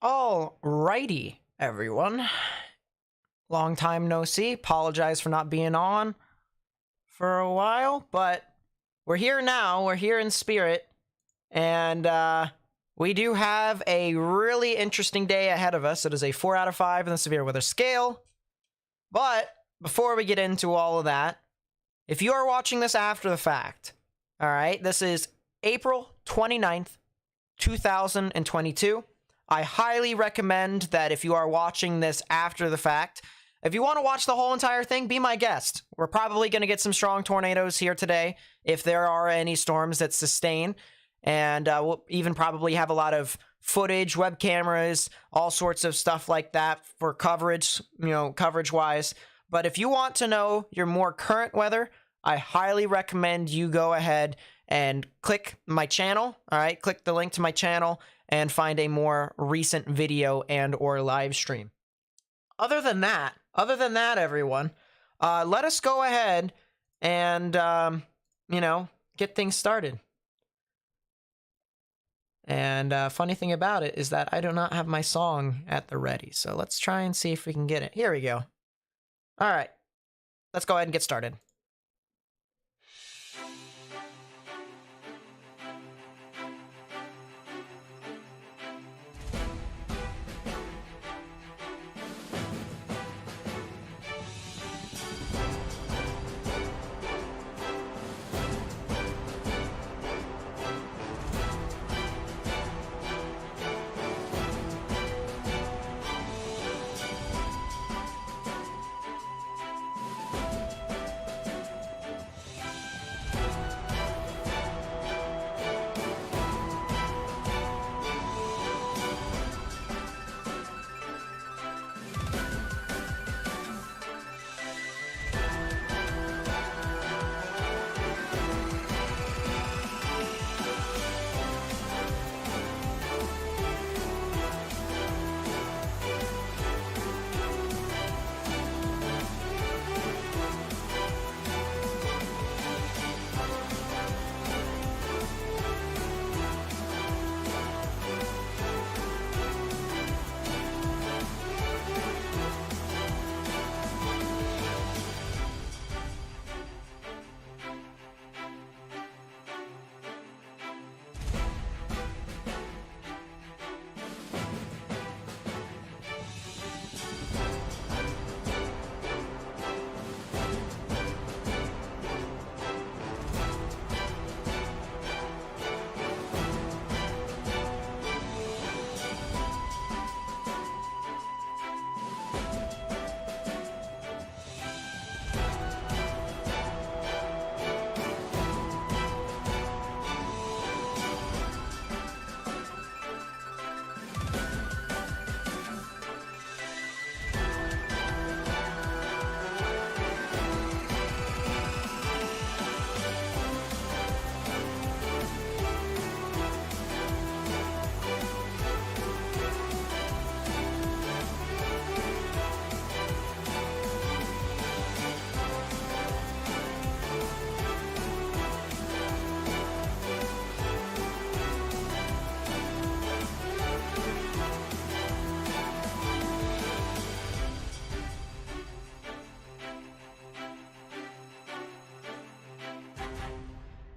Alrighty, everyone. Long time no see. Apologize for not being on for a while, but we're here now. We're here in spirit, and we do have a really interesting day ahead of us. It is a 4 out of 5 in the severe weather scale. But before we get into all of that, if you are watching this after the fact, all right, this is April 29th, 2022. I highly recommend that if you are watching this after the fact, if you want to watch the whole entire thing, be my guest. We're probably going to get some strong tornadoes here today, if there are any storms that sustain. And we'll even probably have a lot of footage, web cameras, all sorts of stuff like that for coverage, coverage-wise. But if you want to know your more current weather, I highly recommend you go ahead and click my channel, all right? Click the link to my channel and find a more recent video and or live stream. Other than that, everyone, let us go ahead and, get things started. And funny thing about it is that I do not have my song at the ready. So let's try and see if we can get it. Here we go. All right, let's go ahead and get started.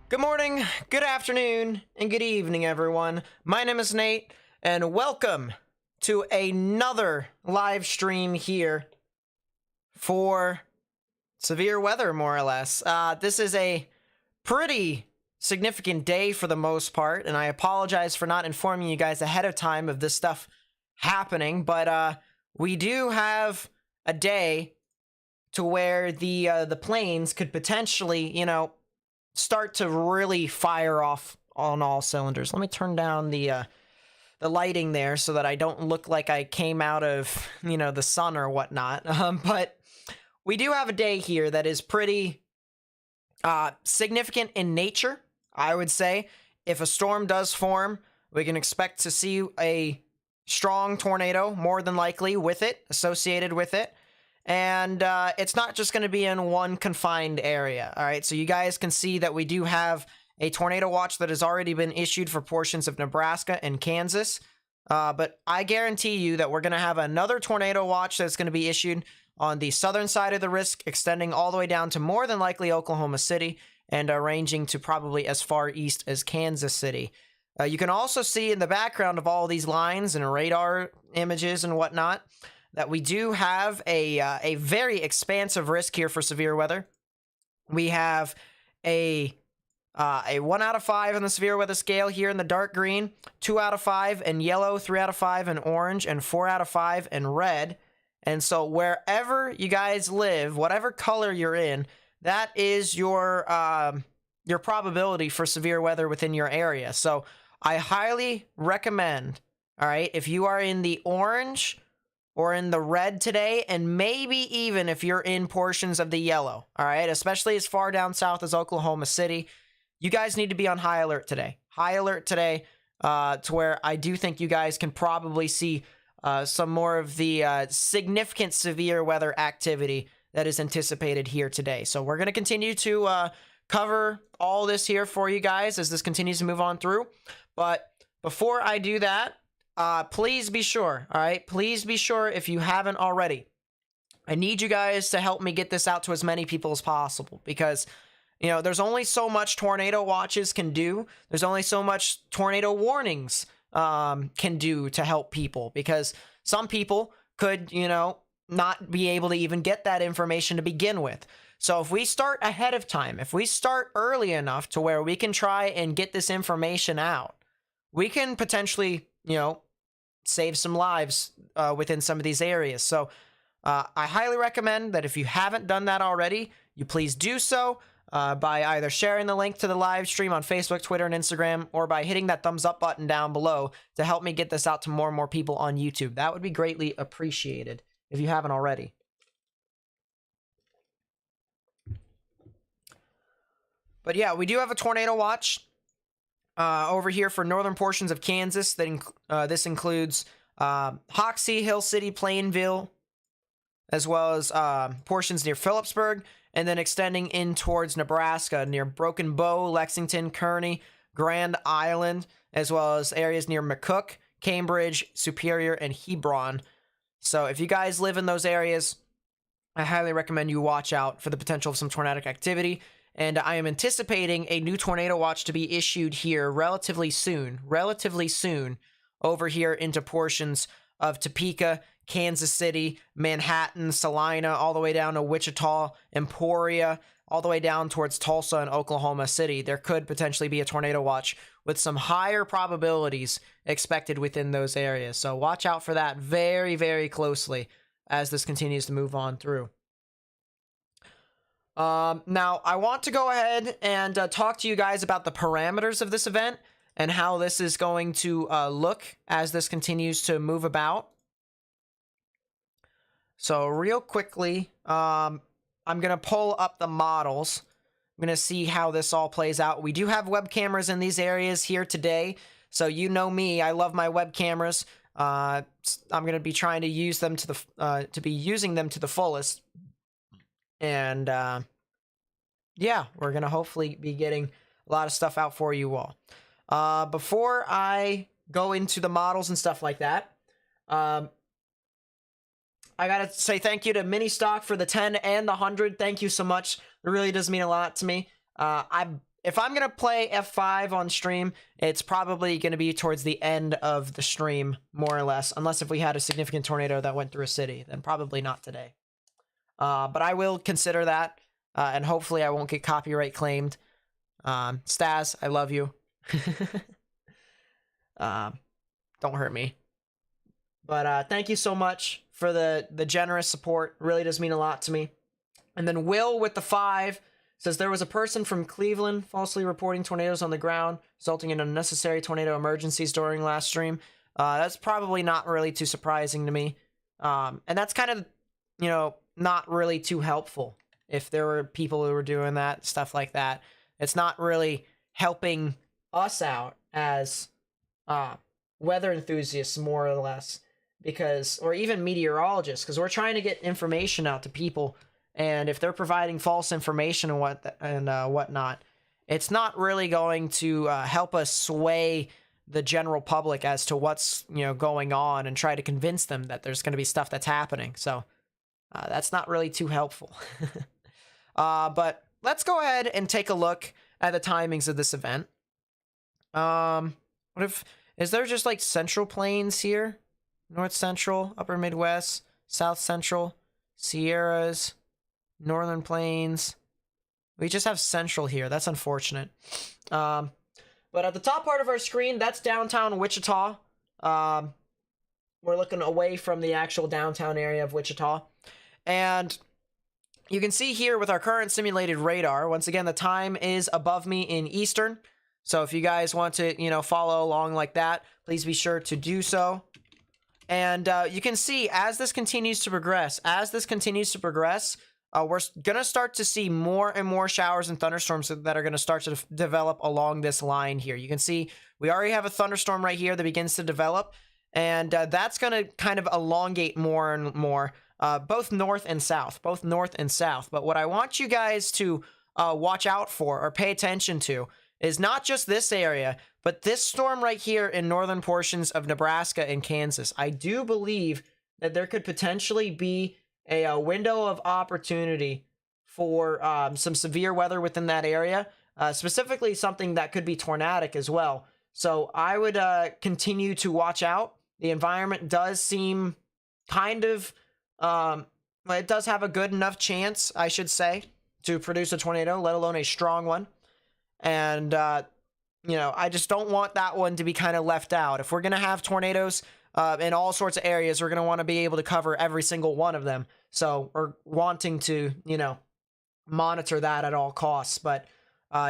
Good morning, good afternoon, and good evening, everyone. My name is Nate, and welcome to another live stream here for severe weather, more or less. This is a pretty significant day for the most part, and I apologize for not informing you guys ahead of time of this stuff happening, but we do have a day to where the planes could potentially, start to really fire off on all cylinders. Let me turn down the lighting there so that I don't look like I came out of, the sun or whatnot. But we do have a day here that is pretty significant in nature, I would say. If a storm does form, we can expect to see a strong tornado, more than likely, with it, associated with it. And it's not just going to be in one confined area. All right, so you guys can see that we do have a tornado watch that has already been issued for portions of Nebraska and Kansas. but I guarantee you that we're going to have another tornado watch that's going to be issued on the southern side of the risk, extending all the way down to more than likely Oklahoma City and ranging to probably as far east as Kansas City. You can also see in the background of all these lines and radar images and whatnot that we do have a very expansive risk here for severe weather. We have a 1 out of 5 on the severe weather scale here in the dark green, 2 out of 5 in yellow, 3 out of 5 in orange, and 4 out of 5 in red. And so wherever you guys live, whatever color you're in, that is your probability for severe weather within your area. So I highly recommend, all right, if you are in the orange or in the red today, and maybe even if you're in portions of the yellow, all right, especially as far down south as Oklahoma City, you guys need to be on high alert today. High alert today to where I do think you guys can probably see some more of the significant severe weather activity that is anticipated here today. So we're going to continue to cover all this here for you guys as this continues to move on through. But before I do that, please be sure, all right? Please be sure if you haven't already. I need you guys to help me get this out to as many people as possible because, you know, there's only so much tornado watches can do. There's only so much tornado warnings can do to help people because some people could, you know, not be able to even get that information to begin with. So if we start ahead of time, if we start early enough to where we can try and get this information out, we can potentially, you know, save some lives within some of these areas. So I highly recommend that if you haven't done that already, you please do so by either sharing the link to the live stream on Facebook, Twitter, and Instagram, or by hitting that thumbs up button down below to help me get this out to more and more people on YouTube. That would be greatly appreciated if you haven't already. But yeah, we do have a tornado watch over here for northern portions of Kansas. This includes Hoxie, Hill City, Plainville, as well as portions near Phillipsburg, and then extending in towards Nebraska near Broken Bow, Lexington, Kearney, Grand Island, as well as areas near McCook, Cambridge, Superior, and Hebron. So if you guys live in those areas, I highly recommend you watch out for the potential of some tornadic activity. And I am anticipating a new tornado watch to be issued here relatively soon over here into portions of Topeka, Kansas City, Manhattan, Salina, all the way down to Wichita, Emporia, all the way down towards Tulsa and Oklahoma City. There could potentially be a tornado watch with some higher probabilities expected within those areas. So watch out for that very, very closely as this continues to move on through. Now, I want to go ahead and talk to you guys about the parameters of this event and how this is going to look as this continues to move about. So real quickly, I'm going to pull up the models. I'm going to see how this all plays out. We do have web cameras in these areas here today. So you know me, I love my web cameras. I'm going to be trying to use them to the fullest. And yeah, we're going to hopefully be getting a lot of stuff out for you all. Before I go into the models and stuff like that, I got to say thank you to Mini Stock for the 10 and the 100. Thank you so much. It really does mean a lot to me. If I'm going to play F5 on stream, it's probably going to be towards the end of the stream, more or less, unless if we had a significant tornado that went through a city, then probably not today. But I will consider that, and hopefully I won't get copyright claimed. Staz, I love you. Don't hurt me. But thank you so much for the generous support. It really does mean a lot to me. And then Will with the 5 says there was a person from Cleveland falsely reporting tornadoes on the ground, resulting in unnecessary tornado emergencies during last stream. That's probably not really too surprising to me. And that's kind of, you know, not really too helpful. If there were people who were doing that, stuff like that, it's not really helping us out as weather enthusiasts, more or less, because, or even meteorologists, because we're trying to get information out to people, and if they're providing false information and whatnot, it's not really going to help us sway the general public as to what's, going on and try to convince them that there's going to be stuff that's happening. So that's not really too helpful. But let's go ahead and take a look at the timings of this event. Is there just like central plains here? North Central, Upper Midwest, South Central, Sierras, Northern Plains. We just have Central here. That's unfortunate. But at the top part of our screen, that's downtown Wichita. We're looking away from the actual downtown area of Wichita. And you can see here with our current simulated radar, once again, the time is above me in Eastern. So if you guys want to, follow along like that, please be sure to do so. And you can see as this continues to progress, we're going to start to see more and more showers and thunderstorms that are going to start to develop along this line here. You can see we already have a thunderstorm right here that begins to develop, and that's going to kind of elongate more and more, both north and south. But what I want you guys to watch out for or pay attention to is not just this area, but this storm right here in northern portions of Nebraska and Kansas. I do believe that there could potentially be a window of opportunity for some severe weather within that area, specifically something that could be tornadic as well. So I would continue to watch out. The environment does seem kind of, it does have a good enough chance, I should say, to produce a tornado, let alone a strong one. And, I just don't want that one to be kind of left out. If we're going to have tornadoes in all sorts of areas, we're going to want to be able to cover every single one of them. So we're wanting to, monitor that at all costs. But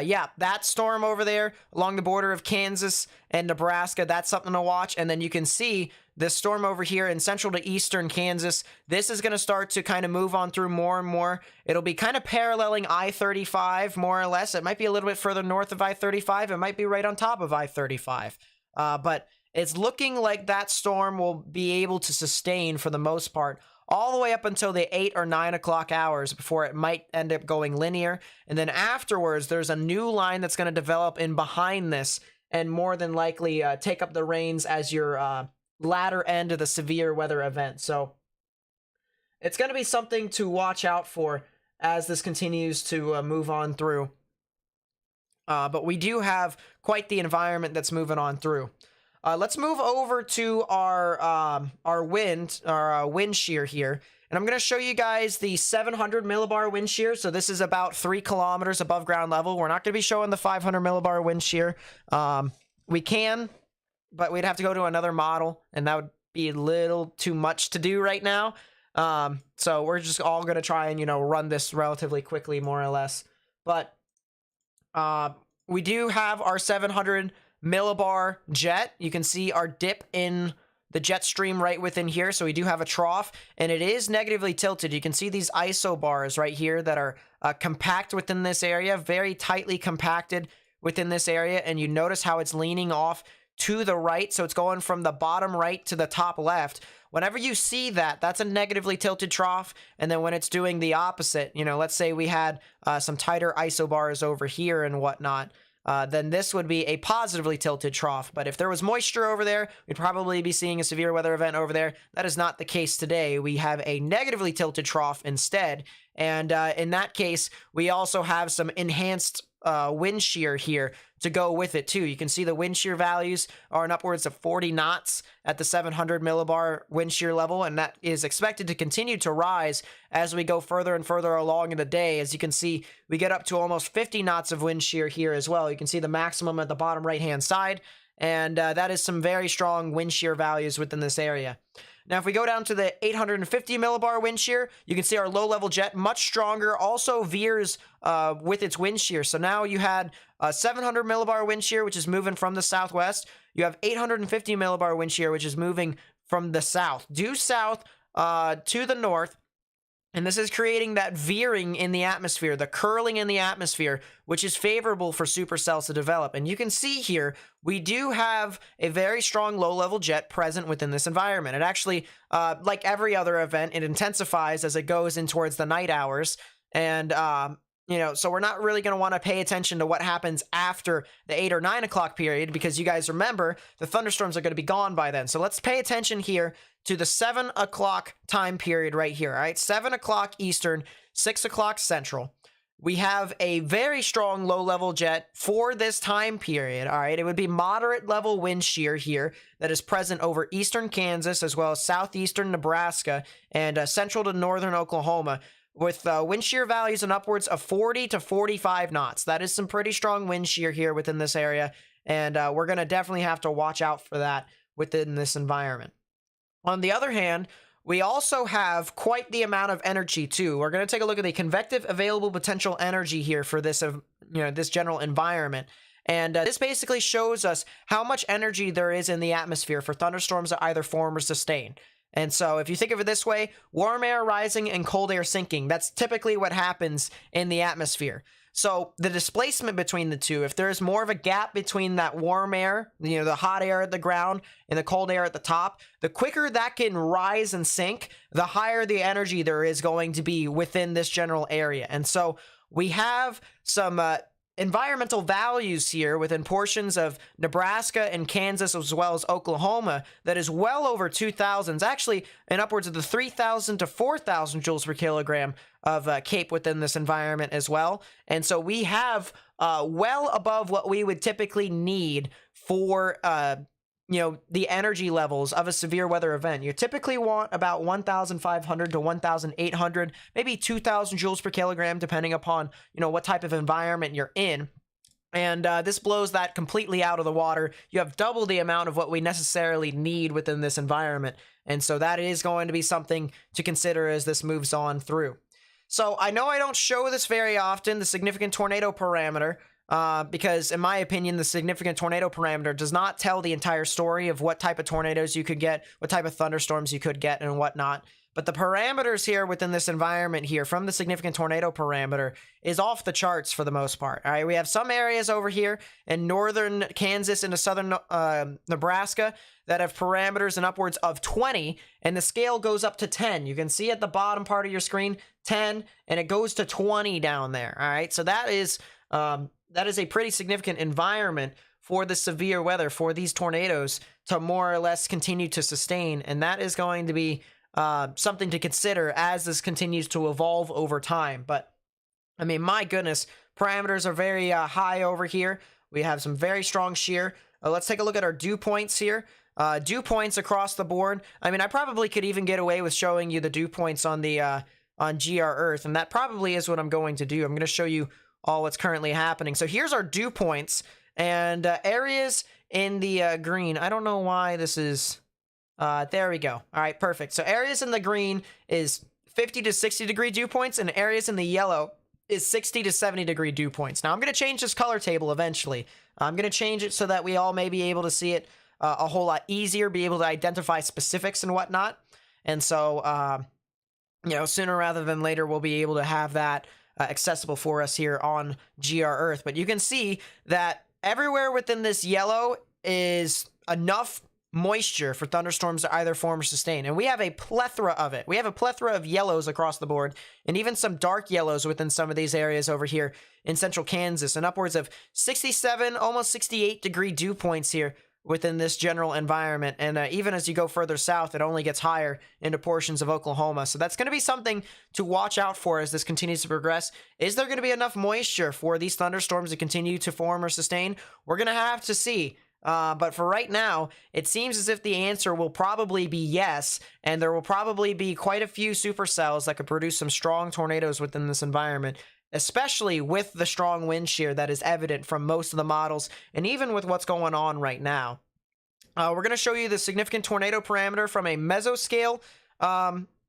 yeah, that storm over there along the border of Kansas and Nebraska, that's something to watch. And then you can see this storm over here in central to eastern Kansas. This is going to start to kind of move on through more and more. It'll be kind of paralleling I-35 more or less. It might be a little bit further north of I-35. It might be right on top of I-35. But it's looking like that storm will be able to sustain for the most part all the way up until the 8 or 9 o'clock hours before it might end up going linear. And then afterwards, there's a new line that's going to develop in behind this and more than likely take up the reins as your latter end of the severe weather event. So it's going to be something to watch out for as this continues to move on through. But we do have quite the environment that's moving on through. Let's move over to our wind shear here. And I'm going to show you guys the 700 millibar wind shear. So this is about 3 kilometers above ground level. We're not going to be showing the 500 millibar wind shear. We can, but we'd have to go to another model, and that would be a little too much to do right now. So we're just all going to try and, run this relatively quickly, more or less. But we do have our 700 millibar jet. You can see our dip in the jet stream right within here. So we do have a trough, and it is negatively tilted. You can see these isobars right here that are compact within this area, very tightly compacted within this area. And you notice how it's leaning off to the right. So it's going from the bottom right to the top left. Whenever you see that, that's a negatively tilted trough. And then when it's doing the opposite, let's say we had some tighter isobars over here and whatnot, then this would be a positively tilted trough. But if there was moisture over there, we'd probably be seeing a severe weather event over there. That is not the case today. We have a negatively tilted trough instead. And in that case, we also have some enhanced wind shear here to go with it too. You can see the wind shear values are in upwards of 40 knots at the 700 millibar wind shear level, and that is expected to continue to rise as we go further and further along in the day. As you can see, we get up to almost 50 knots of wind shear here as well. You can see the maximum at the bottom right hand side, and that is some very strong wind shear values within this area. Now, if we go down to the 850 millibar wind shear, you can see our low-level jet, much stronger, also veers with its wind shear. So now you had 700 millibar wind shear, which is moving from the southwest. You have 850 millibar wind shear, which is moving from the south, due south to the north. And this is creating that veering in the atmosphere, the curling in the atmosphere, which is favorable for supercells to develop. And you can see here, we do have a very strong low-level jet present within this environment. It actually, like every other event, it intensifies as it goes in towards the night hours. And So we're not really going to want to pay attention to what happens after the 8 or 9 o'clock period, because you guys remember the thunderstorms are going to be gone by then. So let's pay attention here to the 7 o'clock time period right here. All right, 7 o'clock Eastern, 6 o'clock Central. We have a very strong low-level jet for this time period, all right? It would be moderate-level wind shear here that is present over eastern Kansas as well as southeastern Nebraska and central to northern Oklahoma, with wind shear values in upwards of 40 to 45 knots. That is some pretty strong wind shear here within this area, and we're going to definitely have to watch out for that within this environment. On the other hand, we also have quite the amount of energy too. We're going to take a look at the convective available potential energy here for this, this general environment. And this basically shows us how much energy there is in the atmosphere for thunderstorms that either form or sustain. And so if you think of it this way, warm air rising and cold air sinking, that's typically what happens in the atmosphere. So the displacement between the two, if there's more of a gap between that warm air, the hot air at the ground and the cold air at the top, the quicker that can rise and sink, the higher the energy there is going to be within this general area. And so we have some environmental values here within portions of Nebraska and Kansas as well as Oklahoma that is well over 2,000. It's actually in upwards of the 3,000 to 4,000 joules per kilogram of CAPE within this environment as well. And so we have well above what we would typically need for the energy levels of a severe weather event. You typically want about 1,500 to 1,800, maybe 2,000 joules per kilogram, depending upon, what type of environment you're in. And this blows that completely out of the water. You have double the amount of what we necessarily need within this environment. And so that is going to be something to consider as this moves on through. So I know I don't show this very often, the significant tornado parameter, because in my opinion, the significant tornado parameter does not tell the entire story of what type of tornadoes you could get, what type of thunderstorms you could get, and whatnot. But the parameters here within this environment here from the significant tornado parameter is off the charts for the most part. All right, we have some areas over here in northern Kansas into southern Nebraska that have parameters in upwards of 20, and the scale goes up to 10. You can see at the bottom part of your screen, 10, and it goes to 20 down there. All right, so that is a pretty significant environment for the severe weather, for these tornadoes to more or less continue to sustain, and that is going to be something to consider as this continues to evolve over time. But I mean, my goodness, parameters are very high over here. We have some very strong shear. Let's take a look at our dew points here. Dew points across the board. I mean, I probably could even get away with showing you the dew points on the on GR Earth, and that probably is what I'm going to do. I'm going to show you all what's currently happening. So here's our dew points and areas in the green. I don't know why this is. There we go. All right, perfect. So areas in the green is 50 to 60 degree dew points, and areas in the yellow is 60 to 70 degree dew points. Now I'm going to change this color table eventually. I'm going to change it so that we all may be able to see it a whole lot easier, be able to identify specifics and whatnot. And so, sooner rather than later, we'll be able to have that accessible for us here on GR Earth. But you can see that everywhere within this yellow is enough moisture for thunderstorms to either form or sustain, and we have a plethora of it. We have a plethora of yellows across the board, and even some dark yellows within some of these areas over here in central Kansas, and upwards of 67, almost 68 degree dew points here within this general environment. And even as you go further south, it only gets higher into portions of Oklahoma. So that's going to be something to watch out for as this continues to progress. Is there going to be enough moisture for these thunderstorms to continue to form or sustain? We're going to have to see. But for right now, it seems as if the answer will probably be yes, and there will probably be quite a few supercells that could produce some strong tornadoes within this environment, especially with the strong wind shear that is evident from most of the models, and even with what's going on right now. We're going to show you the significant tornado parameter from a mesoscale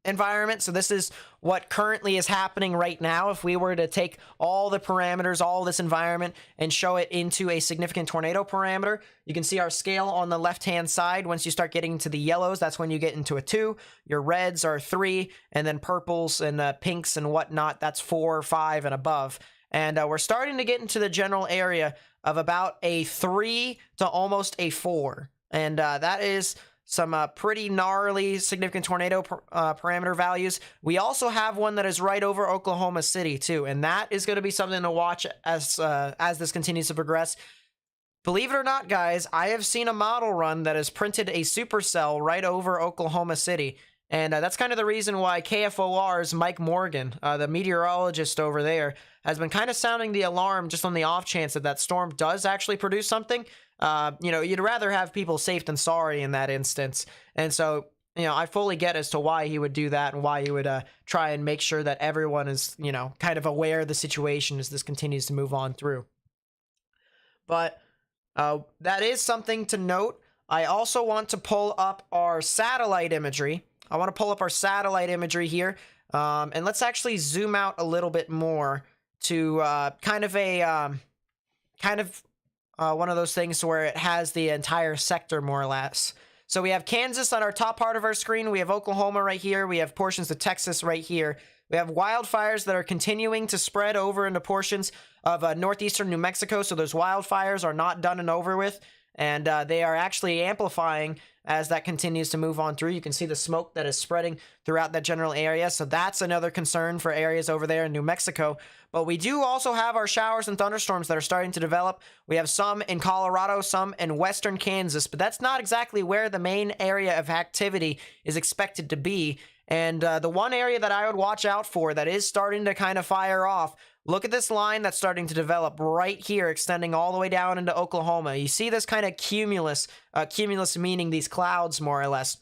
environment. So this is what currently is happening right now. If we were to take all the parameters, all this environment, and show it into a significant tornado parameter, you can see our scale on the left-hand side. Once you start getting into the yellows, that's when you get into a 2. Your reds are 3, and then purples and pinks and whatnot, that's 4, 5, and above. And we're starting to get into the general area of about a 3 to almost a 4. And that is some pretty gnarly significant tornado parameter values. We also have one that is right over Oklahoma City too, and that is going to be something to watch as this continues to progress. Believe it or not, guys, I have seen a model run that has printed a supercell right over Oklahoma City. And that's kind of the reason why KFOR's Mike Morgan, the meteorologist over there, has been kind of sounding the alarm just on the off chance that that storm does actually produce something. You know, you'd rather have people safe than sorry in that instance. And so, you know, I fully get as to why he would do that and why he would try and make sure that everyone is, you know, kind of aware of the situation as this continues to move on through. But that is something to note. I also want to pull up our satellite imagery. I want to pull up our satellite imagery here. And let's actually zoom out a little bit more to kind of one of those things where it has the entire sector more or less. So we have Kansas on our top part of our screen. We have Oklahoma right here. We have portions of Texas right here. We have wildfires that are continuing to spread over into portions of northeastern New Mexico. So those wildfires are not done and over with. And they are actually amplifying as that continues to move on through. You can see the smoke that is spreading throughout that general area. So that's another concern for areas over there in New Mexico. But we do also have our showers and thunderstorms that are starting to develop. We have some in Colorado, some in western Kansas, but that's not exactly where the main area of activity is expected to be. And the one area that I would watch out for that is starting to kind of fire off, look at this line that's starting to develop right here, extending all the way down into Oklahoma. You see this kind of cumulus meaning these clouds more or less.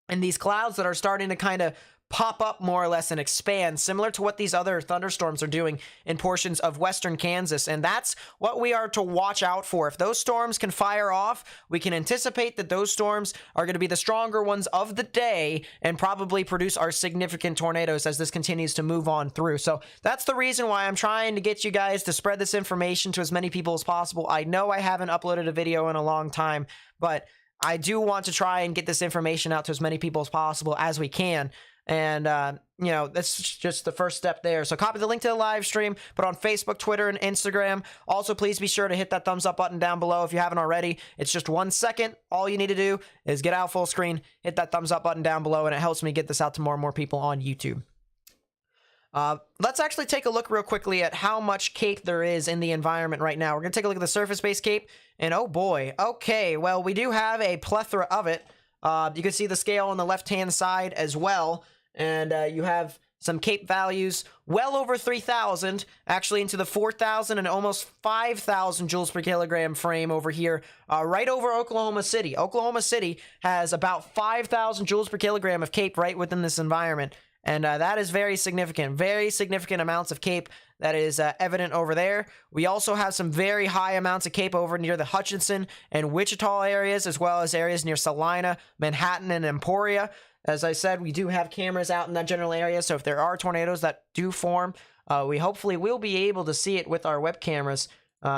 And these clouds that are starting to kind of pop up more or less and expand, similar to what these other thunderstorms are doing in portions of western Kansas. And that's what we are to watch out for. If those storms can fire off, we can anticipate that those storms are going to be the stronger ones of the day and probably produce our significant tornadoes as this continues to move on through. So that's the reason why I'm trying to get you guys to spread this information to as many people as possible. I know I haven't uploaded a video in a long time, but I do want to try and get this information out to as many people as possible as we can. And, you know, that's just the first step there. So copy the link to the live stream, put on Facebook, Twitter, and Instagram. Also, please be sure to hit that thumbs up button down below if you haven't already. It's just 1 second. All you need to do is get out full screen, hit that thumbs up button down below, and it helps me get this out to more and more people on YouTube. Let's actually take a look real quickly at how much CAPE there is in the environment right now. We're going to take a look at the surface-based CAPE, and oh boy, okay, well, we do have a plethora of it. You can see the scale on the left-hand side as well. And you have some CAPE values well over 3,000, actually into the 4,000 and almost 5,000 joules per kilogram frame over here, right over Oklahoma City. Oklahoma City has about 5,000 joules per kilogram of CAPE right within this environment. And that is very significant amounts of CAPE that is evident over there. We also have some very high amounts of CAPE over near the Hutchinson and Wichita areas, as well as areas near Salina, Manhattan, and Emporia. As I said, we do have cameras out in that general area, so if there are tornadoes that do form, we hopefully will be able to see it with our web cameras,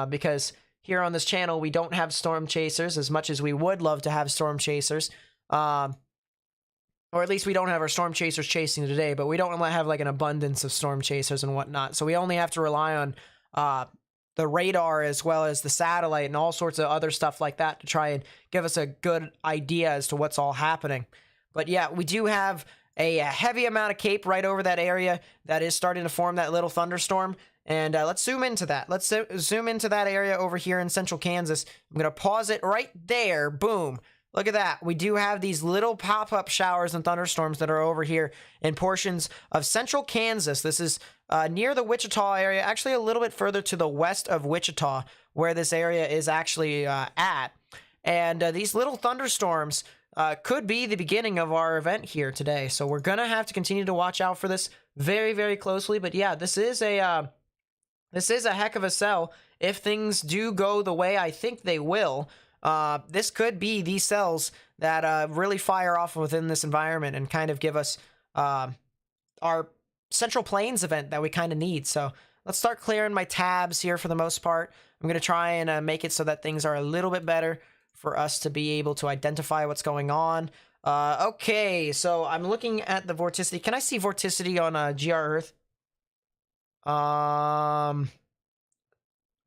because here on this channel, we don't have storm chasers as much as we would love to have storm chasers. Or at least we don't have our storm chasers chasing today, but we don't have like an abundance of storm chasers and whatnot. So we only have to rely on the radar as well as the satellite and all sorts of other stuff like that to try and give us a good idea as to what's all happening. But yeah, we do have a heavy amount of CAPE right over that area that is starting to form that little thunderstorm. And let's zoom into that. Let's zoom into that area over here in central Kansas. I'm going to pause it right there. Boom. Look at that. We do have these little pop-up showers and thunderstorms that are over here in portions of central Kansas. This is near the Wichita area, actually a little bit further to the west of Wichita, where this area is actually at. And these little thunderstorms could be the beginning of our event here today. So we're going to have to continue to watch out for this very, very closely. But yeah, this is a heck of a cell. If things do go the way I think they will, this could be these cells that really fire off within this environment and kind of give us our Central Plains event that we kind of need. So let's start clearing my tabs here for the most part. I'm going to try and make it so that things are a little bit better for us to be able to identify what's going on. Okay, so I'm looking at the vorticity. Can I see vorticity on GR Earth?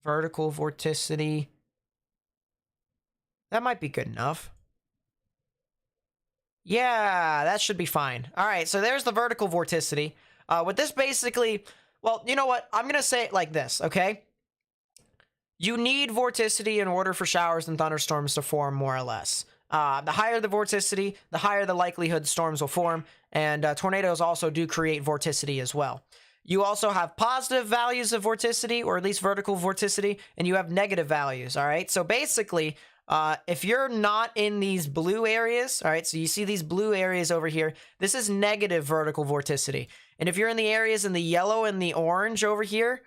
Vertical vorticity. That might be good enough. Yeah, that should be fine. All right, so there's the vertical vorticity. With this basically, well, you know what? I'm going to say it like this, okay? You need vorticity in order for showers and thunderstorms to form, more or less. The higher the vorticity, the higher the likelihood storms will form, and tornadoes also do create vorticity as well. You also have positive values of vorticity, or at least vertical vorticity, and you have negative values, all right? So basically, if you're not in these blue areas, all right, so you see these blue areas over here, this is negative vertical vorticity. And if you're in the areas in the yellow and the orange over here,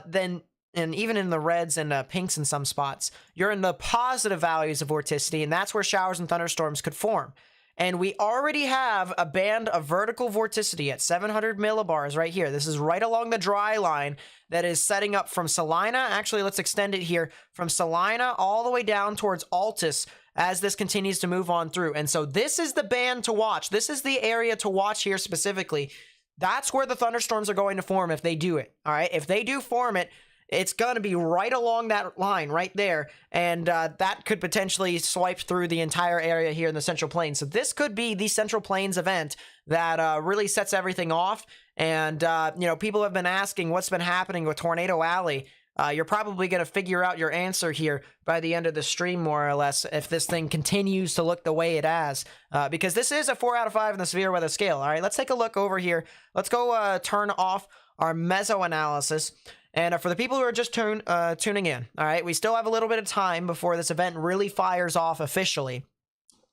then, and even in the reds and pinks in some spots, you're in the positive values of vorticity, and that's where showers and thunderstorms could form. And we already have a band of vertical vorticity at 700 millibars right here. This is right along the dry line that is setting up from Salina. Actually, let's extend it here from Salina all the way down towards Altus as this continues to move on through. And so this is the band to watch. This is the area to watch here specifically. That's where the thunderstorms are going to form if they do it. All right, if they do form it, it's going to be right along that line right there, and that could potentially swipe through the entire area here in the Central Plains. So this could be the Central Plains event that really sets everything off. And, you know, people have been asking what's been happening with Tornado Alley. You're probably going to figure out your answer here by the end of the stream, more or less, if this thing continues to look the way it has. Because this is a 4 out of 5 in the severe weather scale. All right, let's take a look over here. Let's go turn off our meso analysis. And for the people who are just tuning in, all right, we still have a little bit of time before this event really fires off officially.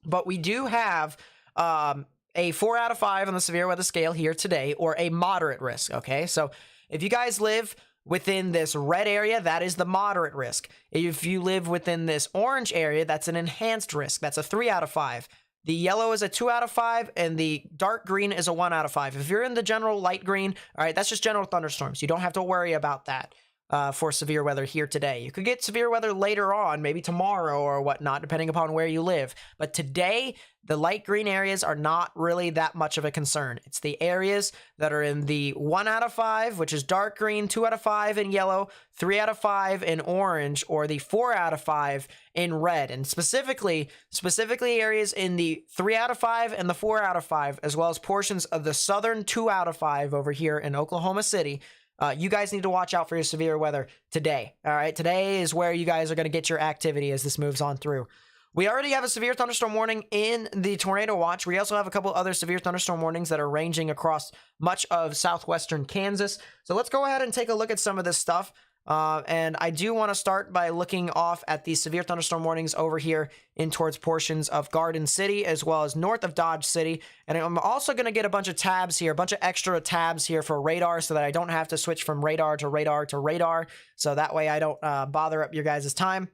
But we do have a 4 out of 5 on the severe weather scale here today, or a moderate risk, okay? So if you guys live within this red area, that is the moderate risk. If you live within this orange area, that's an enhanced risk. That's a 3 out of 5. The yellow is a 2 out of 5, and the dark green is a 1 out of 5. If you're in the general light green, all right, that's just general thunderstorms. You don't have to worry about that for severe weather here today. You could get severe weather later on, maybe tomorrow or whatnot, depending upon where you live. But today, the light green areas are not really that much of a concern. It's the areas that are in the 1 out of 5, which is dark green, 2 out of 5 in yellow, 3 out of 5 in orange, or the 4 out of 5 in red. And specifically areas in the 3 out of 5 and the 4 out of 5, as well as portions of the southern 2 out of 5 over here in Oklahoma City. You guys need to watch out for your severe weather today. All right, today is where you guys are going to get your activity as this moves on through. We already have a severe thunderstorm warning in the tornado watch. We also have a couple other severe thunderstorm warnings that are ranging across much of southwestern Kansas. So let's go ahead and take a look at some of this stuff. And I do want to start by looking off at the severe thunderstorm warnings over here in towards portions of Garden City, as well as north of Dodge City. And I'm also going to get a bunch of tabs here, a bunch of extra tabs here for radar, so that I don't have to switch from radar to radar to radar. So that way I don't bother up your guys' time.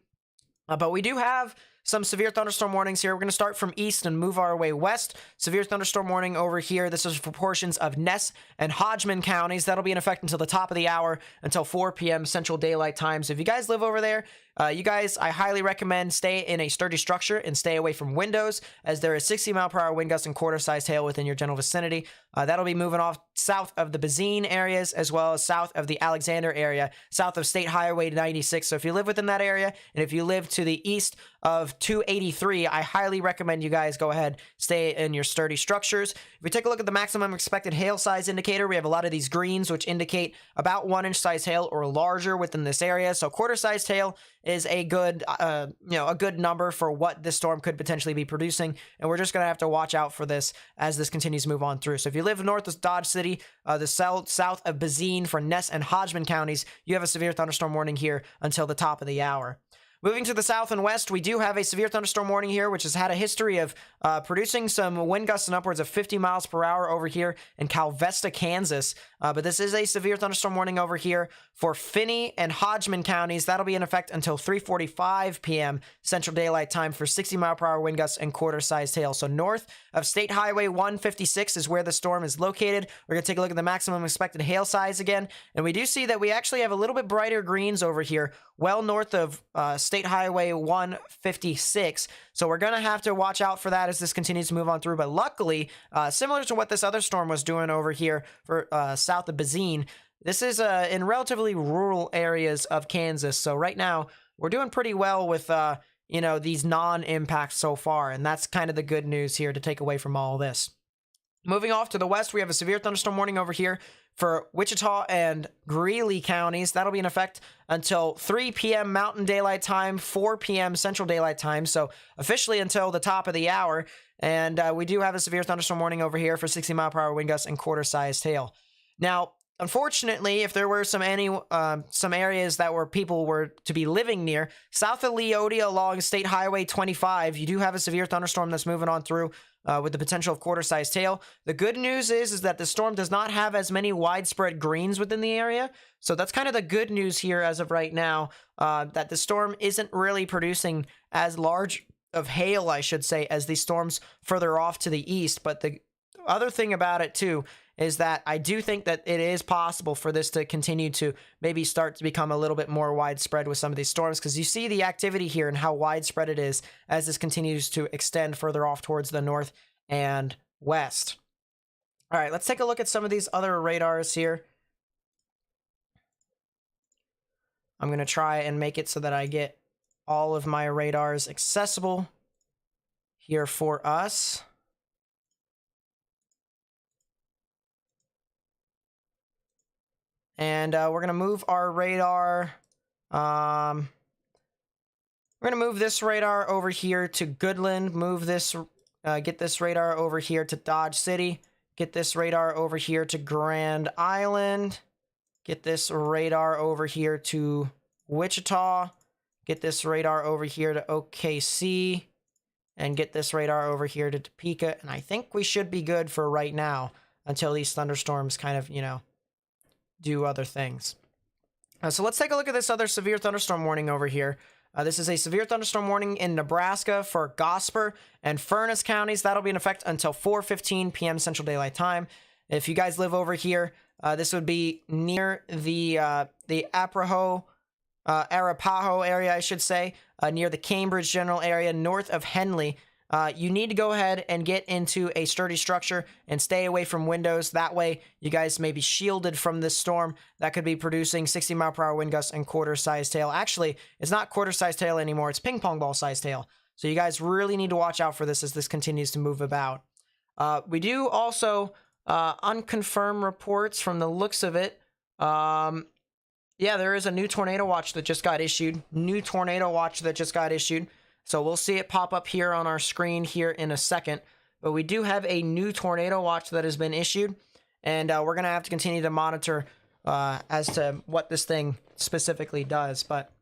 But we do have some severe thunderstorm warnings here. We're going to start from east and move our way west. Severe thunderstorm warning over here. This is for portions of Ness and Hodgman counties. That'll be in effect until the top of the hour, until 4 p.m. Central Daylight Time. So if you guys live over there, you guys, I highly recommend stay in a sturdy structure and stay away from windows, as there is 60-mile-per-hour wind gusts and quarter-sized hail within your general vicinity. That'll be moving off south of the Bazine areas, as well as south of the Alexander area, south of State Highway 96. So if you live within that area, and if you live to the east of 283, I highly recommend you guys go ahead, stay in your sturdy structures. If we take a look at the maximum expected hail size indicator, we have a lot of these greens, which indicate about 1-inch size hail or larger within this area. So quarter-sized hail is a good, a good number for what this storm could potentially be producing, and we're just going to have to watch out for this as this continues to move on through. So if you live north of Dodge City, the south of Bazine for Ness and Hodgman counties, you have a severe thunderstorm warning here until the top of the hour. Moving to the south and west, we do have a severe thunderstorm warning here, which has had a history of producing some wind gusts and upwards of 50 miles per hour over here in Calvesta, Kansas. But this is a severe thunderstorm warning over here for Finney and Hodgman counties. That'll be in effect until 3:45 p.m. Central Daylight Time for 60-mile-per-hour wind gusts and quarter-sized hail. So north of State Highway 156 is where the storm is located. We're going to take a look at the maximum expected hail size again. And we do see that we actually have a little bit brighter greens over here, well north of State Highway 156. So we're going to have to watch out for that as this continues to move on through. But luckily, similar to what this other storm was doing over here for south of Bazine, this is in relatively rural areas of Kansas. So right now, we're doing pretty well with you know, these non-impacts so far. And that's kind of the good news here to take away from all this. Moving off to the west, we have a severe thunderstorm warning over here for Wichita and Greeley counties. That'll be in effect until 3 p.m. Mountain Daylight Time, 4 p.m. Central Daylight Time. So officially until the top of the hour. And we do have a severe thunderstorm warning over here for 60-mile-per-hour wind gusts and quarter-sized hail. Now, unfortunately, if there were some areas that were people were to be living near, south of Leodia along State Highway 25, you do have a severe thunderstorm that's moving on through with the potential of quarter-sized hail. The good news is that the storm does not have as many widespread greens within the area. So that's kind of the good news here as of right now, that the storm isn't really producing as large of hail, I should say, as the storms further off to the east. But the other thing about it, too, is that I do think that it is possible for this to continue to maybe start to become a little bit more widespread with some of these storms, because you see the activity here and how widespread it is as this continues to extend further off towards the north and west. All right, let's take a look at some of these other radars here. I'm going to try and make it so that I get all of my radars accessible here for us. And we're going to move our radar. We're going to move this radar over here to Goodland. Move this, get this radar over here to Dodge City. Get this radar over here to Grand Island. Get this radar over here to Wichita. Get this radar over here to OKC. And get this radar over here to Topeka. And I think we should be good for right now until these thunderstorms kind of, you know, do other things. So let's take a look at this other severe thunderstorm warning over here. This is a severe thunderstorm warning in Nebraska for Gosper and Furnace counties. That'll be in effect until 4:15 p.m. Central Daylight Time. If you guys live over here, this would be near the Arapahoe area, I should say, near the Cambridge general area, north of Henley. You need to go ahead and get into a sturdy structure and stay away from windows. That way, you guys may be shielded from this storm that could be producing 60-mile-per-hour wind gusts and quarter-sized hail. Actually, it's not quarter-sized hail anymore. It's ping-pong ball-sized hail. So you guys really need to watch out for this as this continues to move about. We do also unconfirmed reports from the looks of it. Yeah, there is a new tornado watch that just got issued. So we'll see it pop up here on our screen here in a second. But we do have a new tornado watch that has been issued. And we're going to have to continue to monitor as to what this thing specifically does. But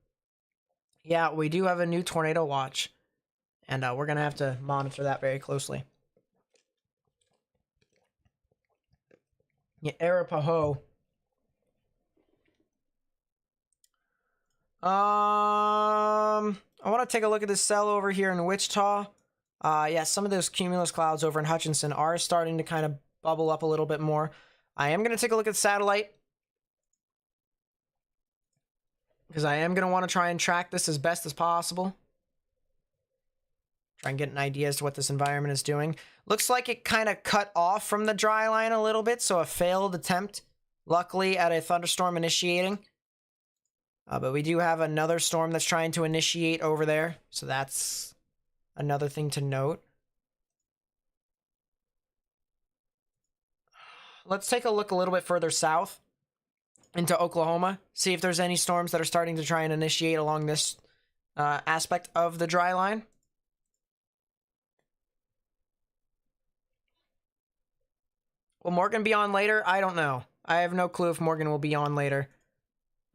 yeah, we do have a new tornado watch. And we're going to have to monitor that very closely. Yeah, Arapahoe. I want to take a look at this cell over here in Wichita. Yeah, some of those cumulus clouds over in Hutchinson are starting to kind of bubble up a little bit more. I am going to take a look at satellite, because I am going to want to try and track this as best as possible. Try and get an idea as to what this environment is doing. Looks like it kind of cut off from the dry line a little bit, so a failed attempt, luckily, at a thunderstorm initiating. But we do have another storm that's trying to initiate over there. So that's another thing to note. Let's take a look a little bit further south into Oklahoma. See if there's any storms that are starting to try and initiate along this aspect of the dry line. Will Morgan be on later? I don't know. I have no clue if Morgan will be on later.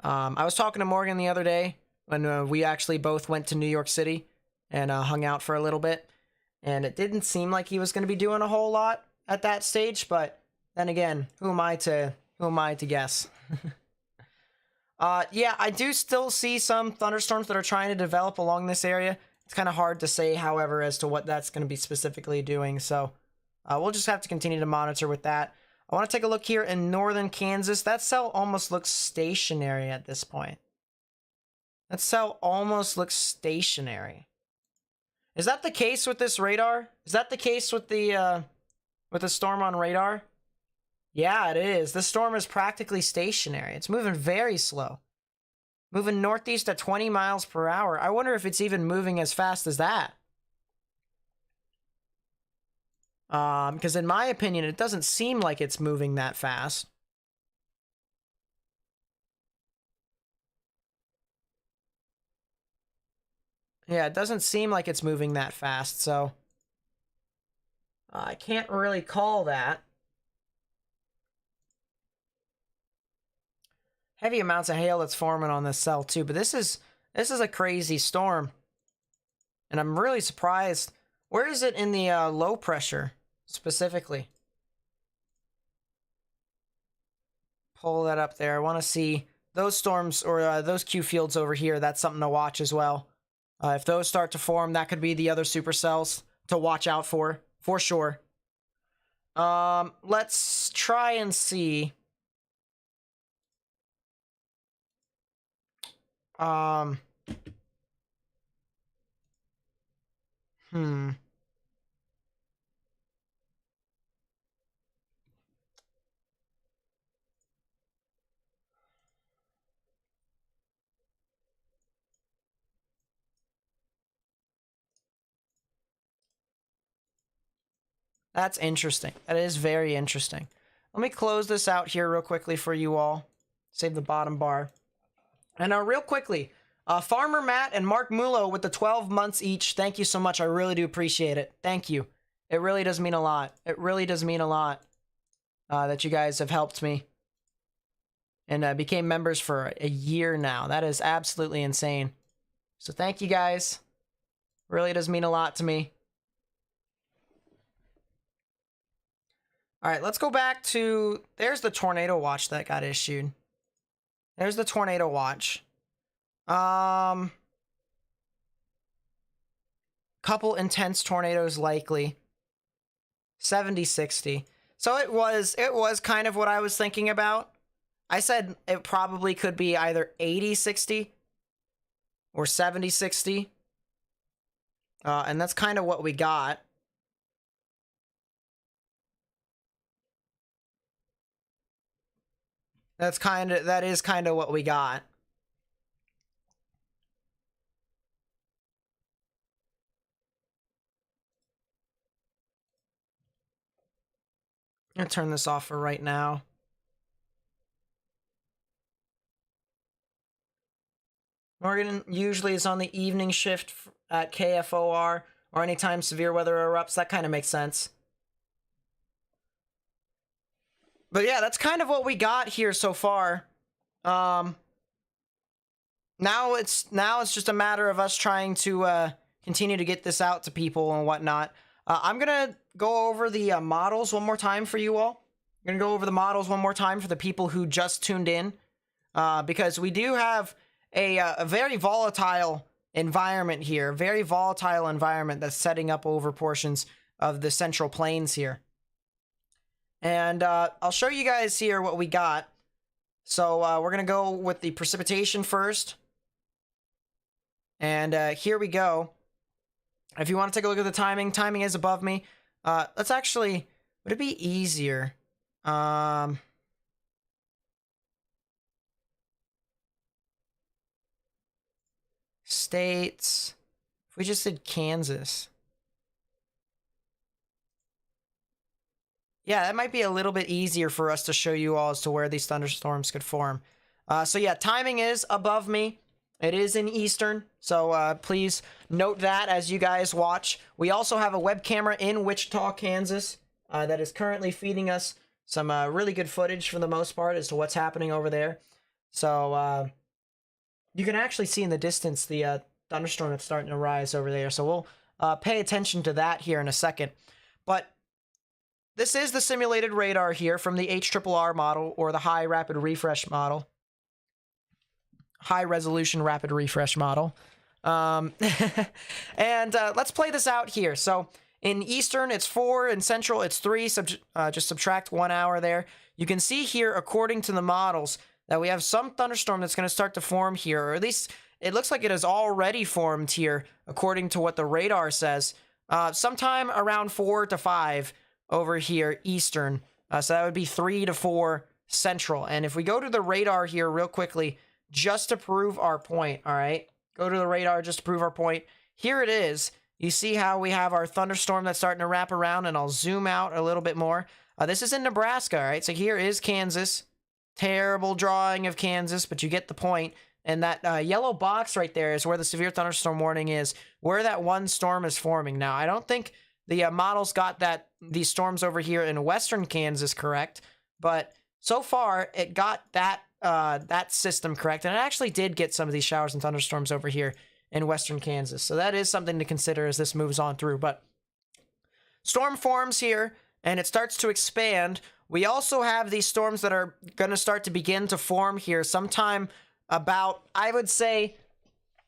I was talking to Morgan the other day when we actually both went to New York City and hung out for a little bit. And it didn't seem like he was going to be doing a whole lot at that stage. But then again, who am I to guess? Yeah, I do still see some thunderstorms that are trying to develop along this area. It's kind of hard to say, however, as to what that's going to be specifically doing. So we'll just have to continue to monitor with that. I want to take a look here in northern Kansas. That cell almost looks stationary at this point. That cell almost looks stationary. Is that the case with this radar? Is that the case with the storm on radar? Yeah, it is. The storm is practically stationary. It's moving very slow. Moving northeast at 20 miles per hour. I wonder if it's even moving as fast as that. Because in my opinion, it doesn't seem like it's moving that fast. Yeah, it doesn't seem like it's moving that fast, so I can't really call that. Heavy amounts of hail that's forming on this cell too, but this is a crazy storm, and I'm really surprised. Where is it in the low pressure specifically? Pull that up there. I want to see those storms or those Q fields over here. That's something to watch as well. If those start to form, that could be the other supercells to watch out for sure. Let's try and see. That's interesting. That is very interesting. Let me close this out here real quickly for you all. Save the bottom bar. And real quickly, Farmer Matt and Mark Mulo with the 12 months each. Thank you so much. I really do appreciate it. Thank you. It really does mean a lot. It really does mean a lot that you guys have helped me and became members for a year now. That is absolutely insane. So thank you guys. Really does mean a lot to me. All right, let's go back to, there's the tornado watch that got issued. There's the tornado watch. Couple intense tornadoes likely. 70-60. So it was kind of what I was thinking about. I said it probably could be either 80-60 or 70-60. And that's kind of what we got. That is kind of what we got. I'm gonna turn this off for right now. Morgan usually is on the evening shift at KFOR or anytime severe weather erupts. That kind of makes sense. But yeah, that's kind of what we got here so far. Now it's just a matter of us trying to continue to get this out to people and whatnot. I'm gonna go over the models one more time for you all. I'm gonna go over the models one more time for the people who just tuned in, because we do have a very volatile environment here, very volatile environment that's setting up over portions of the Central Plains here. And I'll show you guys here what we got. So we're going to go with the precipitation first. And here we go. If you want to take a look at the timing is above me. Let's actually, would it be easier? States. If we just did Kansas. Yeah, that might be a little bit easier for us to show you all as to where these thunderstorms could form. So yeah, timing is above me. It is in Eastern, so please note that as you guys watch. We also have a web camera in Wichita, Kansas, that is currently feeding us some really good footage for the most part as to what's happening over there. So you can actually see in the distance the thunderstorm that's starting to rise over there. So we'll pay attention to that here in a second. But this is the simulated radar here from the HRRR model, or the high rapid refresh model. High resolution rapid refresh model. And let's play this out here. So in Eastern, it's 4. In Central, it's 3. Just subtract 1 hour there. You can see here, according to the models, that we have some thunderstorm that's going to start to form here. Or at least it looks like it has already formed here, according to what the radar says. Sometime around 4 to 5 over here, Eastern. So that would be 3 to 4 Central. And if we go to the radar here real quickly, just to prove our point, all right? Go to the radar just to prove our point. Here it is. You see how we have our thunderstorm that's starting to wrap around, and I'll zoom out a little bit more. This is in Nebraska, all right? So here is Kansas. Terrible drawing of Kansas, but you get the point. And that yellow box right there is where the severe thunderstorm warning is, where that one storm is forming. Now, I don't think the models got these storms over here in western Kansas correct, but so far it got that system correct, and it actually did get some of these showers and thunderstorms over here in western Kansas. So that is something to consider as this moves on through. But storm forms here, and it starts to expand. We also have these storms that are going to start to begin to form here sometime about, I would say,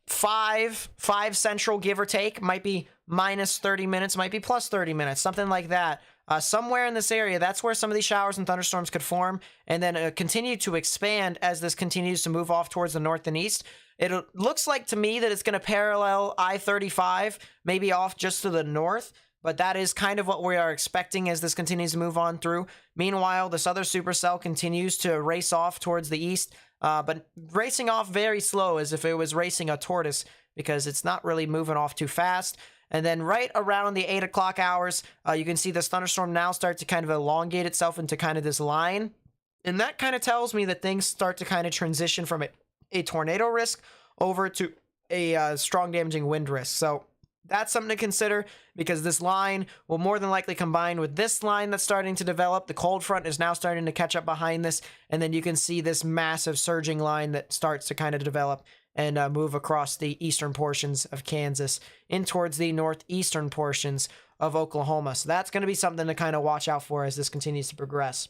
5 central, give or take. Might be minus 30 minutes, might be plus 30 minutes, something like that. Somewhere in this area, that's where some of these showers and thunderstorms could form, and then continue to expand as this continues to move off towards the north and east. It looks like to me that it's going to parallel I-35, maybe off just to the north, but that is kind of what we are expecting as this continues to move on through. Meanwhile, this other supercell continues to race off towards the east, but racing off very slow, as if it was racing a tortoise, because it's not really moving off too fast. And then right around the 8 o'clock hours, you can see this thunderstorm now start to kind of elongate itself into kind of this line. And that kind of tells me that things start to kind of transition from a tornado risk over to a strong damaging wind risk. So that's something to consider, because this line will more than likely combine with this line that's starting to develop. The cold front is now starting to catch up behind this, and then you can see this massive surging line that starts to kind of develop and move across the eastern portions of Kansas in towards the northeastern portions of Oklahoma. So that's going to be something to kind of watch out for as this continues to progress.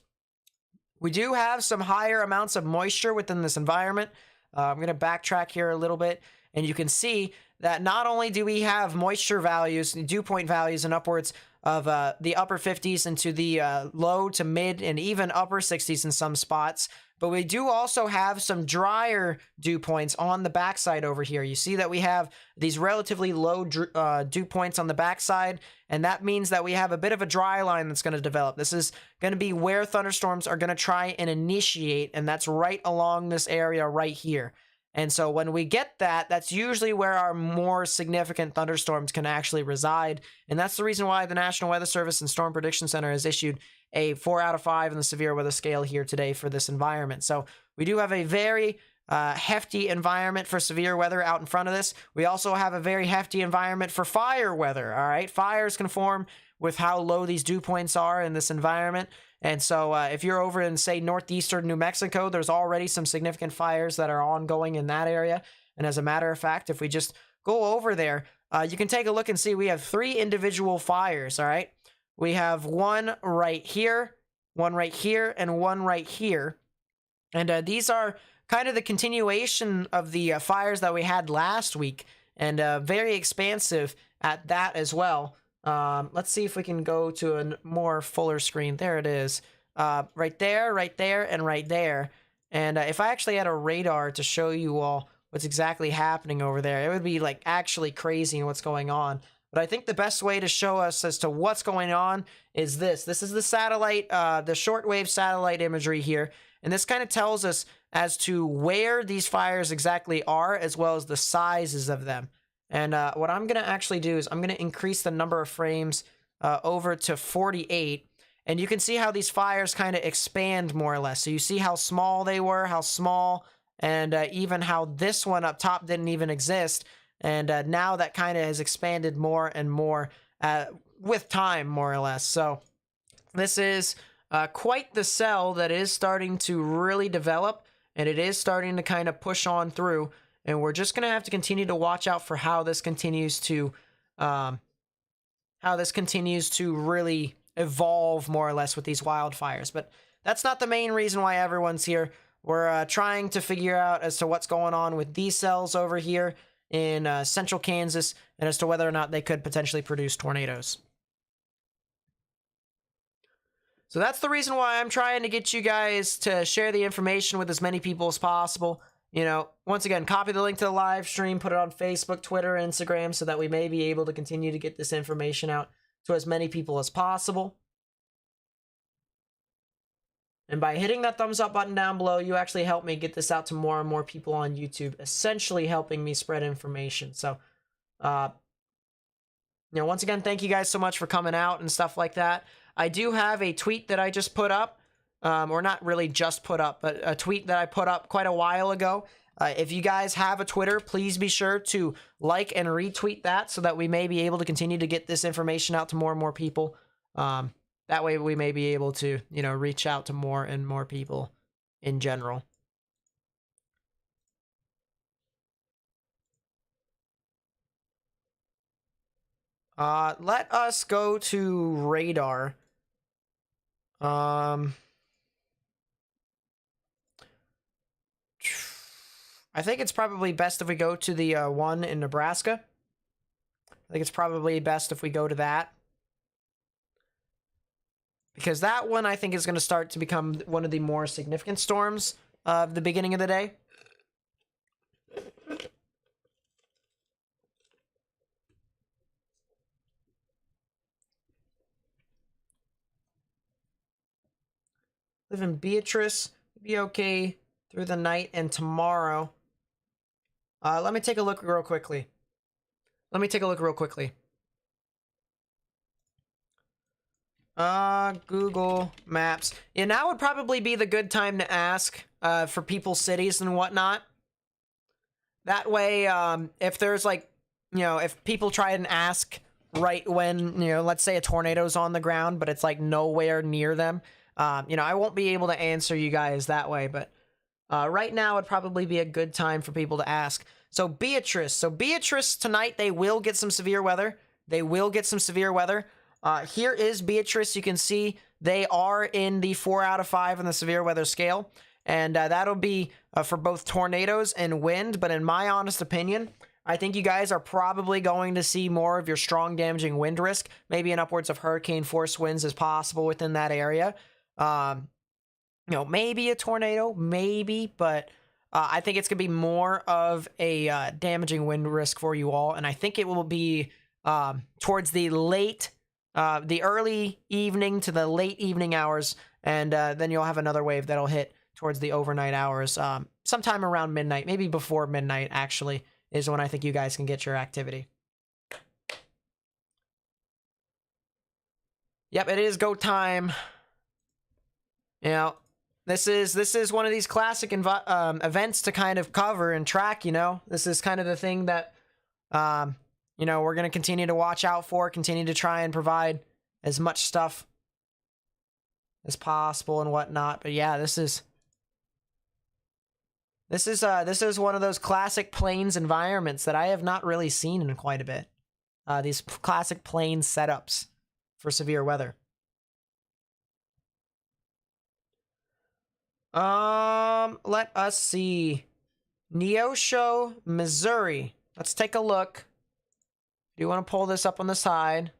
We do have some higher amounts of moisture within this environment. I'm going to backtrack here a little bit, and you can see that not only do we have moisture values, dew point values, and upwards of the upper 50s into the low to mid and even upper 60s in some spots, but we do also have some drier dew points on the backside over here. You see that we have these relatively low dew points on the backside, and that means that we have a bit of a dry line that's going to develop. This is going to be where thunderstorms are going to try and initiate, and that's right along this area right here. And so when we get that, that's usually where our more significant thunderstorms can actually reside. And that's the reason why the National Weather Service and Storm Prediction Center has issued a 4 out of 5 in the severe weather scale here today for this environment. So we do have a very hefty environment for severe weather out in front of this. We also have a very hefty environment for fire weather. All right, fires can form with how low these dew points are in this environment. And so if you're over in, say, northeastern New Mexico, there's already some significant fires that are ongoing in that area. And as a matter of fact, if we just go over there, you can take a look and see we have 3 individual fires, all right? We have one right here, one right here, and one right here. And these are kind of the continuation of the fires that we had last week, and very expansive at that as well. Let's see if we can go to a more fuller screen. There it is. Right there, and right there. And if I actually had a radar to show you all what's exactly happening over there, it would be like actually crazy what's going on. But I think the best way to show us as to what's going on is this. This is the satellite, the shortwave satellite imagery here. And this kind of tells us as to where these fires exactly are, as well as the sizes of them. And what I'm going to actually do is I'm going to increase the number of frames over to 48. And you can see how these fires kind of expand more or less. So you see how small they were, how small, and even how this one up top didn't even exist. And now that kind of has expanded more and more with time, more or less. So this is quite the cell that is starting to really develop, and it is starting to kind of push on through. And we're just going to have to continue to watch out for how this continues to really evolve more or less with these wildfires. But that's not the main reason why everyone's here. We're trying to figure out as to what's going on with these cells over here in central Kansas, and as to whether or not they could potentially produce tornadoes. So that's the reason why I'm trying to get you guys to share the information with as many people as possible. You know, once again, copy the link to the live stream, put it on Facebook, Twitter, Instagram, so that we may be able to continue to get this information out to as many people as possible. And by hitting that thumbs up button down below, you actually help me get this out to more and more people on YouTube, essentially helping me spread information. So, once again, thank you guys so much for coming out and stuff like that. I do have a tweet that I just put up, or not really just put up, but a tweet that I put up quite a while ago. If you guys have a Twitter, please be sure to like and retweet that so that we may be able to continue to get this information out to more and more people. That way we may be able to, reach out to more and more people in general. Let us go to radar. I think it's probably best if we go to the one in Nebraska. I think it's probably best if we go to that. Because that one, I think, is going to start to become one of the more significant storms of the beginning of the day. Live in Beatrice. Be okay through the night and tomorrow. Let me take a look real quickly. Google Maps. Yeah, now would probably be the good time to ask for people's cities and whatnot. That way, if there's if people try and ask right when, let's say a tornado's on the ground, but it's like nowhere near them, I won't be able to answer you guys that way, but right now would probably be a good time for people to ask. So Beatrice tonight, they will get some severe weather. Here is Beatrice. You can see they are in the 4 out of 5 on the severe weather scale. And that'll be for both tornadoes and wind. But in my honest opinion, I think you guys are probably going to see more of your strong damaging wind risk. Maybe an upwards of hurricane force winds is possible within that area. Maybe a tornado, maybe. But I think it's going to be more of a damaging wind risk for you all. And I think it will be towards the early evening to the late evening hours, and then you'll have another wave that'll hit towards the overnight hours, sometime around midnight, maybe before midnight, actually, is when I think you guys can get your activity. Yep, it is go time. This is one of these classic events to kind of cover and track, This is kind of the thing that, we're going to continue to watch out for, continue to try and provide as much stuff as possible and whatnot. But yeah, this is one of those classic plains environments that I have not really seen in quite a bit. These classic plains setups for severe weather. Let us see. Neosho, Missouri. Let's take a look. Do you want to pull this up on the side?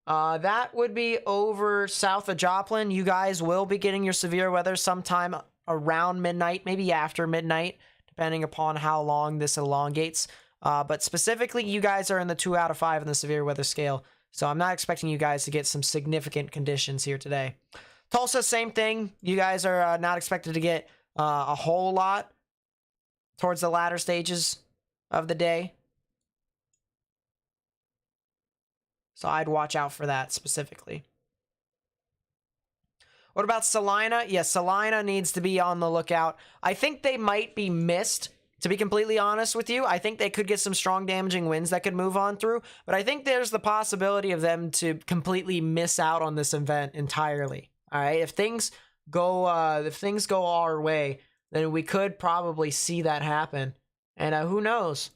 That would be over south of Joplin. You guys will be getting your severe weather sometime around midnight, maybe after midnight, depending upon how long this elongates. But specifically, you guys are in the 2 out of 5 in the severe weather scale. So I'm not expecting you guys to get some significant conditions here today. Tulsa, same thing. You guys are not expected to get a whole lot towards the latter stages of the day. So I'd watch out for that specifically. What about Salina? Yes, Salina needs to be on the lookout. I think they might be missed, to be completely honest with you. I think they could get some strong damaging winds that could move on through, but I think there's the possibility of them to completely miss out on this event entirely. All right, if things go our way, then we could probably see that happen. And who knows?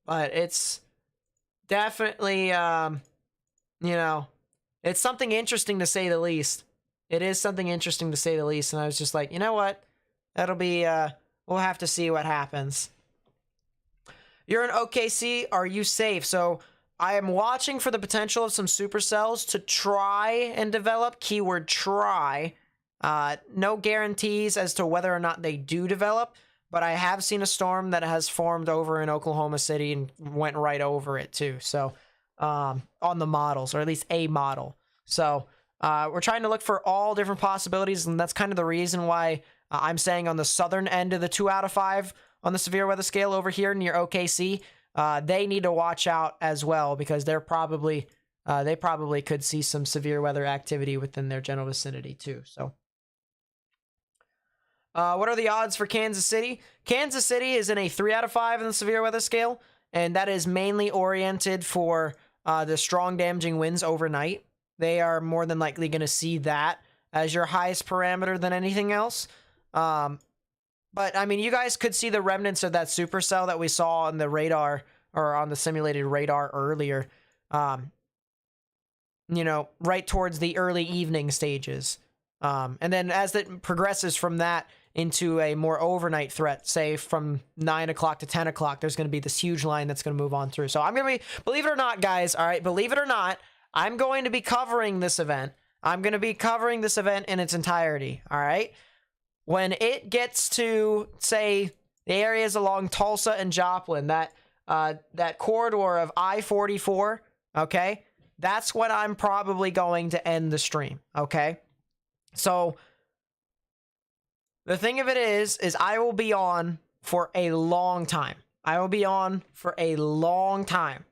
But it's definitely, it's something interesting to say the least. It is something interesting to say the least. And I was just like, you know what? That'll be, we'll have to see what happens. You're in OKC. Are you safe? So I am watching for the potential of some supercells to try and develop. Keyword try. No guarantees as to whether or not they do develop. But I have seen a storm that has formed over in Oklahoma City and went right over it too. So on the models, or at least a model. So We're trying to look for all different possibilities, and that's kind of the reason why I'm saying on the southern end of the 2 out of 5 on the severe weather scale over here near OKC, they need to watch out as well, because they probably could see some severe weather activity within their general vicinity too. So, what are the odds for Kansas City? Kansas City is in a 3 out of 5 in the severe weather scale, and that is mainly oriented for the strong damaging winds overnight. They are more than likely going to see that as your highest parameter than anything else. But, I mean, you guys could see the remnants of that supercell that we saw on the radar, or on the simulated radar earlier, you know, right towards the early evening stages. And then as it progresses from that into a more overnight threat, say from 9 o'clock to 10 o'clock, there's going to be this huge line that's going to move on through. So I'm going to be, believe it or not, guys, all right, believe it or not, I'm going to be covering this event. I'm going to be covering this event in its entirety, all right? When it gets to, say, the areas along Tulsa and Joplin, that corridor of I-44, okay, that's when I'm probably going to end the stream, okay? So the thing of it is I will be on for a long time. I will be on for a long time.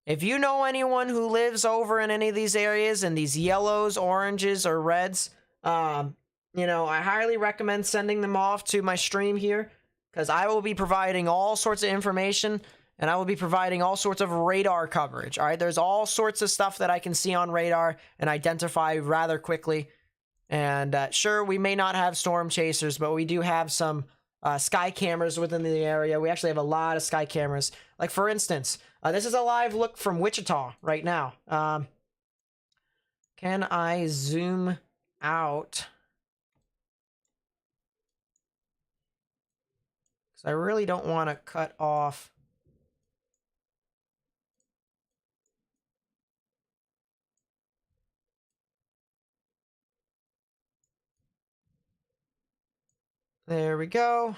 If you know anyone who lives over in any of these areas, in these yellows, oranges, or reds, you know, I highly recommend sending them off to my stream here, because I will be providing all sorts of information, and I will be providing all sorts of radar coverage, all right? There's all sorts of stuff that I can see on radar and identify rather quickly. And sure, we may not have storm chasers, but we do have some sky cameras within the area. We actually have a lot of sky cameras. Like, for instance, this is a live look from Wichita right now. Can I zoom out? Because I really don't want to cut off. There we go.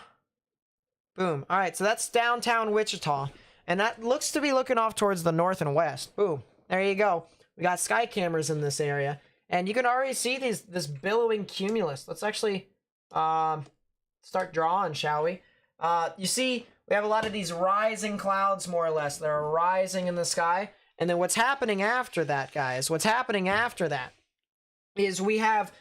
Boom. All right, so that's downtown Wichita. And that looks to be looking off towards the north and west. Boom. There you go. We got sky cameras in this area. And you can already see this billowing cumulus. Let's actually start drawing, shall we? You see, we have a lot of these rising clouds, more or less. They're rising in the sky. And then what's happening after that, guys, what's happening after that is we have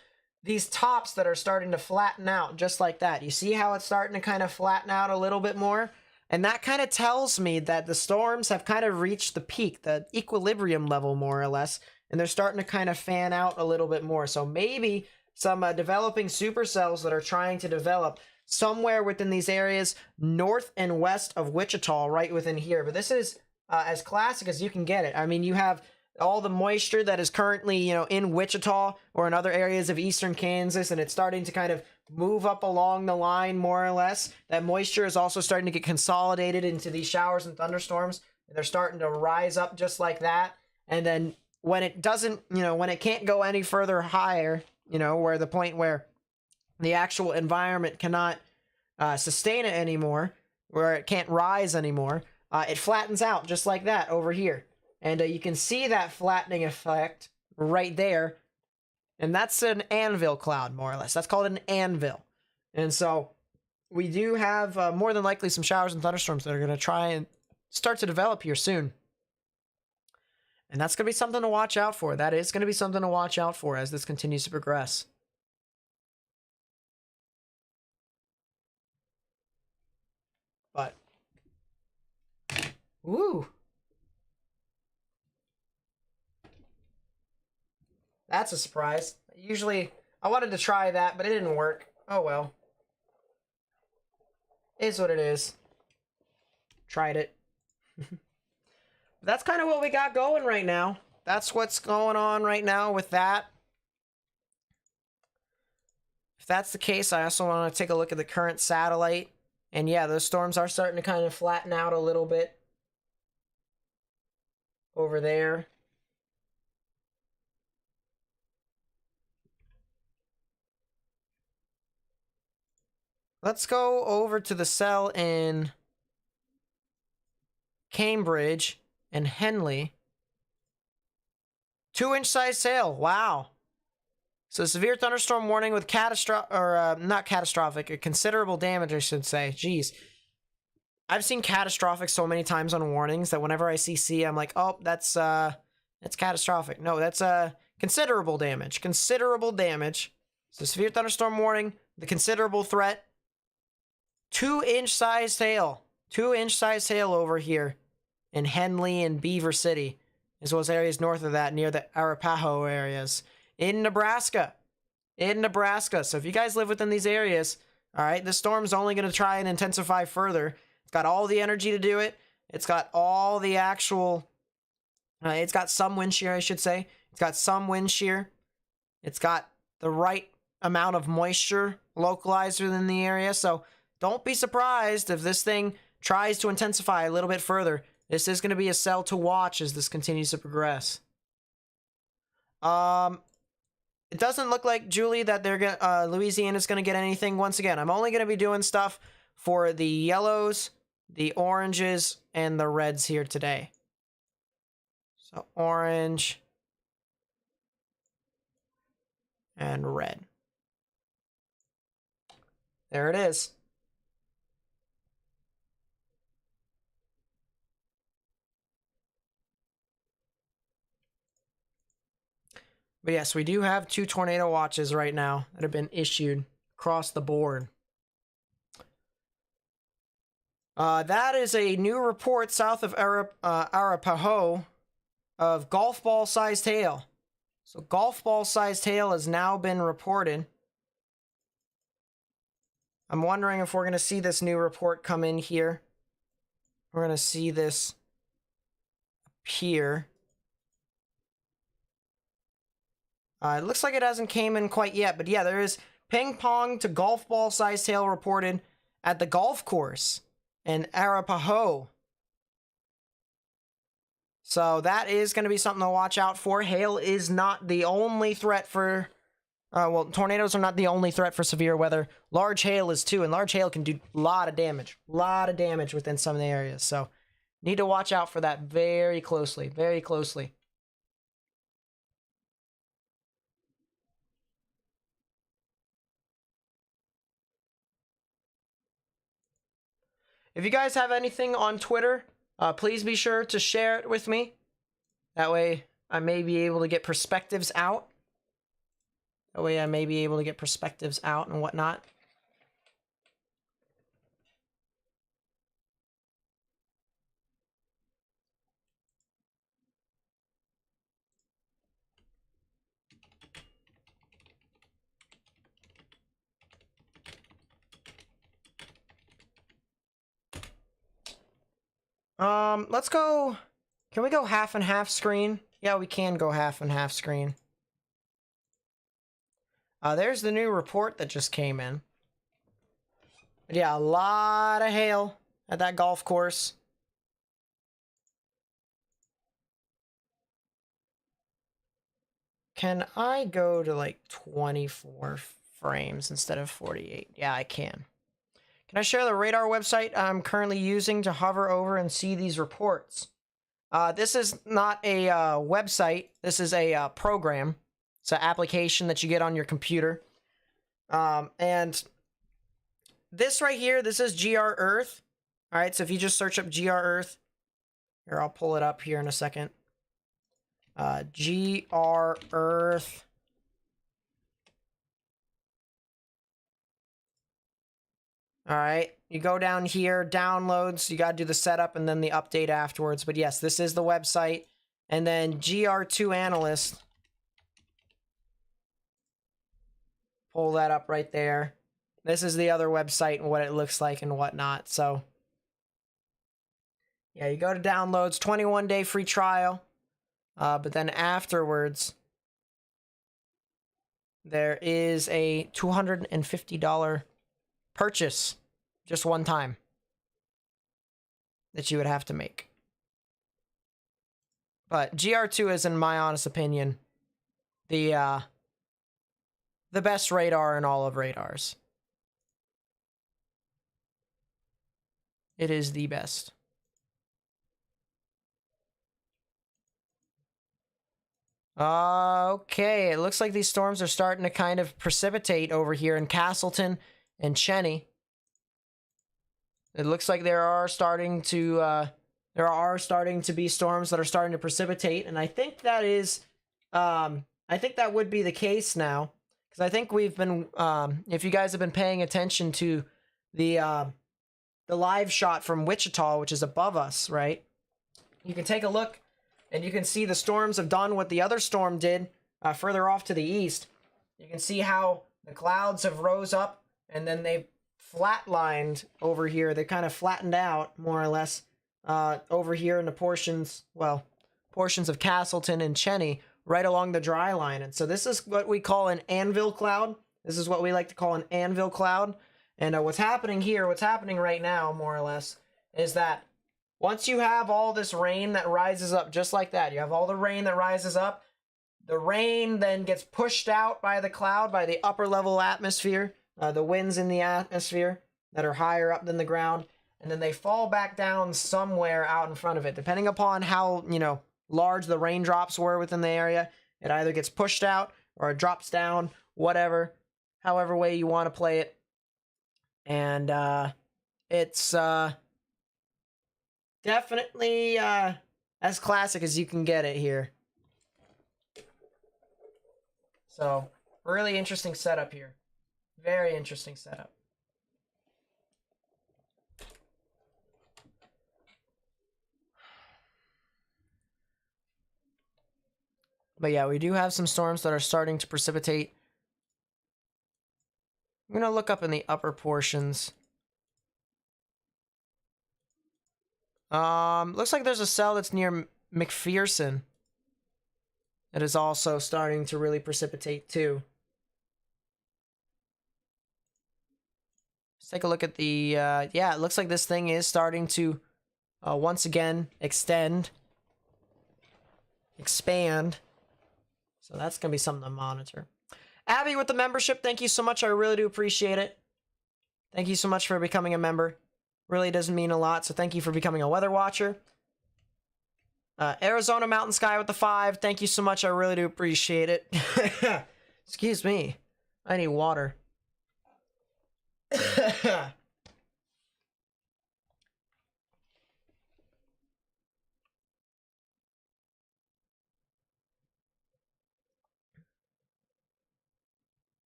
these tops that are starting to flatten out just like that. You see how it's starting to kind of flatten out a little bit more? And that kind of tells me that the storms have kind of reached the peak, the equilibrium level, more or less, and they're starting to kind of fan out a little bit more. So maybe some developing supercells that are trying to develop somewhere within these areas north and west of Wichita, right within here. But this is as classic as you can get it. I mean, you have all the moisture that is currently, you know, in Wichita or in other areas of eastern Kansas, and it's starting to kind of move up along the line, more or less. That moisture is also starting to get consolidated into these showers and thunderstorms. They're starting to rise up just like that. And then when it doesn't, you know, when it can't go any further higher, you know, where the point where the actual environment cannot sustain it anymore, where it can't rise anymore, it flattens out just like that over here. And you can see that flattening effect right there. And that's an Anvil Cloud, more or less. That's called an anvil. And so we do have more than likely some showers and thunderstorms that are going to try and start to develop here soon. And that's going to be something to watch out for. That is going to be something to watch out for as this continues to progress. But, woo. That's a surprise. Usually, I wanted to try that, but it didn't work. Oh well. It is what it is. Tried it. That's kind of what we got going right now. That's what's going on right now with that. If that's the case, I also want to take a look at the current satellite. And yeah, those storms are starting to kind of flatten out a little bit over there. Let's go over to the cell in Cambridge and Henley. 2-inch size sail. Wow. So severe thunderstorm warning with not catastrophic, a considerable damage, I should say. Jeez. I've seen catastrophic so many times on warnings that whenever I see C, I'm like, oh, that's catastrophic. No, that's considerable damage. Considerable damage. So severe thunderstorm warning, the considerable threat. 2-inch sized hail. 2-inch sized hail over here in Henley and Beaver City, as well as areas north of that near the Arapahoe areas. In Nebraska. In Nebraska. So if you guys live within these areas, all right, the storm's only going to try and intensify further. It's got all the energy to do it. It's got all the actual... it's got some wind shear, I should say. It's got some wind shear. It's got the right amount of moisture localized within the area. So don't be surprised if this thing tries to intensify a little bit further. This is going to be a cell to watch as this continues to progress. It doesn't look like, Julie, that they're gonna Louisiana's going to get anything once again. I'm only going to be doing stuff for the yellows, the oranges, and the reds here today. So orange and red. There it is. But yes, we do have 2 tornado watches right now that have been issued across the board. That is a new report south of Arapahoe of golf ball sized hail. So golf ball sized hail has now been reported. I'm wondering if we're going to see this new report come in here. We're going to see this appear. It looks like it hasn't came in quite yet, but yeah, there is ping pong to golf ball sized hail reported at the golf course in Arapahoe. So that is going to be something to watch out for. Hail is not the only threat for... well, tornadoes are not the only threat for severe weather. Large hail is too, and large hail can do a lot of damage. A lot of damage within some of the areas. So need to watch out for that very closely. Very closely. If you guys have anything on Twitter, please be sure to share it with me. That way I may be able to get perspectives out. That way I may be able to get perspectives out and whatnot. Let's go... Can we go half and half screen? Yeah, we can go half and half screen. There's the new report that just came in. But yeah, a lot of hail at that golf course. Can I go to like 24 frames instead of 48? Yeah, I can. Can I share the radar website I'm currently using to hover over and see these reports? This is not a website. This is a program. It's an application that you get on your computer. And this right here, this is GR Earth. All right, so if you just search up GR Earth, here, I'll pull it up here in a second. GR Earth. All right, you go down here, downloads, you got to do the setup and then the update afterwards. But yes, this is the website. And then GR2 Analyst. Pull that up right there. This is the other website and what it looks like and whatnot. So, yeah, you go to downloads, 21-day free trial. But then afterwards, there is a $250 purchase just one time that you would have to make. But GR2 is, in my honest opinion, the best radar in all of radars. It is the best. Okay, it looks like these storms are starting to kind of precipitate over here in Castleton and Cheney. It looks like there are starting to be storms that are starting to precipitate, and I think that is, I think that would be the case now, because I think we've been, if you guys have been paying attention to the live shot from Wichita, which is above us, right? You can take a look, and you can see the storms have done what the other storm did further off to the east. You can see how the clouds have rose up, and then they've flatlined over here. They kind of flattened out, more or less, over here in the portions of Castleton and Cheney, right along the dry line. And so this is what we call an Anvil Cloud. This is what we like to call an Anvil Cloud. And what's happening right now, more or less, is that once you have all this rain that rises up just like that, you have all the rain that rises up, the rain then gets pushed out by the cloud, by the upper level atmosphere, the winds in the atmosphere that are higher up than the ground, and then they fall back down somewhere out in front of it. Depending upon how, large the raindrops were within the area, it either gets pushed out or it drops down, whatever, however way you want to play it. And it's definitely as classic as you can get it here. So, really interesting setup here. Very interesting setup. But yeah, we do have some storms that are starting to precipitate. I'm going to look up in the upper portions. Looks like there's a cell that's near McPherson. It is also starting to really precipitate too. Let's take a look at the, yeah, it looks like this thing is starting to, once again, expand. So that's going to be something to monitor. Abby with the membership, thank you so much. I really do appreciate it. Thank you so much for becoming a member. Really doesn't mean a lot, so thank you for becoming a weather watcher. Arizona Mountain Sky with the 5, thank you so much. I really do appreciate it. Excuse me. I need water.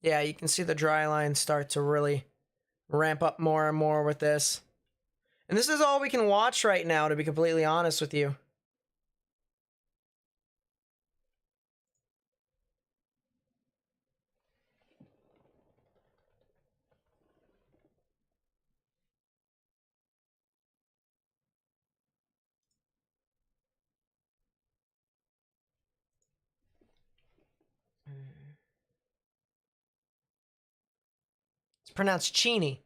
Yeah, you can see the dry lines start to really ramp up more and more with this. And this is all we can watch right now, to be completely honest with you. It's pronounced Cheney.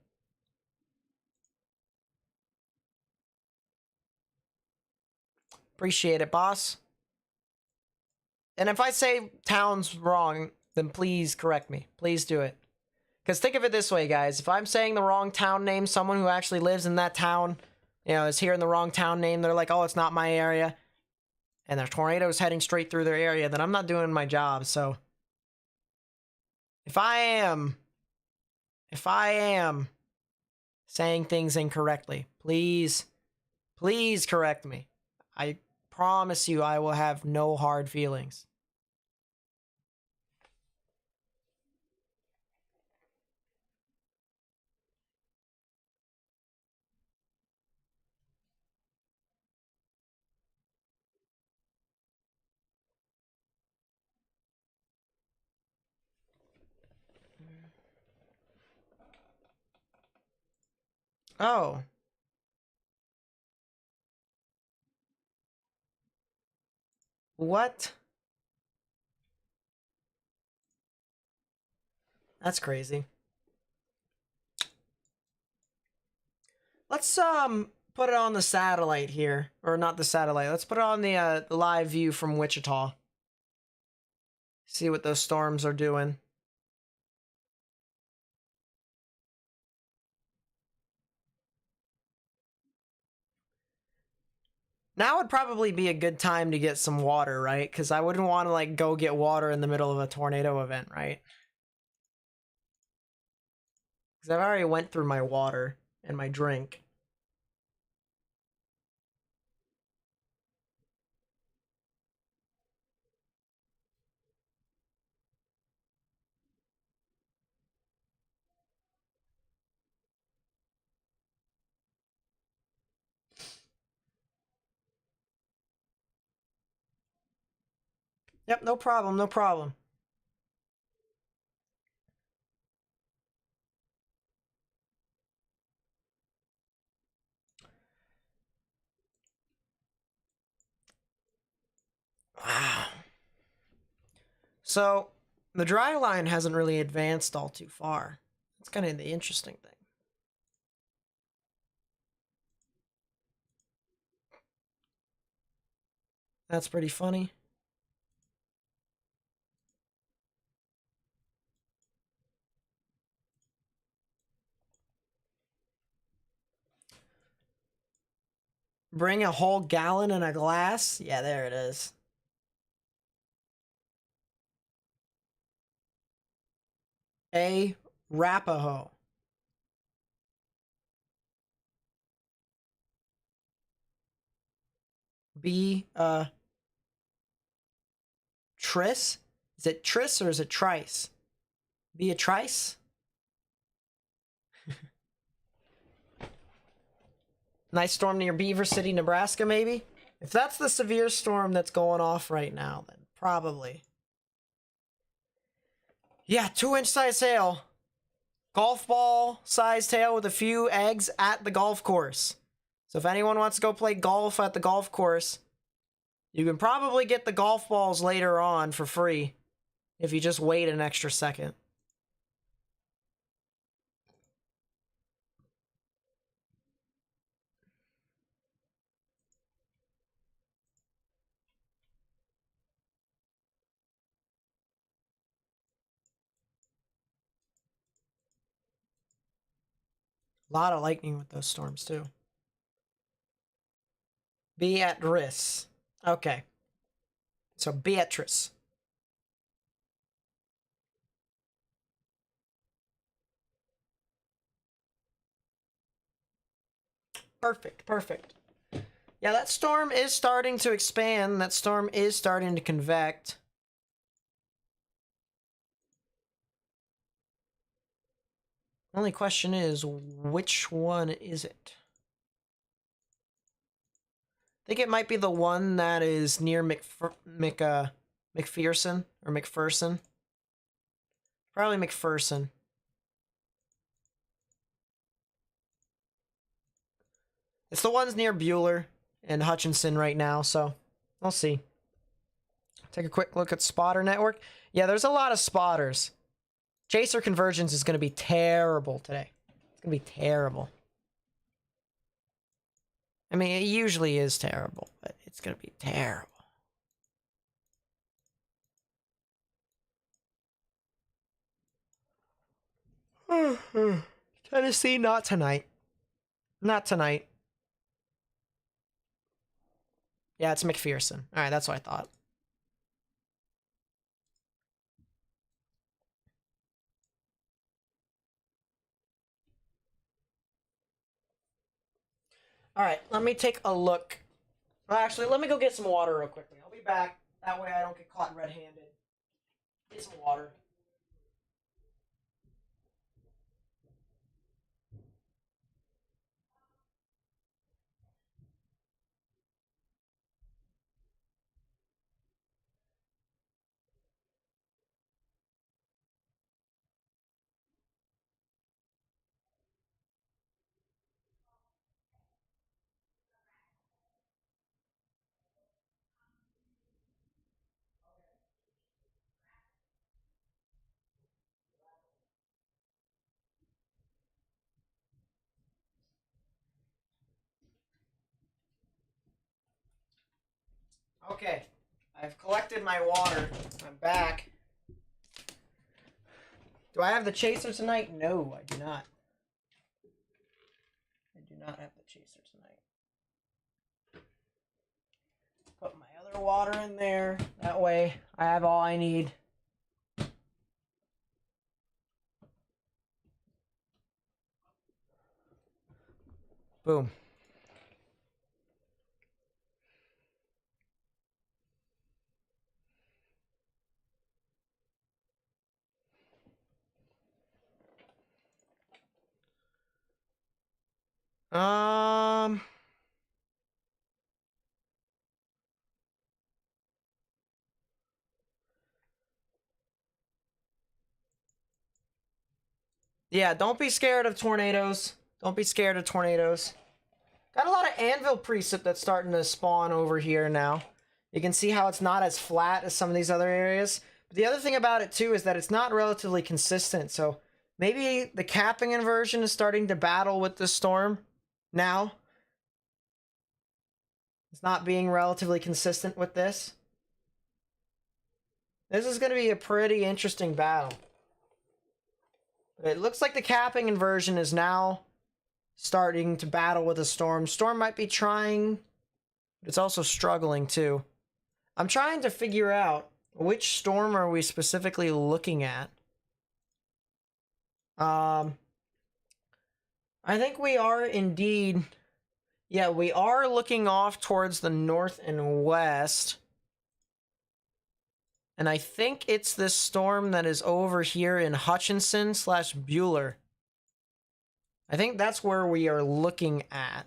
Appreciate it, boss. And if I say town's wrong, then please correct me. Please do it. Because think of it this way, guys. If I'm saying the wrong town name, someone who actually lives in that town, is hearing the wrong town name, they're like, oh, it's not my area, and there's tornadoes heading straight through their area, then I'm not doing my job. So if I am saying things incorrectly, please correct me. I promise you I will have no hard feelings. Oh. What? That's crazy. Let's put it on the satellite here, or not the satellite. Let's put it on the live view from Wichita. See what those storms are doing. Now would probably be a good time to get some water, right? Because I wouldn't want to, like, go get water in the middle of a tornado event, right? Because I've already went through my water and my drink. Yep, no problem, no problem. Wow. So, the dry line hasn't really advanced all too far. That's kind of the interesting thing. That's pretty funny. Bring a whole gallon in a glass? Yeah, there it is. A Rapaho. B Tris? Is it Tris or is it Trice? Beatrice? Nice storm near Beaver City, Nebraska, maybe? If that's the severe storm that's going off right now, then probably. Yeah, 2-inch size hail. Golf ball sized hail with a few eggs at the golf course. So if anyone wants to go play golf at the golf course, you can probably get the golf balls later on for free if you just wait an extra second. A lot of lightning with those storms, too. Beatrice. Okay. So Beatrice. Perfect, perfect. Yeah, that storm is starting to expand. That storm is starting to convect. Only question is, which one is it? I think it might be the one that is near McPherson or McPherson. Probably McPherson. It's the ones near Bueller and Hutchinson right now, so we'll see. Take a quick look at Spotter Network. Yeah, there's a lot of spotters. Chaser convergence is going to be terrible today. It's going to be terrible. I mean, it usually is terrible, but it's going to be terrible. Tennessee, not tonight. Not tonight. Yeah, it's McPherson. All right, that's what I thought. All right, let me take a look. Well, actually, let me go get some water real quickly. I'll be back. That way I don't get caught red-handed. Get some water. Okay, I've collected my water. I'm back. Do I have the chaser tonight? No, I do not. I do not have the chaser tonight. other water in there. That way I have all I need. Boom. Yeah, don't be scared of tornadoes. Don't be scared of tornadoes. Got a lot of Anvil precip that's starting to spawn over here now. You can see how it's not as flat as some of these other areas. But the other thing about it too is that it's not relatively consistent. So maybe the capping inversion is starting to battle with the storm now. It's not being relatively consistent with this. This is going to be a pretty interesting battle. It looks like the capping inversion is now starting to battle with a storm. Storm might be trying, but it's also struggling too. I'm trying to figure out which storm are we specifically looking at. I think we are indeed... Yeah, we are looking off towards the north and west. And I think it's this storm that is over here in Hutchinson / Bueller. I think that's where we are looking at.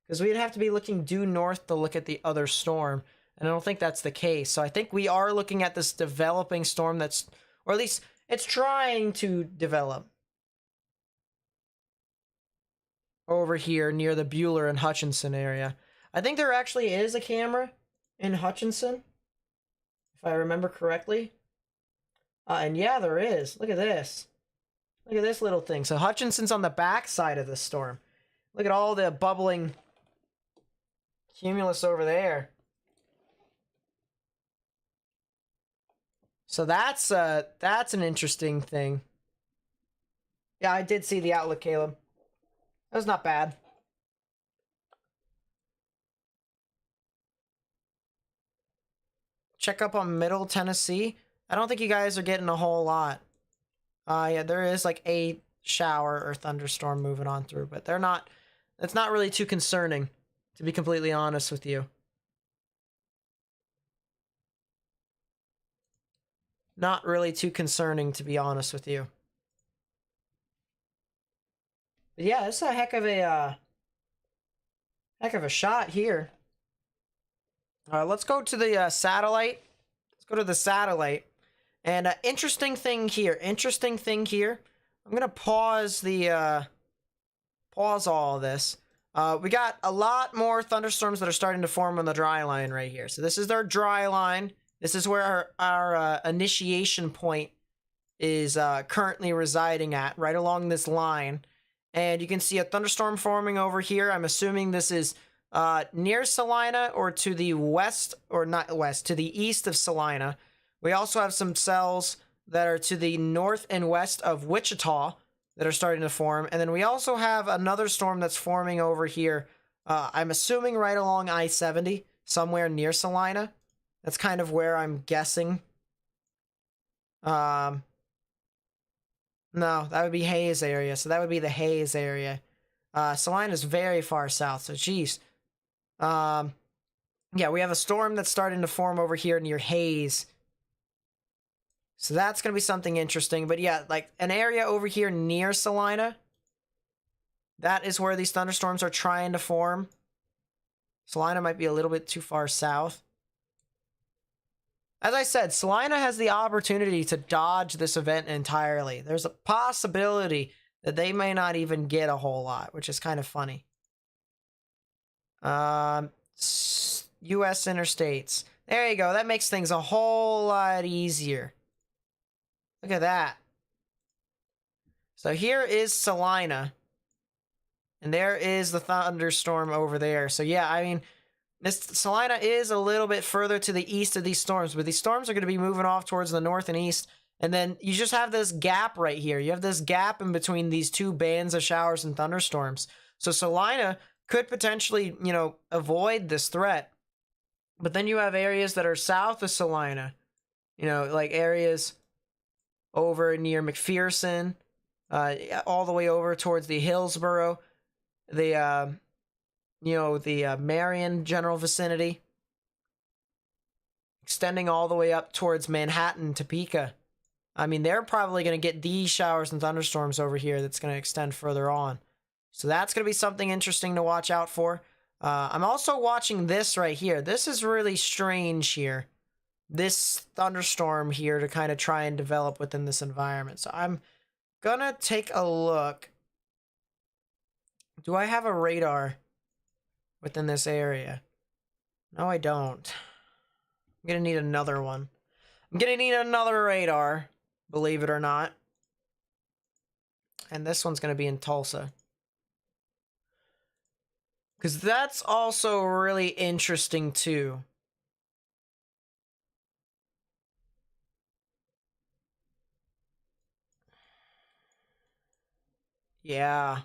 Because we'd have to be looking due north to look at the other storm. And I don't think that's the case. So I think we are looking at this developing storm that's... Or at least it's trying to develop. Over here near the Bueller and Hutchinson area. I think there actually is a camera in Hutchinson. If I remember correctly. And yeah, there is. Look at this. Look at this little thing. So Hutchinson's on the back side of the storm. Look at all the bubbling cumulus over there. So that's an interesting thing. Yeah, I did see the outlook, Caleb. That was not bad. Check up on Middle Tennessee. I don't think you guys are getting a whole lot. Yeah, there is like a shower or thunderstorm moving on through, but they're not... It's not really too concerning, to be completely honest with you. Not really too concerning, to be honest with you. But yeah, it's a heck of a shot here. Let's go to the satellite. Let's go to the satellite. And interesting thing here. I'm gonna pause the pause all of this. We got a lot more thunderstorms that are starting to form on the dry line right here. So this is our dry line. This is where our initiation point is currently residing at, right along this line. And you can see a thunderstorm forming over here. I'm assuming this is near Salina or to the west, or not west, to the east of Salina. We also have some cells that are to the north and west of Wichita that are starting to form. And then we also have another storm that's forming over here. I'm assuming right along I-70, somewhere near Salina. That's kind of where I'm guessing. No, that would be Hayes area. So that would be the Hayes area. Salina's very far south, so geez. Yeah, we have a storm that's starting to form over here near Hayes. So that's going to be something interesting. But yeah, like an area over here near Salina. That is where these thunderstorms are trying to form. Salina might be a little bit too far south. As I said, Salina has the opportunity to dodge this event entirely. There's a possibility that they may not even get a whole lot, which is kind of funny. U.S. interstates. There you go. That makes things a whole lot easier. Look at that. So here is Salina. And there is the thunderstorm over there. So yeah, I mean, this Salina is a little bit further to the east of these storms, but these storms are going to be moving off towards the north and east. And then you just have this gap right here. You have this gap in between these two bands of showers and thunderstorms. So Salina could potentially, you know, avoid this threat. But then you have areas that are south of Salina. You know, like areas over near McPherson, all the way over towards the Hillsboro, the Marion general vicinity, extending all the way up towards Manhattan, Topeka. I mean, they're probably going to get these showers and thunderstorms over here that's going to extend further on. So that's going to be something interesting to watch out for. I'm also watching this right here. This is really strange here. This thunderstorm here to kind of try and develop within this environment. So I'm going to take a look. Do I have a radar within this area? No, I don't. I'm going to need another one. I'm going to need another radar, believe it or not. And this one's going to be in Tulsa. Because that's also really interesting, too. Yeah.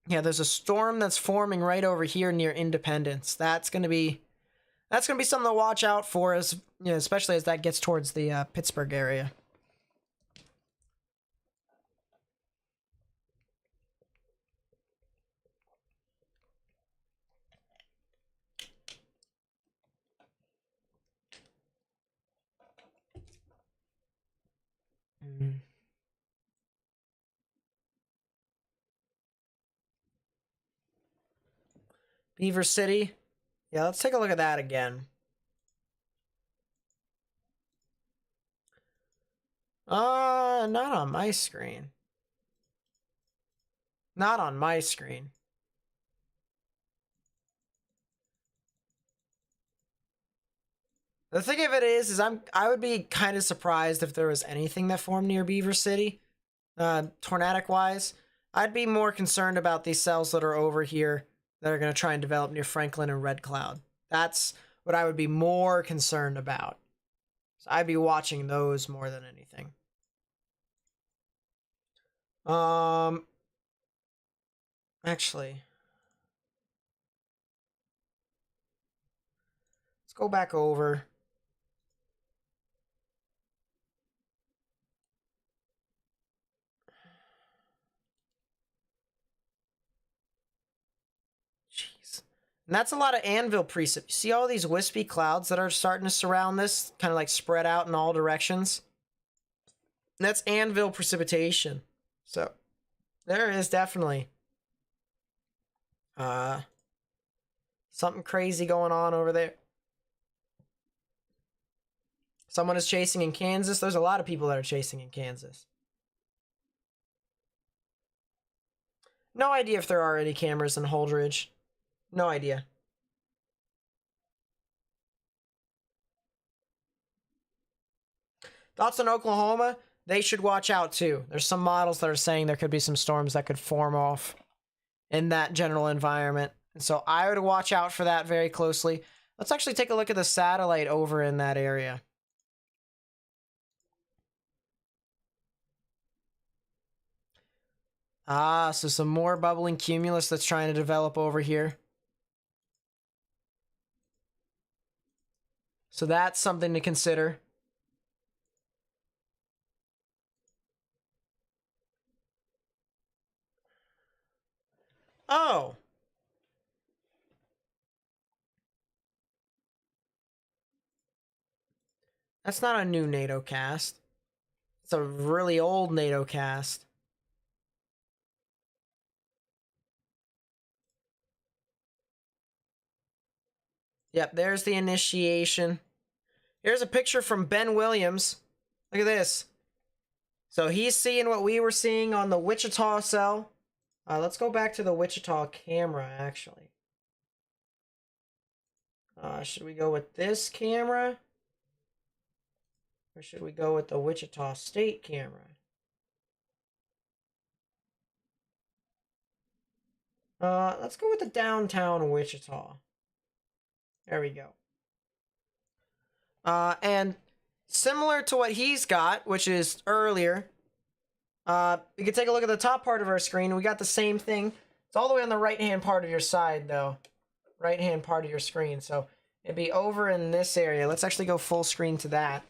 Yeah, there's a storm that's forming right over here near Independence. That's gonna be something to watch out for, as you know, especially as that gets towards the Pittsburgh area. Beaver City. Yeah, let's take a look at that again. Not on my screen. Not on my screen. The thing of it is I would be kind of surprised if there was anything that formed near Beaver City, tornadic wise. I'd be more concerned about these cells that are over here that are going to try and develop near Franklin and Red Cloud. That's what I would be more concerned about. So I'd be watching those more than anything. Actually, let's go back over. Jeez. And that's a lot of Anvil precip. You see all these wispy clouds that are starting to surround this, kind of like spread out in all directions? And that's Anvil precipitation. So there is definitely something crazy going on over there. Someone is chasing in Kansas. There's a lot of people that are chasing in Kansas. No idea if there are any cameras in Holdridge. No idea. Thoughts on Oklahoma? They should watch out too. There's some models that are saying there could be some storms that could form off in that general environment. And so I would watch out for that very closely. Let's actually take a look at the satellite over in that area. Ah, so some more bubbling cumulus that's trying to develop over here. So that's something to consider. Oh. That's not a new NATO cast. It's a really old NATO cast. Yep, there's the initiation. Here's a picture from Ben Williams. Look at this. So he's seeing what we were seeing on the Wichita cell. Let's go back to the Wichita camera, actually. Should we go with this camera? Or should we go with the Wichita State camera? Let's go with the downtown Wichita. There we go. And similar to what he's got, which is earlier, we can take a look at the top part of our screen. We got the same thing. It's all the way on the right-hand part of your side, though. Right-hand part of your screen. So it'd be over in this area. Let's actually go full screen to that.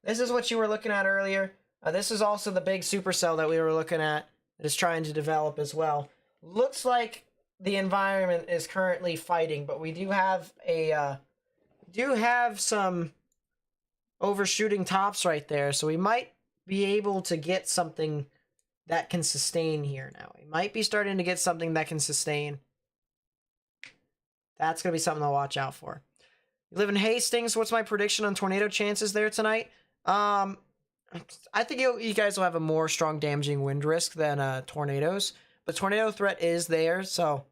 This is what you were looking at earlier. This is also the big supercell that we were looking at that is trying to develop as well. Looks like the environment is currently fighting, but we do have some overshooting tops right there, so we might be able to get something that can sustain here now. We might be starting to get something that can sustain. That's going to be something to watch out for. You live in Hastings. What's my prediction on tornado chances there tonight? I think you guys will have a more strong damaging wind risk than tornadoes. But tornado threat is there, so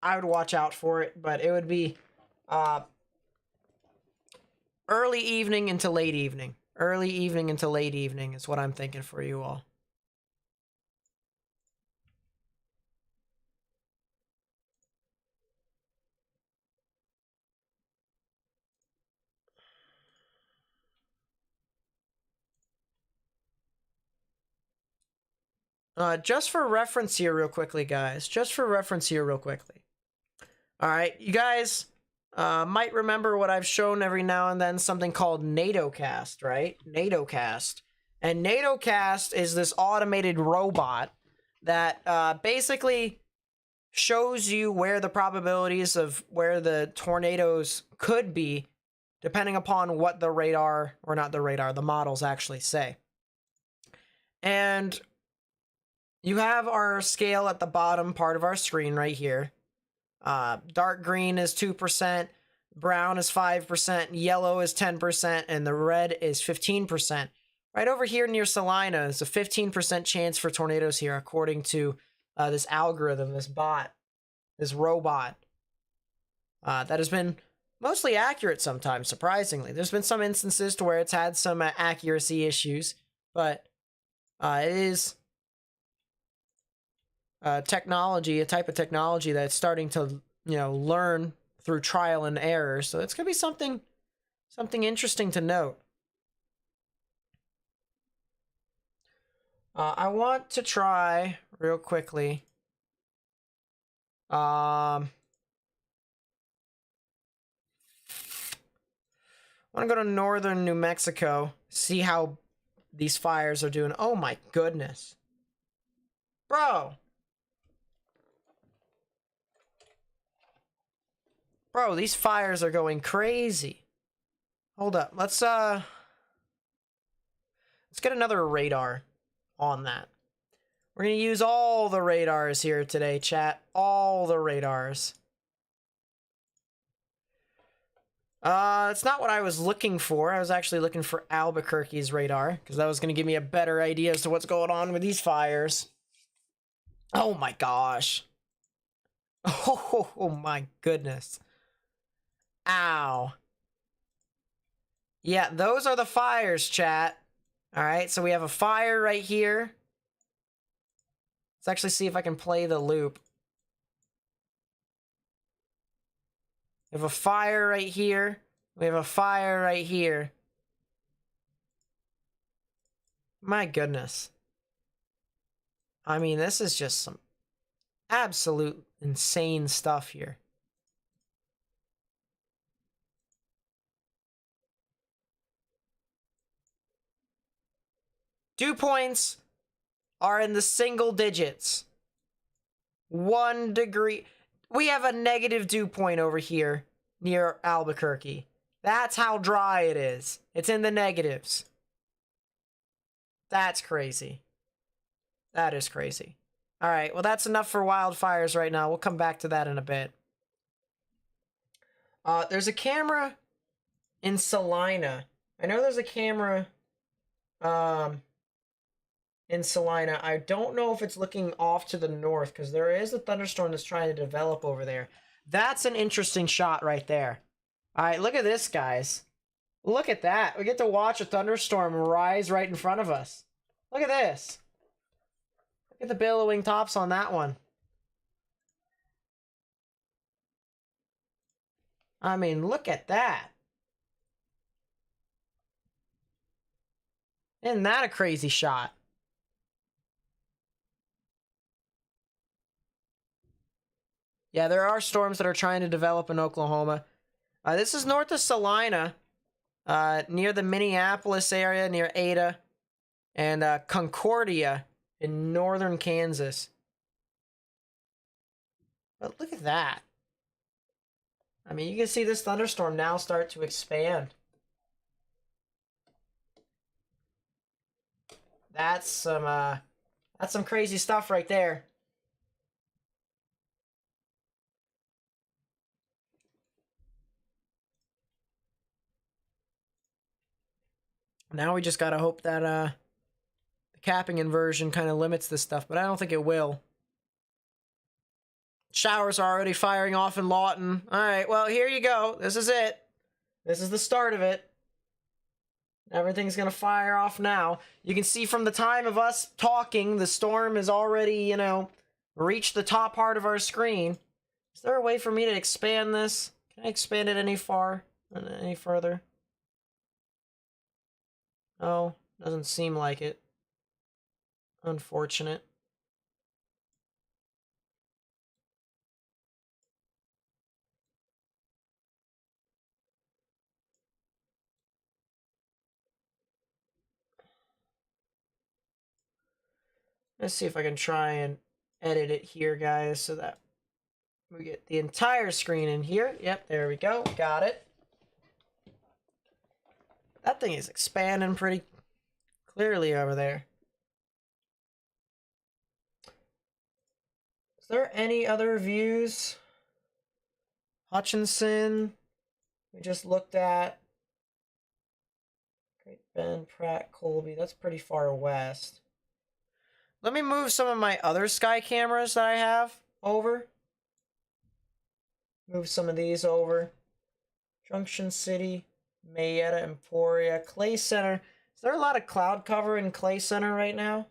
I would watch out for it. But it would be early evening into late evening. Early evening into late evening is what I'm thinking for you all. Just for reference here real quickly, guys. Just for reference here real quickly. All right, you guys might remember what I've shown every now and then, something called NATOcast, right? NATOcast. And NATOcast is this automated robot that basically shows you where the probabilities of where the tornadoes could be, depending upon what the radar, or not the radar, the models actually say. And you have our scale at the bottom part of our screen right here. Dark green is 2%, brown is 5%, yellow is 10%, and the red is 15%. Right over here near Salina is a 15% chance for tornadoes here, according to this algorithm, this bot, this robot. That has been mostly accurate sometimes, surprisingly. There's been some instances to where it's had some accuracy issues, but it is technology, a type of technology that's starting to, learn through trial and error. So it's going to be something interesting to note. I want to try real quickly. I want to go to northern New Mexico, see how these fires are doing. Oh my goodness. Bro, these fires are going crazy. Hold up. Let's get another radar on that. We're going to use all the radars here today, chat. All the radars. It's not what I was looking for. I was actually looking for Albuquerque's radar, because that was going to give me a better idea as to what's going on with these fires. Oh my gosh. Oh my goodness. Ow. Yeah, those are the fires, chat. Alright, so we have a fire right here. Let's actually see if I can play the loop. We have a fire right here. We have a fire right here. My goodness. I mean, this is just some absolute insane stuff here. Dew points are in the single digits. 1 degree. We have a negative dew point over here near Albuquerque. That's how dry it is. It's in the negatives. That's crazy. That is crazy. All right, well, that's enough for wildfires right now. We'll come back to that in a bit. There's a camera in Salina. I know there's a camera in Salina. I don't know if it's looking off to the north, because there is a thunderstorm that's trying to develop over there. That's an interesting shot right there. All right, look at this, guys. Look at that. We get to watch a thunderstorm rise right in front of us. Look at this. Look at the billowing tops on that one. I mean, look at that. Isn't that a crazy shot? Yeah, there are storms that are trying to develop in Oklahoma. This is north of Salina, near the Minneapolis area, near Ada, and Concordia in northern Kansas. But look at that. I mean, you can see this thunderstorm now start to expand. That's some crazy stuff right there. Now we just gotta hope that the capping inversion kind of limits this stuff, but I don't think it will. Showers are already firing off in Lawton. All right, well, here you go. This is it. This is the start of it. Everything's gonna fire off now. You can see from the time of us talking, the storm has already, you know, reached the top part of our screen. Is there a way for me to expand this? Can I expand it any further? No, doesn't seem like it. Unfortunate. Let's see if I can try and edit it here, guys, so that we get the entire screen in here. Yep, there we go. Got it. That thing is expanding pretty clearly over there. Is there any other views? Hutchinson, we just looked at. Great Bend, Pratt, Colby. That's pretty far west. Let me move some of my other sky cameras that I have over. Move some of these over. Junction City, Mayetta, Emporia, Clay Center. Is there a lot of cloud cover in Clay Center right now?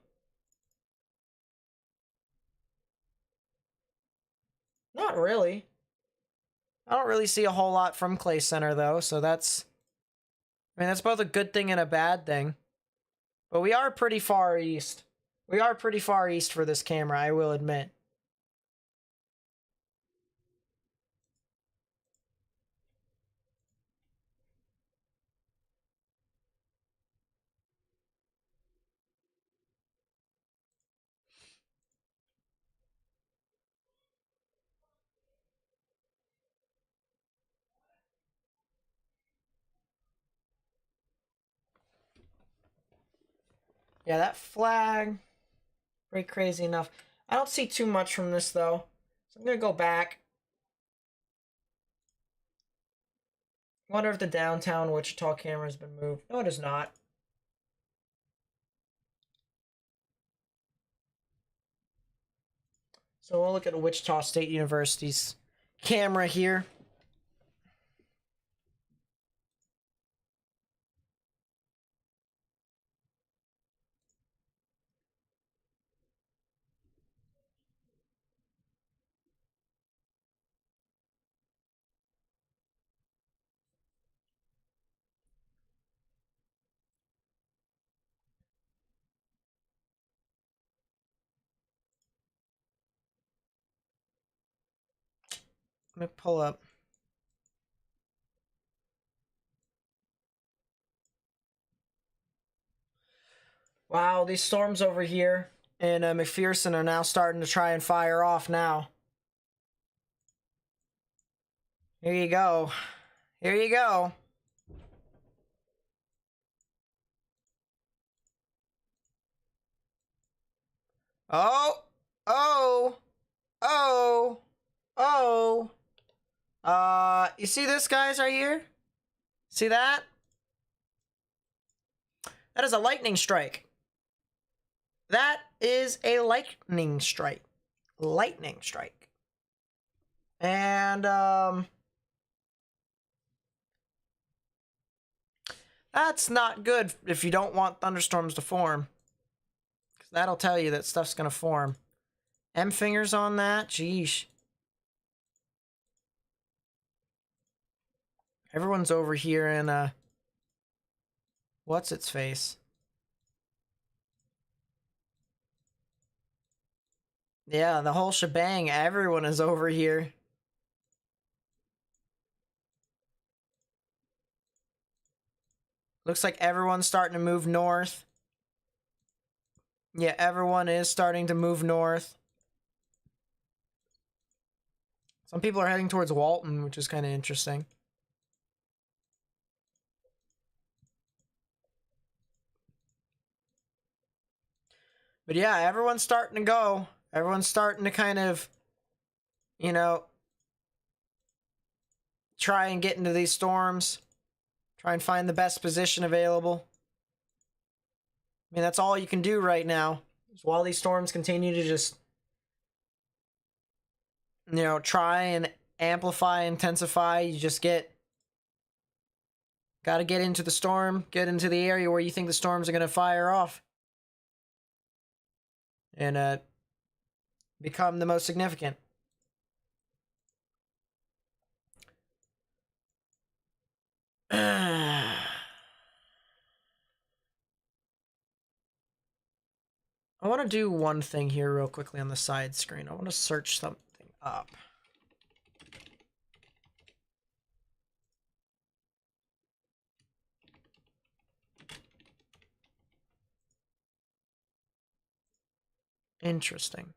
Not really. I don't really see a whole lot from Clay Center, though, so that's... I mean, that's both a good thing and a bad thing. But we are pretty far east. We are pretty far east for this camera, I will admit. Yeah, that flag, pretty crazy enough. I don't see too much from this, though. So I'm going to go back. I wonder if the downtown Wichita camera has been moved. No, it is not. So we'll look at Wichita State University's camera here. Let me pull up. Wow, these storms over here in McPherson are now starting to try and fire off now. Here you go. Here you go. Oh, oh, oh, oh. You see this, guys, right here? See that? That is a lightning strike. That is a lightning strike. Lightning strike. And, that's not good if you don't want thunderstorms to form. Because that'll tell you that stuff's gonna form. M fingers on that? Jeez. Everyone's over here in, what's its face? Yeah, the whole shebang. Everyone is over here. Looks like everyone's starting to move north. Yeah, everyone is starting to move north. Some people are heading towards Walton, which is kind of interesting. But yeah, everyone's starting to go. Everyone's starting to kind of, you know, try and get into these storms. Try and find the best position available. I mean, that's all you can do right now. While these storms continue to just, you know, try and amplify, intensify, you just gotta get into the storm, get into the area where you think the storms are gonna fire off. And become the most significant. I want to do one thing here real quickly on the side screen. I want to search something up. Interesting.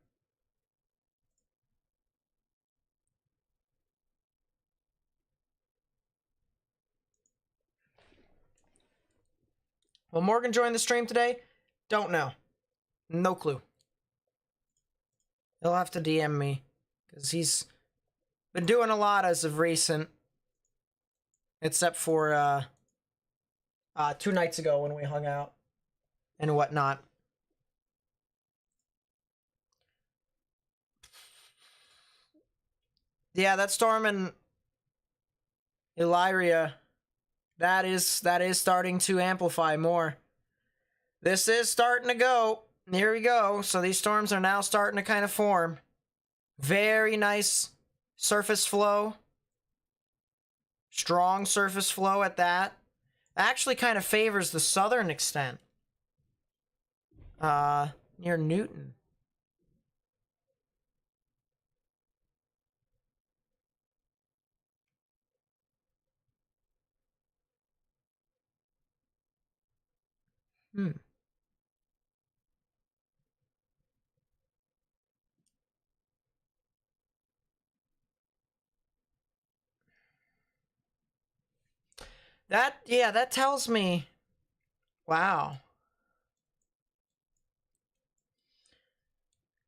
Will Morgan join the stream today? Don't know. No clue. He'll have to DM me, because he's been doing a lot as of recent. Except for 2 nights ago when we hung out and whatnot. Yeah, that storm in Illyria, that is starting to amplify more. This is starting to go. Here we go. So these storms are now starting to kind of form. Very nice surface flow. Strong surface flow at that. Actually kind of favors the southern extent. Near Newton. That tells me, wow.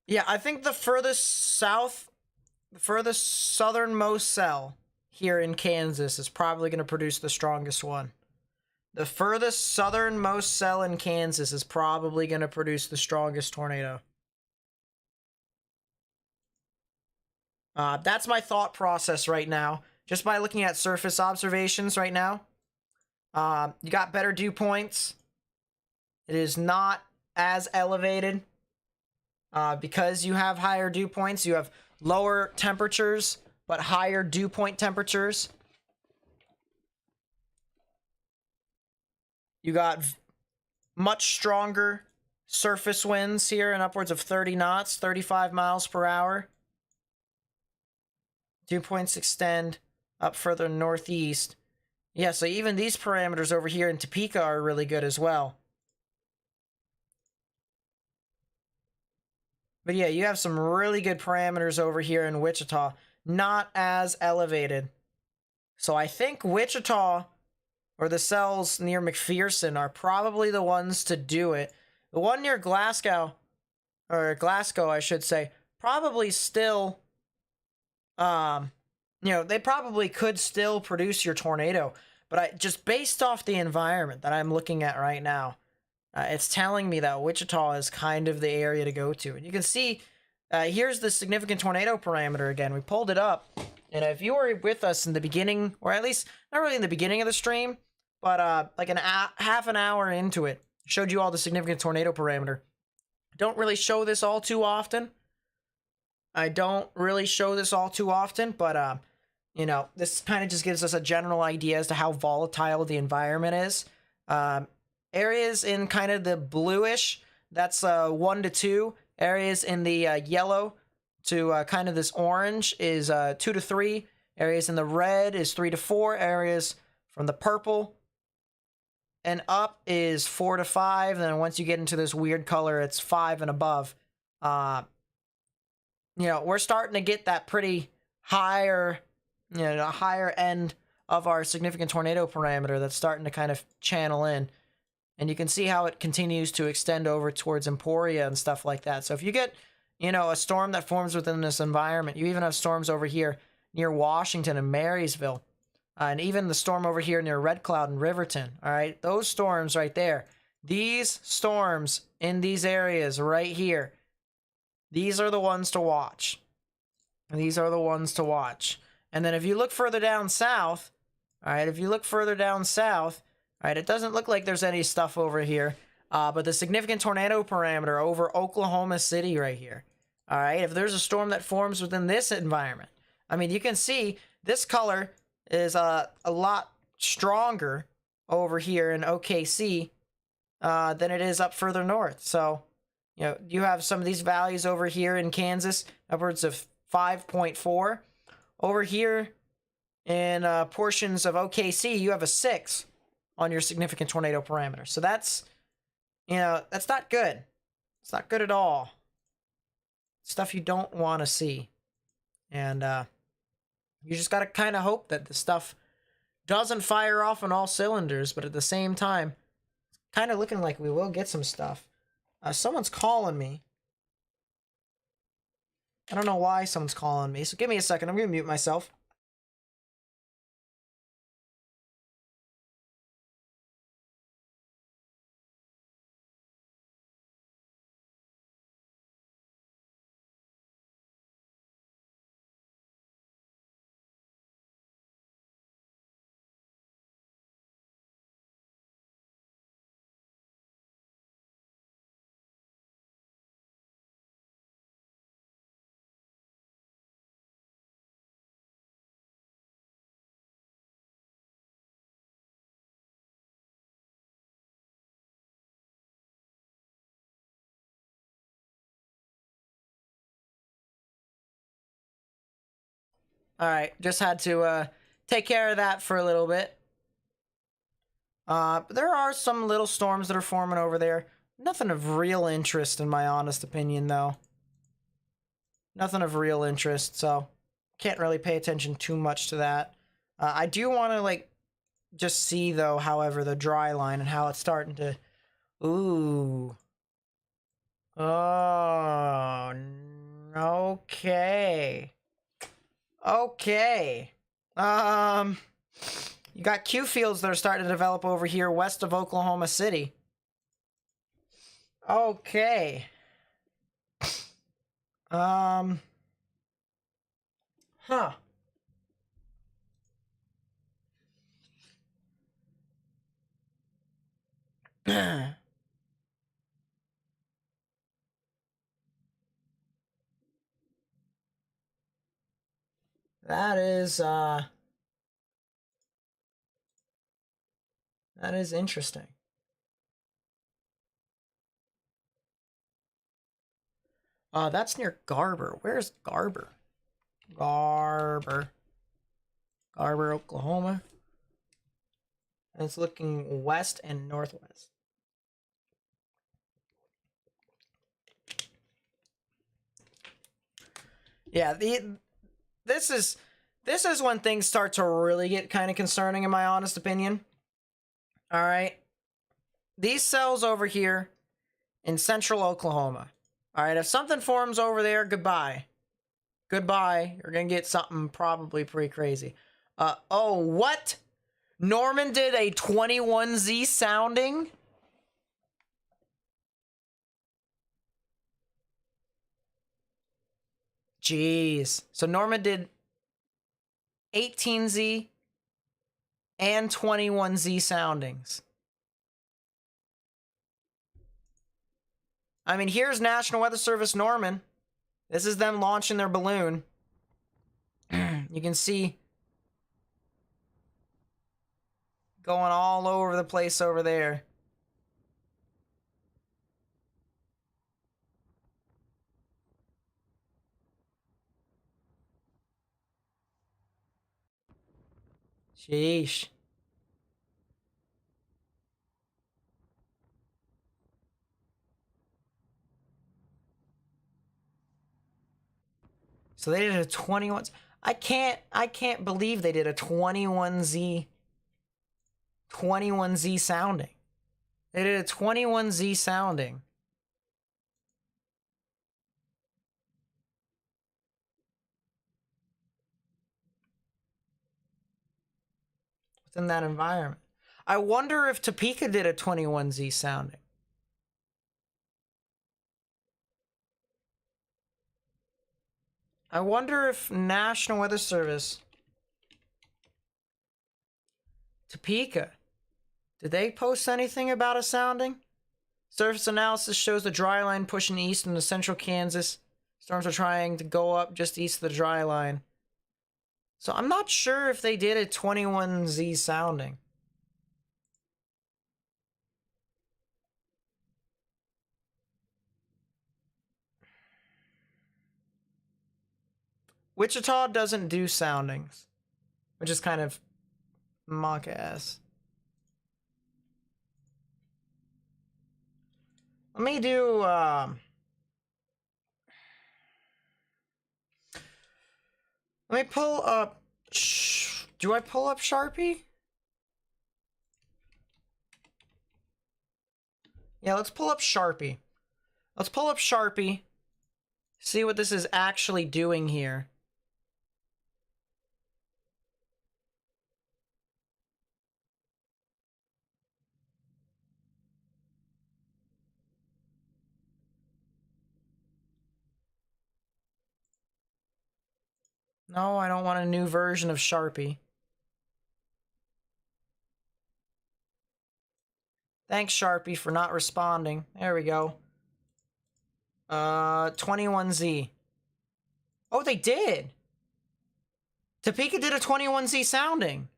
Yeah, I think the furthest southernmost cell here in Kansas is probably going to produce the strongest one. The furthest southernmost cell in Kansas is probably going to produce the strongest tornado. That's my thought process right now. Just by looking at surface observations right now. You got better dew points. It is not as elevated. Because you have higher dew points, you have lower temperatures, but higher dew point temperatures. You got much stronger surface winds here in upwards of 30 knots, 35 miles per hour. Dew points extend up further northeast. Yeah, so even these parameters over here in Topeka are really good as well. But yeah, you have some really good parameters over here in Wichita. Not as elevated. So I think Wichita or the cells near McPherson are probably the ones to do it. The one near Glasgow, I should say, probably still, they probably could still produce your tornado. But just based off the environment that I'm looking at right now, it's telling me that Wichita is kind of the area to go to. And you can see, here's the significant tornado parameter again. We pulled it up. And if you were with us in the beginning, or at least not really in the beginning of the stream, but like half an hour into it, showed you all the significant tornado parameter. Don't really show this all too often. But this kind of just gives us a general idea as to how volatile the environment is. Areas in kind of the bluish, that's 1 to 2, Areas in the yellow to kind of this orange is 2 to 3. Areas in the red is 3 to 4. Areas from the purple and up is 4 to 5. Then once you get into this weird color, it's 5 and above. You know, we're starting to get that pretty higher, you know, higher end of our significant tornado parameter that's starting to kind of channel in. And you can see how it continues to extend over towards Emporia and stuff like that. So if you get, you know, a storm that forms within this environment, you even have storms over here near Washington and Marysville. And even the storm over here near Red Cloud and Riverton. All right, those storms right there. These storms in these areas right here. These are the ones to watch. These are the ones to watch. And then if you look further down south, all right, if you look further down south, all right, it doesn't look like there's any stuff over here. But the significant tornado parameter over Oklahoma City right here. All right, if there's a storm that forms within this environment, I mean, you can see this color is a lot stronger over here in OKC than it is up further north. So, you know, you have some of these values over here in Kansas, upwards of 5.4. Over here in portions of OKC, you have a 6 on your significant tornado parameter. So that's, you know, that's not good. It's not good at all. Stuff you don't want to see. And you just got to kind of hope that the stuff doesn't fire off on all cylinders, but at the same time, it's kind of looking like we will get some stuff. Someone's calling me. I don't know why someone's calling me, so give me a second. I'm going to mute myself. All right, just had to take care of that for a little bit. But there are some little storms that are forming over there. Nothing of real interest, in my honest opinion, though. Nothing of real interest, so can't really pay attention too much to that. I do want to, like, just see, though, however, the dry line and how it's starting to... Ooh. Oh, okay. Okay. You got Q fields that are starting to develop over here west of Oklahoma City. Okay. Huh. That is interesting. That's near Garber. Where's Garber? Garber, Oklahoma. And it's looking west and northwest. Yeah, this is when things start to really get kind of concerning, in my honest opinion. All right. These cells over here in central Oklahoma. All right, if something forms over there, goodbye. Goodbye. You're going to get something probably pretty crazy. Oh, what? Norman did a 21Z sounding? Jeez. So Norman did 18Z and 21Z soundings. I mean, here's National Weather Service Norman. This is them launching their balloon. You can see going all over the place over there. Sheesh. So they did a 21. I can't believe they did a 21Z sounding. They did a 21Z sounding. Within that environment. I wonder if Topeka did a 21Z sounding. I wonder if National Weather Service, Topeka, did they post anything about a sounding? Surface analysis shows the dry line pushing east into central Kansas. Storms are trying to go up just east of the dry line. So I'm not sure if they did a 21Z sounding. Wichita doesn't do soundings, which is kind of mock-ass. Let me do, let me pull up, do I pull up Sharpie? Yeah, let's pull up Sharpie. Let's pull up Sharpie, see what this is actually doing here. No, I don't want a new version of Sharpie. Thanks, Sharpie, for not responding. There we go. 21Z. Oh, they did! Topeka did a 21Z sounding.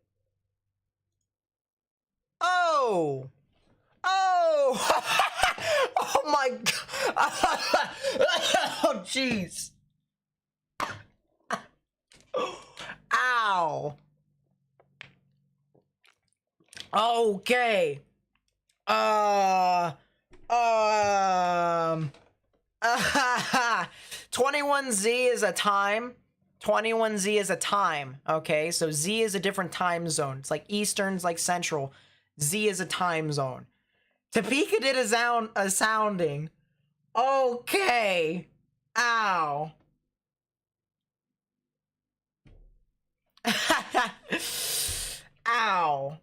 Oh! Oh! Oh my god! Oh, jeez. Ow. Okay. 21Z is a time. 21Z is a time. Okay, so Z is a different time zone. It's like Eastern's like Central. Z is a time zone. Topeka did a sounding. Okay. Ow. Ow.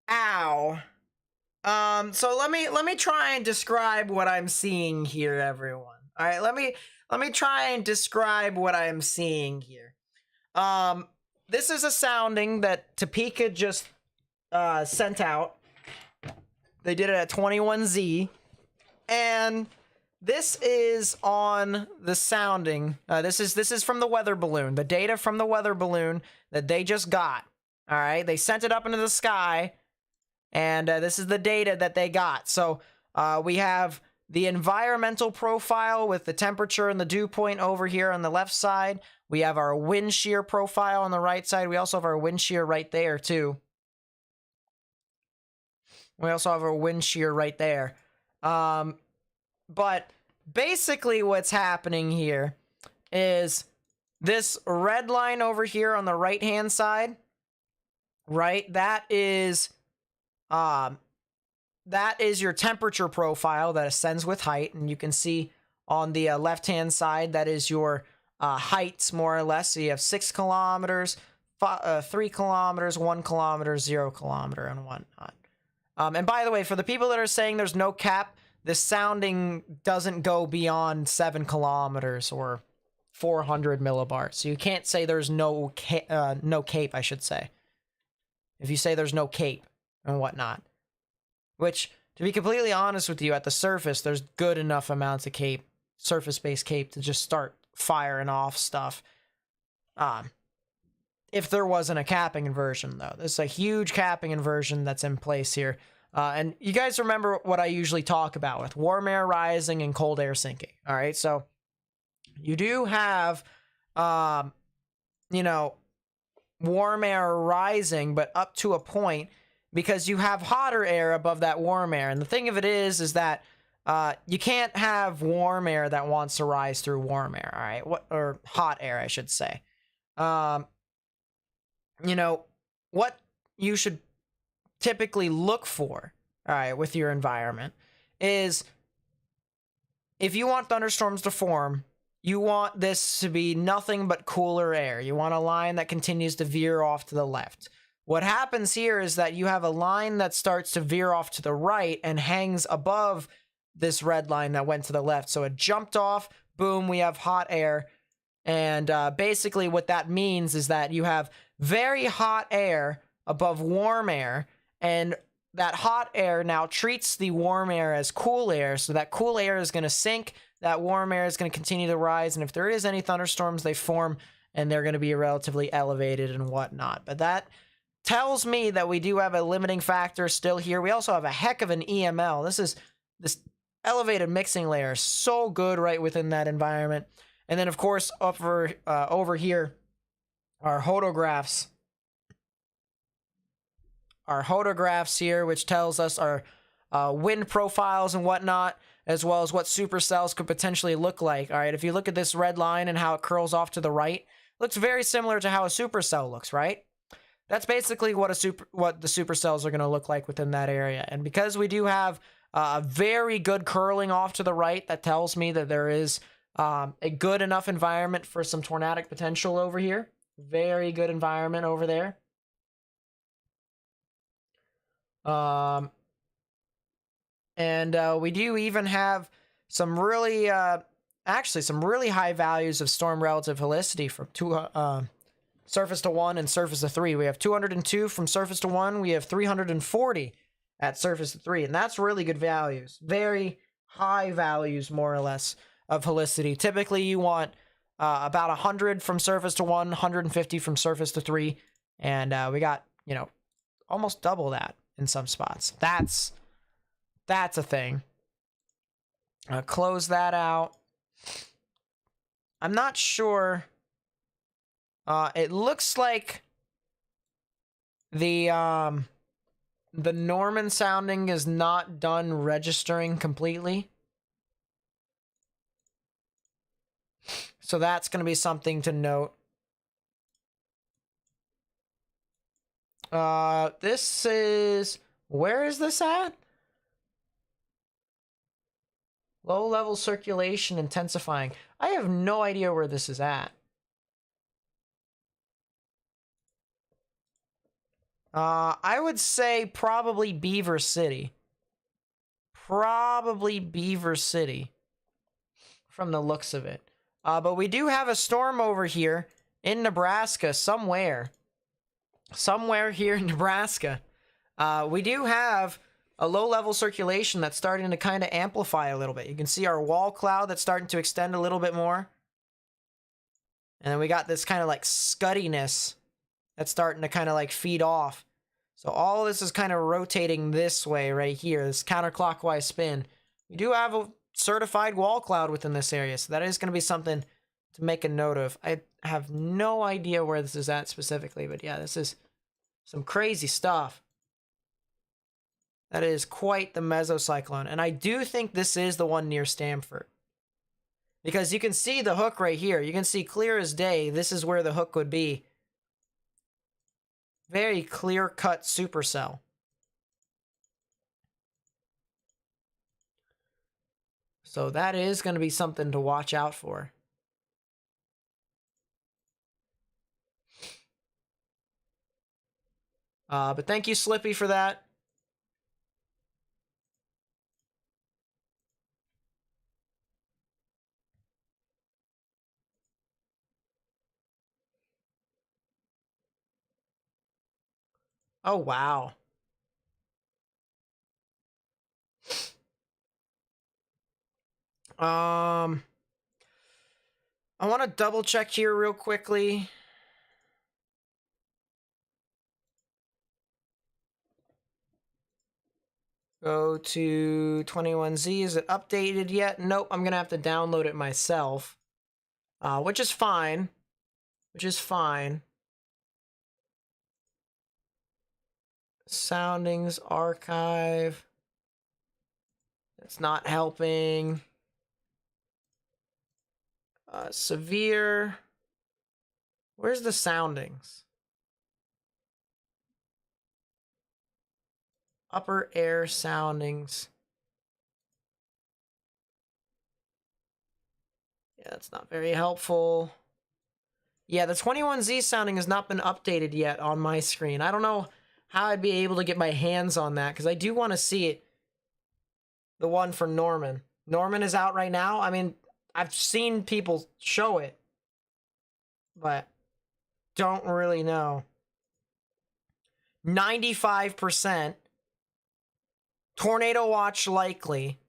Ow. So let me try and describe what I'm seeing here, everyone. All right, let me try and describe what I'm seeing here. This is a sounding that Topeka just sent out. They did it at 21Z, and this is on the sounding. This is from the weather balloon. The data from the weather balloon that they just got. All right, they sent it up into the sky, and this is the data that they got. So we have the environmental profile with the temperature and the dew point over here on the left side. We have our wind shear profile on the right side. We also have our wind shear right there too. We also have our wind shear right there. But basically what's happening here is this red line over here on the right-hand side, right? That is your temperature profile that ascends with height. And you can see on the left-hand side, that is your heights, more or less. So you have 6 kilometers, 3 kilometers, 1 kilometer, 0 kilometer, and whatnot. And by the way, for the people that are saying there's no cap, this sounding doesn't go beyond 7 kilometers or 400 millibars. So you can't say there's no cape, I should say. If you say there's no cape and whatnot. Which, to be completely honest with you, at the surface, there's good enough amounts of cape, surface-based cape, to just start firing off stuff. If there wasn't a capping inversion, though. There's a huge capping inversion that's in place here. And you guys remember what I usually talk about with warm air rising and cold air sinking. All right, so you do have, you know, warm air rising, but up to a point, because you have hotter air above that warm air. And the thing of it is that you can't have warm air that wants to rise through warm air, all right? Or hot air, I should say. You know, what you should typically look for, all right, with your environment is, if you want thunderstorms to form, you want this to be nothing but cooler air. You want a line that continues to veer off to the left. What happens here is that you have a line that starts to veer off to the right and hangs above this red line that went to the left. So it jumped off, boom, we have hot air. And basically what that means is that you have very hot air above warm air, and that hot air now treats the warm air as cool air, so that cool air is going to sink, that warm air is going to continue to rise, and if there is any thunderstorms, they form, and they're going to be relatively elevated and whatnot. But that tells me that we do have a limiting factor still here. We also have a heck of an EML. This elevated mixing layer is so good right within that environment. And then, of course, over here, our photographs. Our photographs here, which tells us our wind profiles and whatnot, as well as what supercells could potentially look like. All right, if you look at this red line and how it curls off to the right, it looks very similar to how a supercell looks, right? That's basically what the supercells are going to look like within that area. And because we do have a very good curling off to the right, that tells me that there is a good enough environment for some tornadic potential over here. Very good environment over there. We do even have some really, actually some really high values of storm relative helicity from surface to 1 and surface to 3. We have 202 from surface to 1. We have 340 at surface to 3, and that's really good values. Very high values, more or less, of helicity. Typically, you want about 100 from surface to 1, 150 from surface to 3, and we got, you know, almost double that in some spots. That's a thing. Close that out. I'm not sure. It looks like the Norman sounding is not done registering completely. So that's going to be something to note. This is... Where is this at? Low level circulation intensifying. I have no idea where this is at. I would say probably Beaver City. Probably Beaver City. From the looks of it. But we do have a storm over here in Nebraska somewhere. Somewhere here in Nebraska. We do have a low-level circulation that's starting to kind of amplify a little bit. You can see our wall cloud that's starting to extend a little bit more. And then we got this kind of like scuddiness that's starting to kind of like feed off. So all of this is kind of rotating this way right here, this counterclockwise spin. We do have a certified wall cloud within this area, so that is going to be something to make a note of. I have no idea where this is at specifically, but yeah, this is some crazy stuff. That is quite the mesocyclone. And I do think this is the one near Stamford. Because you can see the hook right here. You can see clear as day, this is where the hook would be. Very clear-cut supercell. So that is going to be something to watch out for. But thank you, Slippy, for that. Oh, wow. I want to double check here real quickly. Go to 21Z. Is it updated yet? Nope, I'm going to have to download it myself. Which is fine. Which is fine. Soundings archive. It's not helping. Severe. Where's the soundings? Upper air soundings. Yeah, that's not very helpful. Yeah, the 21Z sounding has not been updated yet on my screen. I don't know how I'd be able to get my hands on that, because I do want to see it. The one for Norman. Norman is out right now. I mean, I've seen people show it, but don't really know. 95%. Tornado watch likely.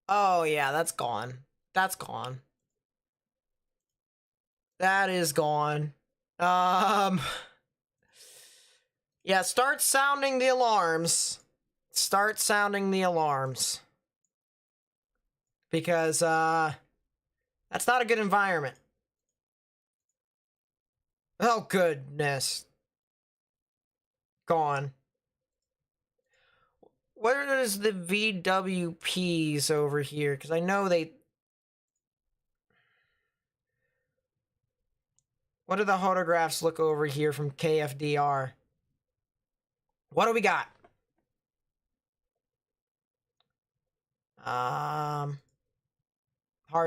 Oh, yeah, that's gone. That's gone. That is gone. Yeah, start sounding the alarms. Start sounding the alarms. Because, that's not a good environment. Oh, goodness. Gone. Where is the VWPs over here? Because I know they... What do the photographs look over here from KFDR? What do we got? Hard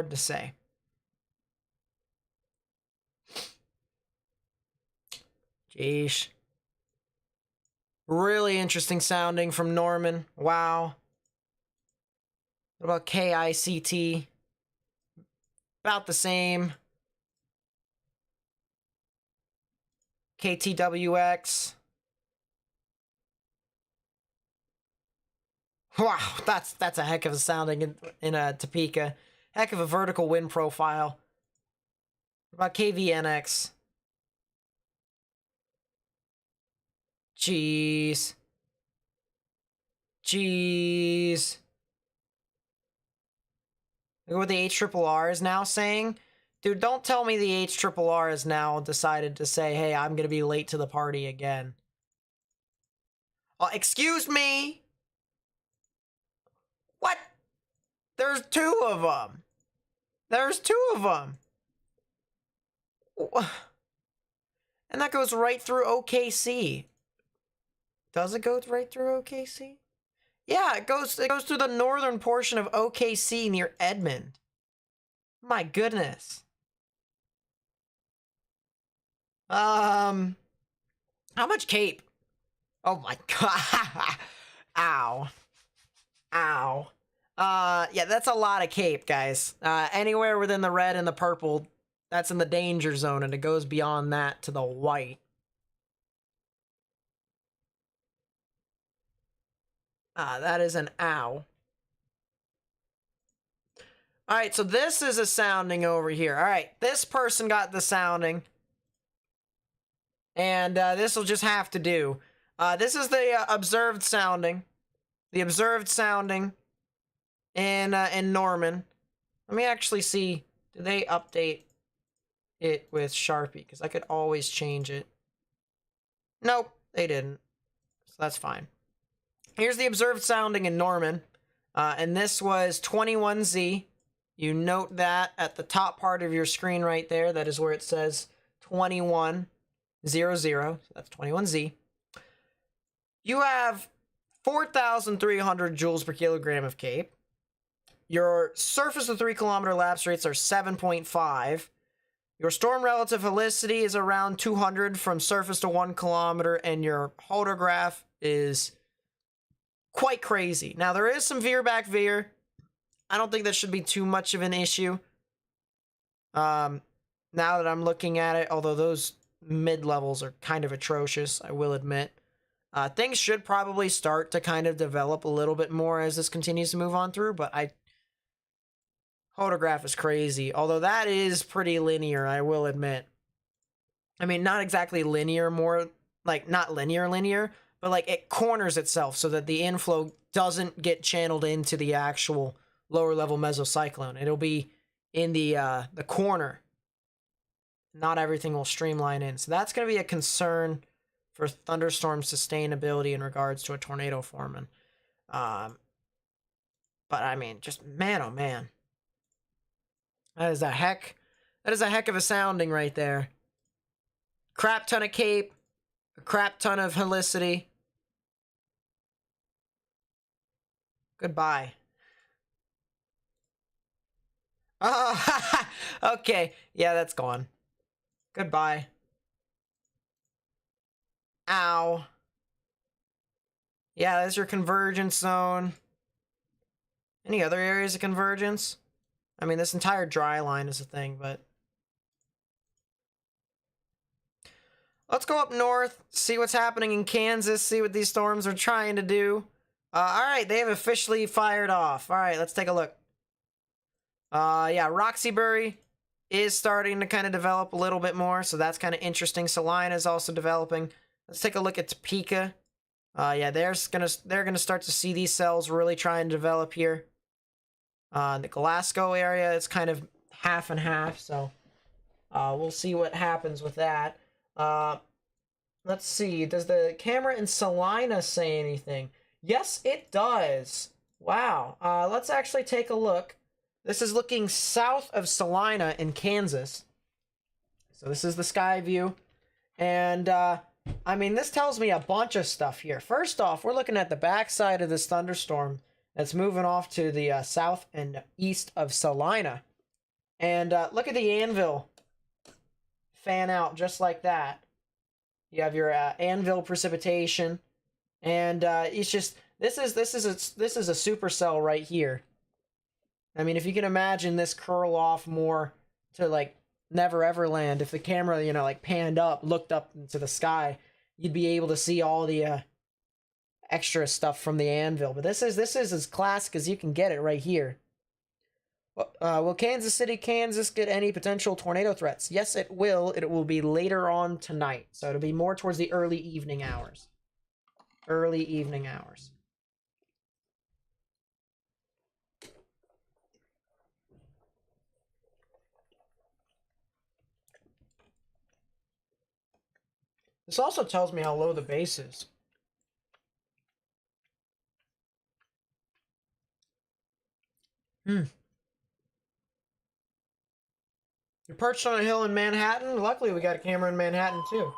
to say. Jeesh. Really interesting sounding from Norman. Wow. What about KICT? About the same. KTWX. Wow, that's a heck of a sounding in a Topeka. Heck of a vertical wind profile. What about KVNX? Jeez. Jeez. Look what the HRRR is now saying. Dude, don't tell me the HRRR has now decided to say, hey, I'm going to be late to the party again. Excuse me? What? There's two of them. There's two of them. And that goes right through OKC. Does it go right through OKC? Yeah, it goes through the northern portion of OKC near Edmond. My goodness. How much cape? Oh my god. Ow. Ow. Yeah, that's a lot of cape, guys. Anywhere within the red and the purple, that's in the danger zone, and it goes beyond that to the white. That is an ow. Alright, so this is a sounding over here. Alright, this person got the sounding. And this will just have to do. This is the observed sounding. The observed sounding in Norman. Let me actually see. Did they update it with Sharpie? Because I could always change it. Nope, they didn't. So that's fine. Here's the observed sounding in Norman. And this was 21Z. You note that at the top part of your screen right there. That is where it says 2100. So that's 21Z. You have 4,300 joules per kilogram of cape. Your surface to 3 kilometer lapse rates are 7.5. Your storm relative helicity is around 200 from surface to 1 kilometer, and your hodograph is quite crazy. Now, there is some veer back veer. I don't think that should be too much of an issue. Now that I'm looking at it, although those mid-levels are kind of atrocious, I will admit. Things should probably start to kind of develop a little bit more as this continues to move on through, but hodograph is crazy. Although that is pretty linear, I will admit. I mean, not exactly linear, more like not linear, but like it corners itself so that the inflow doesn't get channeled into the actual lower level mesocyclone. It'll be in the corner. Not everything will streamline in. So that's going to be a concern for thunderstorm sustainability in regards to a tornado forming. But I mean, just man, oh man, that is a heck of a sounding right there. Crap ton of cape, a crap ton of helicity. Goodbye. Oh, okay. Yeah, that's gone. Goodbye. Ow. Yeah, there's your convergence zone. Any other areas of convergence? I mean, this entire dry line is a thing, but... Let's go up north, see what's happening in Kansas, see what these storms are trying to do. Alright, they have officially fired off. Alright, let's take a look. Yeah, Roxbury is starting to kind of develop a little bit more, so that's kind of interesting. Salina is also developing. Let's take a look at Topeka. Yeah, they're gonna start to see these cells really try and develop here. The Glasgow area is kind of half and half, so we'll see what happens with that. Let's see. Does the camera in Salina say anything? Yes, it does. Wow. Let's actually take a look. This is looking south of Salina in Kansas. So this is the sky view. And, I mean, this tells me a bunch of stuff here. First off, we're looking at the backside of this thunderstorm that's moving off to the south and east of Salina. And look at the Anvil fan out just like that. You have your Anvil precipitation, and it's just this is a supercell right here. I mean, if you can imagine this curl off more to like Never Ever Land, if the camera, you know, like panned up, looked up into the sky, you'd be able to see all the extra stuff from the Anvil. But this is as classic as you can get it right here. Will Kansas City, Kansas get any potential tornado threats? Yes, it will. It will be later on tonight. So it'll be more towards the early evening hours. Early evening hours. This also tells me how low the base is. You're perched on a hill in Manhattan? Luckily, we got a camera in Manhattan, too.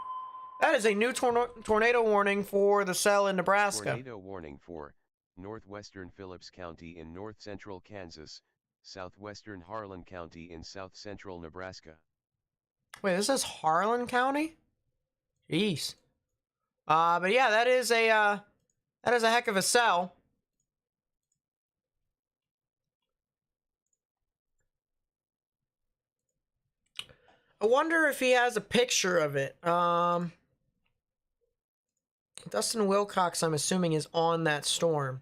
That is a new tornado warning for the cell in Nebraska. Tornado warning for northwestern Phillips County in north-central Kansas, southwestern Harlan County in south-central Nebraska. Wait, this is Harlan County? Jeez. But yeah, that is a heck of a cell. I wonder if he has a picture of it. Dustin Wilcox, I'm assuming, is on that storm.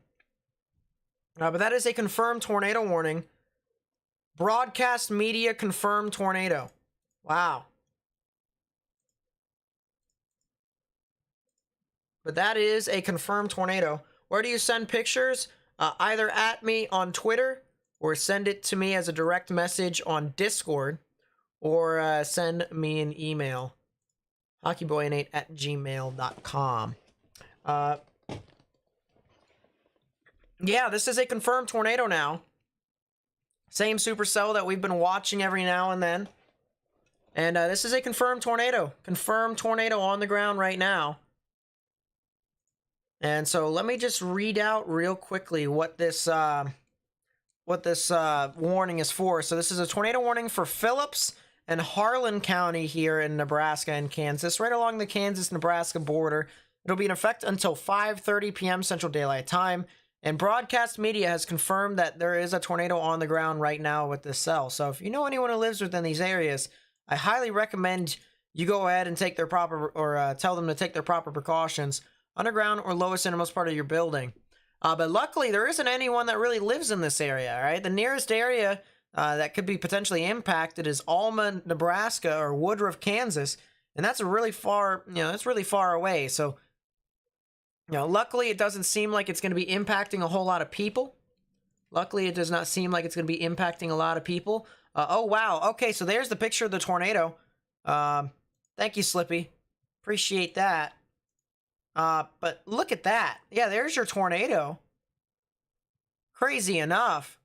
But that is a confirmed tornado warning. Broadcast media confirmed tornado. Wow. But that is a confirmed tornado. Where do you send pictures? Either at me on Twitter, or send it to me as a direct message on Discord, or send me an email. hockeyboy8@gmail.com. Yeah, this is a confirmed tornado now. Same supercell that we've been watching every now and then. And this is a confirmed tornado. Confirmed tornado on the ground right now. And so let me just read out real quickly what this warning is for. So this is a tornado warning for Phillips and Harlan County here in Nebraska and Kansas, right along the Kansas-Nebraska border. It'll be in effect until 5:30 p.m. Central Daylight Time. And broadcast media has confirmed that there is a tornado on the ground right now with this cell. So if you know anyone who lives within these areas, I highly recommend you go ahead and take their proper, or tell them to take their proper precautions, underground or lowest innermost part of your building. But luckily, there isn't anyone that really lives in this area, right? The nearest area that could be potentially impacted is Alma, Nebraska, or Woodruff, Kansas. And that's a really far, that's really far away. So, luckily, it doesn't seem like it's going to be impacting a whole lot of people. Luckily, it does not seem like it's going to be impacting a lot of people. Oh, wow. Okay, so there's the picture of the tornado. Thank you, Slippy. Appreciate that. But look at that. Yeah, there's your tornado. Crazy enough.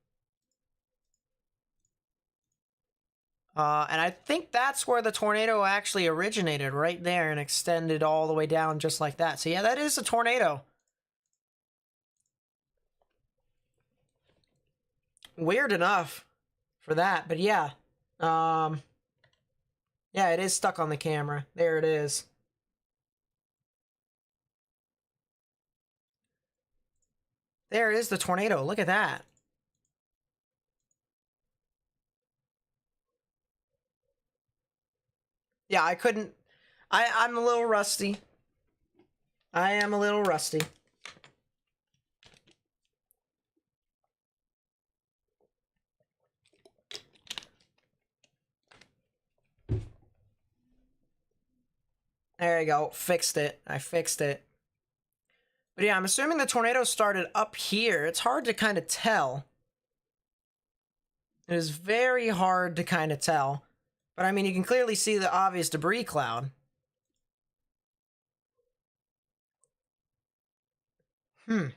And I think that's where the tornado actually originated, right there, and extended all the way down just like that. So yeah, that is a tornado. Weird enough for that, but yeah. Yeah, it is stuck on the camera. There it is. There is the tornado. Look at that. Yeah, I couldn't... I'm a little rusty. I am a little rusty. There you go. Fixed it. I fixed it. But yeah, I'm assuming the tornado started up here. It's hard to kind of tell. It is very hard to kind of tell. But I mean, you can clearly see the obvious debris cloud. Yeah,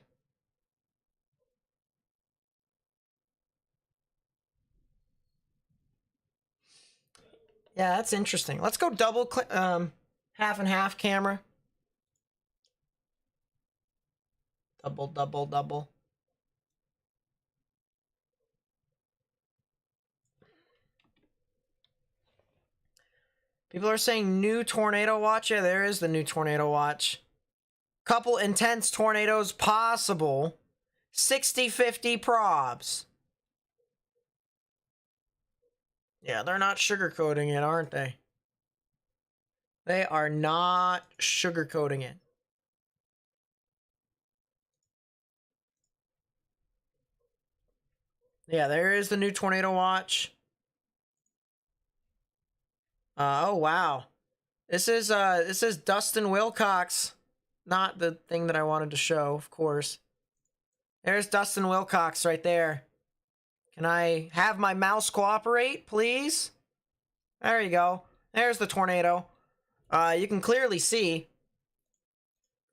that's interesting. Let's go double click, half and half camera. Double, double, double. People are saying new tornado watch. Yeah, there is the new tornado watch. Couple intense tornadoes possible. 60-50 probs. Yeah, they're not sugarcoating it, aren't they? They are not sugarcoating it. Yeah, there is the new tornado watch. Oh wow. This is Dustin Wilcox. Not the thing that I wanted to show, of course. There's Dustin Wilcox right there. Can I have my mouse cooperate, please? There you go. There's the tornado. You can clearly see,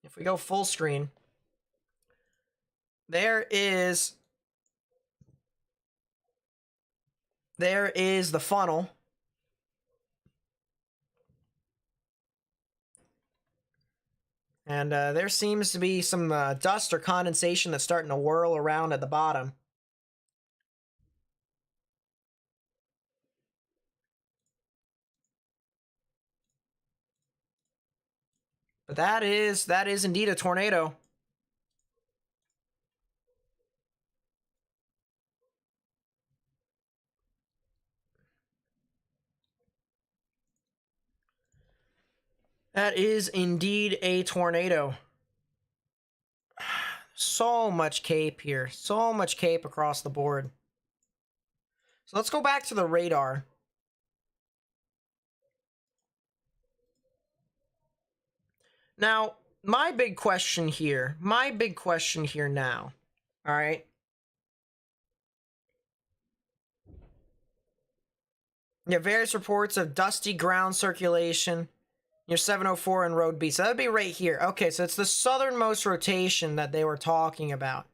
if we go full screen, there is the funnel. And there seems to be some dust or condensation that's starting to whirl around at the bottom. But that is indeed a tornado. That is indeed a tornado. So much cape here. So much cape across the board. So let's go back to the radar. Now, my big question here now, all right? Yeah, various reports of dusty ground circulation near 704 and Road B. So that would be right here. Okay, so it's the southernmost rotation that they were talking about.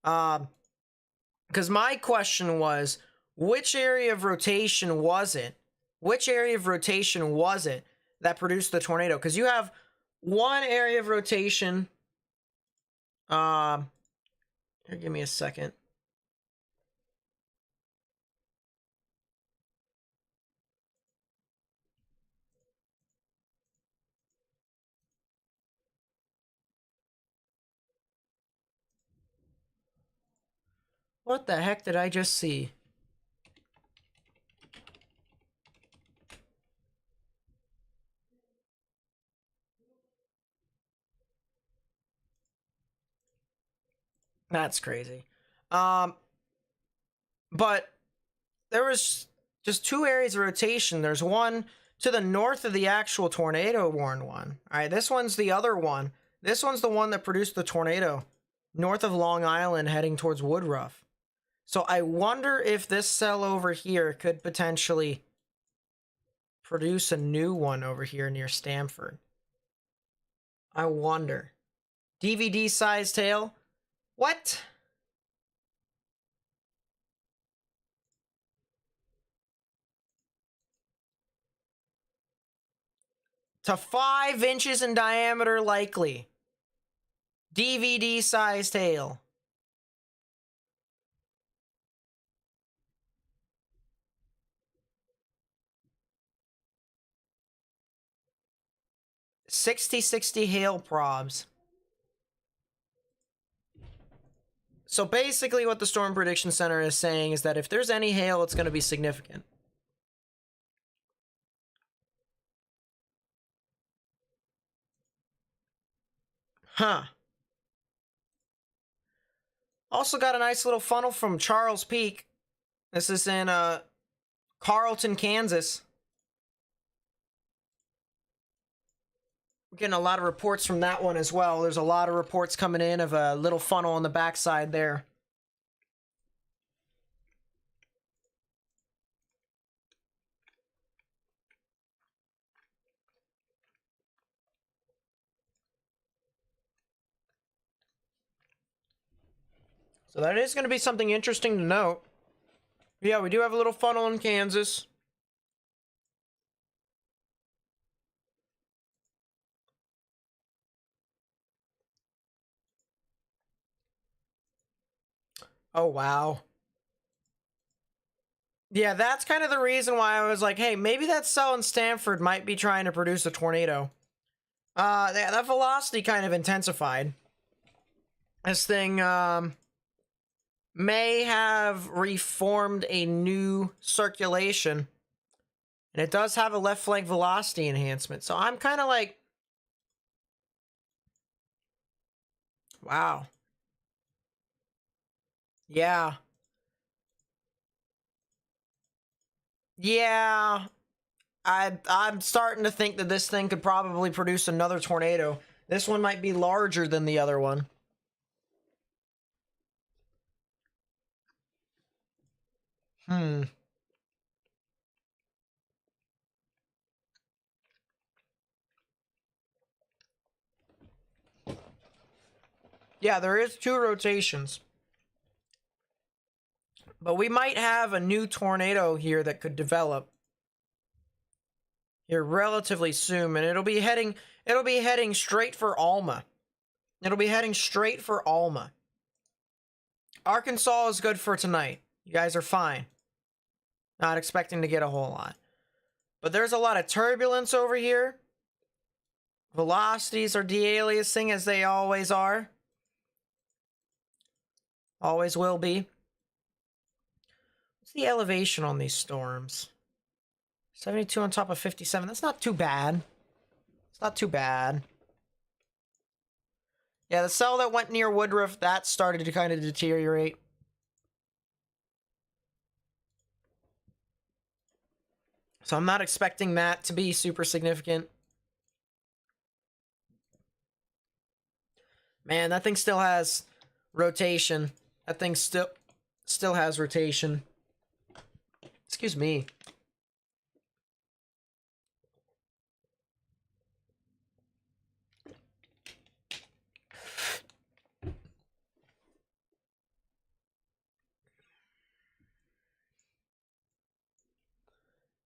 Because my question was, which area of rotation was it? Which area of rotation was it that produced the tornado? Because you have one area of rotation. Here, give me a second. What the heck did I just see? That's crazy. But there was just two areas of rotation. There's one to the north of the actual tornado warned one. All right, this one's the other one. This one's the one that produced the tornado north of Long Island heading towards Woodruff. So I wonder if this cell over here could potentially produce a new one over here near Stamford. I wonder. DVD size tail? What? To 5 inches in diameter, likely. DVD size tail. $60 hail probs. So basically what the Storm Prediction Center is saying is that if there's any hail, it's going to be significant. Huh. Also got a nice little funnel from Charles Peak. This is in Carlton, Kansas. We're getting a lot of reports from that one as well. There's a lot of reports coming in of a little funnel on the backside there. So that is going to be something interesting to note. Yeah, we do have a little funnel in Kansas. Oh, wow. Yeah, that's kind of the reason why I was like, hey, maybe that cell in Stanford might be trying to produce a tornado. That velocity kind of intensified. This thing, may have reformed a new circulation. And it does have a left flank velocity enhancement. So I'm kind of like, wow. Yeah. Yeah. I'm starting to think that this thing could probably produce another tornado. This one might be larger than the other one. Yeah, there is 2 rotations. But we might have a new tornado here that could develop here relatively soon, and it'll be heading straight for Alma. It'll be heading straight for Alma. Arkansas is good for tonight. You guys are fine. Not expecting to get a whole lot. But there's a lot of turbulence over here. Velocities are de-aliasing as they always are. Always will be. What's the elevation on these storms? 72 on top of 57. That's not too bad. It's not too bad. Yeah, the cell that went near Woodruff, that started to kind of deteriorate. So I'm not expecting that to be super significant. Man, that thing still has rotation. That thing still has rotation. Excuse me.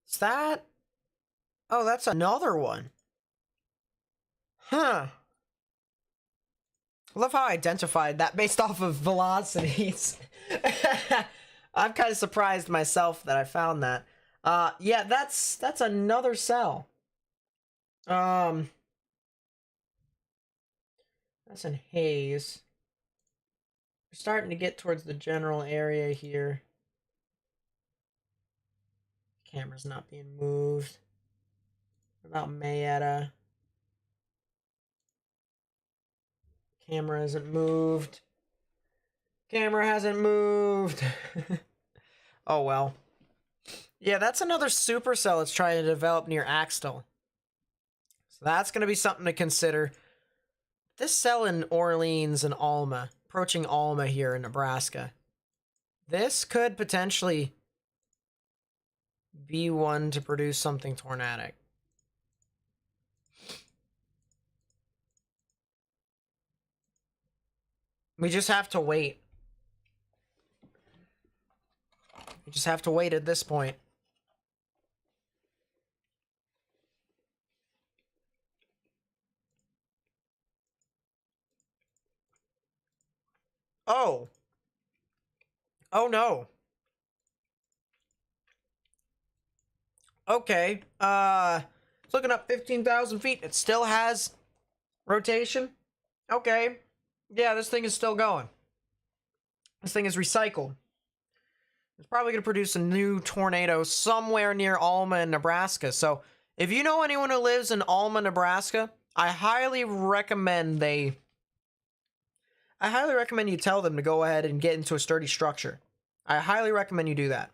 Is that? Oh, that's another one. Huh. I love how I identified that based off of velocities. I'm kind of surprised myself that I found that. Yeah, that's another cell. That's in Hayes. We're starting to get towards the general area here. Camera's not being moved. What about Mayetta? Camera hasn't moved. Camera hasn't moved. Oh well. Yeah, that's another supercell that's trying to develop near Axtell. So that's going to be something to consider. This cell in Orleans and Alma, approaching Alma here in Nebraska. This could potentially be one to produce something tornadic. We just have to wait. We just have to wait at this point. Oh. Oh no. Okay. It's looking up 15,000 feet. It still has rotation. Okay. Yeah, this thing is still going. This thing is recycled. It's probably going to produce a new tornado somewhere near Alma in Nebraska. So if you know anyone who lives in Alma, Nebraska, I highly recommend you tell them to go ahead and get into a sturdy structure. I highly recommend you do that.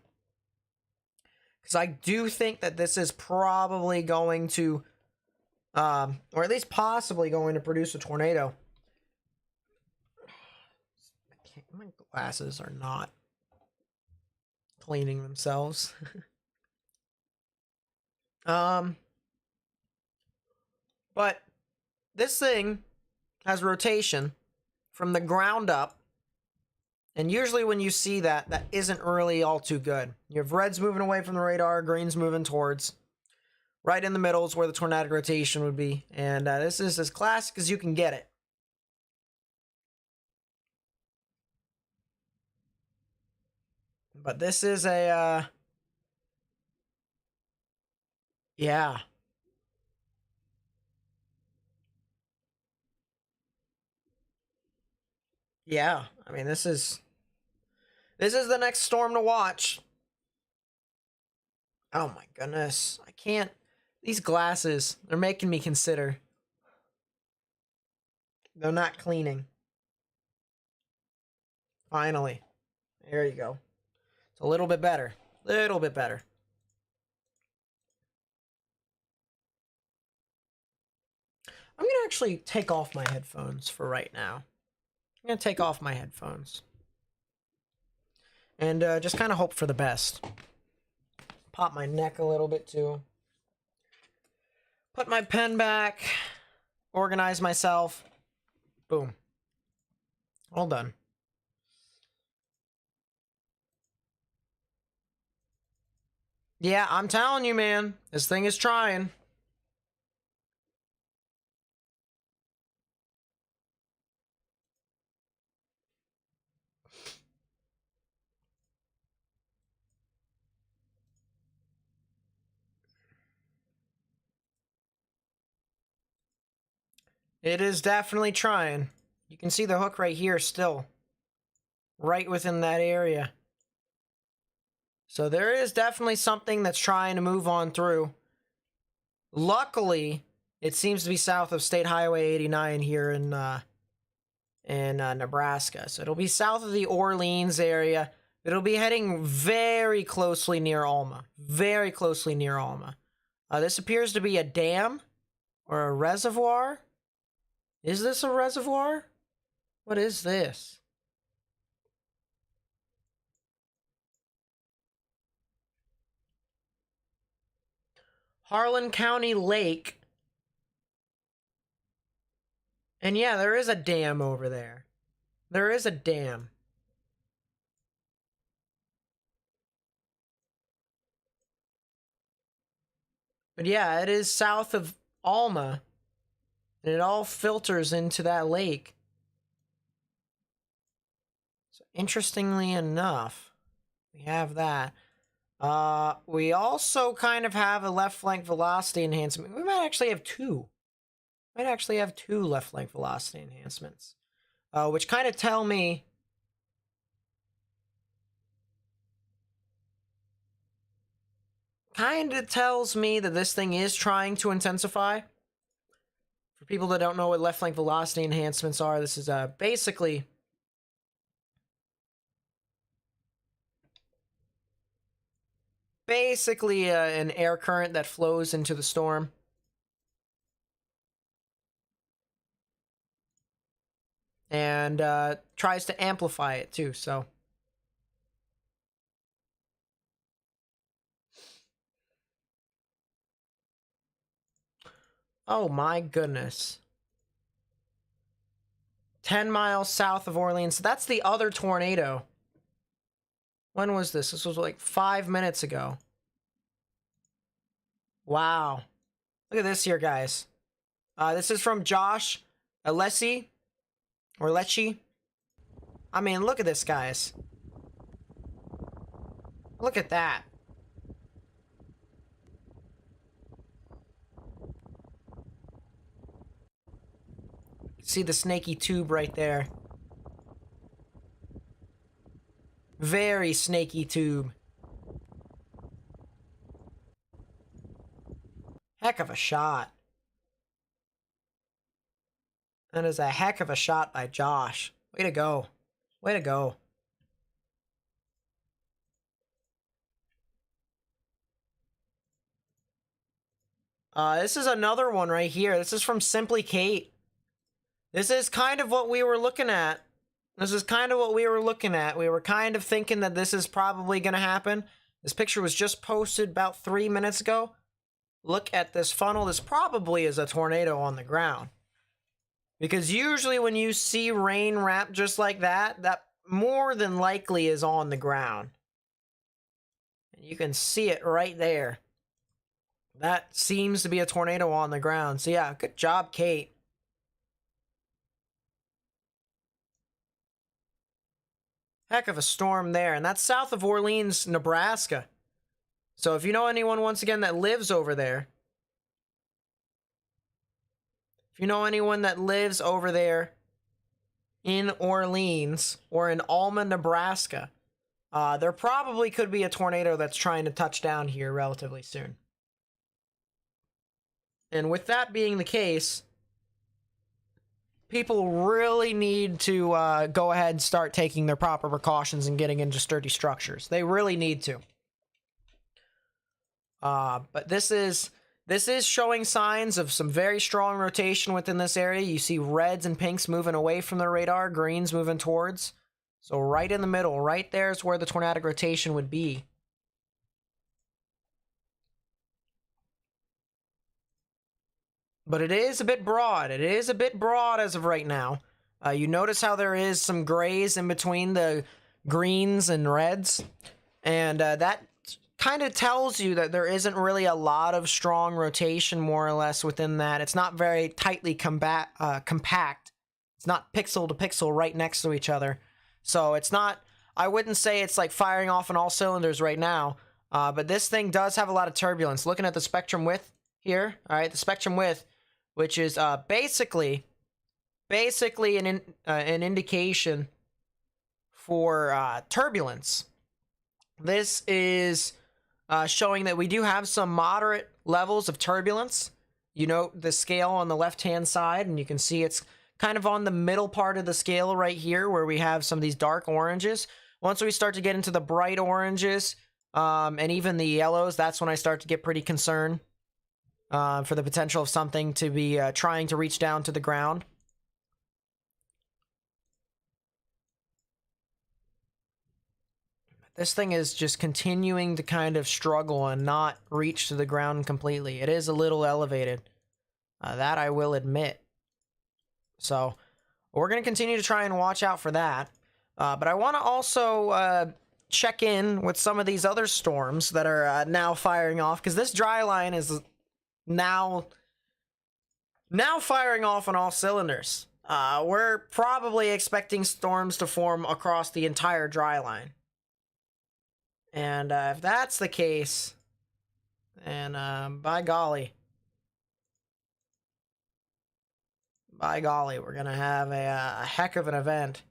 Because I do think that this is probably going to, or at least possibly going to produce a tornado. My glasses are not cleaning themselves. But this thing has rotation from the ground up. And usually when you see that, that isn't really all too good. You have reds moving away from the radar, greens moving towards. Right in the middle is where the tornadic rotation would be. And this is as classic as you can get it. But this is a, yeah. Yeah, I mean, this is the next storm to watch. Oh my goodness. I can't. These glasses, they're making me consider. They're not cleaning. Finally. There you go. It's a little bit better. Little bit better. I'm going to actually take off my headphones for right now. I'm going to take off my headphones. And just kind of hope for the best. Pop my neck a little bit too. Put my pen back. Organize myself. Boom. All done. Yeah, I'm telling you, man. This thing is trying. It is definitely trying. You can see the hook right here still. Right within that area. So there is definitely something that's trying to move on through. Luckily, it seems to be south of State Highway 89 here in Nebraska. So it'll be south of the Orleans area. It'll be heading very closely near Alma. Very closely near Alma. This appears to be a dam or a reservoir. Is this a reservoir? What is this? Harlan County Lake. And yeah, there is a dam over there. There is a dam. But yeah, it is south of Alma. And it all filters into that lake. So interestingly enough, we have that. We also kind of have a left flank velocity enhancement. We might actually have two. Might actually have two left flank velocity enhancements. Which kind of tell me that this thing is trying to intensify. For people that don't know what left flank velocity enhancements are, this is basically an air current that flows into the storm. And tries to amplify it too, so. Oh my goodness. 10 miles south of Orleans. That's the other tornado. When was this? This was like 5 minutes ago. Wow. Look at this here, guys. This is from Josh Alessi. Or Lecce. I mean, look at this, guys. Look at that. See the snaky tube right there. Very snaky tube. Heck of a shot. That is a heck of a shot by Josh. Way to go. Way to go. This is another one right here. This is from Simply Kate. This is kind of what we were looking at. This is kind of what we were looking at. We were kind of thinking that this is probably going to happen. This picture was just posted about 3 minutes ago. Look at this funnel. This probably is a tornado on the ground. Because usually when you see rain wrap just like that, that more than likely is on the ground. And you can see it right there. That seems to be a tornado on the ground. So yeah, good job, Kate. Heck of a storm there. And that's south of Orleans, Nebraska. So if you know anyone, once again, that lives over there. If you know anyone that lives over there in Orleans or in Alma, Nebraska, there probably could be a tornado that's trying to touch down here relatively soon. And with that being the case, people really need to go ahead and start taking their proper precautions and getting into sturdy structures. They really need to. But this is showing signs of some very strong rotation within this area. You see reds and pinks moving away from the radar, greens moving towards. So right in the middle, right there is where the tornadic rotation would be. But it is a bit broad. It is a bit broad as of right now. You notice how there is some grays in between the greens and reds. And that kind of tells you that there isn't really a lot of strong rotation, more or less, within that. It's not very tightly compact. It's not pixel to pixel right next to each other. So it's not, I wouldn't say it's like firing off on all cylinders right now. But this thing does have a lot of turbulence. Looking at the spectrum width here, all right, the spectrum width, which is basically an indication for turbulence. This is showing that we do have some moderate levels of turbulence. You note the scale on the left-hand side, and you can see it's kind of on the middle part of the scale right here where we have some of these dark oranges. Once we start to get into the bright oranges and even the yellows, that's when I start to get pretty concerned. For the potential of something to be trying to reach down to the ground. This thing is just continuing to kind of struggle and not reach to the ground completely. It is a little elevated. That I will admit. So we're going to continue to try and watch out for that. But I want to also check in with some of these other storms that are now firing off, because this dry line is now firing off on all cylinders. We're probably expecting storms to form across the entire dry line. And if that's the case, then by golly, we're going to have a heck of an event.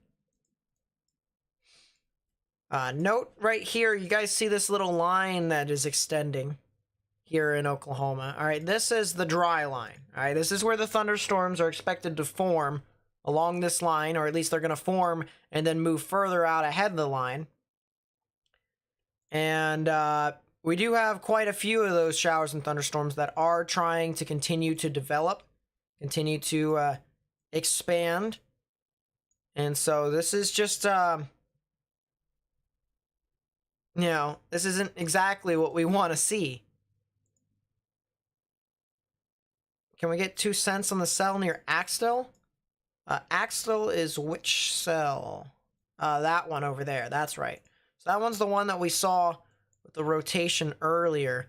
Note right here, you guys see this little line that is extending here in Oklahoma. All right, this is the dry line. All right, this is where the thunderstorms are expected to form along this line, or at least they're going to form and then move further out ahead of the line. And we do have quite a few of those showers and thunderstorms that are trying to continue to develop, continue to expand. And so this is just, you know, this isn't exactly what we want to see. Can we get 2 cents on the cell near Axtell? Axel is which cell? That one over there. That's right. So that one's the one that we saw with the rotation earlier.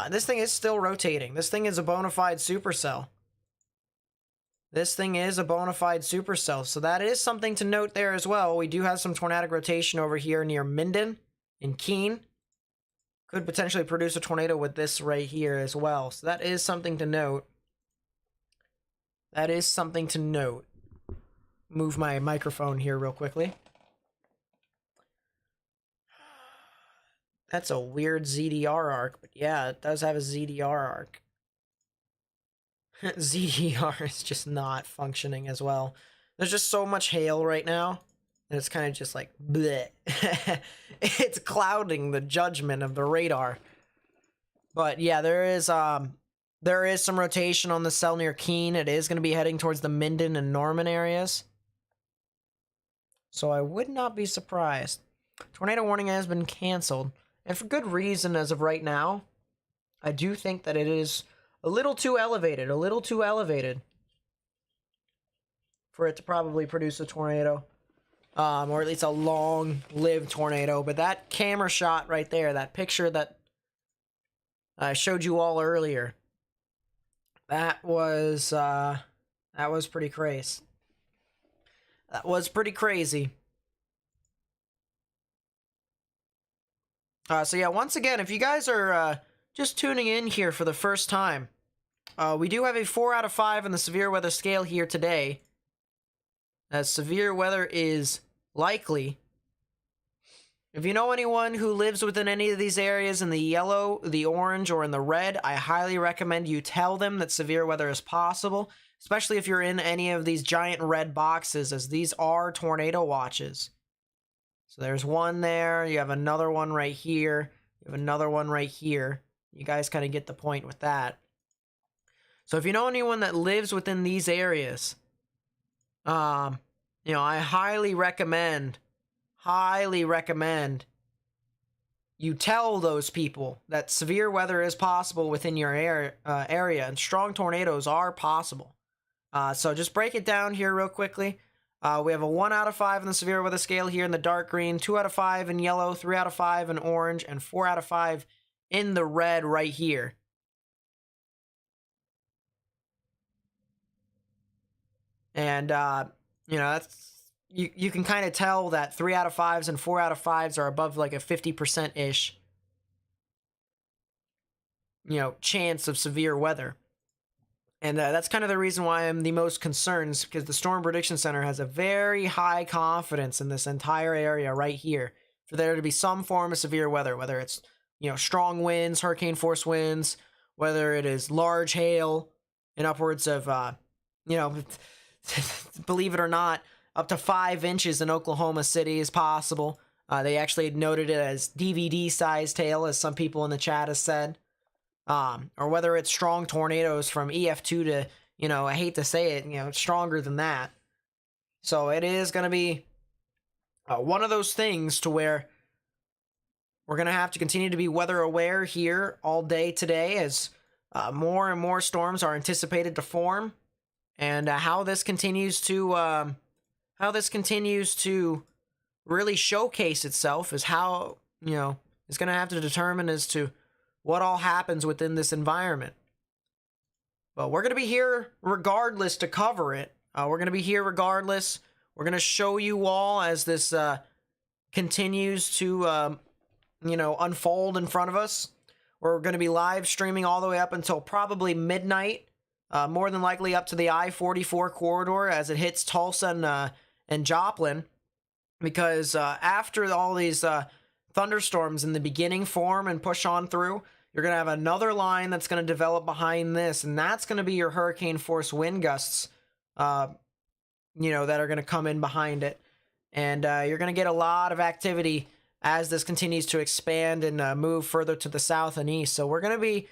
This thing is still rotating. This thing is a bona fide supercell. This thing is a bona fide supercell. So that is something to note there as well. We do have some tornadic rotation over here near Minden and Keene. Could potentially produce a tornado with this right here as well. So that is something to note. That is something to note. Move my microphone here real quickly. That's a weird ZDR arc, but yeah, it does have a ZDR arc. ZDR is just not functioning as well. There's just so much hail right now, and it's kind of just like bleh. It's clouding the judgment of the radar. But yeah, there is some rotation on the cell near Keene. It is going to be heading towards the Minden and Norman areas. So I would not be surprised. Tornado warning has been canceled. And for good reason as of right now. I do think that it is a little too elevated. For it to probably produce a tornado. Or at least a long-lived tornado. But that camera shot right there, that picture that I showed you all earlier. That was pretty crazy. That was pretty crazy. So yeah, once again, if you guys are just tuning in here for the first time, we do have a 4 out of 5 in the severe weather scale here today. As severe weather is likely. If you know anyone who lives within any of these areas in the yellow, the orange, or in the red, I highly recommend you tell them that severe weather is possible, especially if you're in any of these giant red boxes, as these are tornado watches. So there's one there, you have another one right here, you have another one right here. You guys kind of get the point with that. So if you know anyone that lives within these areas, I highly recommend you tell those people that severe weather is possible within your area, and strong tornadoes are possible. So just break it down here real quickly. We have a 1 out of 5 in the severe weather scale here in the dark green, 2 out of 5 in yellow, 3 out of 5 in orange, and 4 out of 5 in the red right here. And, that's... You can kind of tell that 3 out of 5s and 4 out of 5s are above like a 50%-ish, chance of severe weather. And that's kind of the reason why I'm the most concerned, because the Storm Prediction Center has a very high confidence in this entire area right here for there to be some form of severe weather, whether it's, strong winds, hurricane force winds, whether it is large hail and upwards of, believe it or not, up to 5 inches in Oklahoma City is possible. They actually noted it as DVD-sized hail, as some people in the chat have said. Or whether it's strong tornadoes from EF2 to, I hate to say it, stronger than that. So it is going to be one of those things to where we're going to have to continue to be weather aware here all day today, as more and more storms are anticipated to form. And how this continues to really showcase itself is how, it's going to have to determine as to what all happens within this environment. But we're going to be here regardless to cover it. We're going to be here regardless. We're going to show you all as this continues to, unfold in front of us. We're going to be live streaming all the way up until probably midnight. More than likely up to the I-44 corridor as it hits Tulsa and Joplin. Because after all these thunderstorms in the beginning form and push on through, you're going to have another line that's going to develop behind this, and that's going to be your hurricane force wind gusts, that are going to come in behind it. And you're going to get a lot of activity as this continues to expand and move further to the south and east. So we're going to be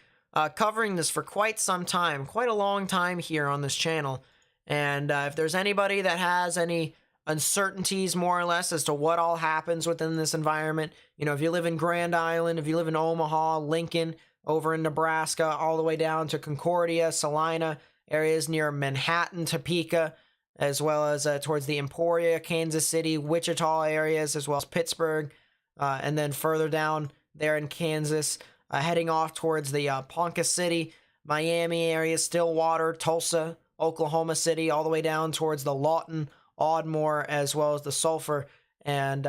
covering this for quite some time, quite a long time here on this channel. And if there's anybody that has any uncertainties more or less as to what all happens within this environment, if you live in Grand Island, if you live in Omaha, Lincoln, over in Nebraska, all the way down to Concordia, Salina, areas near Manhattan, Topeka, as well as towards the Emporia, Kansas City, Wichita areas, as well as Pittsburgh, and then further down there in Kansas, heading off towards the Ponca City, Miami area, Stillwater, Tulsa, Oklahoma City, all the way down towards the Lawton, Ardmore, as well as the Sulphur and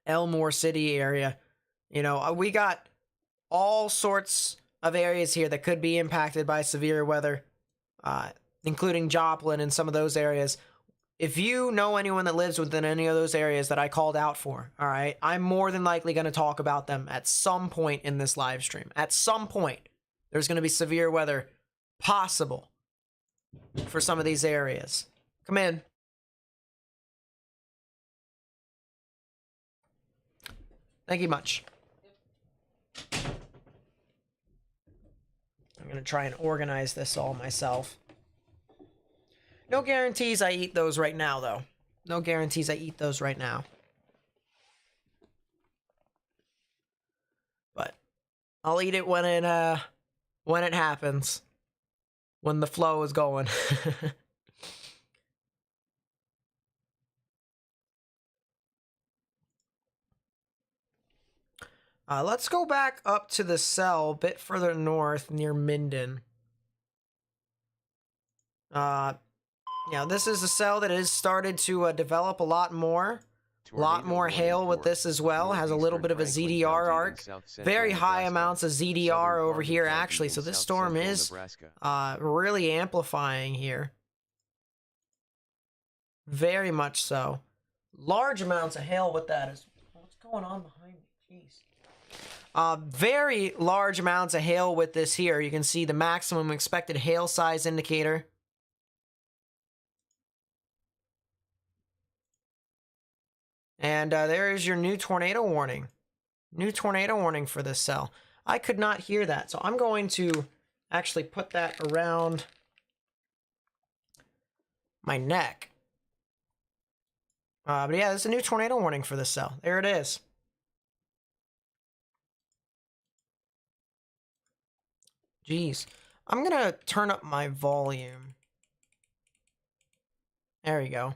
Elmore City area. You know, we got all sorts of areas here that could be impacted by severe weather, including Joplin and some of those areas. If you know anyone that lives within any of those areas that I called out for, all right, I'm more than likely going to talk about them at some point in this live stream. At some point, there's going to be severe weather possible for some of these areas. Come in. Thank you much. I'm going to try and organize this all myself. No guarantees I eat those right now, though. No guarantees I eat those right now. But I'll eat it when it happens. When the flow is going. Let's go back up to the cell a bit further north near Minden. Yeah, this is a cell that has started to develop a lot more. A lot more hail with this as well. Has a little bit of a ZDR arc. Very high amounts of ZDR over here, actually. So this storm is really amplifying here. Very much so. Large amounts of hail with that. What's going on behind me? Jeez. Very large amounts of hail with this here. You can see the maximum expected hail size indicator. And there is your new tornado warning. New tornado warning for this cell. I could not hear that, so I'm going to actually put that around my neck. But yeah, there's a new tornado warning for this cell. There it is. Jeez. I'm going to turn up my volume. There we go.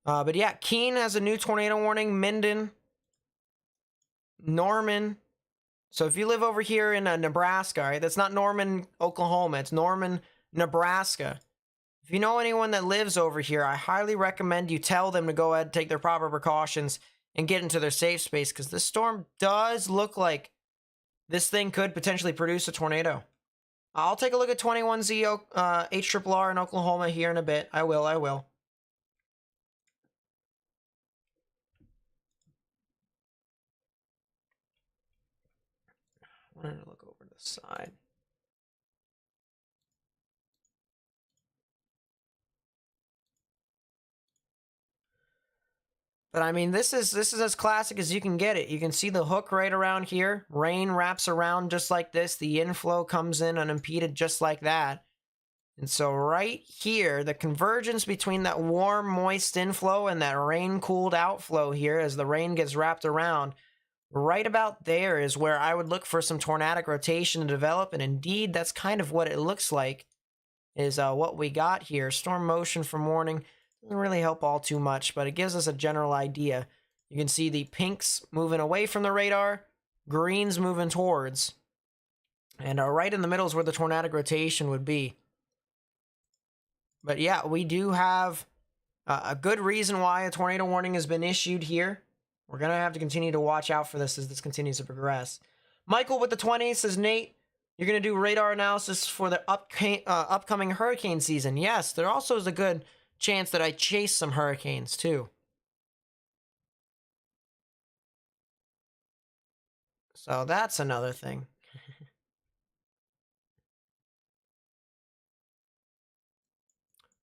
But yeah, Keene has a new tornado warning. Minden, Norman. So if you live over here in Nebraska, right? That's not Norman, Oklahoma. It's Norman, Nebraska. If you know anyone that lives over here, I highly recommend you tell them to go ahead and take their proper precautions and get into their safe space, because this storm does look like this thing could potentially produce a tornado. I'll take a look at 21Z HRRR in Oklahoma here in a bit. I will. I wanted to look over to the side. But I mean, this is as classic as you can get it. You can see the hook right around here. Rain wraps around just like this. The inflow comes in unimpeded just like that. And so right here, the convergence between that warm, moist inflow and that rain-cooled outflow here as the rain gets wrapped around, right about there is where I would look for some tornadic rotation to develop. And indeed, that's kind of what it looks like is what we got here. Storm motion for morning. Doesn't really help all too much, but it gives us a general idea. You can see the pinks moving away from the radar, greens moving towards. And right in the middle is where the tornadic rotation would be. But yeah, we do have a good reason why a tornado warning has been issued here. We're going to have to continue to watch out for this as this continues to progress. Michael with the 20 says, Nate, you're going to do radar analysis for the upcoming hurricane season. Yes, there also is a good chance that I chase some hurricanes too. So that's another thing.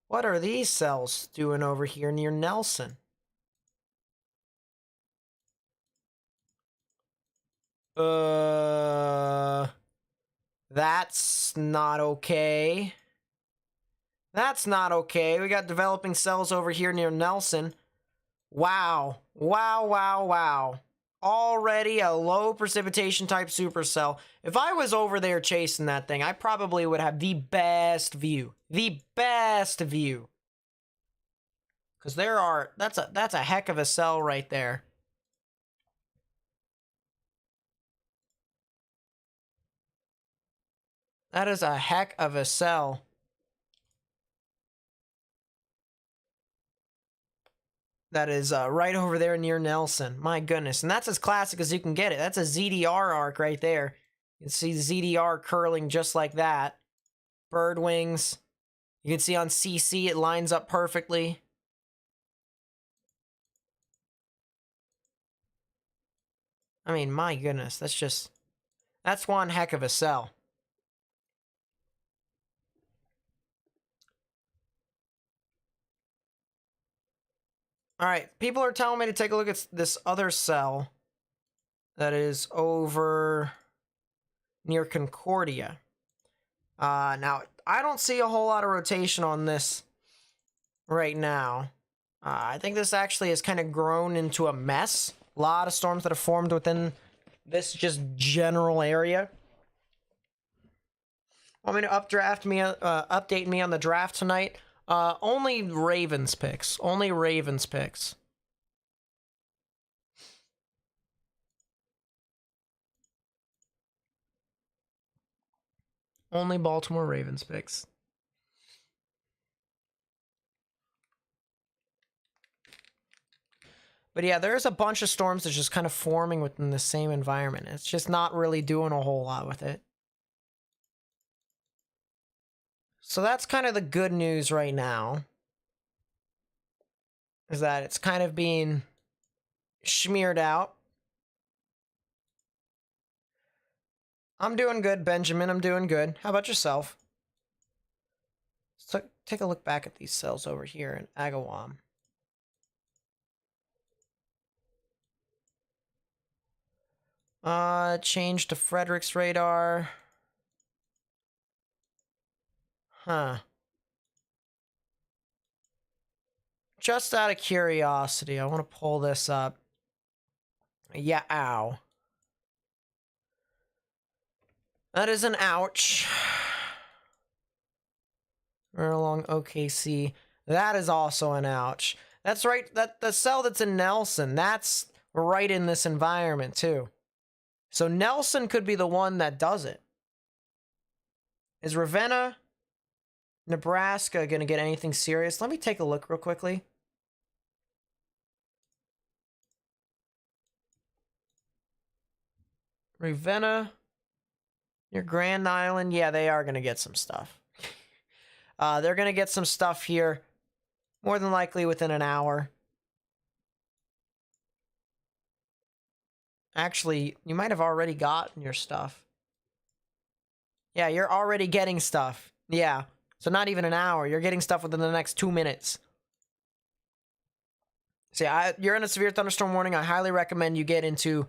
What are these cells doing over here near Nelson? That's not okay. That's not okay. We got developing cells over here near Nelson. Wow. Wow, wow, wow. already a low precipitation type supercell. If I was over there chasing that thing, I probably would have the best view. The best view. Because that's a heck of a cell right there. That is a heck of a cell. That is right over there near Nelson. My goodness. And that's as classic as you can get it. That's a ZDR arc right there. You can see ZDR curling just like that. Bird wings. You can see on CC it lines up perfectly. I mean, my goodness. That's one heck of a cell. All right, people are telling me to take a look at this other cell that is over near Concordia. Now, I don't see a whole lot of rotation on this right now. I think this actually has kind of grown into a mess. A lot of storms that have formed within this just general area. Want me to update me on the draft tonight? Only Ravens picks. Only Ravens picks. Only Baltimore Ravens picks. But yeah, there's a bunch of storms that's just kind of forming within the same environment. It's just not really doing a whole lot with it. So that's kind of the good news right now. Is that it's kind of being smeared out. I'm doing good, Benjamin. I'm doing good. How about yourself? Let's take a look back at these cells over here in Agawam. Change to Frederick's radar. Huh. Just out of curiosity, I want to pull this up. Yeah, ow. That is an ouch. Right along OKC. That is also an ouch. That's right. That the cell that's in Nelson, that's right in this environment too. So Nelson could be the one that does it. Is Ravenna, Nebraska going to get anything serious? Let me take a look real quickly. Ravenna, your Grand Island. Yeah, they are going to get some stuff. They're going to get some stuff here, more than likely within an hour. Actually, you might have already gotten your stuff. Yeah, you're already getting stuff. Yeah, so not even an hour. You're getting stuff within the next 2 minutes. So yeah, you're in a severe thunderstorm warning. I highly recommend you get into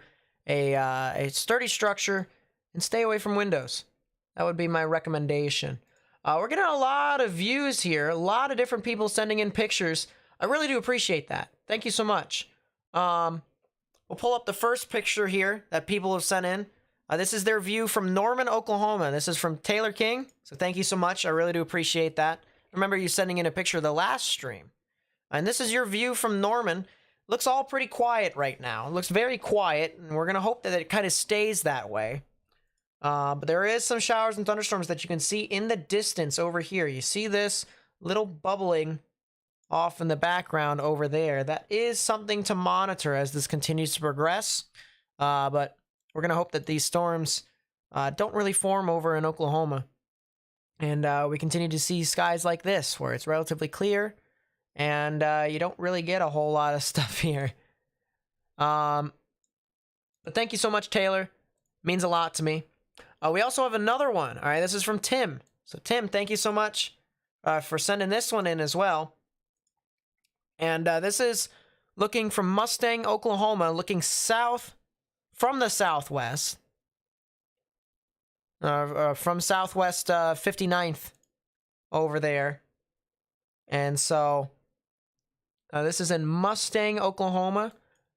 a sturdy structure and stay away from windows. That would be my recommendation. We're getting a lot of views here. A lot of different people sending in pictures. I really do appreciate that. Thank you so much. We'll pull up the first picture here that people have sent in. This is their view from Norman, Oklahoma. This is from Taylor King. So thank you so much. I really do appreciate that. Remember you sending in a picture of the last stream. And this is your view from Norman. Looks all pretty quiet right now. It looks very quiet, and we're going to hope that it kind of stays that way. But there is some showers and thunderstorms that you can see in the distance over here. You see this little bubbling off in the background over there. That is something to monitor as this continues to progress. But we're going to hope that these storms don't really form over in Oklahoma. And we continue to see skies like this, where it's relatively clear, and you don't really get a whole lot of stuff here. But thank you so much, Taylor. Means a lot to me. We also have another one. All right, this is from Tim. So Tim, thank you so much for sending this one in as well. And this is looking from Mustang, Oklahoma, looking south from the southwest. From southwest 59th over there. And so this is in Mustang, Oklahoma.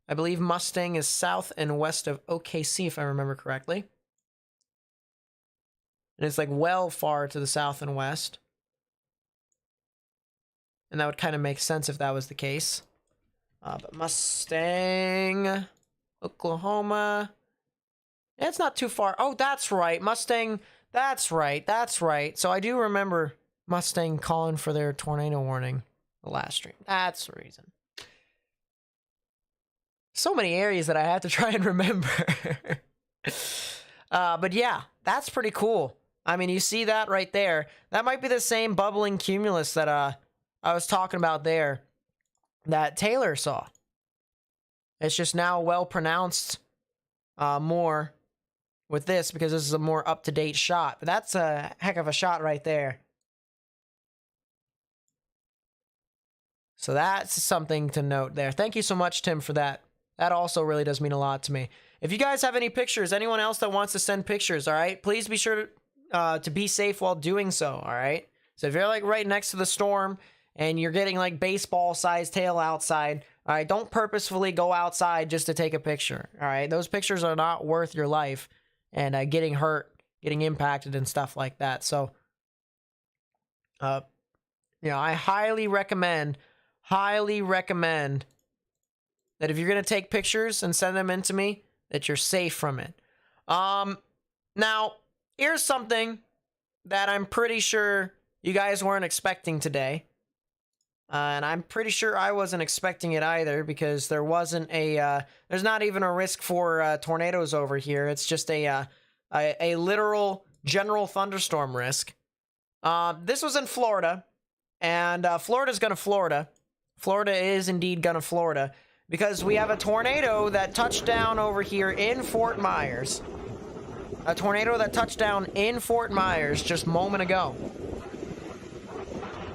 I believe Mustang is south and west of OKC, if I remember correctly. And it's like well far to the south and west. And that would kind of make sense if that was the case. But Mustang, Oklahoma. It's not too far. Oh, that's right. Mustang. That's right. That's right. So I do remember Mustang calling for their tornado warning the last stream. That's the reason. So many areas that I have to try and remember. But yeah, that's pretty cool. I mean, you see that right there. That might be the same bubbling cumulus that I was talking about there that Taylor saw. It's just now well pronounced more with this because this is a more up-to-date shot. But that's a heck of a shot right there. So that's something to note there. Thank you so much, Tim, for that. That also really does mean a lot to me. If you guys have any pictures, anyone else that wants to send pictures, all right, please be sure to be safe while doing so, all right? So if you're like right next to the storm and you're getting like baseball-sized hail outside, all right, don't purposefully go outside just to take a picture, all right? Those pictures are not worth your life and getting hurt, getting impacted and stuff like that. So, you know, I highly recommend that if you're going to take pictures and send them in to me, that you're safe from it. Now, here's something that I'm pretty sure you guys weren't expecting today. And I'm pretty sure I wasn't expecting it either because there wasn't there's not even a risk for tornadoes over here. It's just a literal general thunderstorm risk. This was in Florida, and Florida's gonna Florida. Florida is indeed gonna Florida because we have a tornado that touched down over here in Fort Myers. A tornado that touched down in Fort Myers just a moment ago.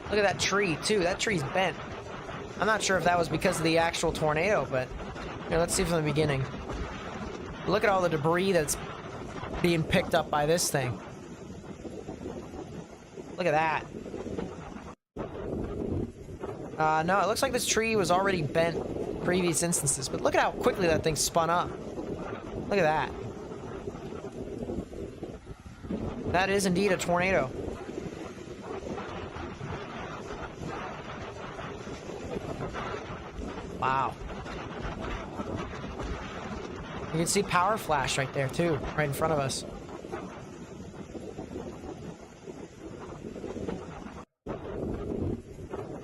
Look at that tree, too. That tree's bent. I'm not sure if that was because of the actual tornado, but here, let's see from the beginning. Look at all the debris that's being picked up by this thing. Look at that. No, it looks like this tree was already bent in previous instances, but look at how quickly that thing spun up. Look at that. That is indeed a tornado. Wow. You can see power flash right there too, right in front of us.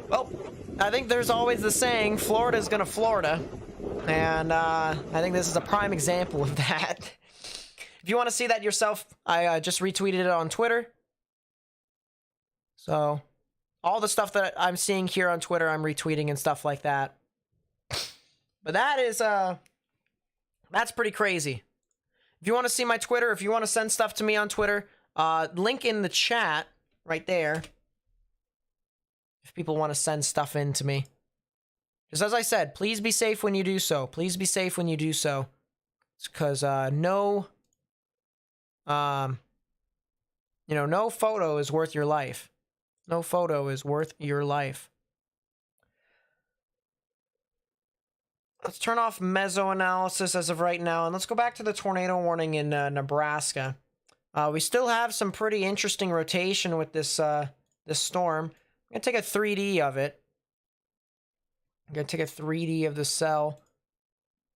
Well, I think there's always the saying, Florida's gonna Florida. And I think this is a prime example of that. If you want to see that yourself, I just retweeted it on Twitter. So, all the stuff that I'm seeing here on Twitter, I'm retweeting and stuff like that. But that is, that's pretty crazy. If you want to see my Twitter, if you want to send stuff to me on Twitter, link in the chat right there. If people want to send stuff in to me. Just as I said, please be safe when you do so. Please be safe when you do so. It's because, no photo is worth your life. No photo is worth your life. Let's turn off meso-analysis as of right now, and let's go back to the tornado warning in Nebraska. We still have some pretty interesting rotation with this this storm. I'm going to take a 3D of it. I'm going to take a 3D of the cell.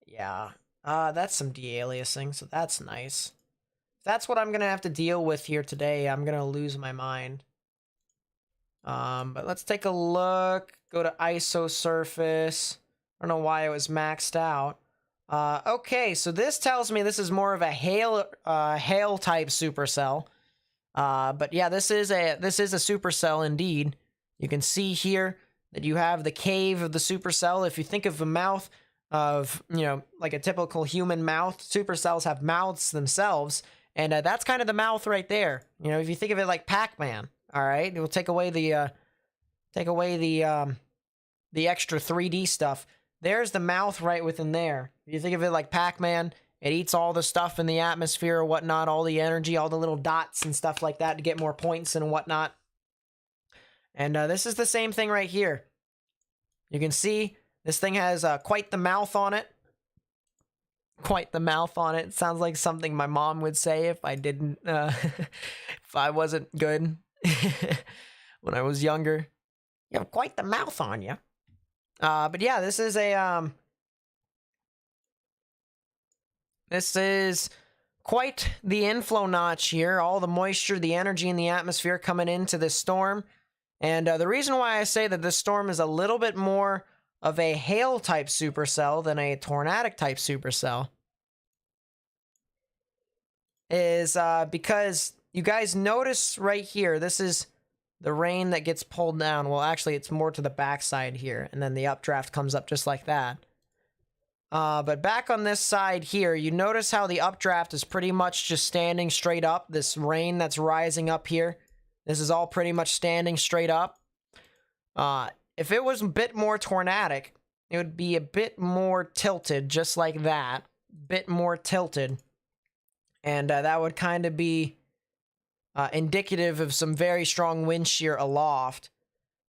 Yeah, that's some de-aliasing, so that's nice. If that's what I'm going to have to deal with here today, I'm going to lose my mind. But let's take a look. Go to ISO surface. I don't know why it was maxed out. Okay, so this tells me this is more of a hail type supercell. But yeah, this is a supercell indeed. You can see here that you have the cave of the supercell. If you think of a mouth of, like a typical human mouth, supercells have mouths themselves, and that's kind of the mouth right there. If you think of it like Pac-Man, all right, it will take away the extra 3D stuff. There's the mouth right within there. If you think of it like Pac-Man, it eats all the stuff in the atmosphere or whatnot, all the energy, all the little dots and stuff like that to get more points and whatnot. And this is the same thing right here. You can see this thing has quite the mouth on it. quite the mouth on it. It sounds like something my mom would say if I didn't, if I wasn't good when I was younger. You have quite the mouth on you. But yeah, this is quite the inflow notch here. All the moisture, the energy in the atmosphere coming into this storm. And the reason why I say that this storm is a little bit more of a hail type supercell than a tornadic type supercell is because you guys notice right here, this is the rain that gets pulled down. Well, actually, it's more to the backside here, and then the updraft comes up just like that. But back on this side here, you notice how the updraft is pretty much just standing straight up. This rain that's rising up here, this is all pretty much standing straight up. If it was a bit more tornadic, it would be a bit more tilted, just like that. Bit more tilted. And that would kind of be indicative of some very strong wind shear aloft.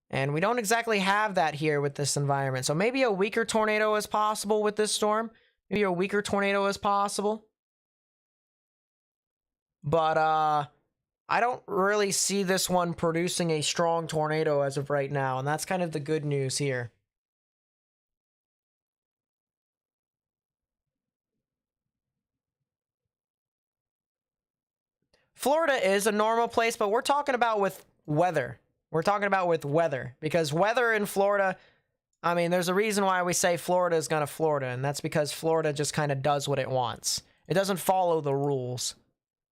And we don't exactly have that here with this environment. So maybe a weaker tornado is possible with this storm. Maybe a weaker tornado is possible. But I don't really see this one producing a strong tornado as of right now. And that's kind of the good news here. Florida is a normal place, but we're talking about with weather. We're talking about with weather, because weather in Florida, I mean, there's a reason why we say Florida is going to Florida, and that's because Florida just kind of does what it wants. It doesn't follow the rules.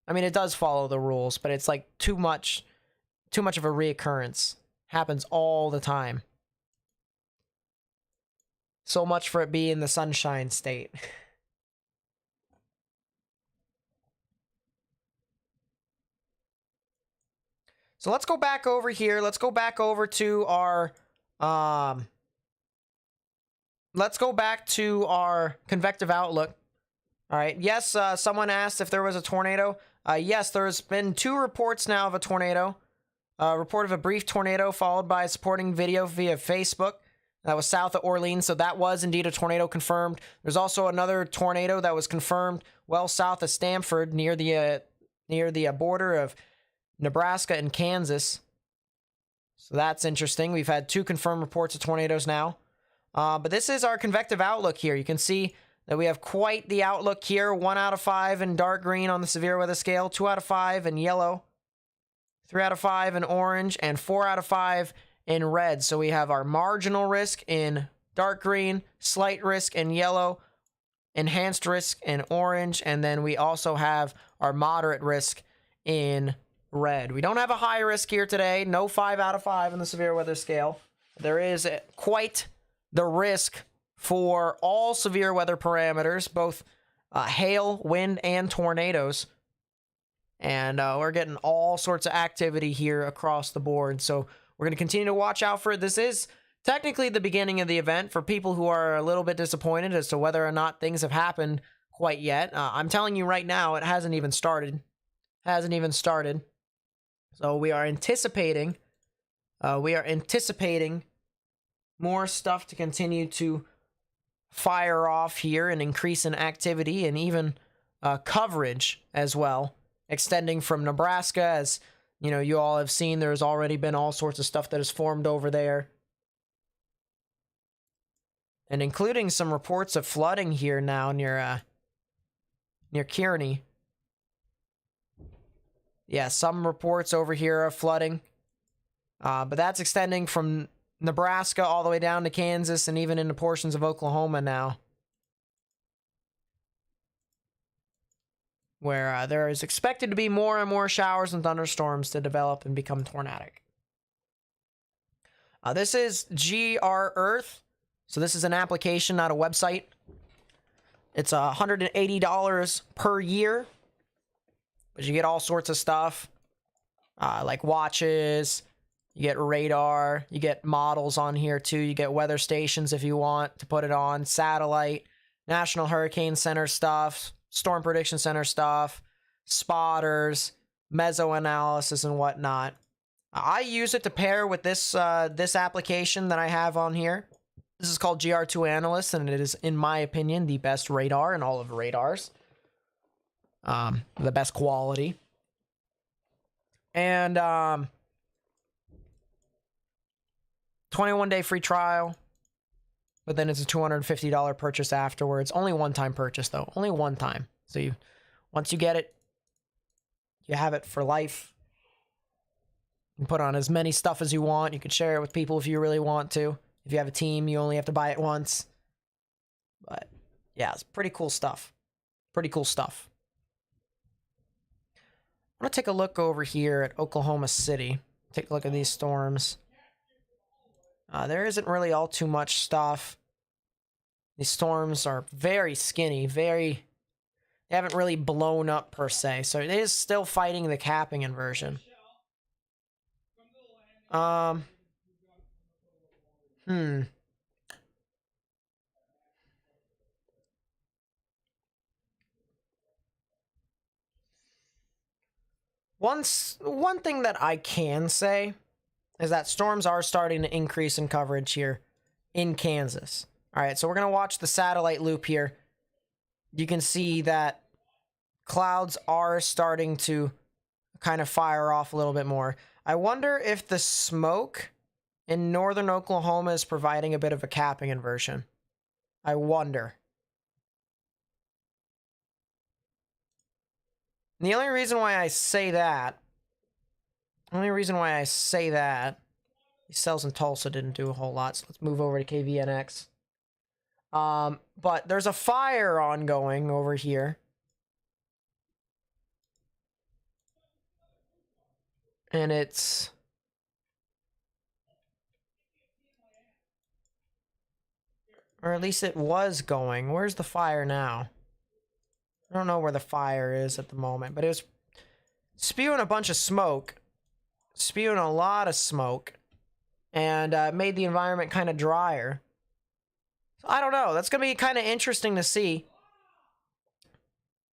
I mean, it does follow the rules, but it's like too much of a reoccurrence. Happens all the time. So much for it being the sunshine state. So let's go back over here. Let's go back over to our convective outlook. All right. Yes, someone asked if there was a tornado. Yes, there's been 2 reports now of a tornado. A report of a brief tornado followed by a supporting video via Facebook. That was south of Orleans, so that was indeed a tornado confirmed. There's also another tornado that was confirmed well south of Stamford near the border of Nebraska and Kansas. So that's interesting. We've had 2 confirmed reports of tornadoes now. But this is our convective outlook here. You can see that we have quite the outlook here. 1 out of 5 in dark green on the severe weather scale, 2 out of 5 in yellow, 3 out of 5 in orange, and 4 out of 5 in red. So we have our marginal risk in dark green, slight risk in yellow, enhanced risk in orange, and then we also have our moderate risk in red. We don't have a high risk here today. No 5 out of 5 in the severe weather scale. There is quite the risk for all severe weather parameters, both hail, wind, and tornadoes. And we're getting all sorts of activity here across the board. So we're going to continue to watch out for it. This is technically the beginning of the event for people who are a little bit disappointed as to whether or not things have happened quite yet. I'm telling you right now, it hasn't even started. Hasn't even started. So we are anticipating more stuff to continue to fire off here and increase in activity and even coverage as well, extending from Nebraska. As you know, you all have seen, there's already been all sorts of stuff that has formed over there, and including some reports of flooding here now near Kearney. Yeah, some reports over here are flooding. But that's extending from Nebraska all the way down to Kansas and even into portions of Oklahoma now, where there is expected to be more and more showers and thunderstorms to develop and become tornadic. This is GR Earth. So this is an application, not a website. It's $180 per year. But you get all sorts of stuff, like watches, you get radar, you get models on here too, you get weather stations if you want to put it on, satellite, National Hurricane Center stuff, Storm Prediction Center stuff, spotters, mesoanalysis, and whatnot. I use it to pair with this application that I have on here, This is called GR2 Analyst, and it is, in my opinion, the best radar in all of radars. The best quality. And 21-day free trial, but then it's a $250 purchase afterwards. Only one-time purchase, though. Only one time. So once you get it, you have it for life. You can put on as many stuff as you want. You can share it with people if you really want to. If you have a team, you only have to buy it once. But yeah, it's pretty cool stuff. Pretty cool stuff. I'm going to take a look over here at Oklahoma City. Take a look at these storms. There isn't really all too much stuff. These storms are very skinny, they haven't really blown up per se, so it is still fighting the capping inversion. One thing that I can say is that storms are starting to increase in coverage here in Kansas. All right, so we're going to watch the satellite loop here. You can see that clouds are starting to kind of fire off a little bit more. I wonder if the smoke in northern Oklahoma is providing a bit of a capping inversion. I wonder. And the only reason why I say that, these cells in Tulsa didn't do a whole lot, so let's move over to KVNX. But there's a fire ongoing over here. And it's... or at least it was going. Where's the fire now? I don't know where the fire is at the moment, but it was spewing a bunch of smoke. Spewing a lot of smoke. And made the environment kind of drier. So I don't know. That's going to be kind of interesting to see.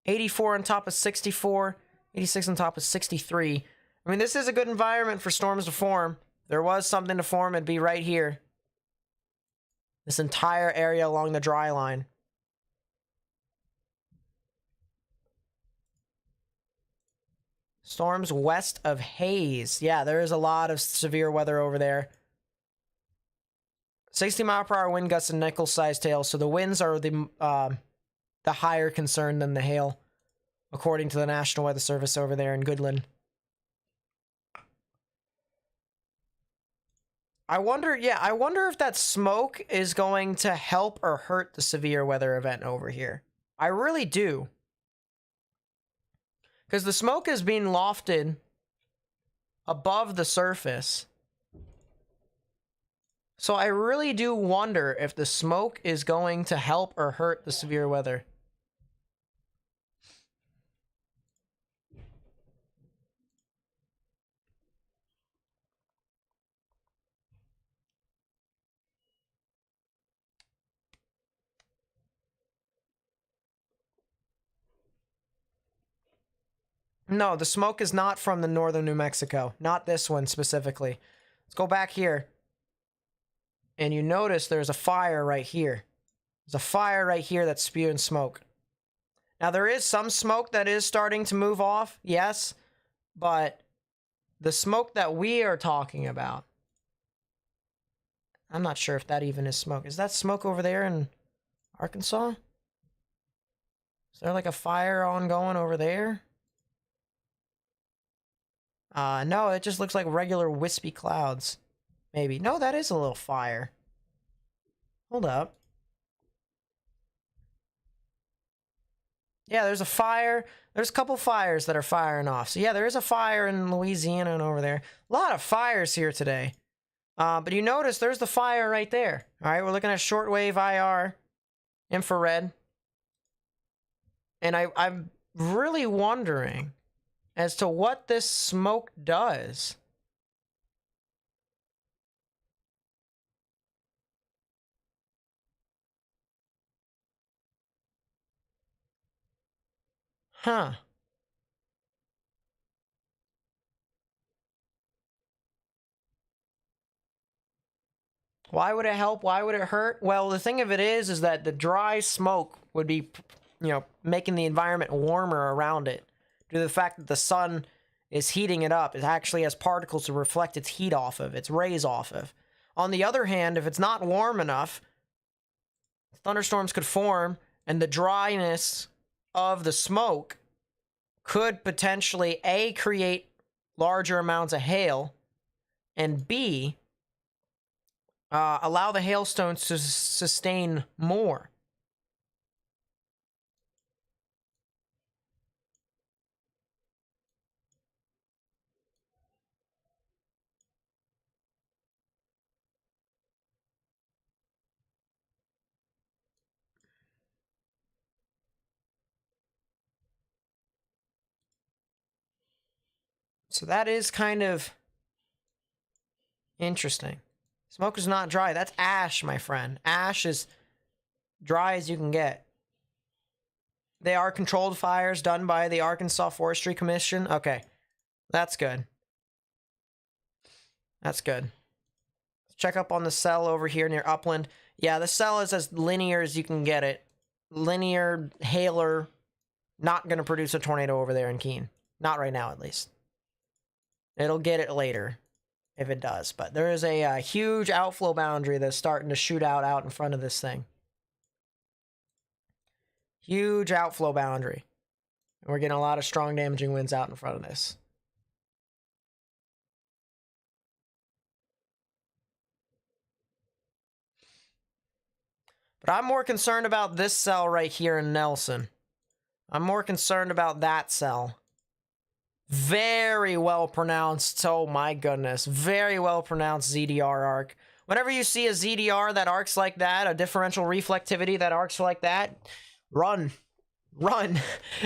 84 on top of 64. 86 on top of 63. I mean, this is a good environment for storms to form. If there was something to form, it'd be right here. This entire area along the dry line. Storms west of Hayes. Yeah, there is a lot of severe weather over there. 60-mile-per-hour wind gusts and nickel-sized hail. So the winds are the higher concern than the hail, according to the National Weather Service over there in Goodland. I wonder if that smoke is going to help or hurt the severe weather event over here. I really do. Because the smoke is being lofted above the surface. So I really do wonder if the smoke is going to help or hurt the severe weather. No, the smoke is not from the northern New Mexico. Not this one specifically. Let's go back here. And you notice there's a fire right here. There's a fire right here that's spewing smoke. Now, there is some smoke that is starting to move off, yes. But the smoke that we are talking about, I'm not sure if that even is smoke. Is that smoke over there in Arkansas? Is there like a fire ongoing over there? No, it just looks like regular wispy clouds. Maybe. No, that is a little fire. Hold up. Yeah, there's a fire. There's a couple fires that are firing off. So yeah, there is a fire in Louisiana and over there. A lot of fires here today. But you notice there's the fire right there. All right, we're looking at shortwave IR, infrared. And I'm really wondering as to what this smoke does. Huh. Why would it help? Why would it hurt? Well, the thing of it is that the dry smoke would be, making the environment warmer around it. Due to the fact that the sun is heating it up. It actually has particles to reflect its heat off of, its rays off of. On the other hand, if it's not warm enough, thunderstorms could form, and the dryness of the smoke could potentially, A, create larger amounts of hail, and B, allow the hailstones to sustain more. So that is kind of interesting. Smoke is not dry. That's ash, my friend. Ash is dry as you can get. They are controlled fires done by the Arkansas Forestry Commission. Okay, that's good. That's good. Let's check up on the cell over here near Upland. Yeah, the cell is as linear as you can get it. Linear, hailer, not going to produce a tornado over there in Keene. Not right now, at least. It'll get it later, if it does. But there is a huge outflow boundary that's starting to shoot out in front of this thing. Huge outflow boundary. And we're getting a lot of strong damaging winds out in front of this. But I'm more concerned about this cell right here in Nelson. I'm more concerned about that cell. Very well pronounced. Oh my goodness. Very well pronounced ZDR arc. Whenever you see a ZDR that arcs like that, a differential reflectivity that arcs like that, run. Run.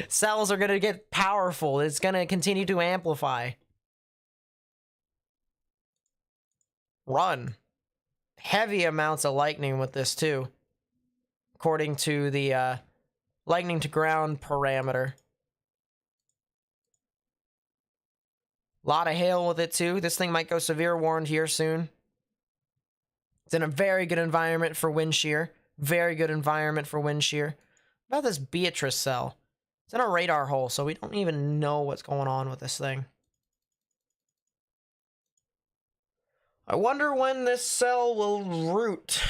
Cells are going to get powerful. It's going to continue to amplify. Run. Heavy amounts of lightning with this too, according to the lightning to ground parameter. A lot of hail with it too. This thing might go severe warned here soon. It's in a very good environment for wind shear. Very good environment for wind shear. What about this Beatrice cell? It's in a radar hole, so we don't even know what's going on with this thing. I wonder when this cell will root.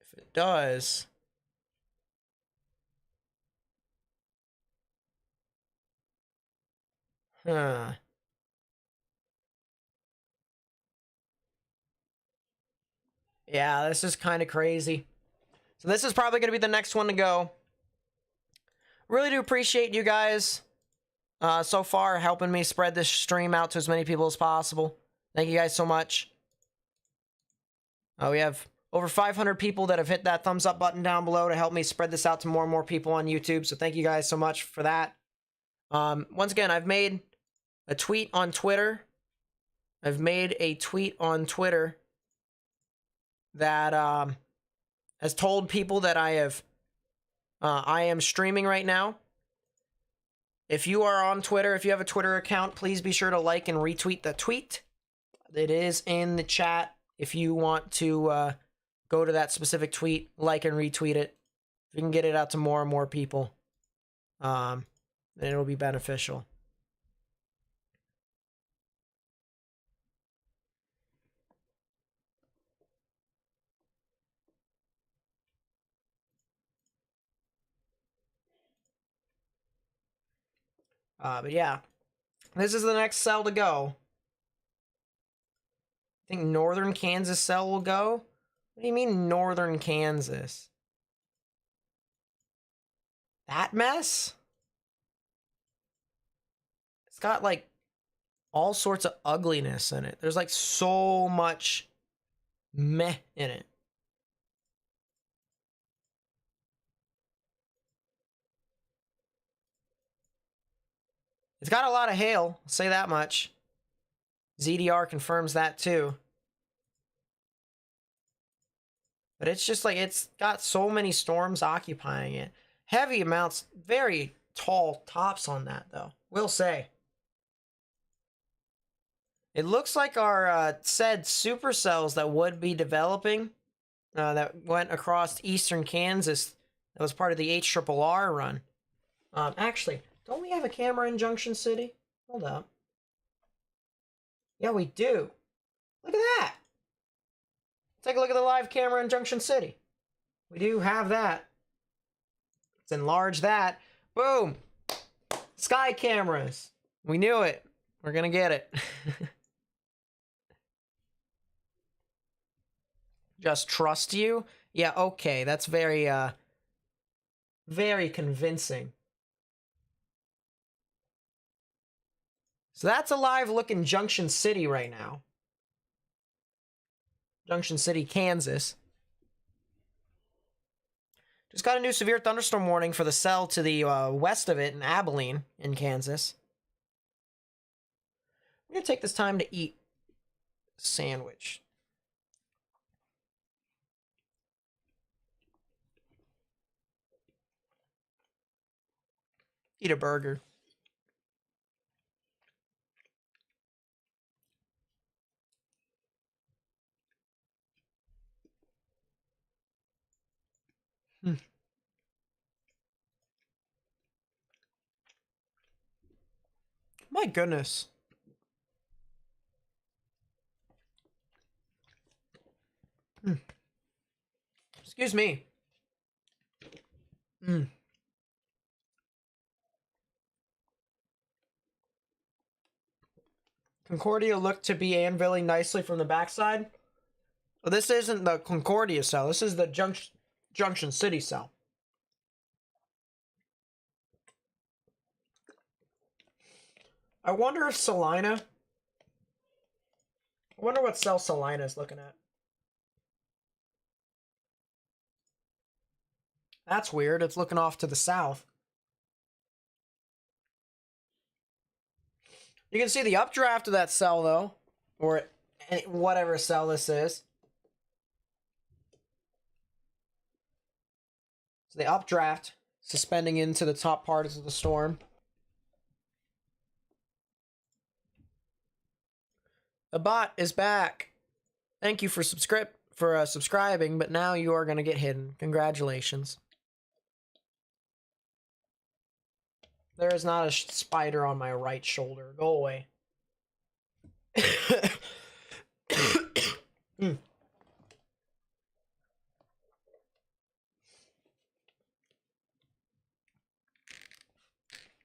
If it does... Huh. Yeah, this is kind of crazy. So this is probably going to be the next one to go. Really do appreciate you guys so far helping me spread this stream out to as many people as possible. Thank you guys so much. We have over 500 people that have hit that thumbs up button down below to help me spread this out to more and more people on YouTube. So thank you guys so much for that. Once again, I've made a tweet on Twitter. That has told people that I am streaming right now. If you are on Twitter, if you have a Twitter account, please be sure to like and retweet the tweet. It is in the chat. If you want to go to that specific tweet, like and retweet it, if you can get it out to more and more people, then it'll be beneficial. But yeah, this is the next cell to go. I think northern Kansas cell will go. What do you mean northern Kansas? That mess? It's got like all sorts of ugliness in it. There's like so much meh in it. It's got a lot of hail, I'll say that much. ZDR confirms that too. But it's just like, it's got so many storms occupying it. Heavy amounts, very tall tops on that though, will say. It looks like our said supercells that would be developing, that went across eastern Kansas, that was part of the HRRR run. Actually, don't we have a camera in Junction City? Hold up. Yeah, we do. Look at that. Take a look at the live camera in Junction City. We do have that. Let's enlarge that. Boom. Sky cameras. We knew it. We're gonna get it. Just trust you? Yeah, okay. That's very, very convincing. So that's a live look in Junction City right now. Junction City, Kansas. Just got a new severe thunderstorm warning for the cell to the west of it in Abilene, in Kansas. I'm going to take this time to eat a sandwich. Eat a burger. My goodness. Excuse me. Concordia looked to be anviling nicely from the backside. But this isn't the Concordia cell. This is the Junction City cell. I wonder if Salina... I wonder what cell Salina is looking at. That's weird. It's looking off to the south. You can see the updraft of that cell, though. Or whatever cell this is. So the updraft suspending into the top parts of the storm. The bot is back. Thank you for subscribing, but now you are going to get hidden. Congratulations. There is not a spider on my right shoulder. Go away.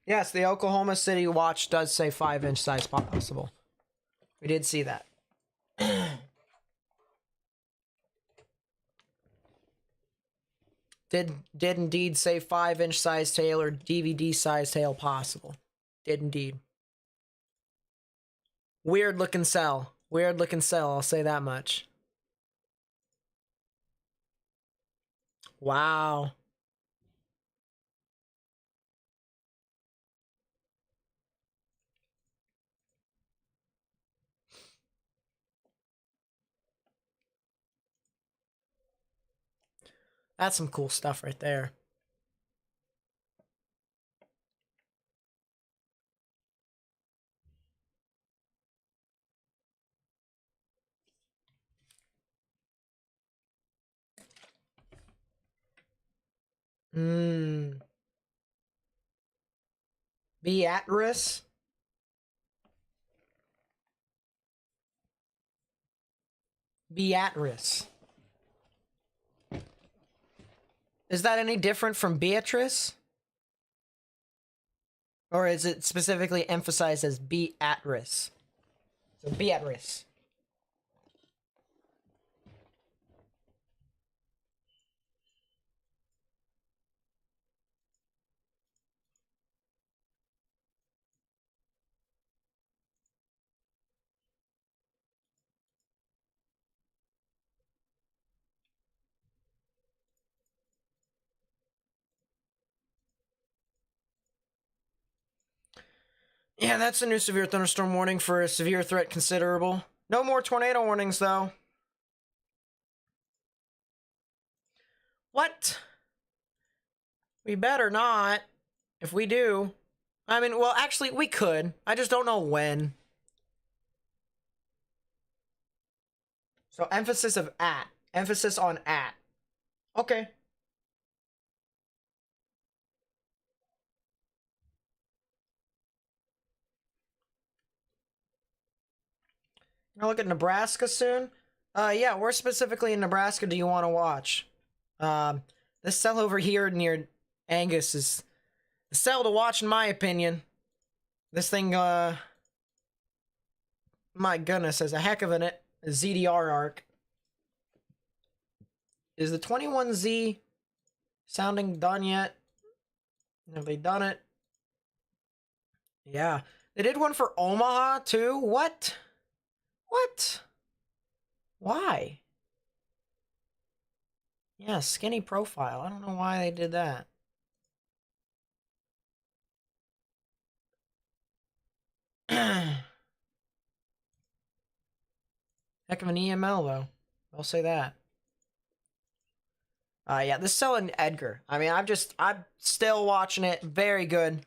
Yes, the Oklahoma City Watch does say 5-inch size possible. We did see that. Did indeed say 5-inch size tail or DVD size tail possible. Did indeed. Weird looking cell. Weird looking cell, I'll say that much. Wow. That's some cool stuff right there. Beatrice? Beatrice. Is that any different from Beatrice? Or is it specifically emphasized as Beatrice? So Beatrice. Yeah, that's a new severe thunderstorm warning for a severe threat considerable. No more tornado warnings, though. What? We better not. If we do. I mean, well, actually, we could. I just don't know when. So emphasis of at. Emphasis on at. Okay. I'll look at Nebraska soon. Yeah, where specifically in Nebraska do you want to watch? This cell over here near Angus is the cell to watch, in my opinion. This thing, my goodness, has a heck of a ZDR arc. Is the 21Z sounding done yet? Have they done it? Yeah. They did one for Omaha, too? What? What? Why? Yeah, skinny profile. I don't know why they did that. Heck of an EML, though. I'll say that. Yeah, this is selling Edgar. I mean, I'm still watching it. Very good.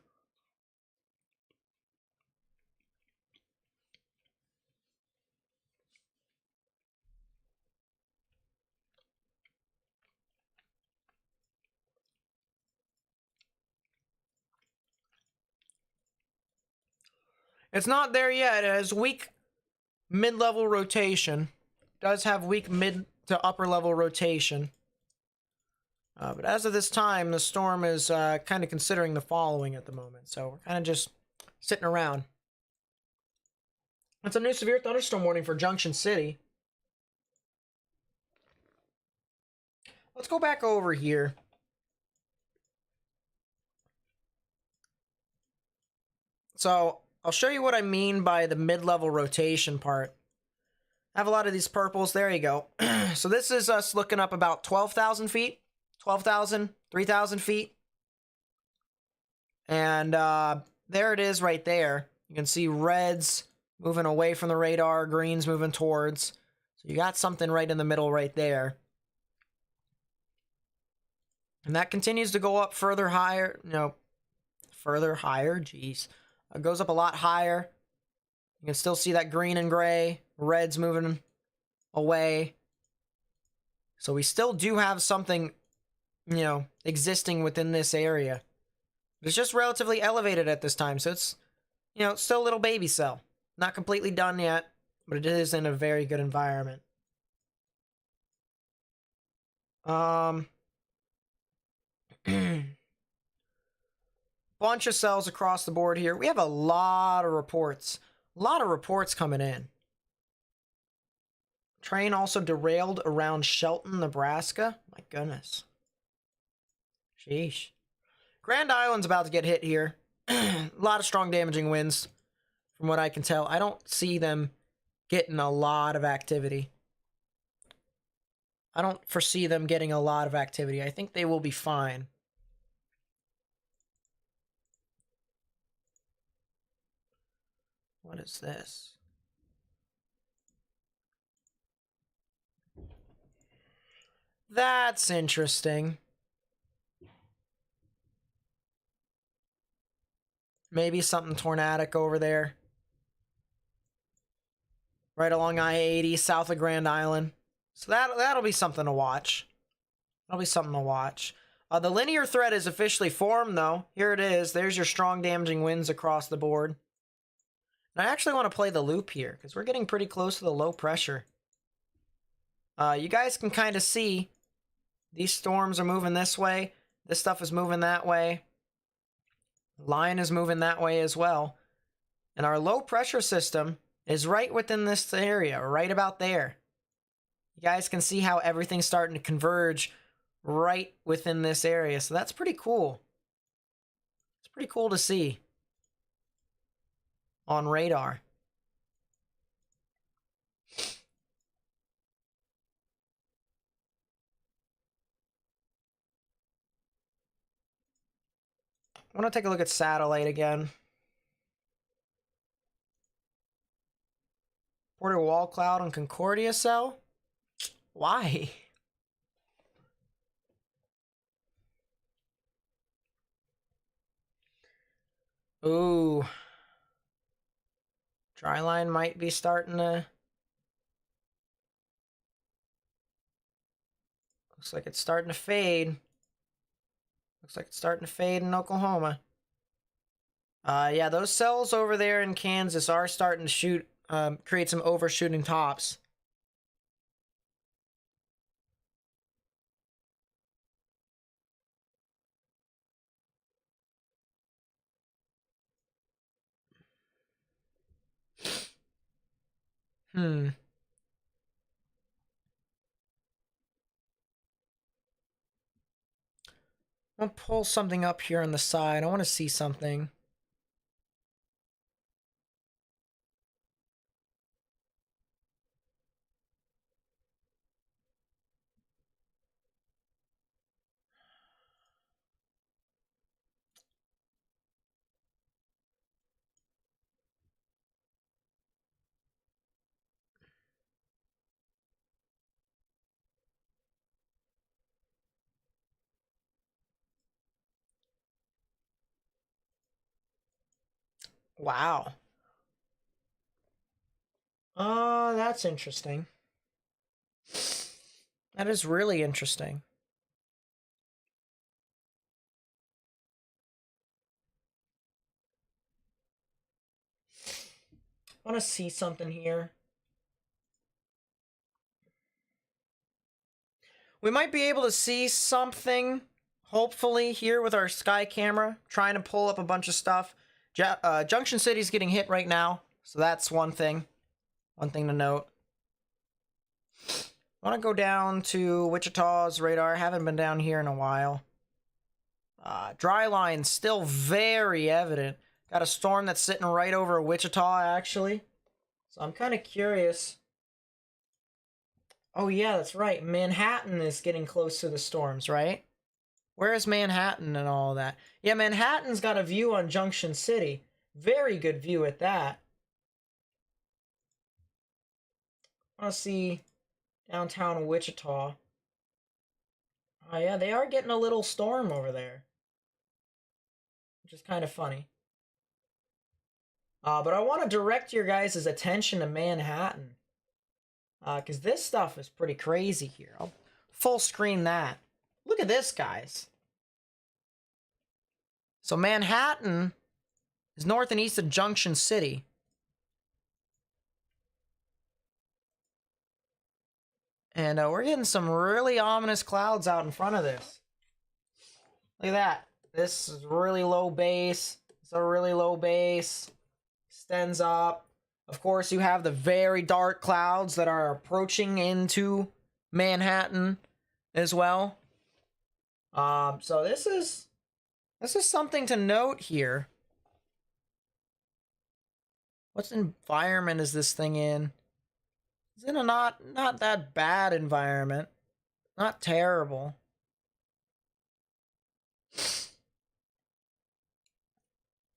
It's not there yet. It has weak mid-level rotation. It does have weak mid to upper level rotation. But as of this time, the storm is kind of considering the following at the moment. So we're kind of just sitting around. It's a new severe thunderstorm warning for Junction City. Let's go back over here. So I'll show you what I mean by the mid-level rotation part. I have a lot of these purples. There you go. So this is us looking up about 12,000 feet. 12,000, 3,000 feet. And there it is right there. You can see reds moving away from the radar, greens moving towards. So you got something right in the middle right there. And that continues to go up further higher. No, further higher. Jeez. It goes up a lot higher. You can still see that green and gray. Reds moving away. So we still do have something, existing within this area. It's just relatively elevated at this time. So it's, still a little baby cell. Not completely done yet, but it is in a very good environment. Bunch of cells across the board here. We have a lot of reports. A lot of reports coming in. Train also derailed around Shelton, Nebraska. My goodness. Sheesh. Grand Island's about to get hit here. A lot of strong damaging winds. From what I can tell, I don't see them getting a lot of activity. I don't foresee them getting a lot of activity. I think they will be fine. What is this? That's interesting. Maybe something tornadic over there. Right along I-80, south of Grand Island. So that'll be something to watch. That'll be something to watch. The linear thread is officially formed, though. Here it is. There's your strong damaging winds across the board. And I actually want to play the loop here, because we're getting pretty close to the low pressure. You guys can kind of see these storms are moving this way. This stuff is moving that way. Line is moving that way as well. And our low pressure system is right within this area, right about there. You guys can see how everything's starting to converge right within this area. So that's pretty cool. It's pretty cool to see on radar. I want to take a look at satellite again. Porter Wall Cloud on Concordia cell? Why? Ooh. Dry line might be starting to Looks like it's starting to fade. Looks like it's starting to fade in Oklahoma. Yeah, those cells over there in Kansas are starting to shoot, create some overshooting tops. I'll pull something up here on the side. I want to see something. Wow. Oh, that's interesting. That is really interesting. I want to see something here. We might be able to see something, hopefully, here with our sky camera, trying to pull up a bunch of stuff. Junction City's getting hit right now, so that's one thing. One thing to note. I want to go down to Wichita's radar. Haven't been down here in a while. Dry line still very evident. Got a storm that's sitting right over Wichita, actually. So I'm kind of curious. Oh, yeah, that's right. Manhattan is getting close to the storms, right? Where is Manhattan and all that? Yeah, Manhattan's got a view on Junction City. Very good view at that. I want to see downtown Wichita. Oh, yeah, they are getting a little storm over there, which is kind of funny. But I want to direct your guys' attention to Manhattan. Because this stuff is pretty crazy here. I'll full screen that. Look at this, guys. So Manhattan is north and east of Junction City. And we're getting some really ominous clouds out in front of this. Look at that. This is really low base. It's a really low base. Extends up. Of course, you have the very dark clouds that are approaching into Manhattan as well. So this is something to note here. What environment is this thing in? It's in a not that bad environment. Not terrible.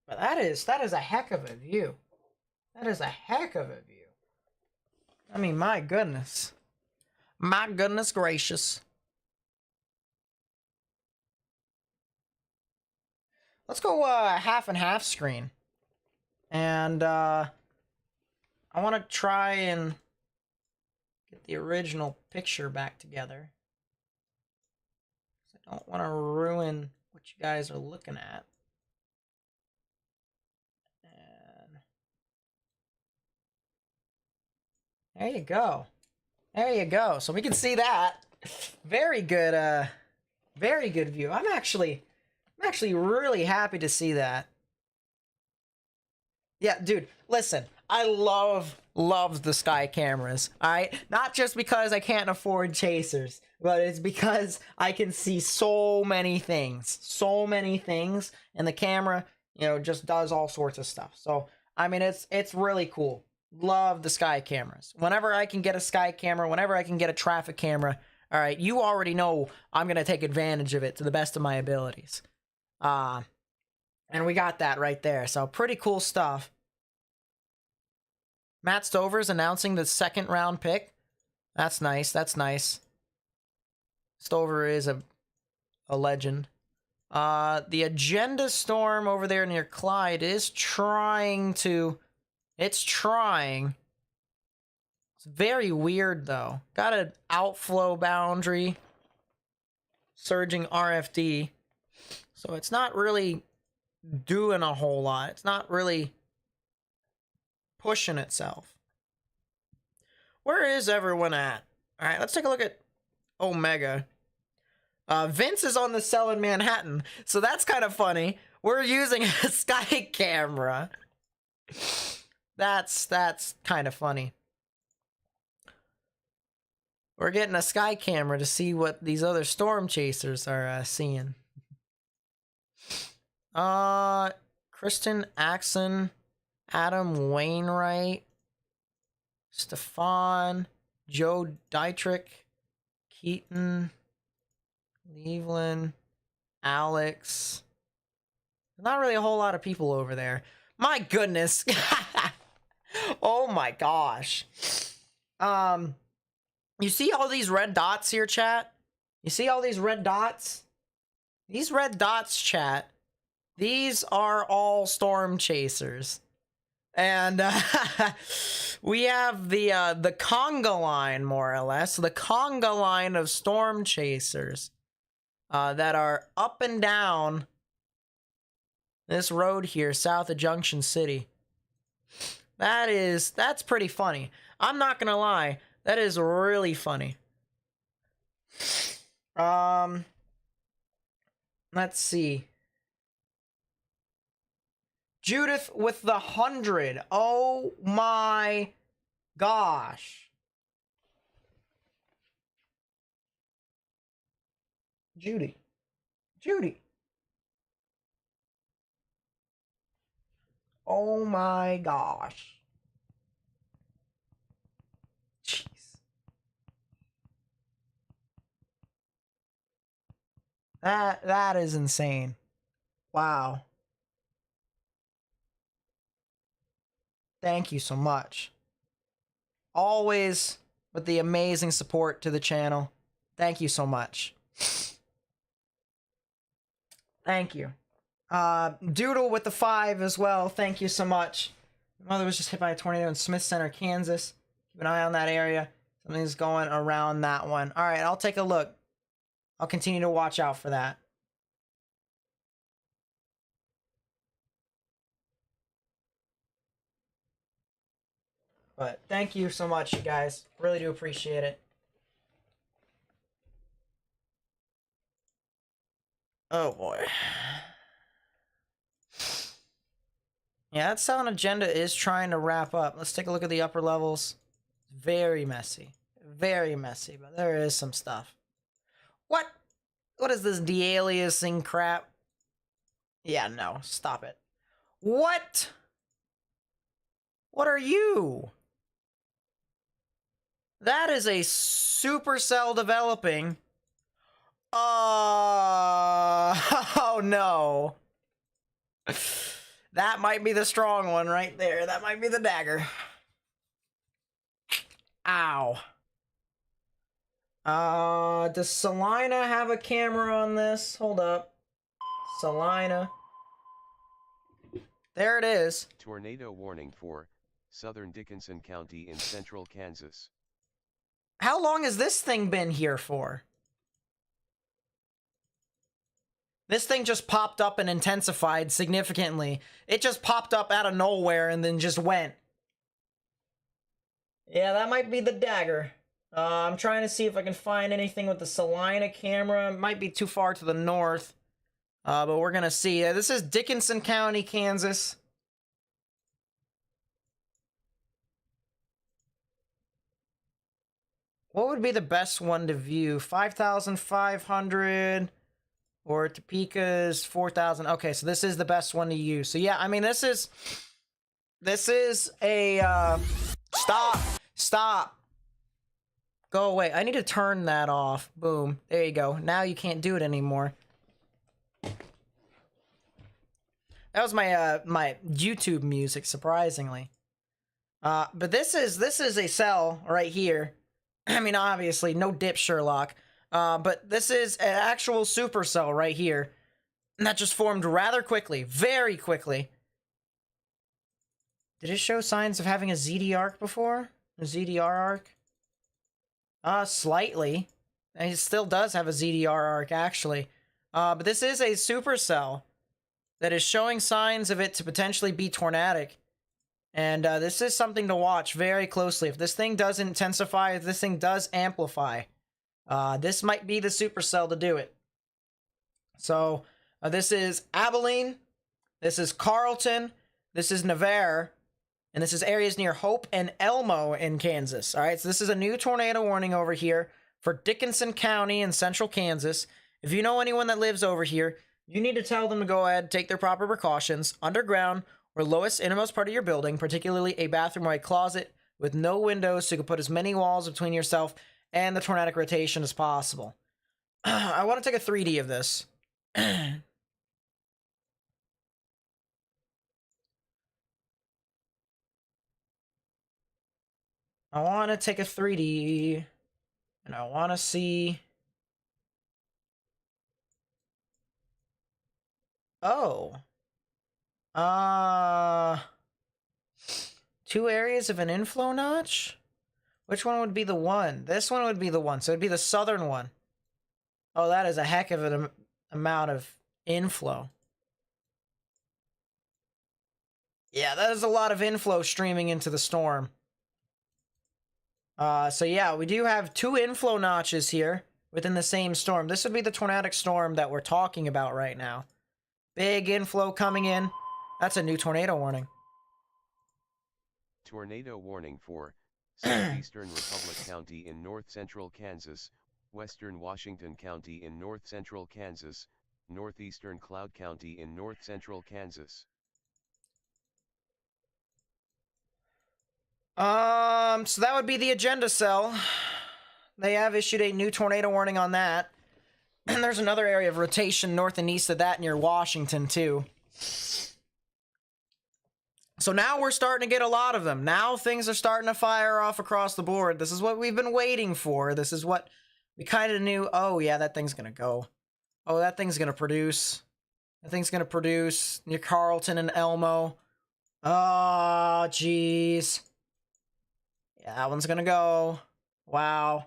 But that is a heck of a view. That is a heck of a view. I mean, my goodness. My goodness gracious. Let's go half and half screen. And I want to try and get the original picture back together. I don't want to ruin what you guys are looking at. There you go. There you go. So we can see that. Very good view. I'm actually really happy to see that. Yeah, dude, listen. I love the sky cameras. Alright? Not just because I can't afford chasers, but it's because I can see so many things. So many things. And the camera, you know, just does all sorts of stuff. So I mean it's really cool. Love the sky cameras. Whenever I can get a sky camera, whenever I can get a traffic camera, all right, you already know I'm going to take advantage of it to the best of my abilities. And we got that right there. So pretty cool stuff. Matt Stover's announcing the second round pick. That's nice. That's nice. Stover is a legend. The Agenda Storm over there near Clyde is trying to... It's trying. It's very weird, though. Got an outflow boundary surging RFD. So it's not really doing a whole lot. It's not really pushing itself. Where is everyone at? All right, let's take a look at Omega. Vince is on the cell in Manhattan, so that's kind of funny. We're using a sky camera. That's kind of funny. We're getting a sky camera to see what these other storm chasers are seeing. Kristen Axon, Adam Wainwright, Stefan, Joe Dietrich, Keaton, Cleveland, Alex. Not really a whole lot of people over there. My goodness. Oh my gosh. You see all these red dots here, chat? You see all these red dots? These red dots, chat. These are all storm chasers. And we have the conga line, more or less. The conga line of storm chasers that are up and down this road here, south of Junction City. That's pretty funny. I'm not gonna lie. That is really funny. Let's see. Judith with the 100. Oh my gosh. Judy. Oh my gosh. Jeez. That is insane. Wow. Thank you so much. Always with the amazing support to the channel. Thank you so much. Thank you. Doodle with the 5 as well. Thank you so much. My mother was just hit by a tornado in Smith Center, Kansas. Keep an eye on that area. Something's going around that one. All right, I'll take a look. I'll continue to watch out for that. But thank you so much, you guys. Really do appreciate it. Oh boy. Yeah, that sound agenda is trying to wrap up. Let's take a look at the upper levels. Very messy. Very messy, but there is some stuff. What? What is this de-aliasing crap? Yeah, no. Stop it. What? What are you? That is a supercell developing. Oh no. That might be the strong one right there. That might be the dagger. Ow. Does Salina have a camera on this? Hold up. Salina. There it is. Tornado warning for southern Dickinson County in central Kansas. How long has this thing been here for? This thing just popped up and intensified significantly. It just popped up out of nowhere and then just went. Yeah, that might be the dagger. I'm trying to see if I can find anything with the Salina camera. It might be too far to the north. But we're gonna see. This is Dickinson County, Kansas. What would be the best one to view? 5,500 or Topeka's 4,000. Okay, so this is the best one to use. So yeah, I mean, this is a, stop. Go away. I need to turn that off. Boom. There you go. Now you can't do it anymore. That was my, my YouTube music, surprisingly. But this is a cell right here. I mean, obviously, no dip Sherlock. But this is an actual supercell right here. And that just formed rather quickly. Very quickly. Did it show signs of having a ZD arc before? A ZDR arc? Slightly. And it still does have a ZDR arc, actually. But this is a supercell that is showing signs of it to potentially be tornadic. And this is something to watch very closely. If this thing does intensify, if this thing does amplify, this might be the supercell to do it. So this is Abilene, this is Carlton, this is Navarre, and this is areas near Hope and Elmo in Kansas. All right, so this is a new tornado warning over here for Dickinson County in central Kansas. If you know anyone that lives over here, you need to tell them to go ahead, take their proper precautions, underground or lowest innermost part of your building, particularly a bathroom or a closet with no windows, so you can put as many walls between yourself and the tornadic rotation as possible. I want to take a 3D of this. I want to take a 3D, and I want to see... Oh. 2 areas of an inflow notch? Which one would be the one? This one would be the one, so it'd be the southern one. Oh, that is a heck of an amount of inflow. Yeah, that is a lot of inflow streaming into the storm. So yeah, we do have 2 inflow notches here within the same storm. This would be the tornadic storm that we're talking about right now. Big inflow coming in. That's a new tornado warning. Tornado warning for Southeastern Republic County in north-central Kansas, Western Washington County in north-central Kansas, Northeastern Cloud County in north-central Kansas. So that would be the agenda cell. They have issued a new tornado warning on that. And there's another area of rotation north and east of that near Washington, too. So now we're starting to get a lot of them. Now things are starting to fire off across the board. This is what we've been waiting for. This is what we kind of knew. Oh, yeah, that thing's going to go. Oh, that thing's going to produce. That thing's going to produce near Carlton and Elmo. Oh, jeez. Yeah, that one's going to go. Wow.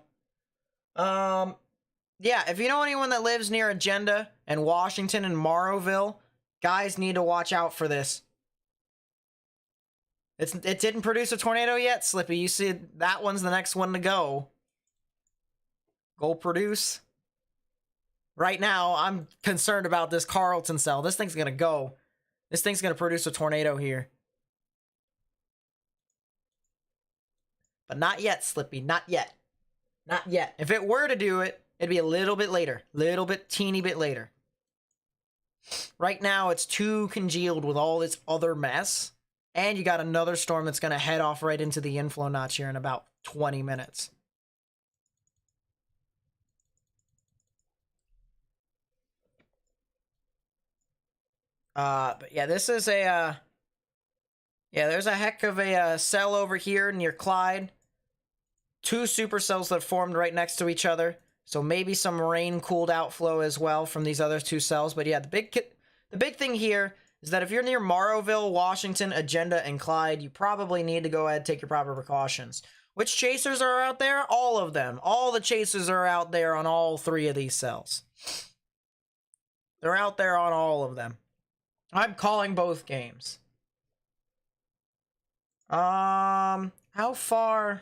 Yeah, if you know anyone that lives near Agenda and Washington and Morrowville, guys need to watch out for this. It didn't produce a tornado yet, Slippy. You see, that one's the next one to go. Go produce. Right now, I'm concerned about this Carlton cell. This thing's gonna go. This thing's gonna produce a tornado here. But not yet, Slippy. Not yet. Not yet. If it were to do it, it'd be a little bit later. Teeny bit later. Right now, it's too congealed with all this other mess. And you got another storm that's going to head off right into the inflow notch here in about 20 minutes. But yeah, this is a, yeah, there's a heck of a cell over here near Clyde. 2 supercells that formed right next to each other. So maybe some rain-cooled outflow as well from these other 2 cells. But yeah, the big thing here is that if you're near Morrowville, Washington, Agenda, and Clyde, you probably need to go ahead and take your proper precautions. Which chasers are out there? All of them. All the chasers are out there on all 3 of these cells. They're out there on all of them. I'm calling both games. How far?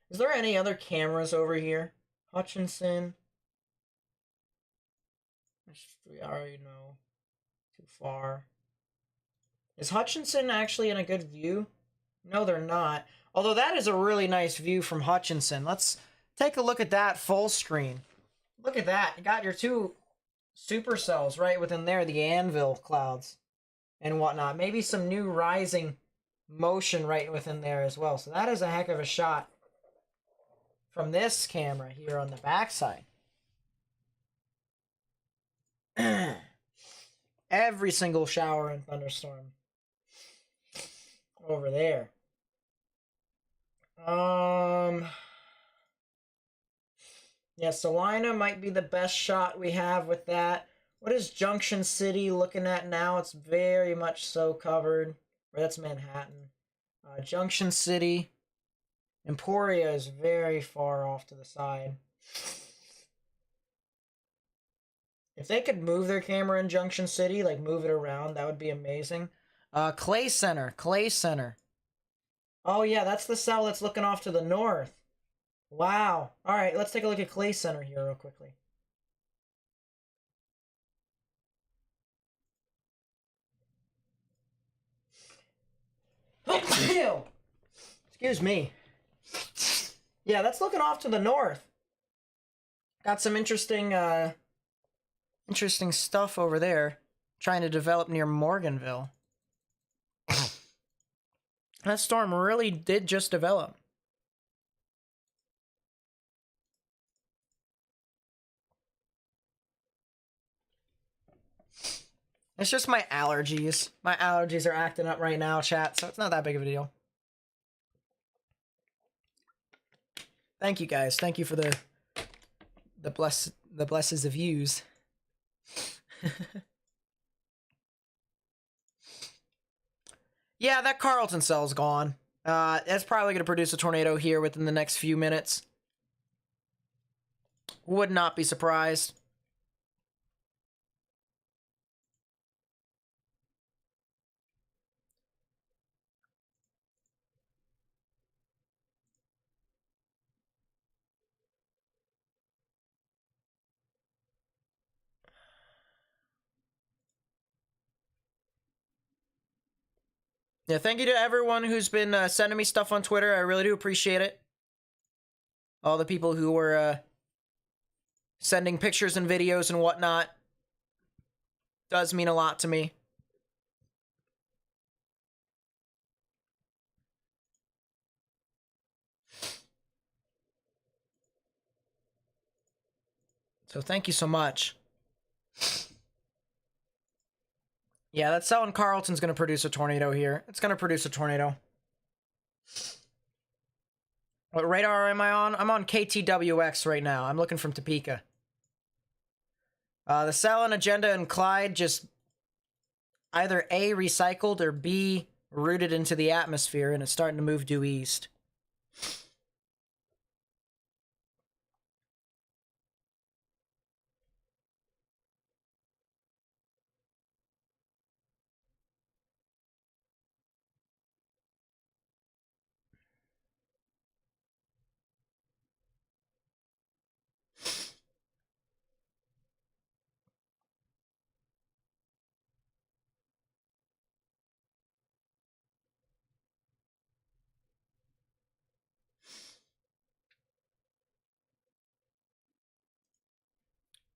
Is there any other cameras over here? Hutchinson. We already know. Too far. Is Hutchinson actually in a good view? No, they're not. Although that is a really nice view from Hutchinson. Let's take a look at that full screen. Look at that. You got your 2 supercells right within there, the Anvil Clouds and whatnot. Maybe some new rising motion right within there as well. So that is a heck of a shot from this camera here on the backside. Every single shower and thunderstorm over there. Yeah, Salina might be the best shot we have with that. What is Junction City looking at now? It's very much so covered. Or that's Manhattan. Junction City. Emporia is very far off to the side. If they could move their camera in Junction City, like move it around, that would be amazing. Clay Center. Clay Center. Oh, yeah, that's the cell that's looking off to the north. Wow. All right, let's take a look at Clay Center here real quickly. Excuse me. Yeah, that's looking off to the north. Got some interesting stuff over there. Trying to develop near Morganville. That storm really did just develop. It's just my allergies. My allergies are acting up right now, chat, so it's not that big of a deal. Thank you, guys. Thank you for the blesses of views. Yeah, that Carlton cell's gone. It's probably going to produce a tornado here within the next few minutes. Would not be surprised. Yeah, thank you to everyone who's been sending me stuff on Twitter. I really do appreciate it. All the people who were sending pictures and videos and whatnot. Does mean a lot to me. So thank you so much. Yeah, that cell in Carlton's going to produce a tornado here. It's going to produce a tornado. What radar am I on? I'm on KTWX right now. I'm looking from Topeka. The cell in Agenda and Clyde just either A, recycled, or B, rooted into the atmosphere, and it's starting to move due east.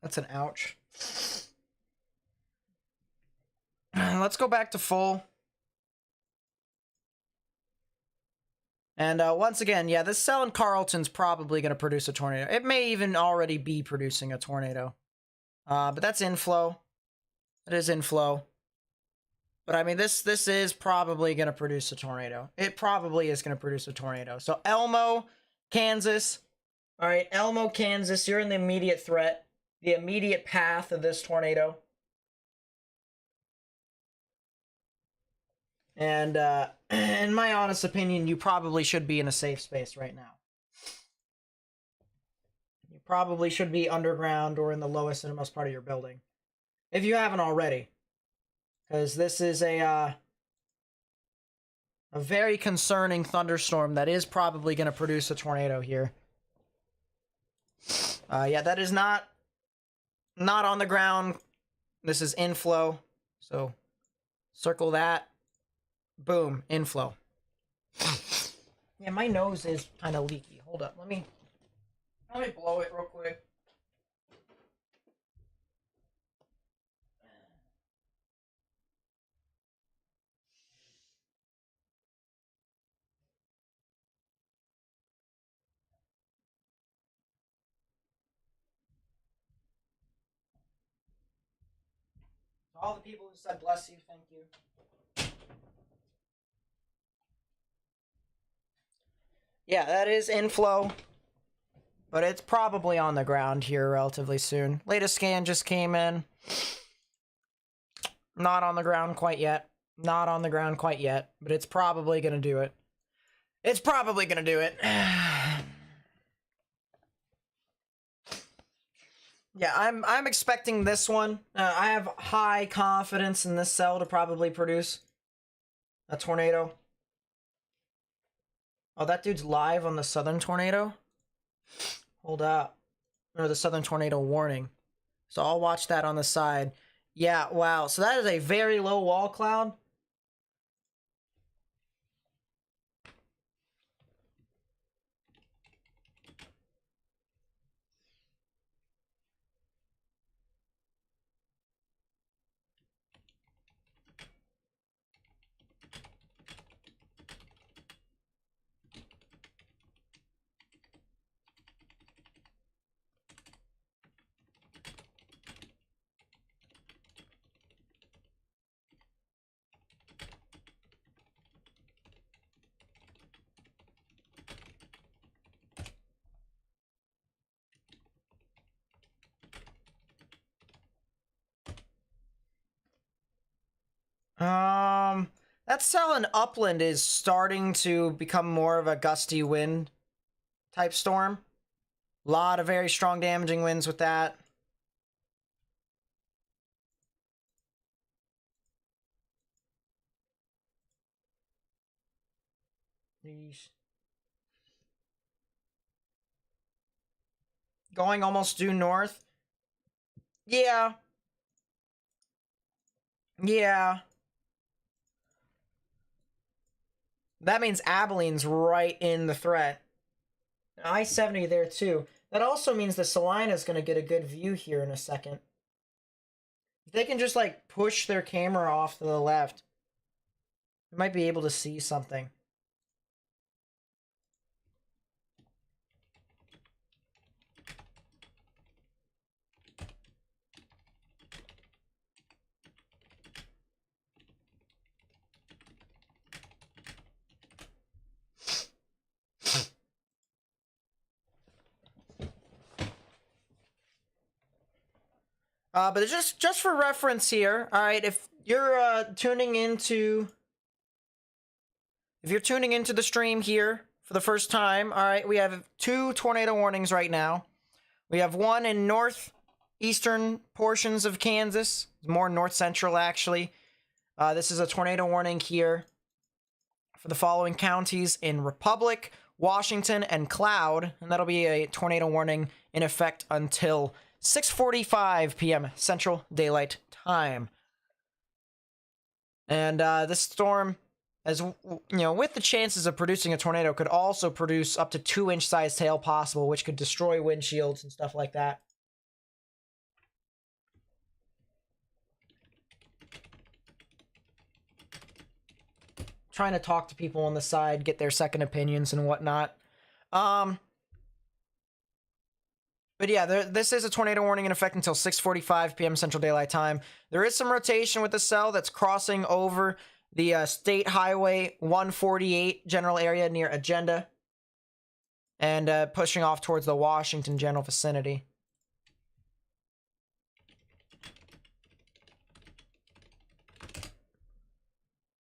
That's an ouch. Let's go back to full. And once again, yeah, this cell in Carlton's probably going to produce a tornado. It may even already be producing a tornado. But that's inflow. It is inflow. But I mean, this is probably going to produce a tornado. It probably is going to produce a tornado. So Elmo, Kansas. All right, Elmo, Kansas, you're in the immediate threat. The immediate path of this tornado. And in my honest opinion, you probably should be in a safe space right now. You probably should be underground or in the lowest and most part of your building. If you haven't already. Because this is a very concerning thunderstorm that is probably going to produce a tornado here. Yeah, that is not on the ground. This is inflow. So circle that. Boom, inflow. Yeah, my nose is kind of leaky. Hold up, let me blow it real quick. To all the people who said bless you, thank you. Yeah, that is inflow. But it's probably on the ground here relatively soon. Latest scan just came in. Not on the ground quite yet. Not on the ground quite yet. But it's probably going to do it. It's probably going to do it. Yeah, I'm expecting this one. I have high confidence in this cell to probably produce a tornado. Oh, that dude's live on the southern tornado? Hold up. Or the southern tornado warning. So I'll watch that on the side. Yeah, wow. So that is a very low wall cloud. That cell in Upland is starting to become more of a gusty wind type storm. A lot of very strong damaging winds with that. Yeesh. Going almost due north. Yeah. Yeah. That means Abilene's right in the threat. I-70 there too. That also means the Salina's going to get a good view here in a second. If they can just like push their camera off to the left, we might be able to see something. But just for reference here, all right, if you're tuning into the stream here for the first time, all right, we have 2 tornado warnings right now. We have one in northeastern portions of Kansas, more north central actually. This is a tornado warning here for the following counties in Republic, Washington, and Cloud, and that'll be a tornado warning in effect until 6:45 p.m. Central Daylight Time. And this storm, as you know, with the chances of producing a tornado, could also produce up to 2-inch sized hail possible, which could destroy windshields and stuff like that. Trying to talk to people on the side, get their second opinions and whatnot. But yeah, this is a tornado warning in effect until 6:45 p.m. Central Daylight Time. There is some rotation with the cell that's crossing over the State Highway 148 general area near Agenda and pushing off towards the Washington general vicinity.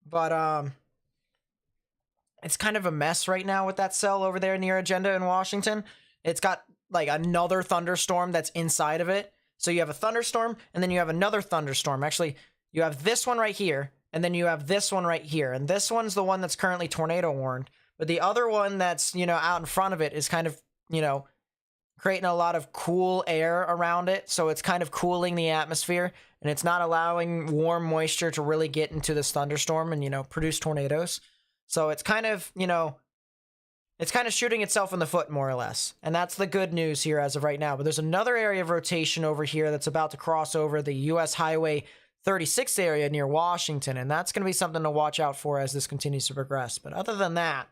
But it's kind of a mess right now with that cell over there near Agenda in Washington. It's got like another thunderstorm that's inside of it. So you have a thunderstorm and then you have another thunderstorm. Actually, you have this one right here and then you have this one right here. And this one's the one that's currently tornado warned. But the other one that's, you know, out in front of it is kind of, you know, creating a lot of cool air around it. So it's kind of cooling the atmosphere and it's not allowing warm moisture to really get into this thunderstorm and, you know, produce tornadoes. So it's kind of, you know, it's kind of shooting itself in the foot, more or less. And that's the good news here as of right now. But there's another area of rotation over here that's about to cross over the U.S. Highway 36 area near Washington. And that's going to be something to watch out for as this continues to progress. But other than that,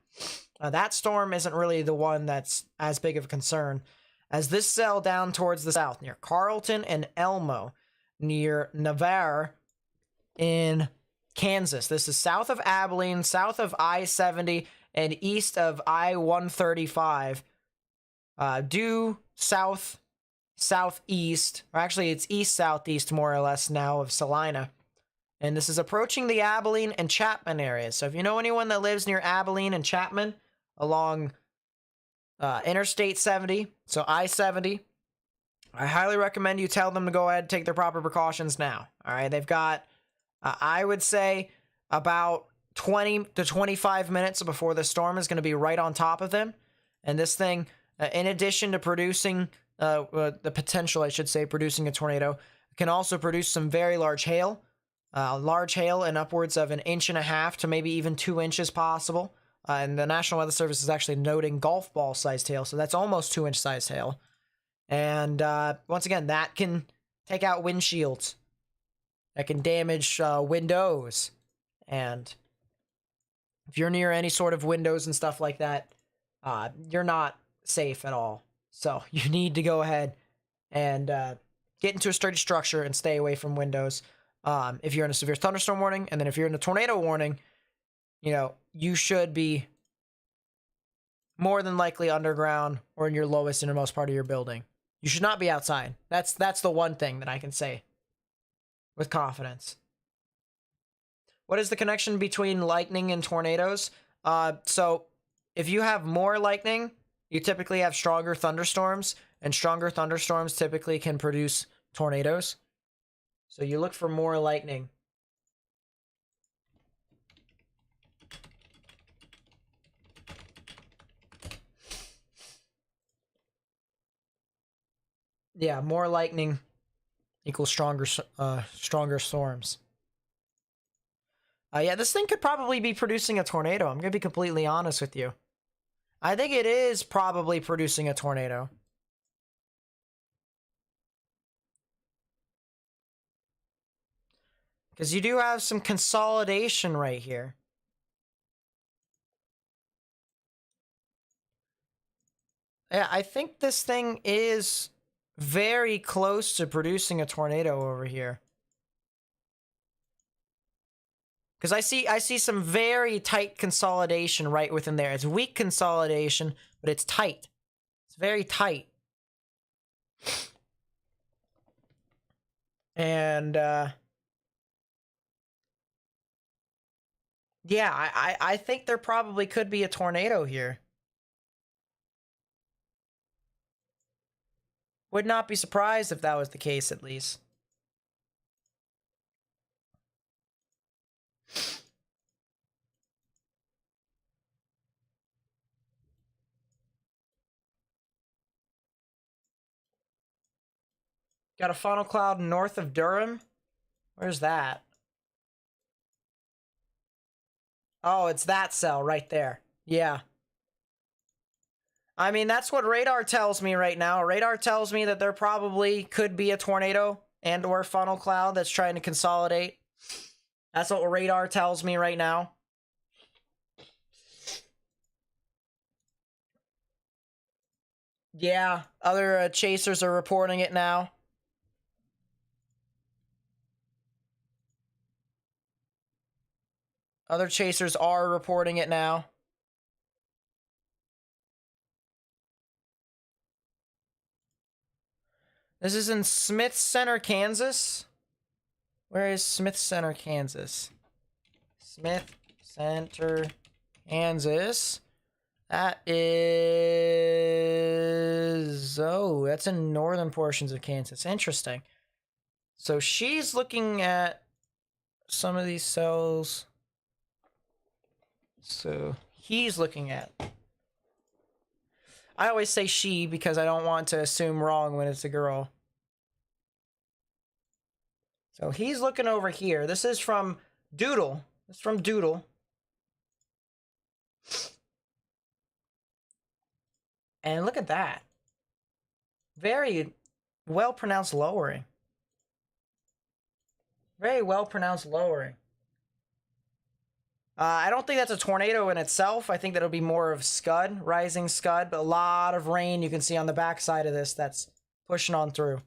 that storm isn't really the one that's as big of a concern as this cell down towards the south near Carlton and Elmo near Navarre in Kansas. This is south of Abilene, south of I-70, and east of I-135, due southeast, or actually it's east-southeast more or less now of Salina. And this is approaching the Abilene and Chapman areas. So if you know anyone that lives near Abilene and Chapman along Interstate 70, so I-70, I highly recommend you tell them to go ahead and take their proper precautions now. All right, they've got, I would say, about 20 to 25 minutes before the storm is going to be right on top of them. And this thing, in addition to producing the potential, I should say, producing a tornado, can also produce some very large hail. Large hail in upwards of 1.5 inches to maybe even 2 inches possible. And the National Weather Service is actually noting golf ball sized hail, so that's almost 2-inch sized hail. And once again, that can take out windshields. That can damage windows. And if you're near any sort of windows and stuff like that, you're not safe at all. So you need to go ahead and get into a sturdy structure and stay away from windows. If you're in a severe thunderstorm warning, and then if you're in a tornado warning, you know, you should be more than likely underground or in your lowest innermost part of your building. You should not be outside. That's the one thing that I can say with confidence. What is the connection between lightning and tornadoes? So if you have more lightning, you typically have stronger thunderstorms, and stronger thunderstorms typically can produce tornadoes. So you look for more lightning. Yeah, more lightning equals stronger storms. Yeah, this thing could probably be producing a tornado. I'm going to be completely honest with you. I think it is probably producing a tornado. Because you do have some consolidation right here. Yeah, I think this thing is very close to producing a tornado over here. Because I see some very tight consolidation right within there. It's weak consolidation, but it's tight. It's very tight. And yeah, I think there probably could be a tornado here. Would not be surprised if that was the case, at least. Got a funnel cloud north of Durham. Where's that? Oh, it's that cell right there. Yeah. I mean, that's what radar tells me right now. Radar tells me that there probably could be a tornado and or funnel cloud that's trying to consolidate. That's what radar tells me right now. Yeah, other chasers are reporting it now. Other chasers are reporting it now. This is in Smith Center, Kansas. Where is Smith Center, Kansas? Smith Center, Kansas. That is... Oh, that's in northern portions of Kansas. Interesting. So she's looking at some of these cells. So he's looking at... I always say she because I don't want to assume wrong when it's a girl. So he's looking over here. This is from Doodle. It's from Doodle. And look at that. Very well pronounced lowering. Very well pronounced lowering. I don't think that's a tornado in itself. I think that'll be more of scud, rising scud, but a lot of rain you can see on the back side of this that's pushing on through.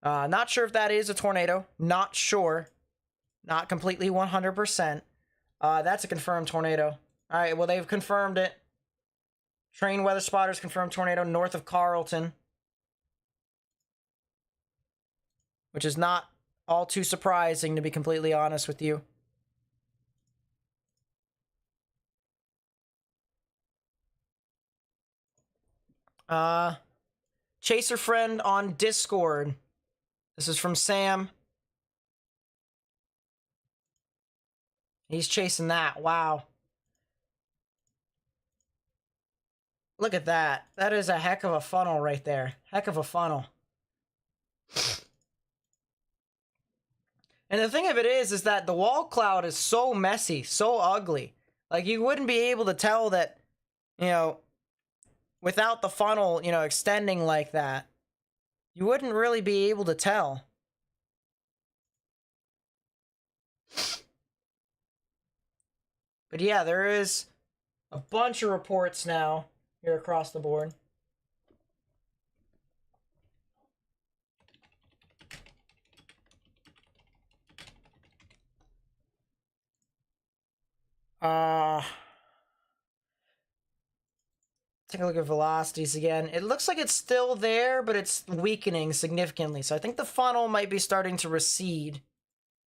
Not sure if that is a tornado. Not sure. Not completely 100%. That's a confirmed tornado. All right, well, they've confirmed it. Train weather spotters confirmed tornado north of Carlton. Which is not all too surprising, to be completely honest with you. Chaser friend on Discord. This is from Sam. He's chasing that. Wow. Look at that. That is a heck of a funnel right there. Heck of a funnel. And the thing of it is that the wall cloud is so messy, so ugly. Like, you wouldn't be able to tell that, you know, without the funnel, you know, extending like that. You wouldn't really be able to tell. But yeah, there is a bunch of reports now here across the board. Take a look at velocities again. It looks like it's still there, but it's weakening significantly. So I think the funnel might be starting to recede.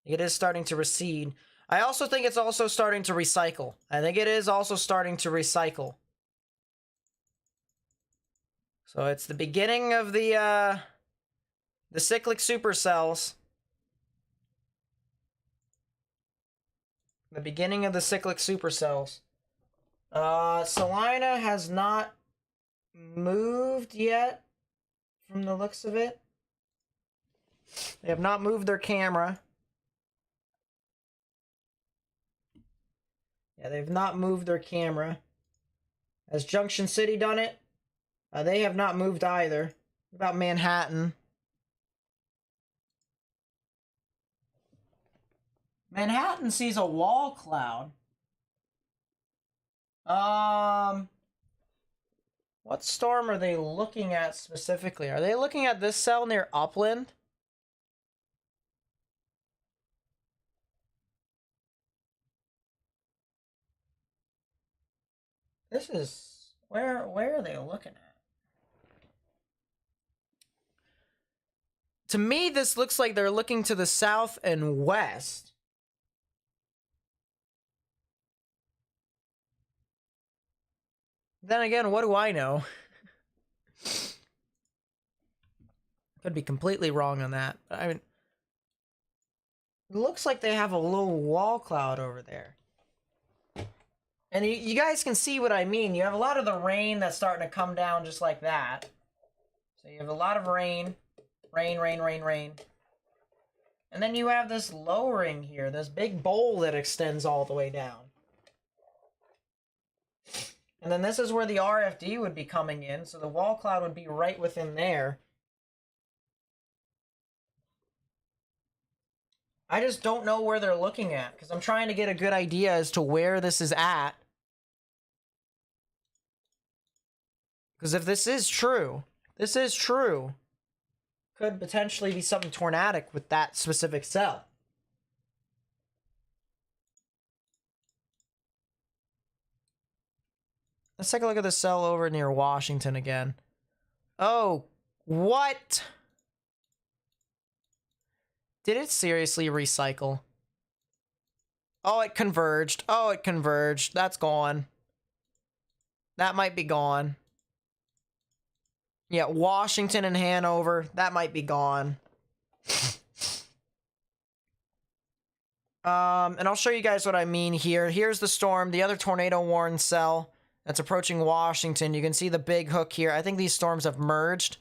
It is starting to recede. I also think it's also starting to recycle. I think it is also starting to recycle. So it's the beginning of the cyclic supercells. The beginning of the cyclic supercells. Salina has not moved yet, from the looks of it. They have not moved their camera. Yeah, they've not moved their camera. Has Junction City done it? They have not moved either. What about Manhattan? Manhattan sees a wall cloud. What storm are they looking at specifically? Are they looking at this cell near Upland? This is... Where are they looking at? To me, this looks like they're looking to the south and west. Then again, what do I know? Could be completely wrong on that. I mean, it looks like they have a little wall cloud over there. And you guys can see what I mean. You have a lot of the rain that's starting to come down just like that. So you have a lot of rain. Rain, rain, rain, rain. And then you have this lowering here, this big bowl that extends all the way down. And then this is where the RFD would be coming in, so the wall cloud would be right within there. I just don't know where they're looking at, because I'm trying to get a good idea as to where this is at. Because if this is true, could potentially be something tornadic with that specific cell. Let's take a look at the cell over near Washington again. Oh, what? Did it seriously recycle? Oh, it converged. Oh, it converged. That's gone. That might be gone. Yeah, Washington and Hanover. That might be gone. And I'll show you guys what I mean here. Here's the storm, the other tornado warning cell that's approaching Washington. You can see the big hook here. I think these storms have merged.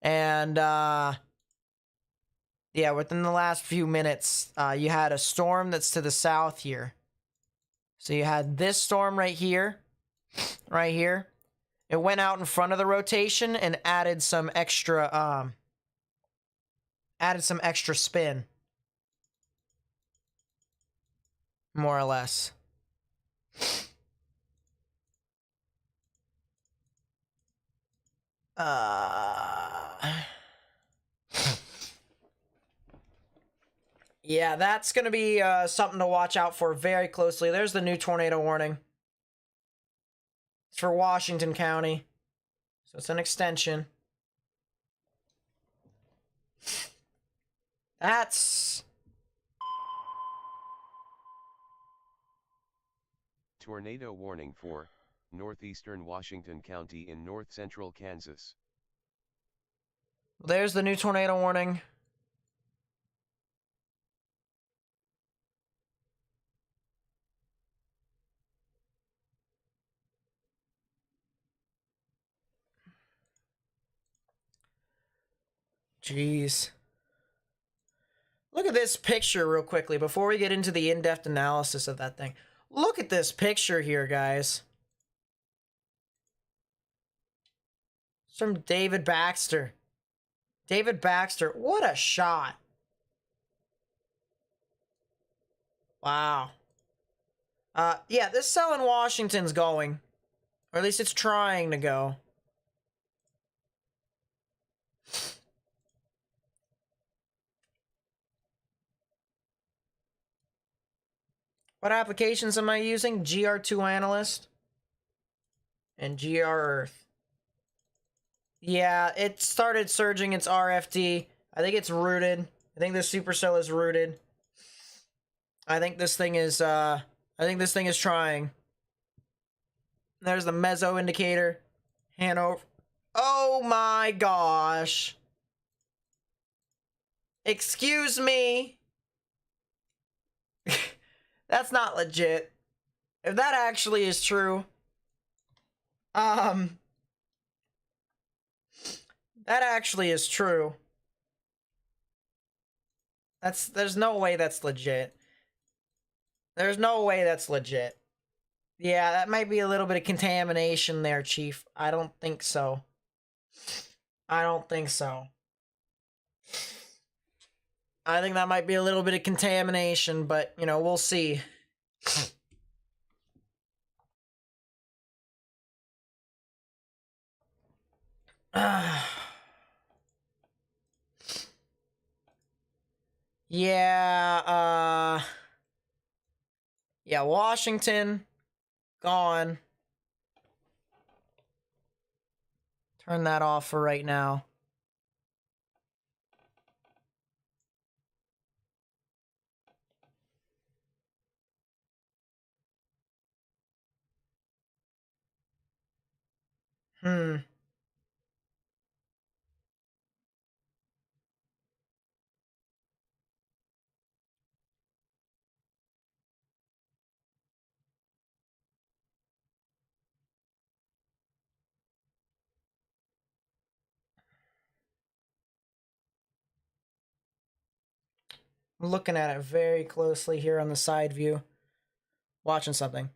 And, yeah, within the last few minutes, you had a storm that's to the south here. So you had this storm right here. Right here. It went out in front of the rotation and added some extra spin. More or less. Yeah, that's going to be something to watch out for very closely. There's the new tornado warning. It's for Washington County. So it's an extension. That's... Tornado warning for northeastern Washington County in north central Kansas. There's the new tornado warning. Jeez. Look at this picture real quickly before we get into the in-depth analysis of that thing. Look at this picture here, guys. It's from David Baxter. David Baxter, what a shot. Wow. Yeah, this cell in Washington's going. Or at least it's trying to go. What applications am I using? GR2 Analyst and GR Earth. Yeah, it started surging its RFD. I think it's rooted. I think the supercell is rooted. I think this thing is trying. There's the meso indicator. Hanover. Oh my gosh. Excuse me. That's not legit. If that actually is true, that actually is true. There's no way that's legit. There's no way that's legit. Yeah, that might be a little bit of contamination there, Chief. I don't think so. I don't think so. I think that might be a little bit of contamination, but, you know, we'll see. Yeah, yeah, Washington, gone. Turn that off for right now. I'm looking at it very closely here on the side view. Watching something.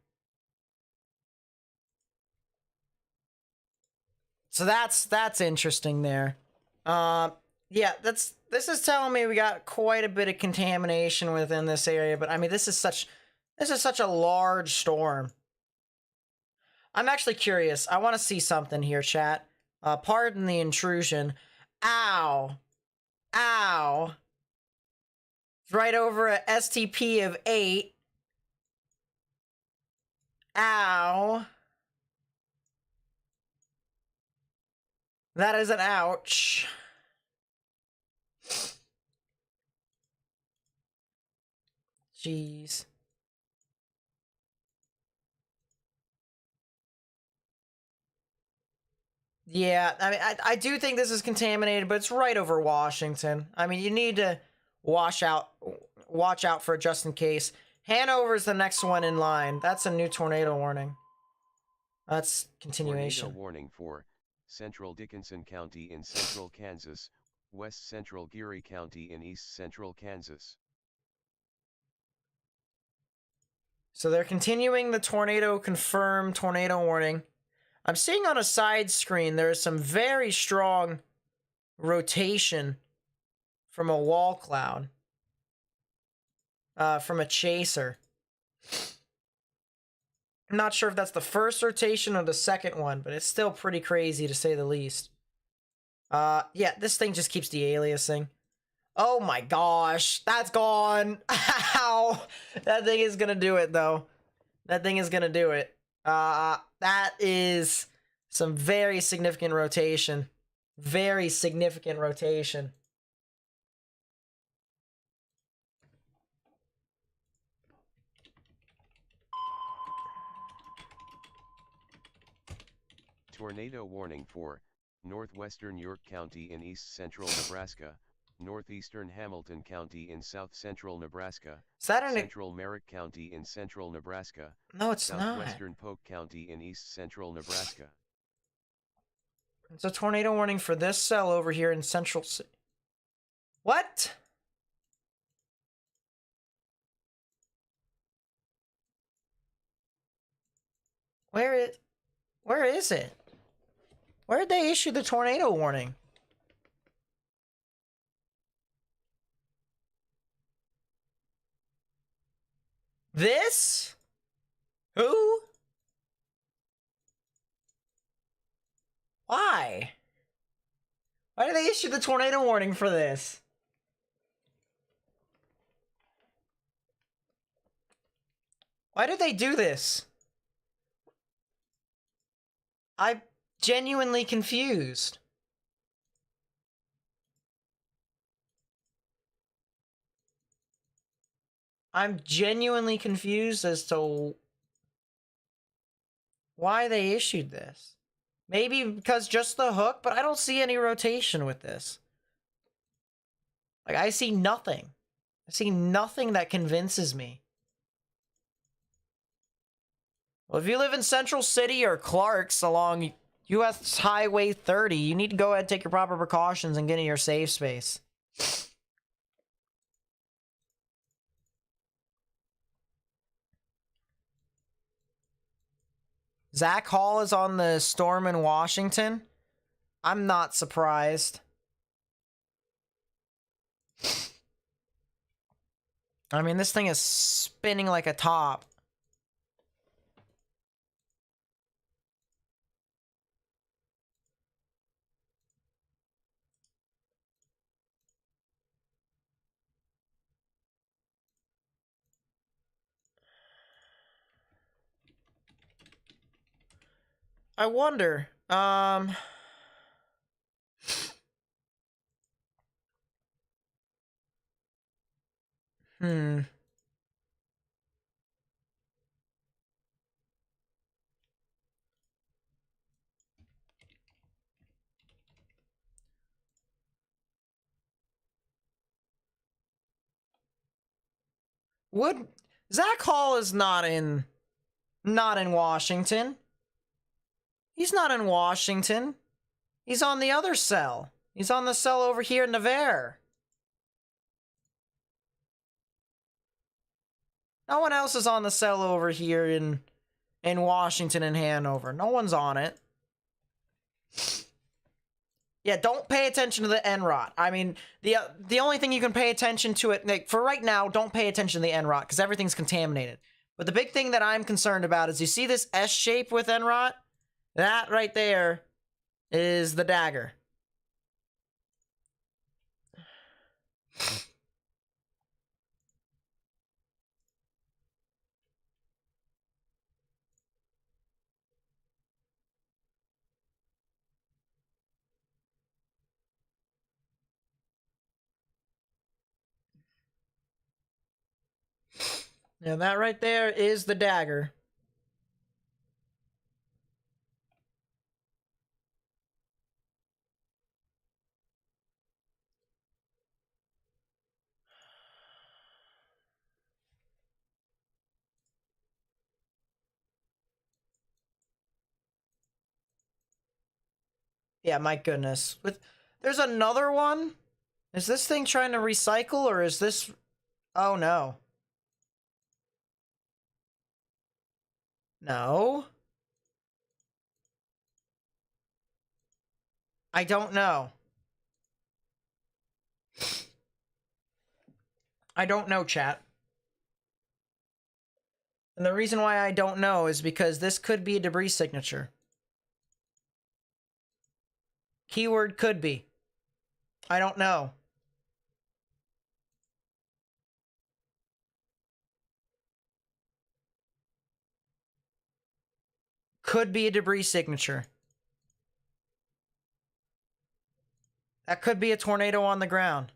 So that's interesting there. Yeah, this is telling me we got quite a bit of contamination within this area, but I mean this is such a large storm. I'm actually curious. I want to see something here, chat. Pardon the intrusion. Ow. Ow. Right over a STP of 8. Ow. That is an ouch. Jeez. Yeah, I mean, I do think this is contaminated, but it's right over Washington. I mean, you need to watch out for it just in case. Hanover's the next one in line. That's a new tornado warning. That's continuation. Tornado warning for Central Dickinson County in central Kansas, West Central Geary County in east central Kansas. So they're continuing the confirmed tornado warning. I'm seeing on a side screen there's some very strong rotation from a wall cloud. From a chaser. I'm not sure if that's the first rotation or the second one, but it's still pretty crazy to say the least. Yeah, this thing just keeps de-aliasing. Oh my gosh, that's gone. Ow. That thing is gonna do it though. That thing is gonna do it. That is some very significant rotation. Very significant rotation. Tornado warning for northwestern York County in east-central Nebraska, northeastern Hamilton County in south-central Nebraska, Is that an... central Merrick County in central Nebraska, No, it's not. southwestern Polk County in east-central Nebraska. It's a tornado warning for this cell over here in central... What? Where is it? Where did they issue the tornado warning? This? Who? Why? Why did they issue the tornado warning for this? Why did they do this? I'm genuinely confused. I'm genuinely confused as to why they issued this. Maybe because just the hook, but I don't see any rotation with this. Like, I see nothing. I see nothing that convinces me. Well, if you live in Central City or Clarks along US Highway 30, you need to go ahead and take your proper precautions and get in your safe space. Zach Hall is on the storm in Washington. I'm not surprised. I mean, this thing is spinning like a top. I wonder, hmm. Would Zach Hall is not in Washington. He's not in Washington. He's on the other cell. He's on the cell over here in Navarre. No one else is on the cell over here in Washington and Hanover. No one's on it. Yeah, don't pay attention to the NROT. I mean, the only thing you can pay attention to it, like, for right now, don't pay attention to the NROT because everything's contaminated. But the big thing that I'm concerned about is you see this S shape with NROT? That right there is the dagger. Yeah, that right there is the dagger. Yeah, my goodness. There's another one? Is this thing trying to recycle, or is this... Oh, no. No. I don't know. I don't know, chat. And the reason why I don't know is because this could be a debris signature. Keyword could be. I don't know. Could be a debris signature. That could be a tornado on the ground.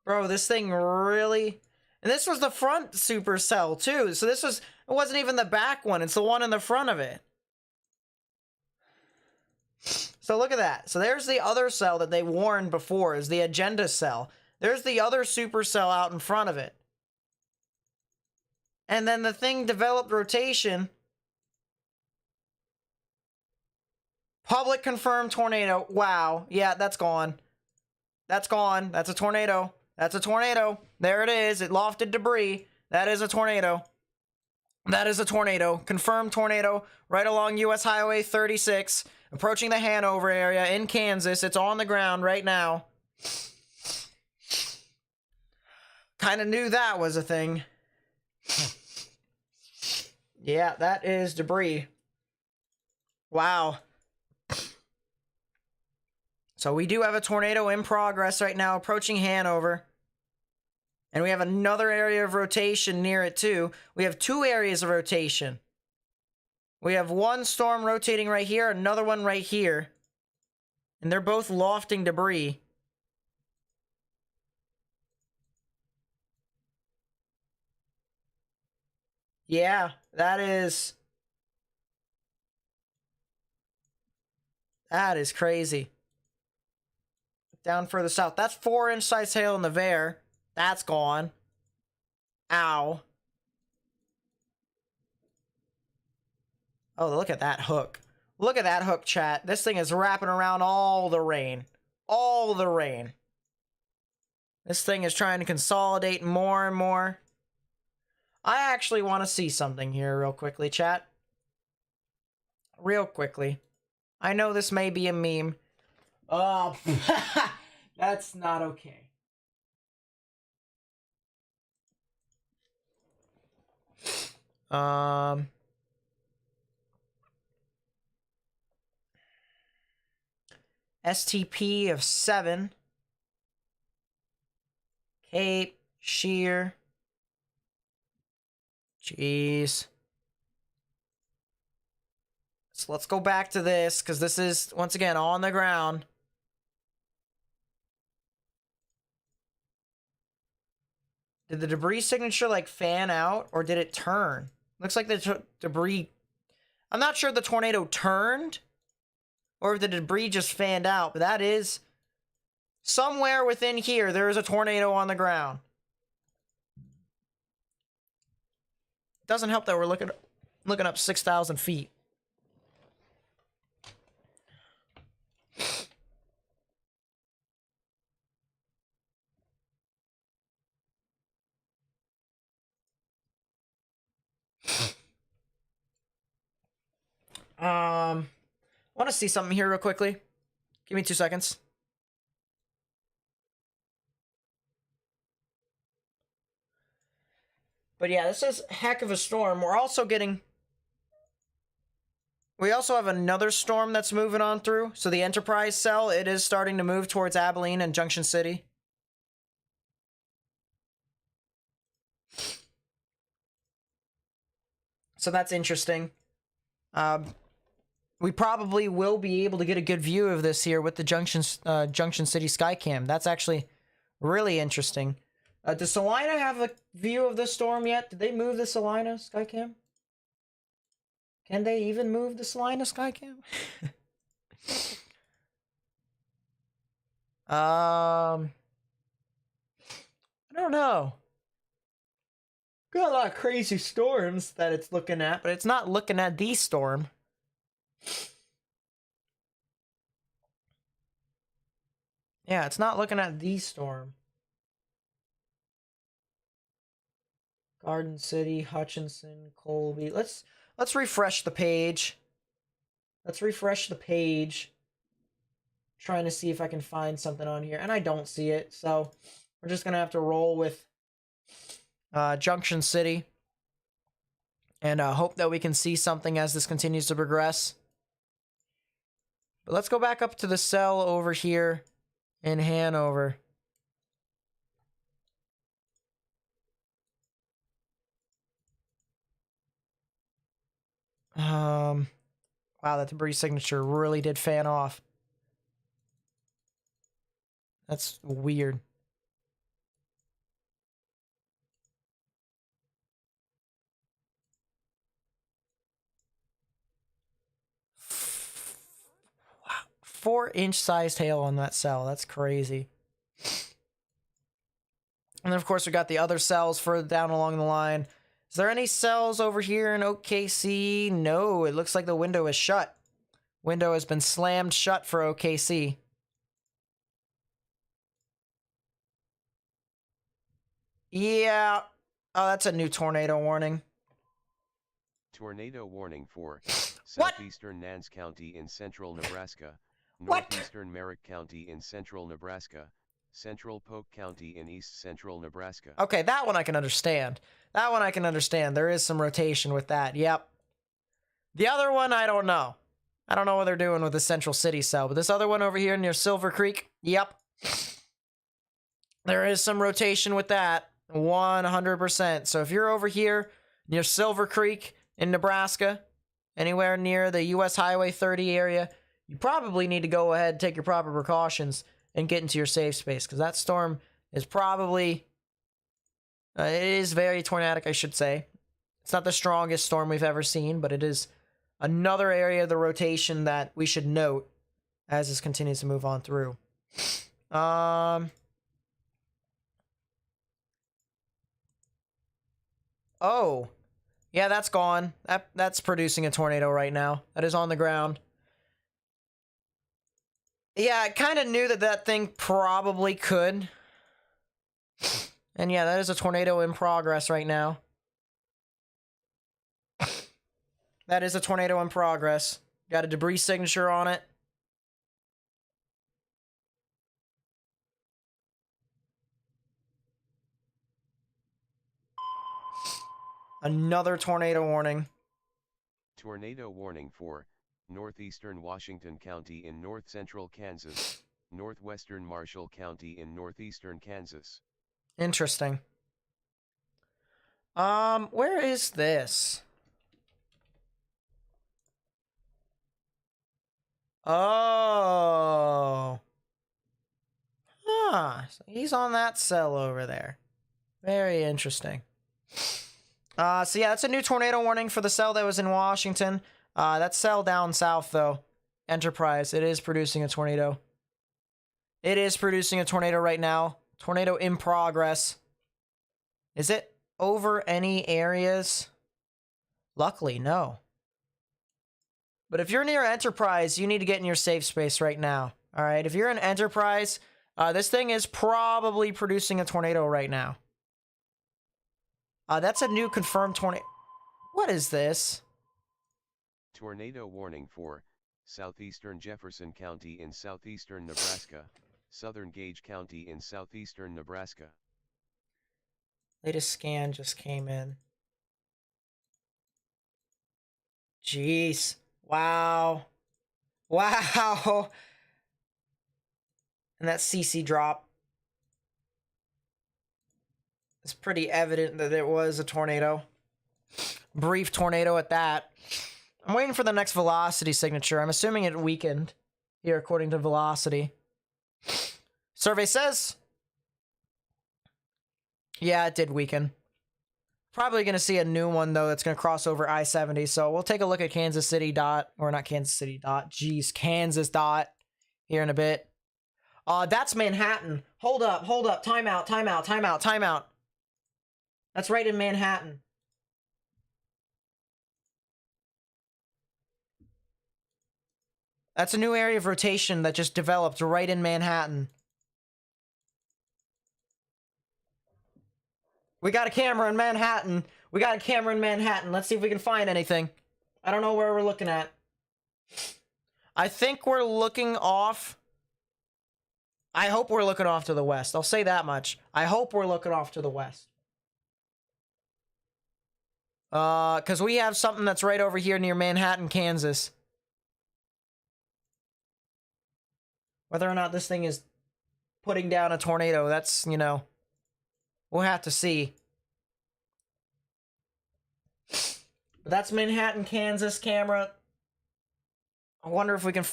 Bro, this thing really... And this was the front supercell, too. So this was... It wasn't even the back one. It's the one in the front of it. So look at that. So there's the other cell that they warned before, is the agenda cell. There's the other supercell out in front of it. And then the thing developed rotation. Public confirmed tornado. Wow. Yeah, that's gone. That's gone. That's a tornado. That's a tornado. There it is. It lofted debris. That is a tornado. That is a tornado. Confirmed tornado right along US Highway 36. Approaching the Hanover area in Kansas. It's on the ground right now. Kind of knew that was a thing. Yeah, that is debris. Wow. So we do have a tornado in progress right now, approaching Hanover. And we have another area of rotation near it too. We have two areas of rotation. We have one storm rotating right here, another one right here. And they're both lofting debris. Yeah, that is crazy. Down further south. That's 4-inch size hail in the Bear. That's gone. Ow. Oh, look at that hook. Look at that hook, chat. This thing is wrapping around all the rain. All the rain. This thing is trying to consolidate more and more. I actually want to see something here real quickly, chat. Real quickly. I know this may be a meme. Oh, that's not okay. STP of 7. Cape, shear. Jeez. So let's go back to this, because this is, once again, on the ground. Did the debris signature, like, fan out, or did it turn? Looks like the debris... I'm not sure the tornado turned, or if the debris just fanned out, but that is... Somewhere within here, there is a tornado on the ground. Doesn't help that we're looking up 6,000 feet. I want to see something here real quickly. Give me 2 seconds. But yeah, this is a heck of a storm. We're also getting... We also have another storm that's moving on through. So the Enterprise cell, it is starting to move towards Abilene and Junction City. So that's interesting. We probably will be able to get a good view of this here with the Junction City Skycam. That's actually really interesting. Does Salina have a view of this storm yet? Did they move the Salina Skycam? Can they even move the Salina Skycam? I don't know. Got a lot of crazy storms that it's looking at, but it's not looking at the storm. Yeah, it's not looking at the storm. Garden City, Hutchinson, Colby. Let's refresh the page. Let's refresh the page. Trying to see if I can find something on here, and I don't see it, so we're just gonna have to roll with Junction City and hope that we can see something as this continues to progress. But let's go back up to the cell over here in Hanover. Wow, that debris signature really did fan off. That's weird. 4-inch sized hail on that cell. That's crazy. And then, of course, we got the other cells further down along the line. Is there any cells over here in OKC? No, it looks like the window is shut. Window has been slammed shut for OKC. Yeah. Oh, that's a new tornado warning. Tornado warning for southeastern Nance County in central Nebraska, northeastern Merrick County in central Nebraska, central Polk County in east central Nebraska. Okay, that one I can understand. That one I can understand. There is some rotation with that. Yep. The other one, I don't know. I don't know what they're doing with the Central City cell, but this other one over here near Silver Creek, yep. There is some rotation with that. 100%. So if you're over here near Silver Creek in Nebraska, anywhere near the US Highway 30 area, you probably need to go ahead and take your proper precautions and get into your safe space, because that storm is probably, it is very tornadic, I should say. It's not the strongest storm we've ever seen, but it is another area of the rotation that we should note as this continues to move on through. Oh, yeah, that's gone. That's producing a tornado right now. That is on the ground. Yeah, I kind of knew that that thing probably could. And yeah, that is a tornado in progress right now. That is a tornado in progress. Got a debris signature on it. Another tornado warning. Tornado warning for northeastern Washington County in north central Kansas, northwestern Marshall County in northeastern Kansas. Interesting. Where is this? Oh. Huh. So he's on that cell over there. Very interesting. So yeah, that's a new tornado warning for the cell that was in Washington. That cell down south, though, Enterprise, it is producing a tornado. It is producing a tornado right now. Tornado in progress. Is it over any areas? Luckily, no. But if you're near Enterprise, you need to get in your safe space right now. All right, if you're in Enterprise, this thing is probably producing a tornado right now. That's a new confirmed tornado. What is this? Tornado warning for southeastern Jefferson County in southeastern Nebraska, southern Gage County in southeastern Nebraska. Latest scan just came in. Jeez. Wow. Wow. And that CC drop. It's pretty evident that it was a tornado. Brief tornado at that. I'm waiting for the next velocity signature. I'm assuming it weakened here according to velocity. Survey says. Yeah, it did weaken. Probably going to see a new one, though, that's going to cross over I-70. So we'll take a look at Kansas City dot. Or not Kansas City dot. Jeez, Kansas dot. Here in a bit. That's Manhattan. Hold up, hold up. Time out, time out, time out, time out. That's right in Manhattan. That's a new area of rotation that just developed right in Manhattan. We got a camera in Manhattan. We got a camera in Manhattan. Let's see if we can find anything. I don't know where we're looking at. I think we're looking off. I hope we're looking off to the west. I'll say that much. I hope we're looking off to the west. Because we have something that's right over here near Manhattan, Kansas. Whether or not this thing is putting down a tornado, that's, you know, we'll have to see. But that's Manhattan, Kansas camera. I wonder if we can...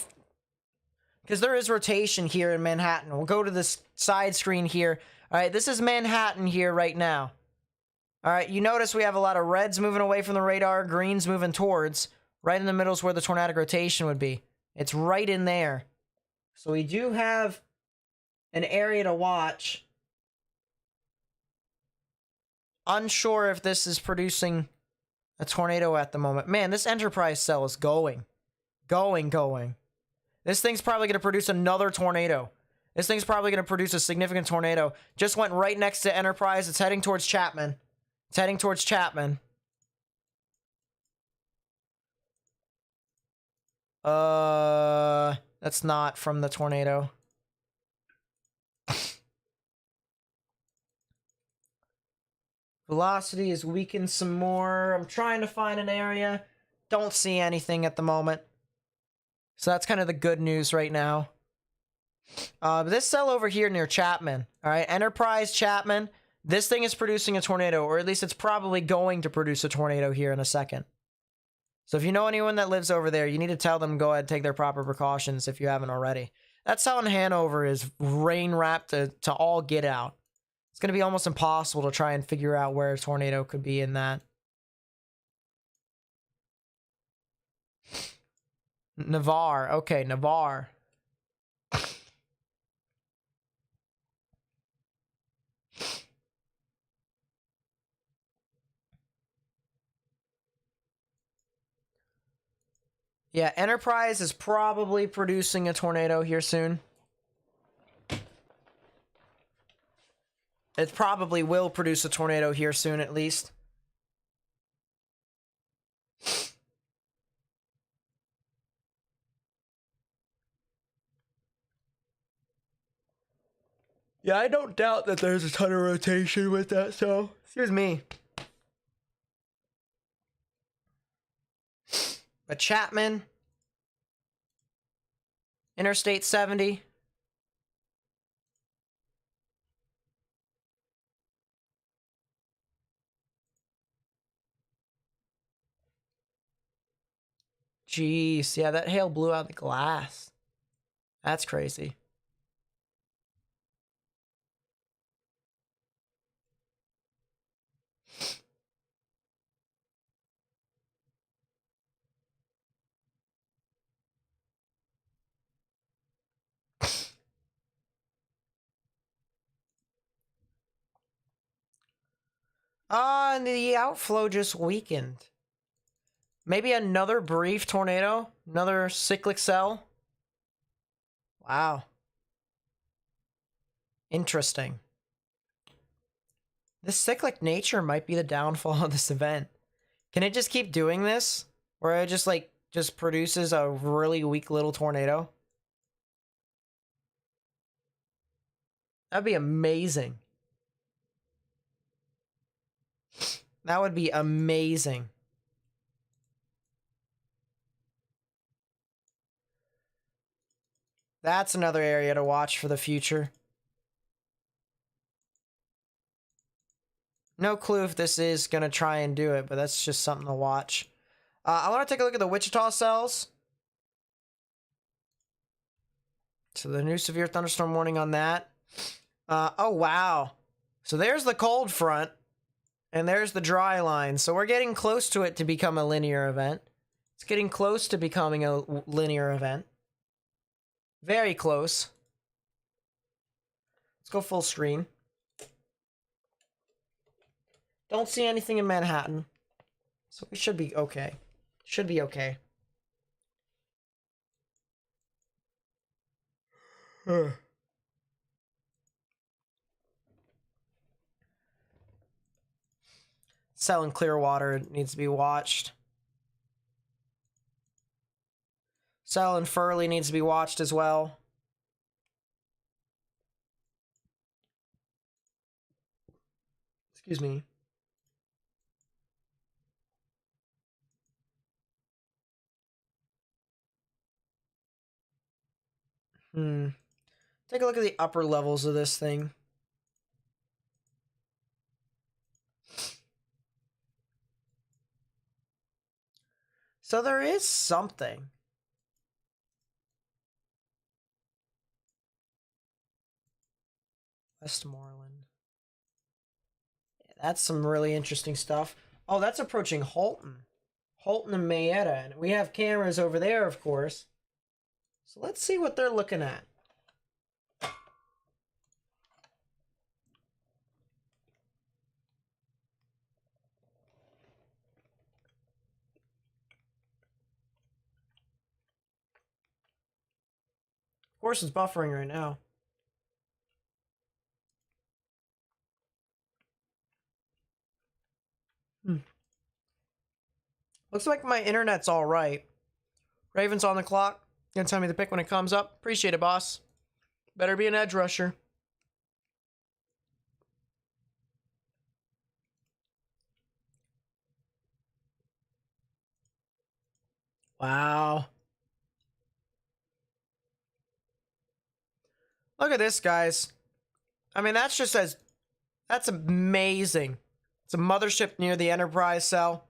Because there is rotation here in Manhattan. We'll go to this side screen here. All right, this is Manhattan here right now. All right, you notice we have a lot of reds moving away from the radar, greens moving towards. Right in the middle is where the tornadic rotation would be. It's right in there. So we do have an area to watch. Unsure if this is producing a tornado at the moment. Man, this Enterprise cell is going. Going. This thing's probably going to produce another tornado. This thing's probably going to produce a significant tornado. Just went right next to Enterprise. It's heading towards Chapman. That's not from the tornado. Velocity is weakened some more. I'm trying to find an area. Don't see anything at the moment. So that's kind of the good news right now. This cell over here near Chapman. All right, Enterprise, Chapman. This thing is producing a tornado, or at least it's probably going to produce a tornado here in a second. So if you know anyone that lives over there, you need to tell them to go ahead and take their proper precautions if you haven't already. That cell in Hanover is rain-wrapped to all get out. It's going to be almost impossible to try and figure out where a tornado could be in that. Navarre. Okay, Navarre. Yeah, Enterprise is probably producing a tornado here soon. It probably will produce a tornado here soon, at least. Yeah, I don't doubt that there's a ton of rotation with that, so... Excuse me. But Chapman... Interstate 70... Jeez, yeah, that hail blew out the glass. That's crazy. And the outflow just weakened. Maybe another brief tornado? Another cyclic cell? Wow. Interesting. This cyclic nature might be the downfall of this event. Can it just keep doing this? Where it just produces a really weak little tornado? That'd be amazing. That would be amazing. That's another area to watch for the future. No clue if this is going to try and do it, but that's just something to watch. I want to take a look at the Wichita cells. So the new severe thunderstorm warning on that. Oh, wow. So there's the cold front, and there's the dry line. So we're getting close to it to become a linear event. It's getting close to becoming a linear event. Very close. Let's go full screen. Don't see anything in Manhattan. So we should be okay. Should be okay. Cell in Clearwater needs to be watched. Cell in Furley needs to be watched as well. Excuse me. Take a look at the upper levels of this thing. So there is something. Westmoreland. Yeah, that's some really interesting stuff. Oh, that's approaching Holton. Holton and Mayetta. And we have cameras over there, of course. So let's see what they're looking at. Of course, it's buffering right now. Looks like my internet's all right. Raven's on the clock. Gonna tell me the pick when it comes up. Appreciate it, boss. Better be an edge rusher. Wow. Look at this, guys. I mean, that's just as... That's amazing. It's a mothership near the Enterprise cell.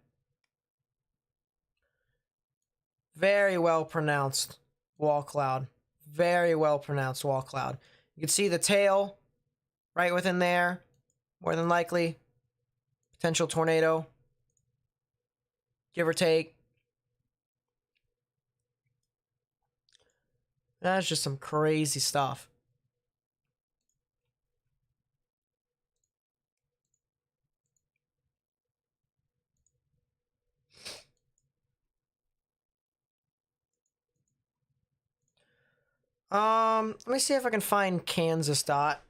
Very well pronounced wall cloud. Very well pronounced wall cloud. You can see the tail right within there. More than likely. Potential tornado. Give or take. That's just some crazy stuff. Let me see if I can find Kansas dot.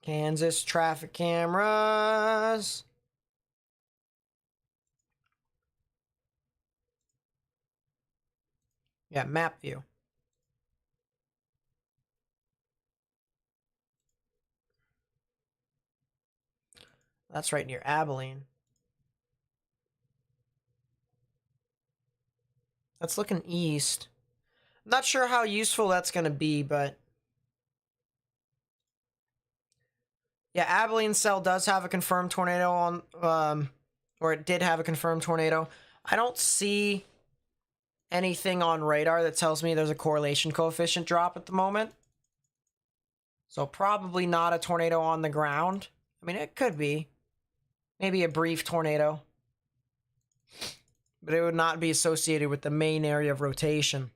Kansas traffic cameras. Yeah, map view. That's right near Abilene. That's looking east. I'm not sure how useful that's going to be, but... Yeah, Abilene cell does have a confirmed tornado on... or it did have a confirmed tornado. I don't see anything on radar that tells me there's a correlation coefficient drop at the moment. So probably not a tornado on the ground. I mean, it could be. Maybe a brief tornado. But it would not be associated with the main area of rotation.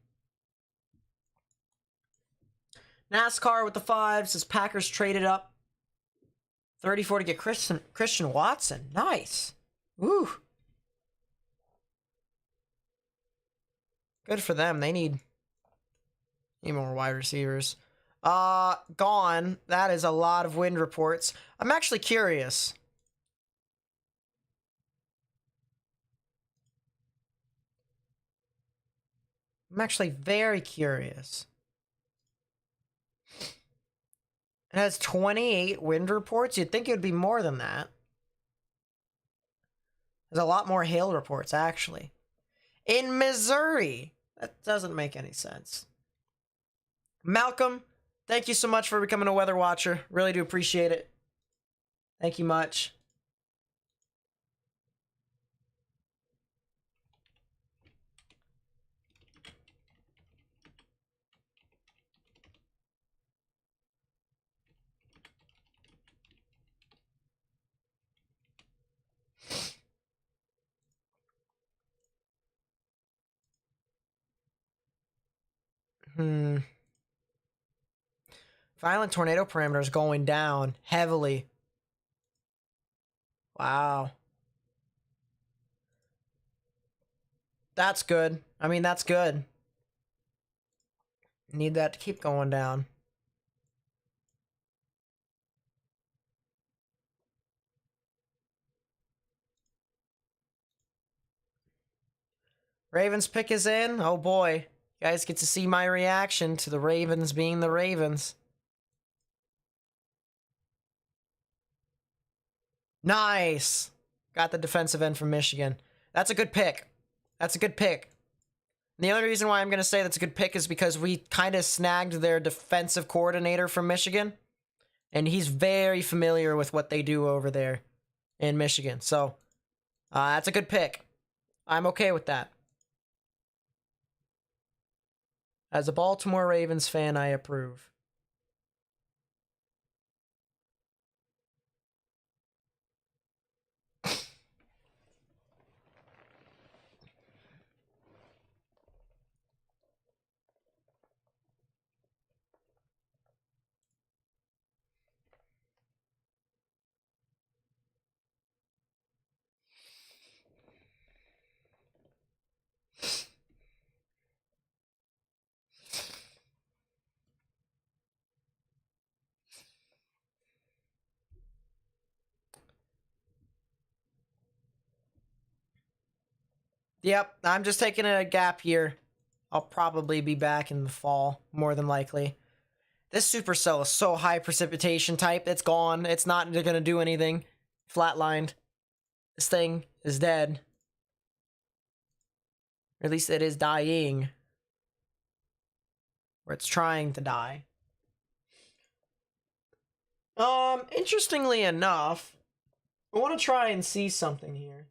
NASCAR with the 5 says Packers traded up 34 to get Christian Watson. Nice. Woo. Good for them. They need more wide receivers. Gone. That is a lot of wind reports. I'm actually curious. I'm actually very curious. It has 28 wind reports. You'd think it would be more than that. There's a lot more hail reports, actually. In Missouri. That doesn't make any sense. Malcolm, thank you so much for becoming a weather watcher. Really do appreciate it. Thank you much. Violent tornado parameters going down heavily. Wow. That's good. I mean, that's good. Need that to keep going down. Ravens pick is in. Oh boy. You guys get to see my reaction to the Ravens being the Ravens. Nice. Got the defensive end from Michigan. That's a good pick. That's a good pick. And the only reason why I'm going to say that's a good pick is because we kind of snagged their defensive coordinator from Michigan. And he's very familiar with what they do over there in Michigan. So, that's a good pick. I'm okay with that. As a Baltimore Ravens fan, I approve. Yep, I'm just taking a gap year. I'll probably be back in the fall, more than likely. This supercell is so high precipitation type, it's gone. It's not going to do anything. Flatlined. This thing is dead. Or at least it is dying. Or it's trying to die. Interestingly enough, I want to try and see something here.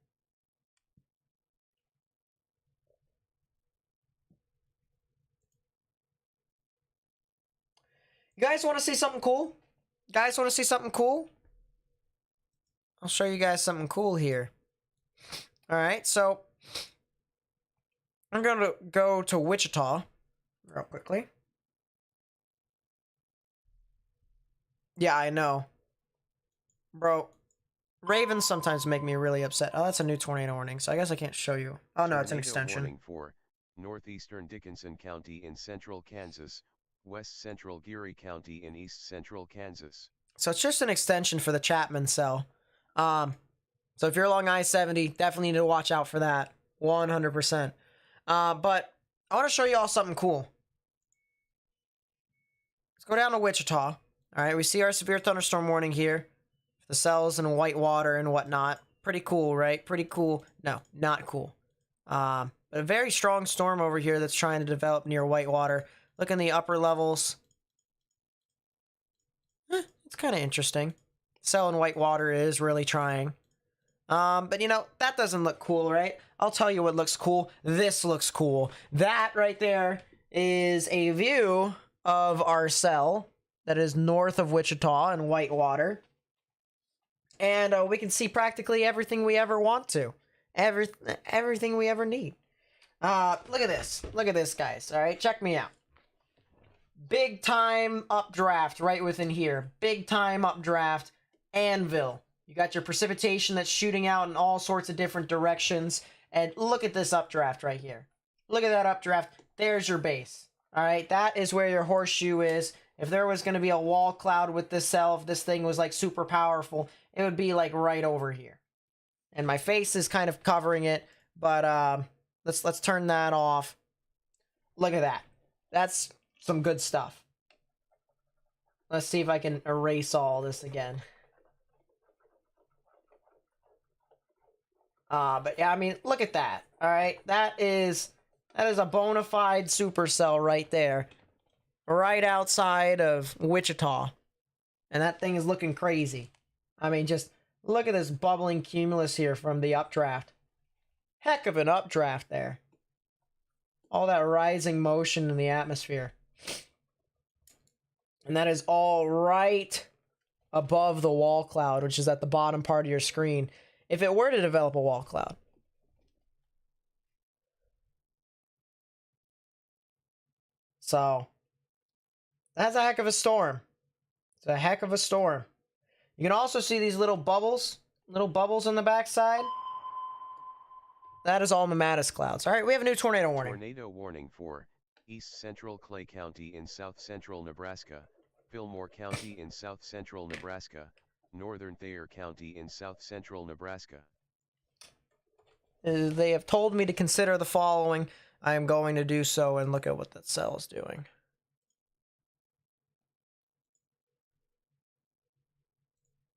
You guys want to see something cool? Guys want to see something cool? I'll show you guys something cool here. Alright, so I'm going to go to Wichita real quickly. Yeah, I know. Bro, ravens sometimes make me really upset. Oh, that's a new tornado warning, so I guess I can't show you. Oh, no, it's an extension. Warning for northeastern Dickinson County in central Kansas, west central Geary County in east central Kansas. So it's just an extension for the Chapman cell. So if you're along I-70, definitely need to watch out for that. 100%. But I want to show you all something cool. Let's go down to Wichita. All right, we see our severe thunderstorm warning here. The cells in white water and whatnot. Pretty cool, right? Pretty cool. No, not cool. But a very strong storm over here that's trying to develop near whitewater. Look in the upper levels. It's kind of interesting. Cell in whitewater is really trying. But you know, that doesn't look cool, right? I'll tell you what looks cool. This looks cool. That right there is a view of our cell that is north of Wichita and whitewater. And we can see practically everything we ever want to. Everything we ever need. Look at this. Look at this, guys. All right, check me out. Big time updraft right within here. Big time updraft. Anvil. You got your precipitation that's shooting out in all sorts of different directions. And look at this updraft right here. Look at that updraft. There's your base. All right, that is where your horseshoe is. If there was going to be a wall cloud with this cell, if this thing was like super powerful, it would be like right over here. And my face is kind of covering it, but let's turn that off. Look at that. That's some good stuff. Let's see if I can erase all this again. But yeah, I mean, look at that. All right, that is a bona fide supercell right there. Right outside of Wichita. And that thing is looking crazy. I mean, just look at this bubbling cumulus here from the updraft. Heck of an updraft there. All that rising motion in the atmosphere. And that is all right above the wall cloud, which is at the bottom part of your screen. If it were to develop a wall cloud. So, that's a heck of a storm. It's a heck of a storm. You can also see these little bubbles on the backside. That is all Mammatus clouds. All right, we have a new tornado warning. Tornado warning for east central Clay County in south central Nebraska, Fillmore County in south central Nebraska, northern Thayer County in south central Nebraska. They have told me to consider the following. I am going to do so, and look at what that cell is doing.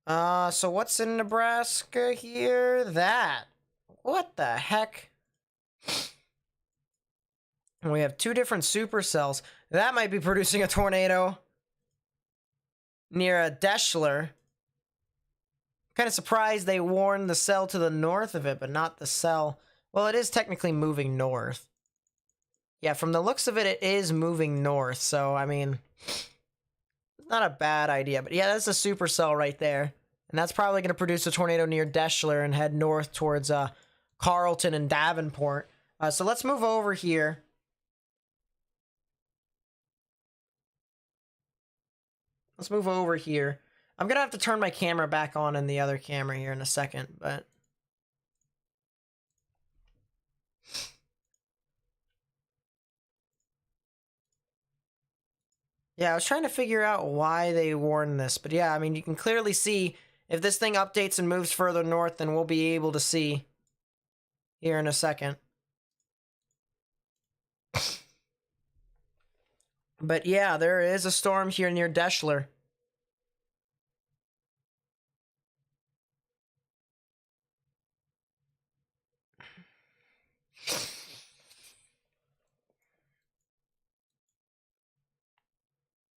So what's in Nebraska here? That. What the heck? We have two different supercells. That might be producing a tornado near a Deschler. Kind of surprised they warned the cell to the north of it, but not the cell. Well, it is technically moving north. Yeah, from the looks of it, it is moving north. So, I mean, not a bad idea. But yeah, that's a supercell right there. And that's probably going to produce a tornado near Deschler and head north towards Carlton and Davenport. So let's move over here. Let's move over here. I'm going to have to turn my camera back on in the other camera here in a second, but... yeah, I was trying to figure out why they warned this, but yeah, I mean, you can clearly see if this thing updates and moves further north, then we'll be able to see here in a second. But yeah, there is a storm here near Deschler.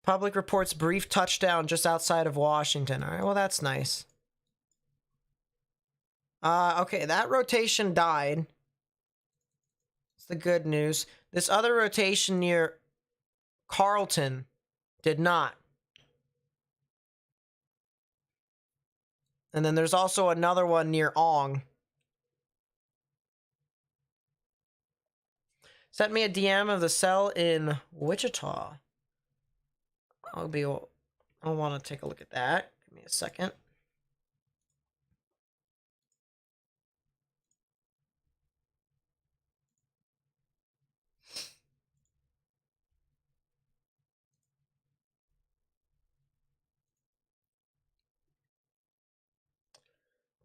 Public reports brief touchdown just outside of Washington. All right, well, that's nice. Okay, that rotation died. That's the good news. This other rotation near Carlton did not. And then there's also another one near Ong. Sent me a DM of the cell in Wichita. I'll want to take a look at that. Give me a second.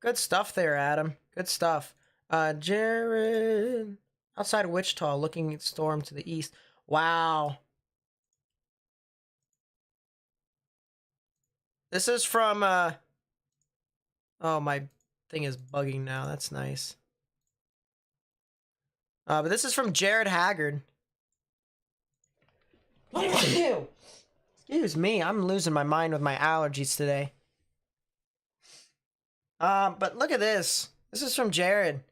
Good stuff there, Adam. Good stuff. Jared. Outside of Wichita, looking at storm to the east. Wow. This is from, oh, my thing is bugging now. That's nice. But this is from Jared Haggard. Excuse me, I'm losing my mind with my allergies today. But look at this. This is from Jared.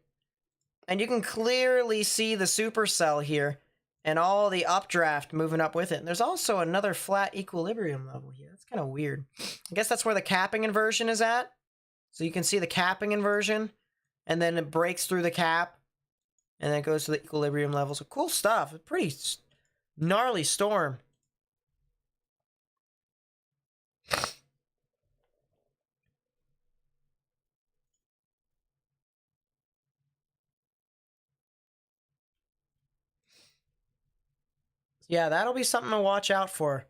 And you can clearly see the supercell here and all the updraft moving up with it. And there's also another flat equilibrium level here. That's kind of weird. I guess that's where the capping inversion is at. So you can see the capping inversion, and then it breaks through the cap, and then it goes to the equilibrium level. So cool stuff. A pretty gnarly storm. Yeah, that'll be something to watch out for.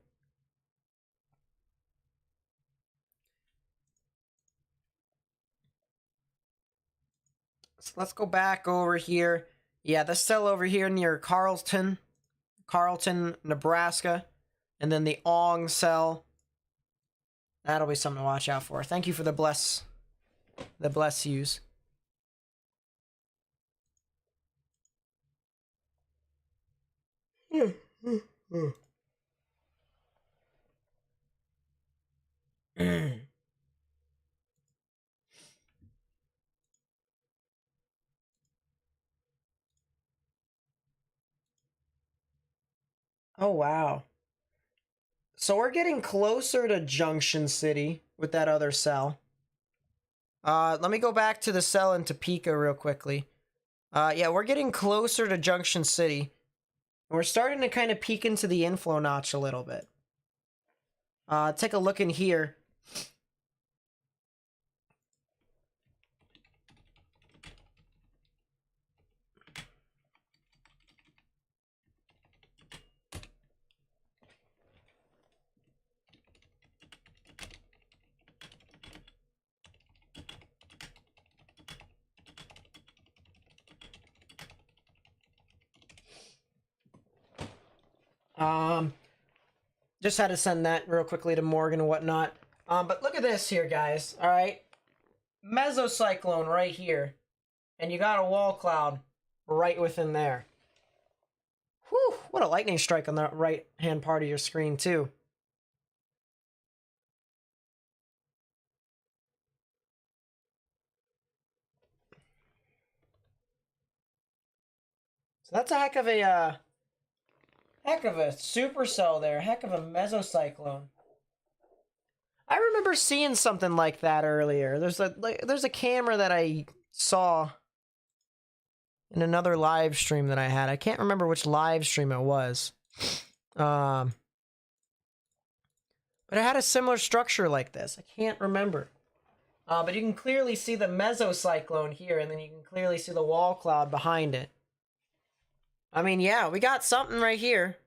So let's go back over here. Yeah, the cell over here near Carlton, Nebraska, and then the Ong cell. That'll be something to watch out for. Thank you for the bless yous. Oh, wow. So we're getting closer to Junction City with that other cell. Let me go back to the cell in Topeka real quickly. Yeah, we're getting closer to Junction City. We're starting to kind of peek into the inflow notch a little bit. Take a look in here. Just had to send that real quickly to Morgan and whatnot. But look at this here, guys. All right, mesocyclone right here, and you got a wall cloud right within there. Whew! What a lightning strike on the right-hand part of your screen too. So that's a heck of a supercell there. Heck of a mesocyclone. I remember seeing something like that earlier. There's a camera that I saw in another live stream that I had. I can't remember which live stream it was. But it had a similar structure like this. I can't remember. But you can clearly see the mesocyclone here, and then you can clearly see the wall cloud behind it. I mean, yeah, we got something right here.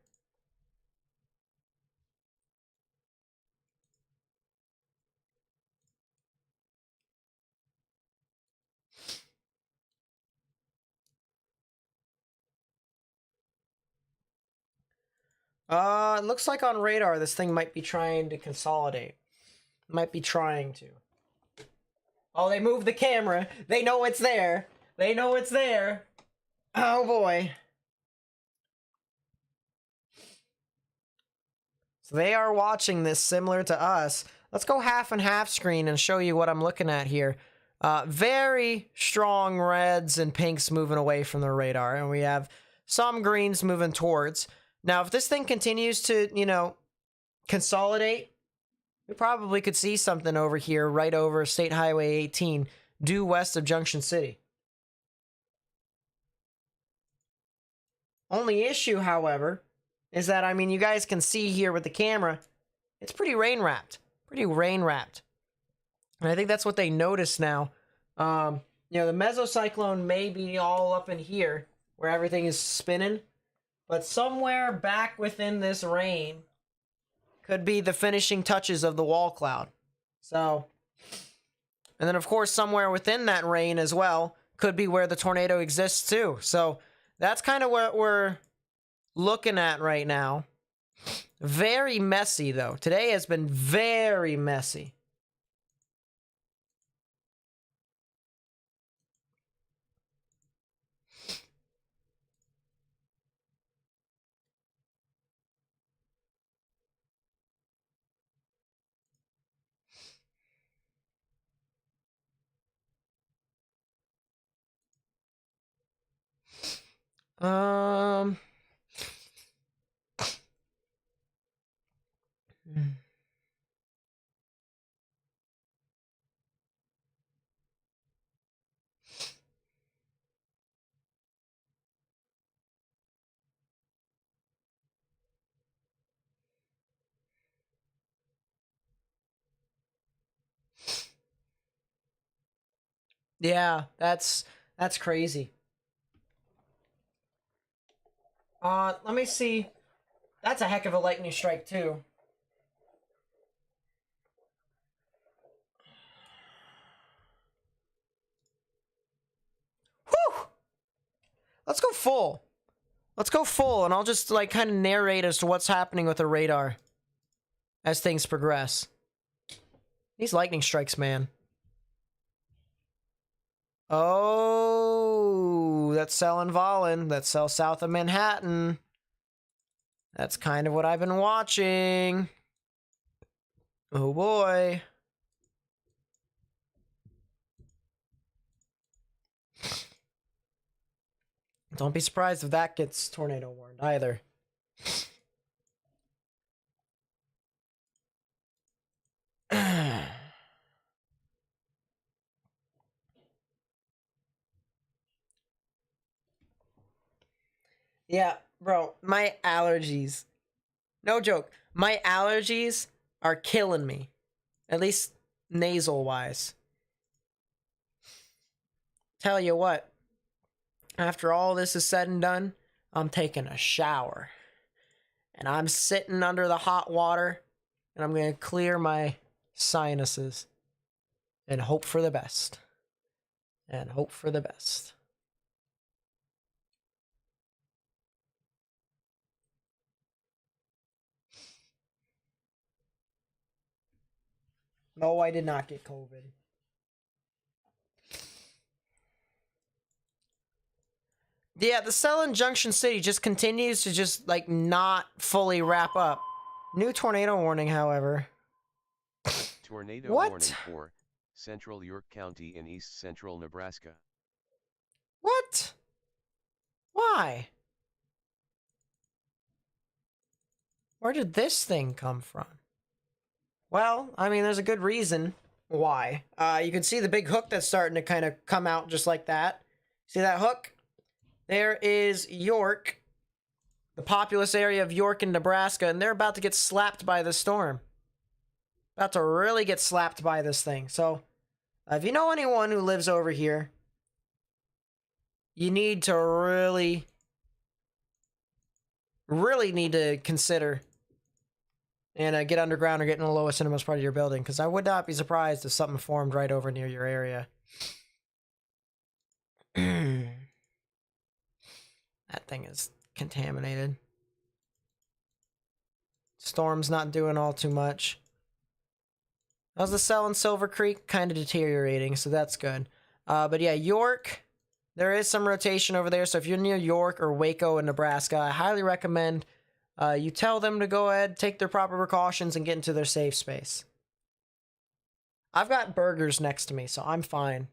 It looks like on radar this thing might be trying to consolidate. Might be trying to. Oh, they moved the camera. They know it's there. They know it's there. Oh boy. So they are watching this similar to us. Let's go half and half screen and show you what I'm looking at here. Very strong reds and pinks moving away from the radar, and we have some greens moving towards. Now, if this thing continues to, you know, consolidate, we probably could see something over here, right over State Highway 18, due west of Junction City. Only issue, however, is that, I mean, you guys can see here with the camera, it's pretty rain-wrapped. Pretty rain-wrapped. And I think that's what they notice now. You know, the mesocyclone may be all up in here, where everything is spinning. But somewhere back within this rain could be the finishing touches of the wall cloud. So, and then of course somewhere within that rain as well could be where the tornado exists too. So that's kind of what we're looking at right now. Very messy though. Today has been very messy. Um. Yeah, that's crazy. Let me see. That's a heck of a lightning strike too. Whew! Let's go full. Let's go full, and I'll just like kind of narrate as to what's happening with the radar as things progress. These lightning strikes, man. Oh, that's selling Volin. That's sell south of Manhattan. That's kind of what I've been watching. Oh boy. Don't be surprised if that gets tornado warned either. Yeah, bro, my allergies. No joke. My allergies are killing me. At least nasal wise. Tell you what, after all this is said and done, I'm taking a shower. And I'm sitting under the hot water, and I'm going to clear my sinuses and hope for the best. And hope for the best. No, I did not get COVID. Yeah, the cell in Junction City just continues to just, like, not fully wrap up. New tornado warning, however. Tornado What? warning for Central York County in east central Nebraska. What? Why? Where did this thing come from? Well, I mean, there's a good reason why. You can see the big hook that's starting to kind of come out just like that. See that hook? There is York, the populous area of York in Nebraska, and they're about to get slapped by the storm. About to really get slapped by this thing. So, if you know anyone who lives over here, you need to really need to consider and get underground or get in the lowest innermost part of your building, because I would not be surprised if something formed right over near your area. That thing is contaminated. Storm's not doing all too much. How's the cell in Silver Creek? Kind of deteriorating, so that's good. But yeah, York, there is some rotation over there. So if you're near York or Waco in Nebraska, I highly recommend you tell them to go ahead, take their proper precautions, and get into their safe space. I've got burgers next to me, so I'm fine.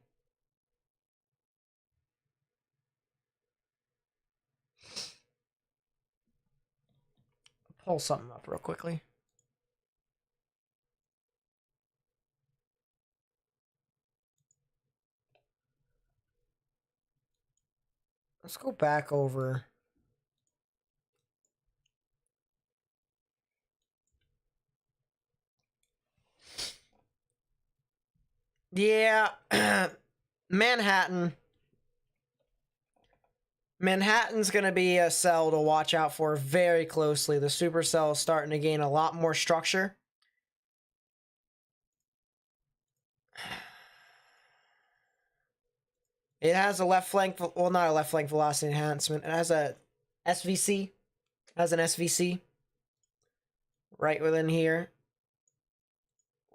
Pull something up real quickly. Let's go back over. Yeah, Manhattan. Manhattan's going to be a cell to watch out for very closely. The supercell is starting to gain a lot more structure. It has a left flank, well, not a left flank velocity enhancement. It has a SVC. It has an SVC right within here.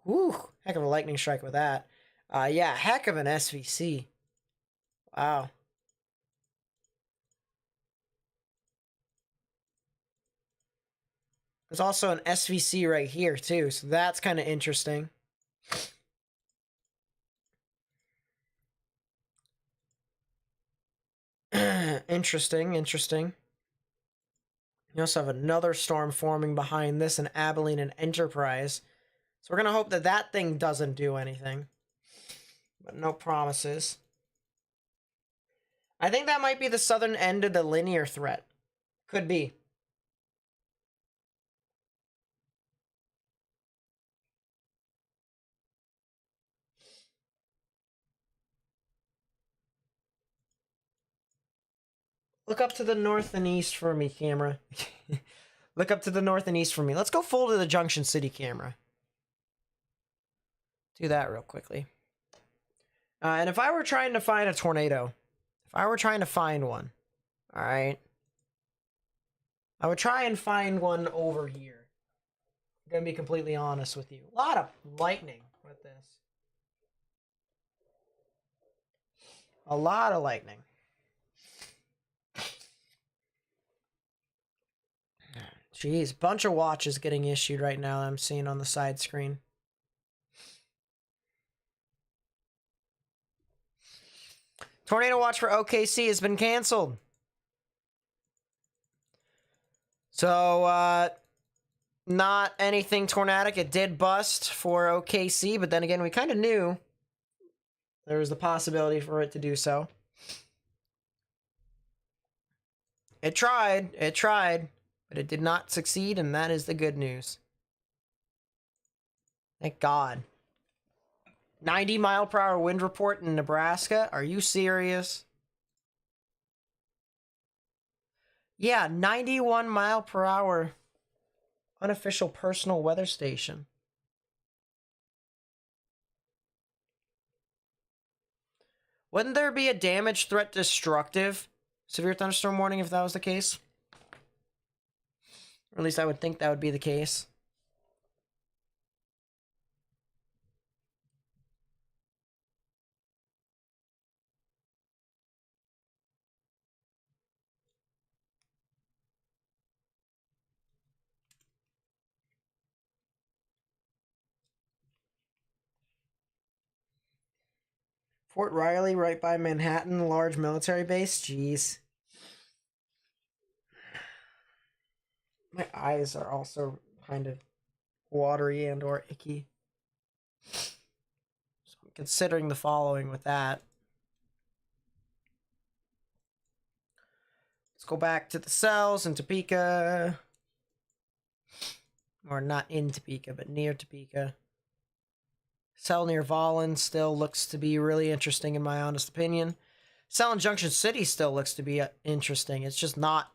Whew, heck of a lightning strike with that. Yeah, heck of an SVC. Wow. There's also an SVC right here, too, so that's kind of interesting. Interesting. You also have another storm forming behind this, an Abilene and Enterprise. So we're going to hope that that thing doesn't do anything. But no promises. I think that might be the southern end of the linear threat. Could be. Look up to the north and east for me, camera. Look up to the north and east for me. Let's go full to the Junction City camera. Do that real quickly. And if I were trying to find a tornado, if I were trying to find one, all right, I would try and find one over here. I'm gonna be completely honest with you. A lot of lightning with this. A lot of lightning. Jeez, bunch of watches getting issued right now that I'm seeing on the side screen. Tornado watch for OKC has been canceled. So, not anything tornadic. It did bust for OKC, but then again, we kind of knew there was the possibility for it to do so. It tried, but it did not succeed, and that is the good news. Thank God. 90-mile-per-hour wind report in Nebraska? Are you serious? Yeah, 91-mile-per-hour unofficial personal weather station. Wouldn't there be a damage threat destructive severe thunderstorm warning if that was the case? Or at least I would think that would be the case. Fort Riley, right by Manhattan, large military base. Jeez. My eyes are also kind of watery and or icky. So I'm considering the following with that. Let's go back to the cells in Topeka. Or not in Topeka, but near Topeka. Cell near Volin still looks to be really interesting in my honest opinion. Cell in Junction City still looks to be interesting. It's just not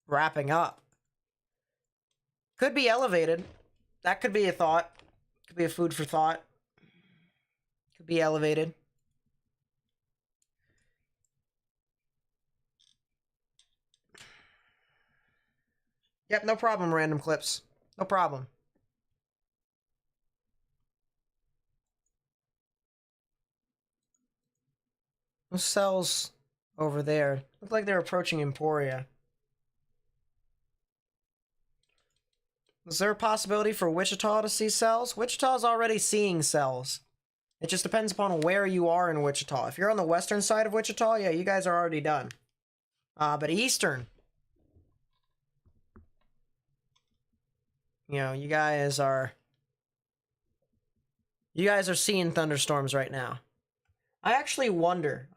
wrapping up. Could be elevated. That could be a thought. Could be a food for thought. Could be elevated. Yep, no problem, random clips. No problem. Those cells over there look like they're approaching Emporia. Is there a possibility for Wichita to see cells? Wichita's already seeing cells. It just depends upon where you are in Wichita. If you're on the western side of Wichita, yeah, you guys are already done. But eastern, you know, you guys are seeing thunderstorms right now. I actually wonder.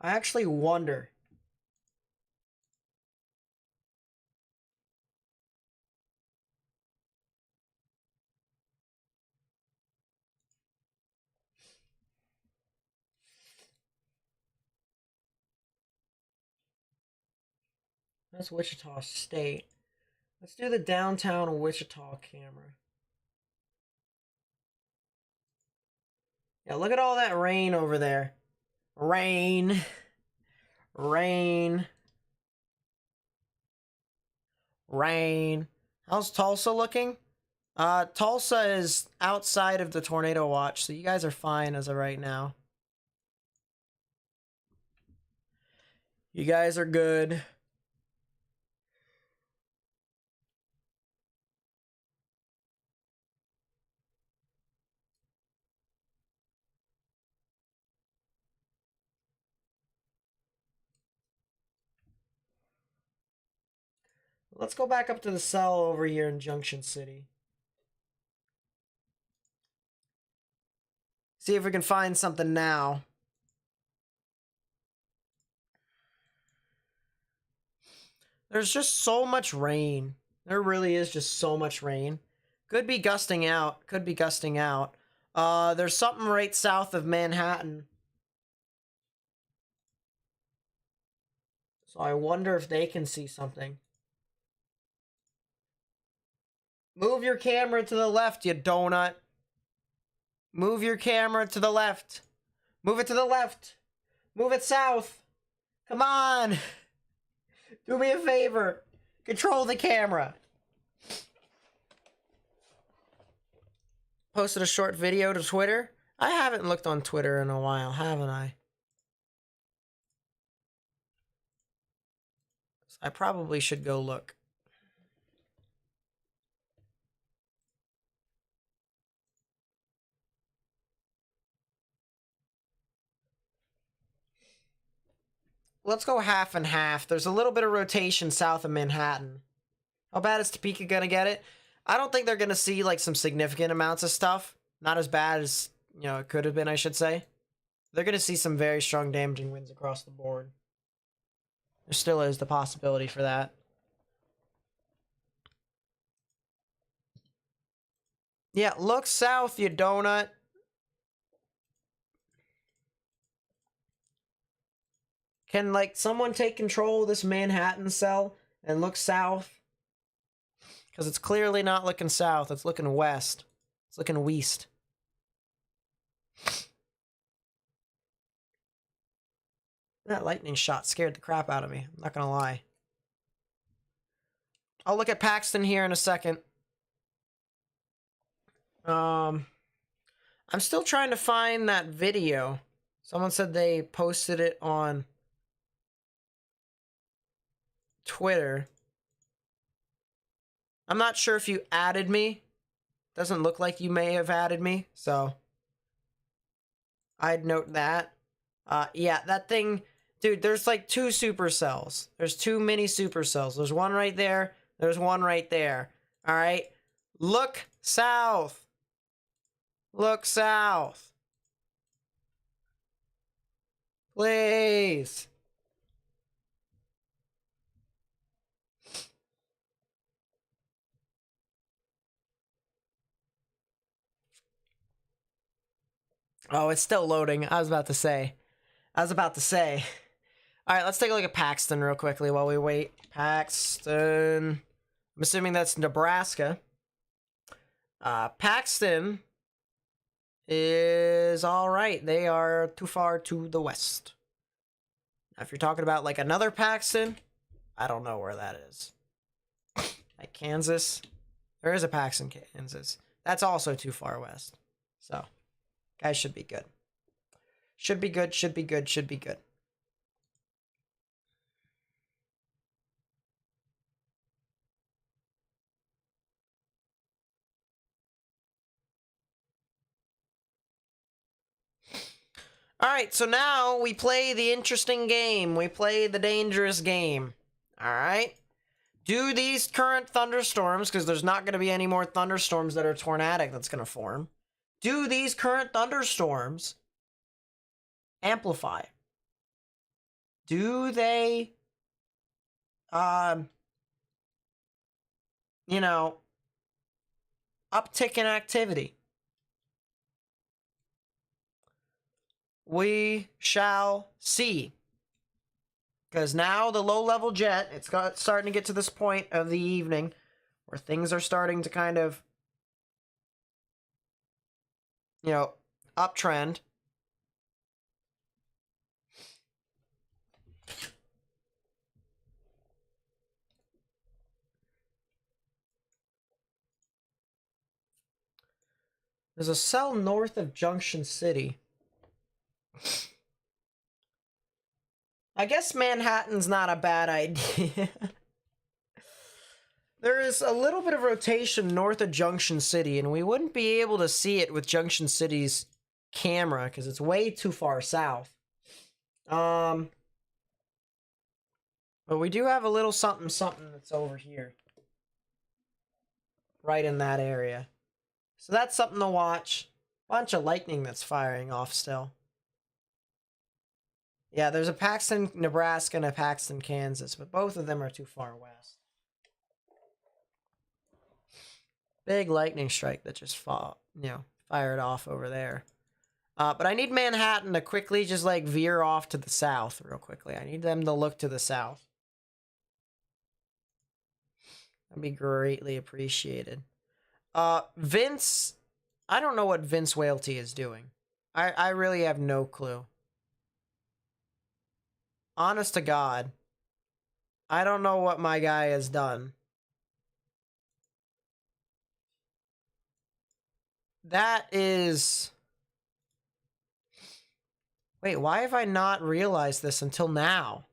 That's Wichita State. Let's do the downtown Wichita camera. Yeah, look at all that rain over there. Rain. Rain. Rain. How's Tulsa looking? Tulsa is outside of the tornado watch, so you guys are fine as of right now. You guys are good. Let's go back up to the cell over here in Junction City. See if we can find something now. There's just so much rain. There really is just so much rain. Could be gusting out. Could be gusting out. There's something right south of Manhattan. So I wonder if they can see something. Move your camera to the left, you donut. Move your camera to the left. Move it to the left. Move it south. Come on. Do me a favor. Control the camera. Posted a short video to Twitter. I haven't looked on Twitter in a while, haven't I? I probably should go look. Let's go half and half. There's a little bit of rotation south of Manhattan. How bad is Topeka gonna get it? I don't think they're gonna see like some significant amounts of stuff. Not as bad as, you know, it could have been, I should say. They're gonna see some very strong damaging winds across the board. There still is the possibility for that. Yeah, look south, you donut. Can, like, someone take control of this Manhattan cell and look south? Because it's clearly not looking south. It's looking west. It's looking west. That lightning shot scared the crap out of me. I'm not going to lie. I'll look at Paxton here in a second. I'm still trying to find that video. Someone said they posted it on Twitter. I'm not sure if you added me. Doesn't look like you may have added me, so I'd note that. Yeah, that thing, dude, there's like 2 supercells. There's 2 mini supercells. There's one right there. There's one right there. All right? Look south. Look south. Please. Oh, it's still loading. I was about to say. All right, let's take a look at Paxton real quickly while we wait. Paxton. I'm assuming that's Nebraska. Paxton is all right. They are too far to the west. Now, if you're talking about like another Paxton, I don't know where that is. Like Kansas. There is a Paxton, Kansas. That's also too far west. So, guys should be good. Should be good, should be good, should be good. Alright, so now we play the interesting game. We play the dangerous game. Alright? Do these current thunderstorms, because there's not going to be any more thunderstorms that are tornadic that's going to form. Do these current thunderstorms amplify? Do they, you know, uptick in activity? We shall see. Because now the low-level jet, it's starting to get to this point of the evening where things are starting to kind of, you know, uptrend. There's a cell north of Junction City. I guess Manhattan's not a bad idea. There is a little bit of rotation north of Junction City, and we wouldn't be able to see it with Junction City's camera because it's way too far south. But we do have a little something that's over here. Right in that area. So that's something to watch. Bunch of lightning that's firing off still. Yeah, there's a Paxton, Nebraska, and a Paxton, Kansas, but both of them are too far west. Big lightning strike that just fired off over there. But I need Manhattan to quickly just like veer off to the south real quickly. I need them to look to the south. That'd be greatly appreciated. Vince, I don't know what Vince Whaley is doing. I really have no clue. Honest to God, I don't know what my guy has done. That is... Wait, why have I not realized this until now?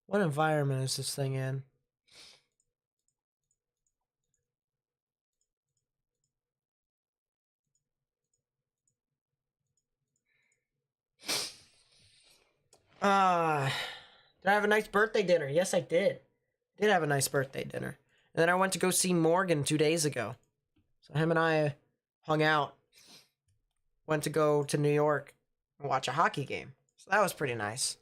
What environment is this thing in? Did I have a nice birthday dinner? Yes, I did. Did have a nice birthday dinner. And then I went to go see Morgan 2 days ago. So him and I hung out. Went to go to New York and watch a hockey game. So that was pretty nice.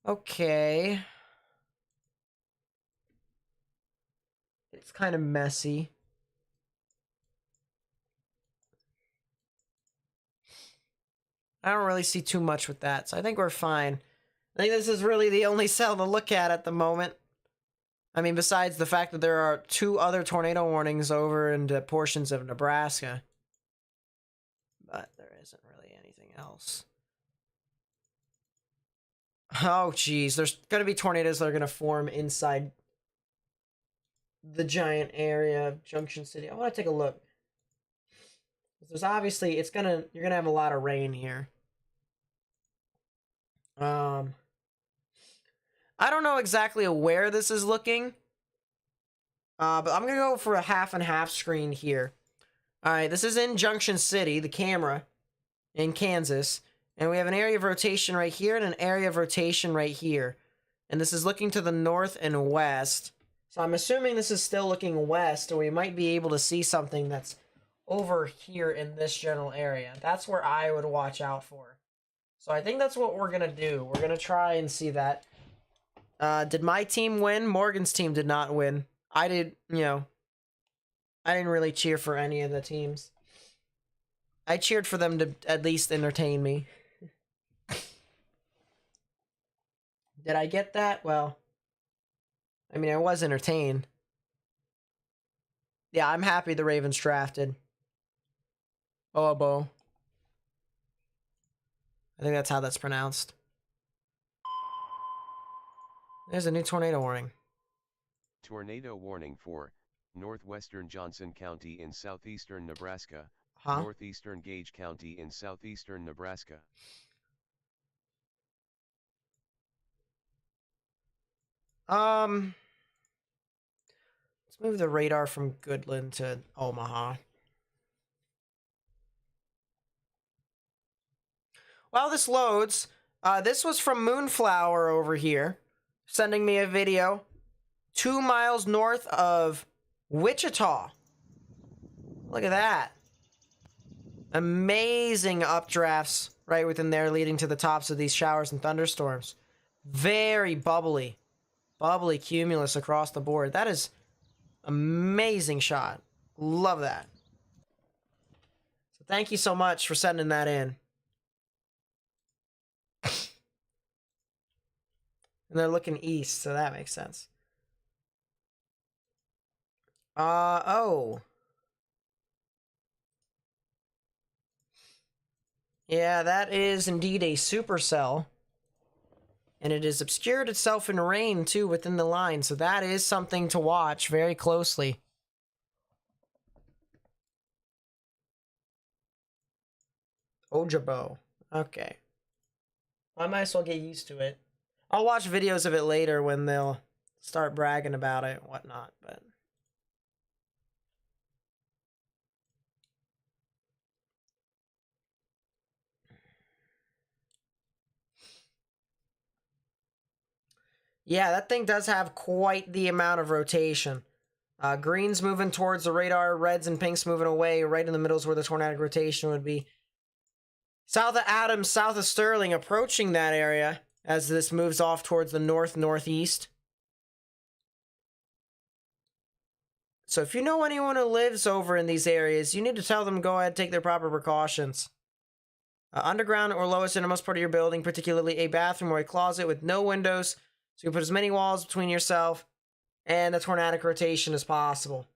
Okay. It's kind of messy. I don't really see too much with that, so I think we're fine. I think this is really the only cell to look at the moment. I mean, besides the fact that there are 2 other tornado warnings over into portions of Nebraska. But there isn't really anything else. Oh, geez. There's going to be tornadoes that are going to form inside the giant area of Junction City. I want to take a look. There's obviously, you're going to have a lot of rain here. I don't know exactly where this is looking. But I'm going to go for a half and half screen here. Alright, this is in Junction City, the camera, in Kansas. And we have an area of rotation right here and an area of rotation right here. And this is looking to the north and west. So I'm assuming this is still looking west, or we might be able to see something that's over here in this general area. That's where I would watch out for. So I think that's what we're going to do. We're going to try and see that. Did my team win? Morgan's team did not win. I didn't really cheer for any of the teams. I cheered for them to at least entertain me. Did I get that? Well, I mean, I was entertained. Yeah, I'm happy the Ravens drafted Oabo. I think that's how that's pronounced. There's a new tornado warning. Tornado warning for northwestern Johnson County in southeastern Nebraska, northeastern Gage County in southeastern Nebraska. Let's move the radar from Goodland to Omaha. While this loads, this was from Moonflower over here, sending me a video 2 miles north of Wichita. Look at that. Amazing updrafts right within there leading to the tops of these showers and thunderstorms. Very bubbly. Bubbly cumulus across the board. That is amazing shot. Love that. So thank you so much for sending that in. And they're looking east, so that makes sense. Oh. Yeah, that is indeed a supercell. And it has obscured itself in rain, too, within the line. So that is something to watch very closely. Ojabo. Okay. I might as well get used to it. I'll watch videos of it later when they'll start bragging about it and whatnot, but... Yeah, that thing does have quite the amount of rotation. Green's moving towards the radar, reds and pinks moving away. Right in the middle is where the tornadic rotation would be. South of Adams, south of Sterling, approaching that area as this moves off towards the north-northeast. So if you know anyone who lives over in these areas, you need to tell them to go ahead and take their proper precautions. Underground or lowest innermost part of your building, particularly a bathroom or a closet with no windows, so you put as many walls between yourself and the tornadic rotation as possible.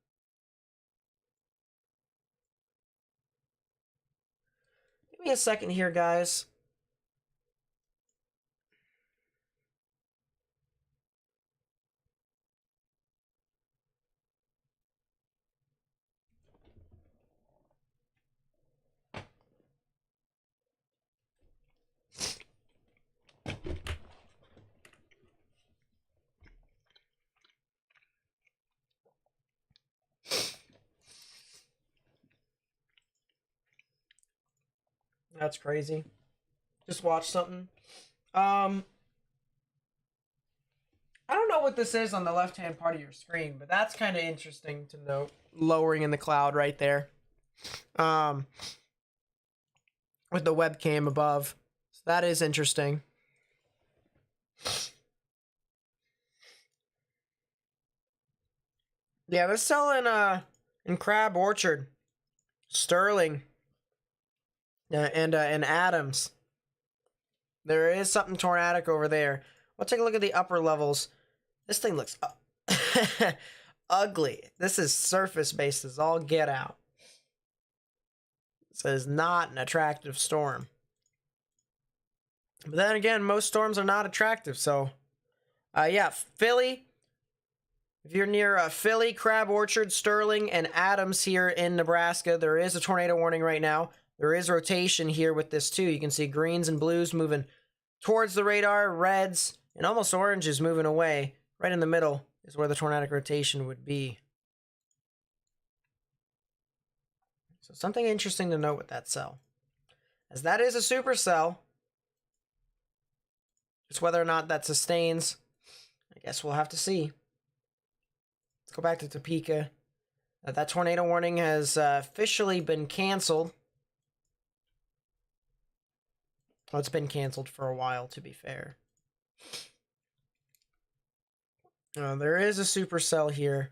Give me a second here, guys. That's crazy. Just watch something. I don't know what this is on the left-hand part of your screen, but that's kind of interesting to note. Lowering in the cloud right there. With the webcam above. So that is interesting. Yeah, they're selling in Crab Orchard, Sterling, and Adams. There is something tornadic over there. Let's take a look at the upper levels. This thing looks ugly. This is surface based as all get out. This is not an attractive storm. But then again, most storms are not attractive. So, yeah, Philly. If you're near Philly, Crab Orchard, Sterling, and Adams here in Nebraska, there is a tornado warning right now. There is rotation here with this too. You can see greens and blues moving towards the radar, reds, and almost oranges moving away. Right in the middle is where the tornadic rotation would be. So something interesting to note with that cell. As that is a supercell. Just whether or not that sustains, I guess we'll have to see. Let's go back to Topeka. That tornado warning has officially been canceled. Well, it's been canceled for a while, to be fair. There is a supercell here.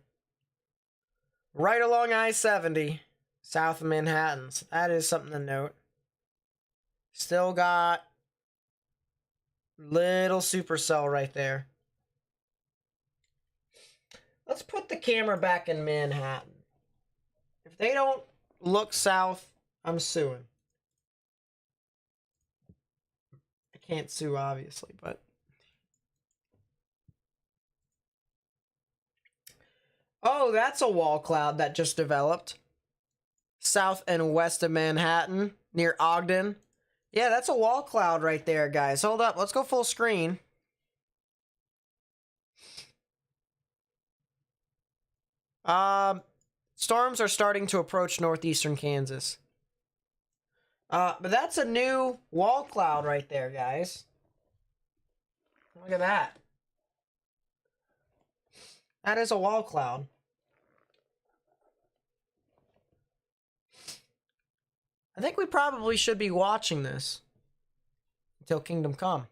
Right along I-70, south of Manhattan. So that is something to note. Still got little supercell right there. Let's put the camera back in Manhattan. If they don't look south, I'm suing. I can't sue, obviously, but... Oh, that's a wall cloud that just developed. South and west of Manhattan, near Ogden. Yeah, that's a wall cloud right there, guys. Hold up, let's go full screen. Storms are starting to approach northeastern Kansas. But that's a new wall cloud right there, guys. Look at that. That is a wall cloud. I think we probably should be watching this until Kingdom Come.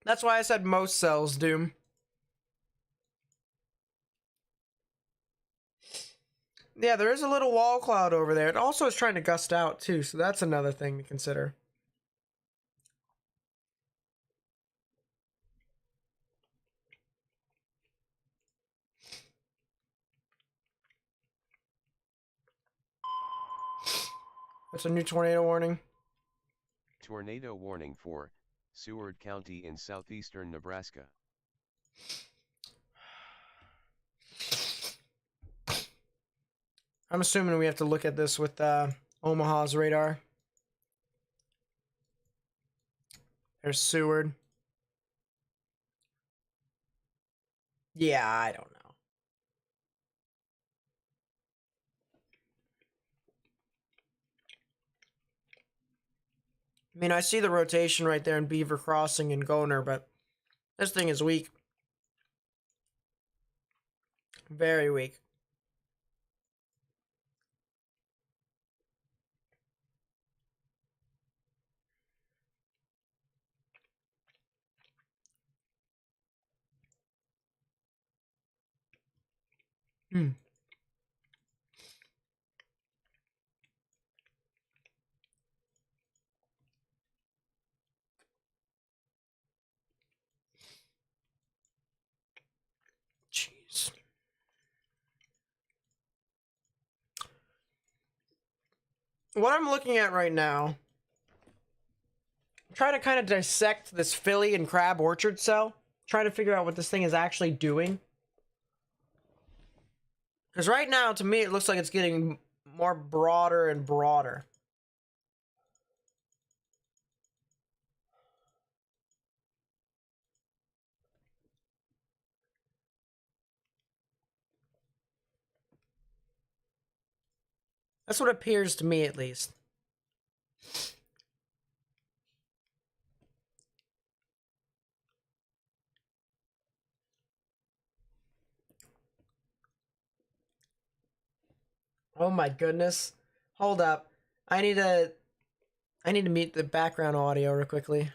That's why I said most cells, Doom. Yeah, there is a little wall cloud over there. It also is trying to gust out, too, so that's another thing to consider. That's a new tornado warning. Tornado warning for Seward County in southeastern Nebraska. I'm assuming we have to look at this with Omaha's radar. There's Seward. Yeah, I don't know. I mean, I see the rotation right there in Beaver Crossing and Goner, but this thing is weak. Very weak. Jeez. What I'm looking at right now, I'm trying to kind of dissect this Philly and Crab Orchard cell, trying to figure out what this thing is actually doing. Because right now, to me, it looks like it's getting more broader and broader. That's what appears to me, at least. Oh my goodness. Hold up. I need to mute the background audio real quickly.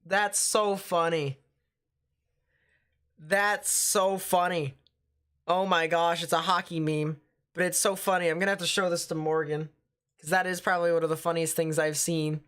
That's so funny. That's so funny. Oh my gosh, it's a hockey meme. But it's so funny. I'm gonna have to show this to Morgan. Because that is probably one of the funniest things I've seen.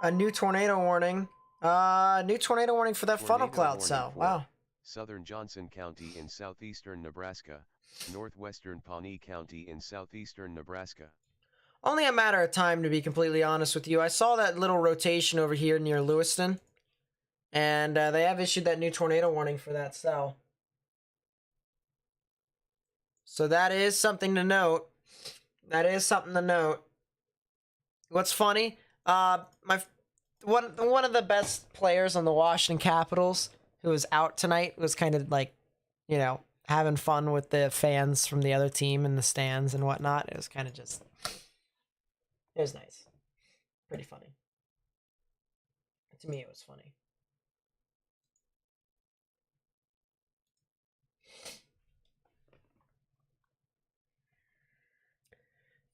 A new tornado warning. New tornado warning for that funnel cloud cell. Wow. Southern Johnson County in southeastern Nebraska, northwestern Pawnee County in southeastern Nebraska. only a matter of time, to be completely honest with you. I saw that little rotation over here near Lewiston, and they have issued that new tornado warning for that cell. So that is something to note. That is something to note. What's funny? My one of the best players on the Washington Capitals, who was out tonight, was kind of like, you know, having fun with the fans from the other team in the stands and whatnot. It was kind of just, it was nice, pretty funny. To me, it was funny.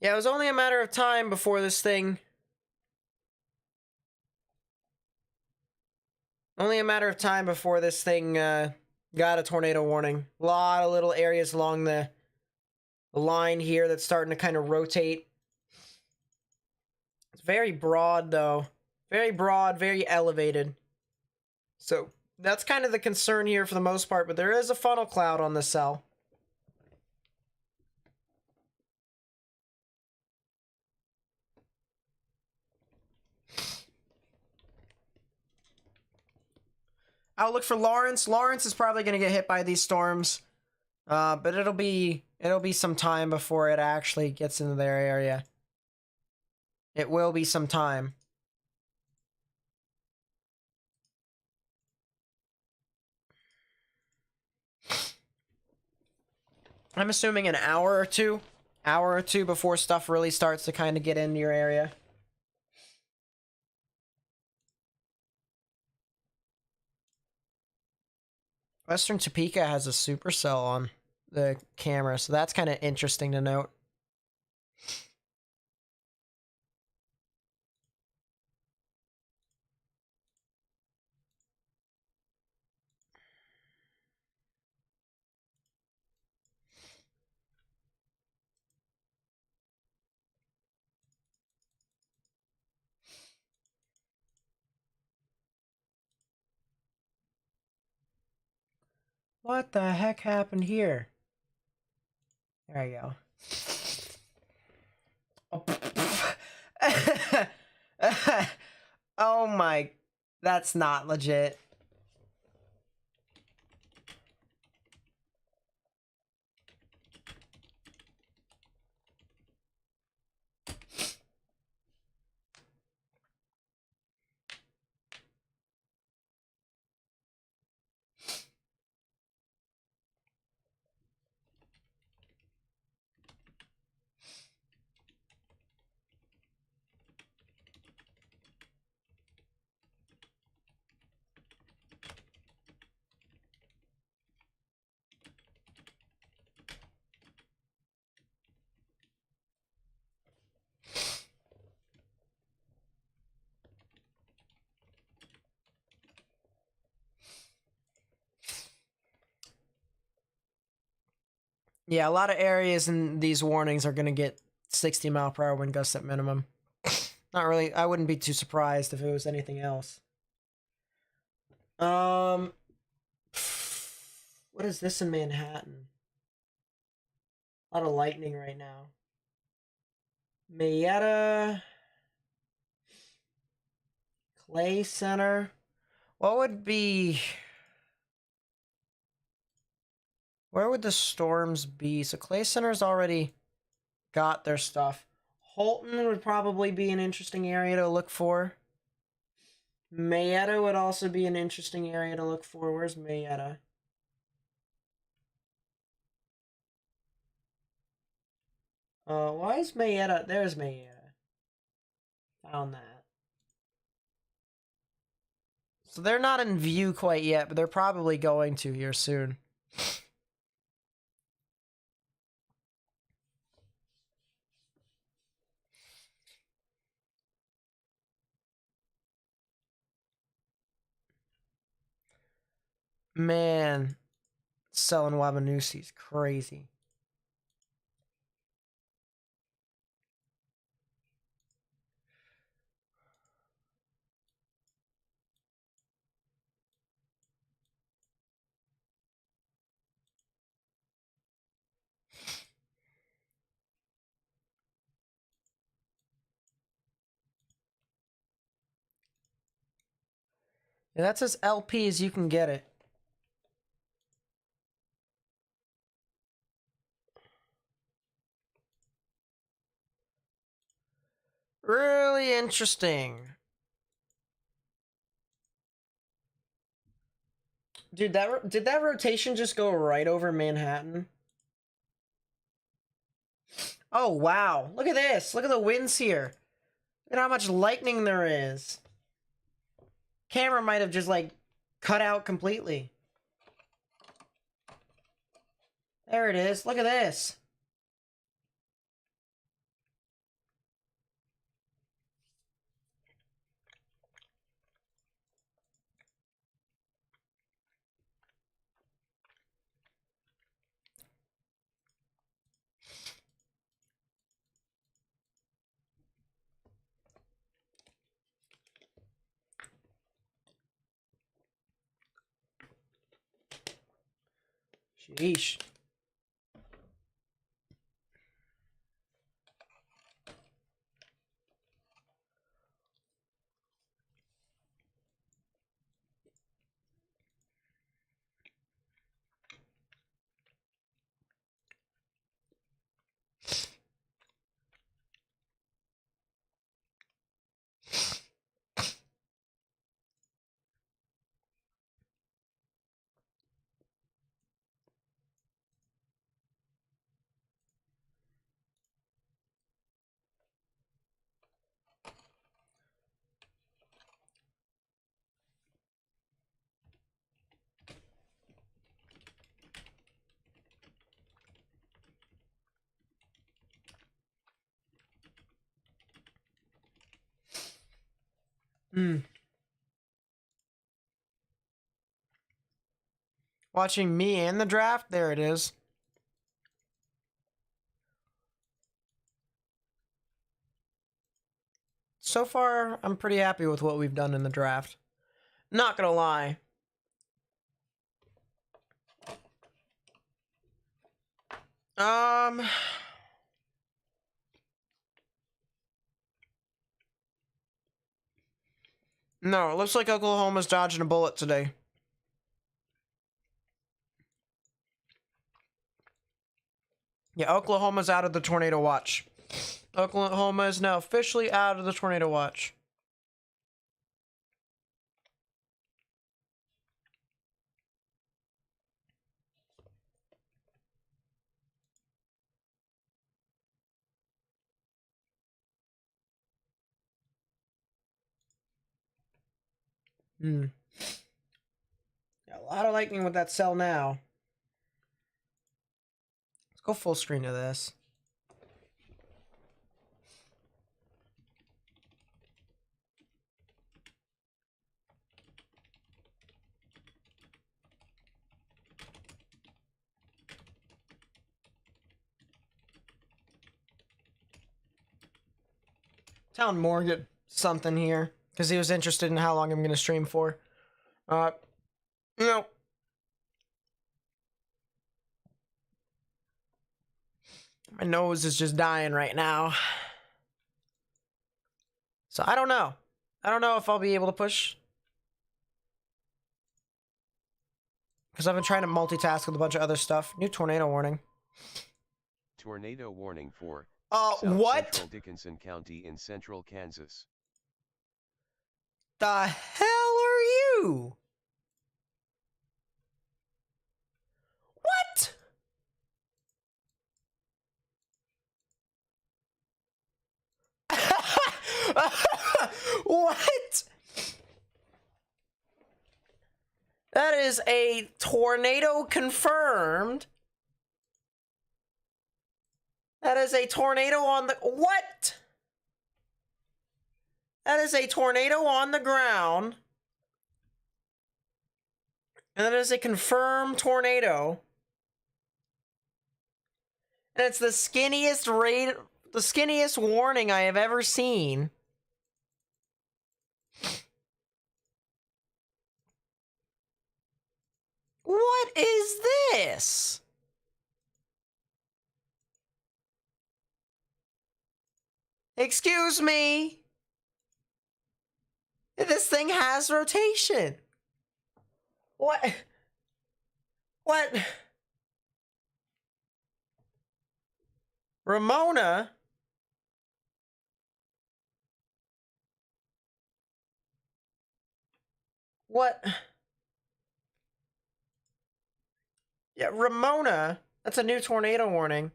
Yeah, it was only a matter of time before this thing. Only a matter of time before this thing got a tornado warning. A lot of little areas along the line here that's starting to kind of rotate. It's very broad, though. Very broad, very elevated. So that's kind of the concern here for the most part, but there is a funnel cloud on the cell. Outlook for Lawrence. Lawrence is probably going to get hit by these storms, but it'll be some time before it actually gets into their area. It will be some time. I'm assuming an hour or two before stuff really starts to kind of get into your area. Western Topeka has a supercell on the camera, so that's kind of interesting to note. What the heck happened here? There you go. Oh, oh my, that's not legit. Yeah, a lot of areas in these warnings are going to get 60-mile-per-hour wind gusts at minimum. Not really. I wouldn't be too surprised if it was anything else. What is this in Manhattan? A lot of lightning right now. Mayetta. Clay Center. What would be... Where would the storms be? So Clay Center's already got their stuff. Holton would probably be an interesting area to look for. Mayetta would also be an interesting area to look for. Where's Mayetta? Why is Mayetta? There's Mayetta. Found that. So they're not in view quite yet, but they're probably going to here soon. Man, selling Wabanussi is crazy. Yeah, that's as LP as you can get it. Really interesting. Dude, did that rotation just go right over Manhattan? Oh, wow. Look at this. Look at the winds here. Look at how much lightning there is. Camera might have just, like, cut out completely. There it is. Look at this. Sheesh. Watching me and the draft? There it is. So far, I'm pretty happy with what we've done in the draft. Not gonna lie. No, it looks like Oklahoma's dodging a bullet today. Yeah, Oklahoma's out of the tornado watch. Oklahoma is now officially out of the tornado watch. Yeah, a lot of lightning with that cell now. Let's go full screen of this. Telling Morgan something here because he was interested in how long I'm going to stream for. You know, my nose is just dying right now. So I don't know. I don't know if I'll be able to push. Because I've been trying to multitask with a bunch of other stuff. New tornado warning. Tornado warning for what? Central Dickinson County in central Kansas. The hell are you? What? What? That is a tornado confirmed. That is a tornado on the... What? That is a tornado on the ground. And that is a confirmed tornado. And it's the skinniest warning I have ever seen. What is this? Excuse me. This thing has rotation. What? What? Ramona? What? Yeah, Ramona. That's a new tornado warning.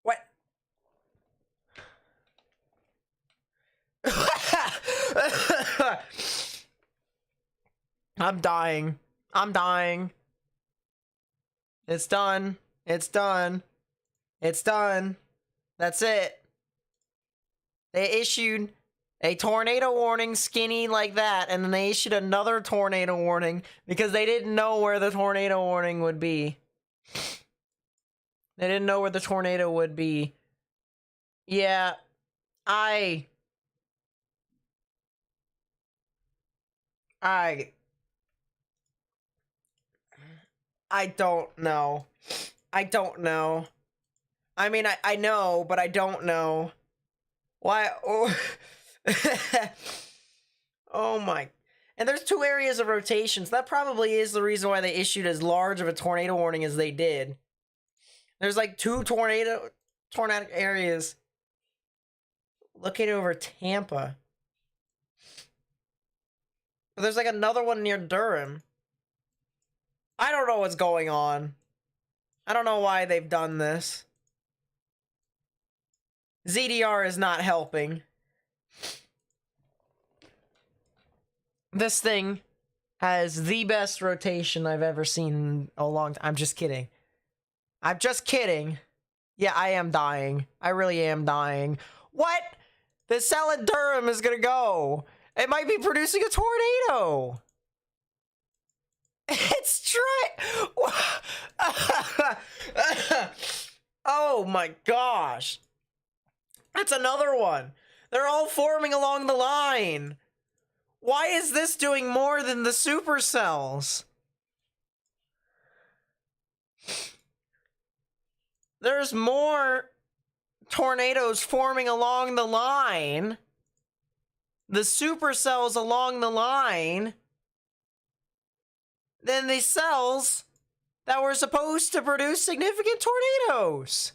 What? I'm dying. I'm dying. It's done. It's done. It's done. That's it. They issued a tornado warning skinny like that, and then they issued another tornado warning because they didn't know where the tornado warning would be. They didn't know where the tornado would be. Yeah, I don't know. I don't know. I mean, I know, but I don't know. Why? Oh. Oh my. And there's 2 areas of rotation, so that probably is the reason why they issued as large of a tornado warning as they did. There's like 2 tornadic areas located over Tampa. But there's like another one near Durham. I don't know what's going on. I don't know why they've done this. ZDR is not helping. This thing has the best rotation I've ever seen in a long time. I'm just kidding. I'm just kidding. Yeah, I am dying. I really am dying. What? The cell in Durham is gonna go. It might be producing a tornado. It's Oh my gosh. That's another one. They're all forming along the line. Why is this doing more than the supercells? There's more tornadoes forming along the line. The supercells along the line than the cells that were supposed to produce significant tornadoes.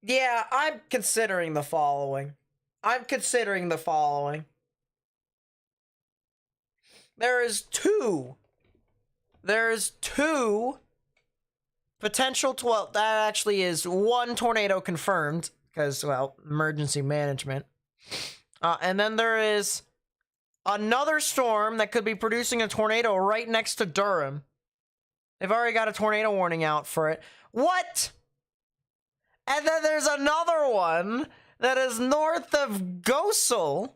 Yeah, I'm considering the following. There's two potential, well, that actually is 1 tornado confirmed, because, well, emergency management. And then there is another storm that could be producing a tornado right next to Durham. They've already got a tornado warning out for it. What? And then there's another one that is north of Gosel.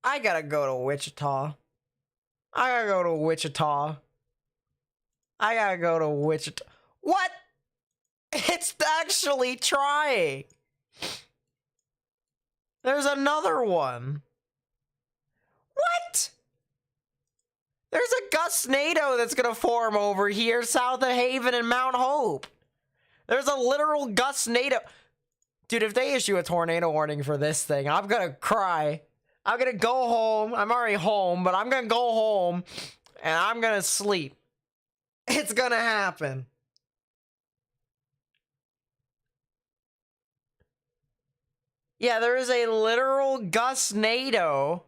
I gotta go to Wichita. What? It's actually trying. There's another one. What? There's a gustnado that's gonna form over here south of Haven and Mount Hope. There's a literal gustnado. Dude, if they issue a tornado warning for this thing, I'm gonna cry. I'm gonna go home. I'm already home, but I'm gonna go home and I'm gonna sleep. It's gonna happen. Yeah, there is a literal gustnado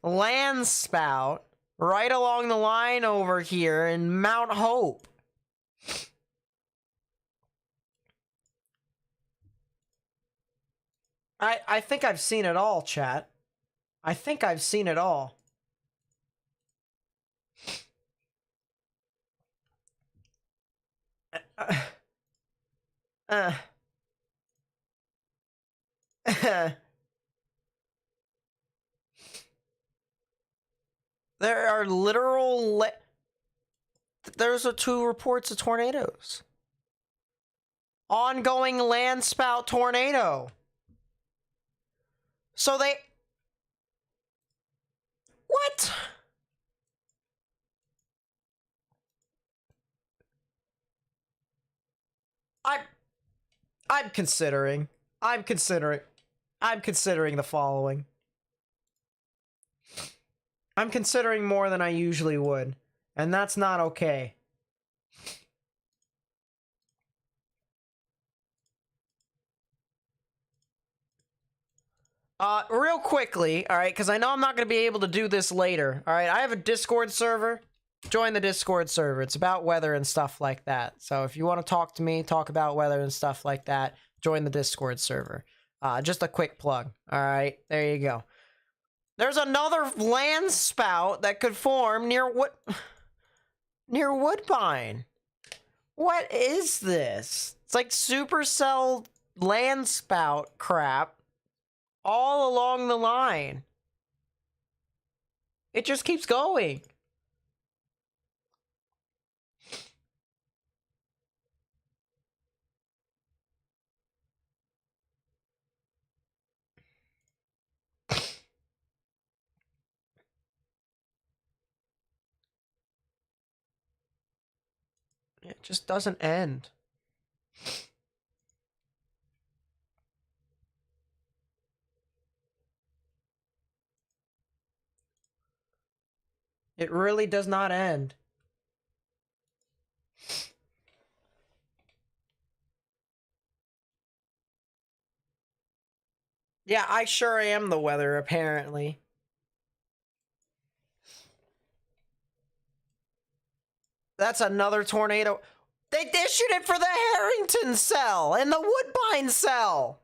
land spout right along the line over here in Mount Hope. I think I've seen it all, chat. I think I've seen it all. There are literal... There's 2 reports of tornadoes. Ongoing land spout tornado. So they... What? I'm considering. I'm considering the following. I'm considering more than I usually would, and that's not okay. Real quickly, all right, because I know I'm not going to be able to do this later. All right, I have a Discord server. Join the Discord server. It's about weather and stuff like that. So if you want to talk to me, talk about weather and stuff like that, join the Discord server. Just a quick plug. All right, there you go. There's another land spout that could form near Woodbine. What is this? It's like supercell land spout crap all along the line. It just keeps going. It just doesn't end. It really does not end. Yeah, I sure am the weather, apparently. That's another tornado. They issued it for the Harrington cell and the Woodbine cell.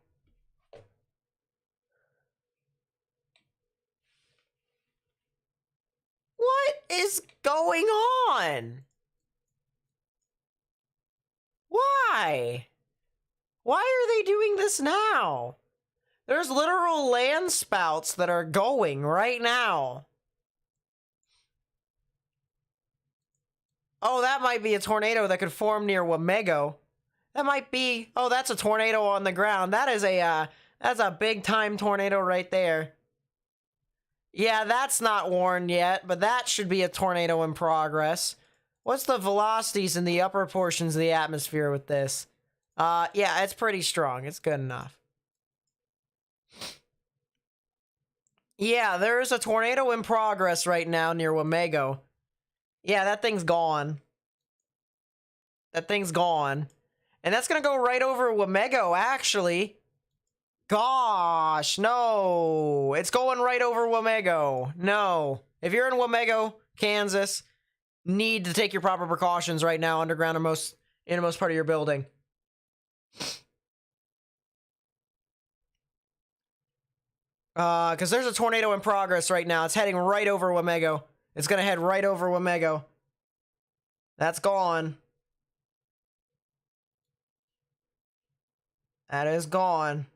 What is going on? Why? Why are they doing this now? There's literal land spouts that are going right now. Oh, that might be a tornado that could form near Wamego. That might be... Oh, that's a tornado on the ground. That is that's a big-time tornado right there. Yeah, that's not warned yet, but that should be a tornado in progress. What's the velocities in the upper portions of the atmosphere with this? Yeah, it's pretty strong. It's good enough. Yeah, there is a tornado in progress right now near Wamego. Yeah, that thing's gone. That thing's gone. And that's gonna go right over Wamego, actually. Gosh, no. It's going right over Wamego. No. If you're in Wamego, Kansas, need to take your proper precautions right now underground in most part of your building. Because there's a tornado in progress right now. It's heading right over Wamego. It's gonna head right over Wamego. That's gone. That is gone.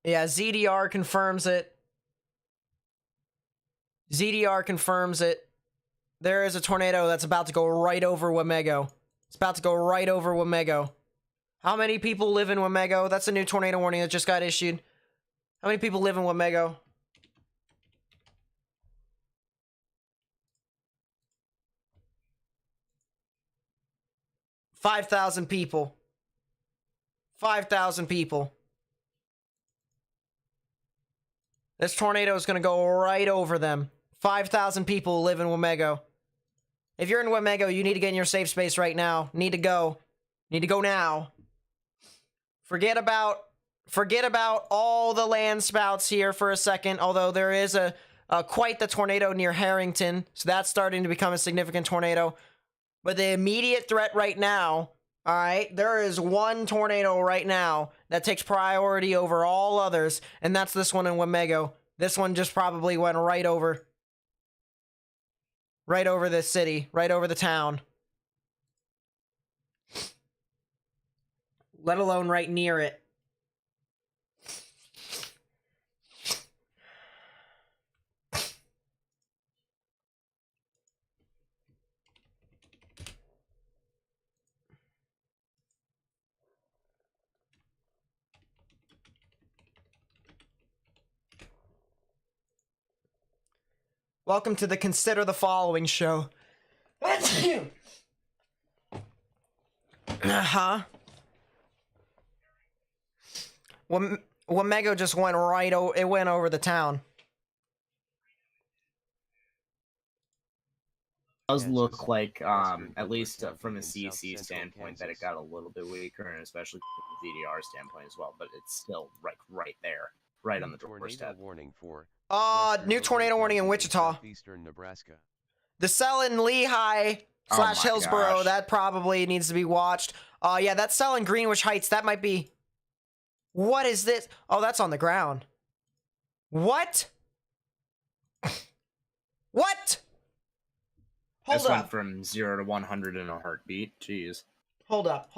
Yeah, ZDR confirms it. ZDR confirms it. There is a tornado that's about to go right over Wamego. It's about to go right over Wamego. How many people live in Wamego? That's a new tornado warning that just got issued. How many people live in Wamego? $5,000 people. 5,000 people. This tornado is going to go right over them. 5,000 people live in Wamego. If you're in Wamego, you need to get in your safe space right now. Need to go. Need to go now. Forget about all the land spouts here for a second, although there is a quite the tornado near Harrington, so that's starting to become a significant tornado. But the immediate threat right now, all right, there is one tornado right now that takes priority over all others, and that's this one in Wamego. This one just probably went right over this city, right over the town. Let alone right near it. Welcome to the Consider the Following show. Uh-huh. Wamego just went it went over the town. It does look like, at least from a CC standpoint, that it got a little bit weaker, and especially from the DDR standpoint as well, but it's still right there, right on the doorstep. Warning for New tornado warning in Wichita. Eastern Nebraska. The cell in Lehigh / Hillsboro, gosh. that probably needs to be watched. Yeah, that cell in Greenwich Heights, that might be... What is this? Oh, that's on the ground. What? What? Hold This up. went from 0 to 100 in a heartbeat. Jeez. Hold up.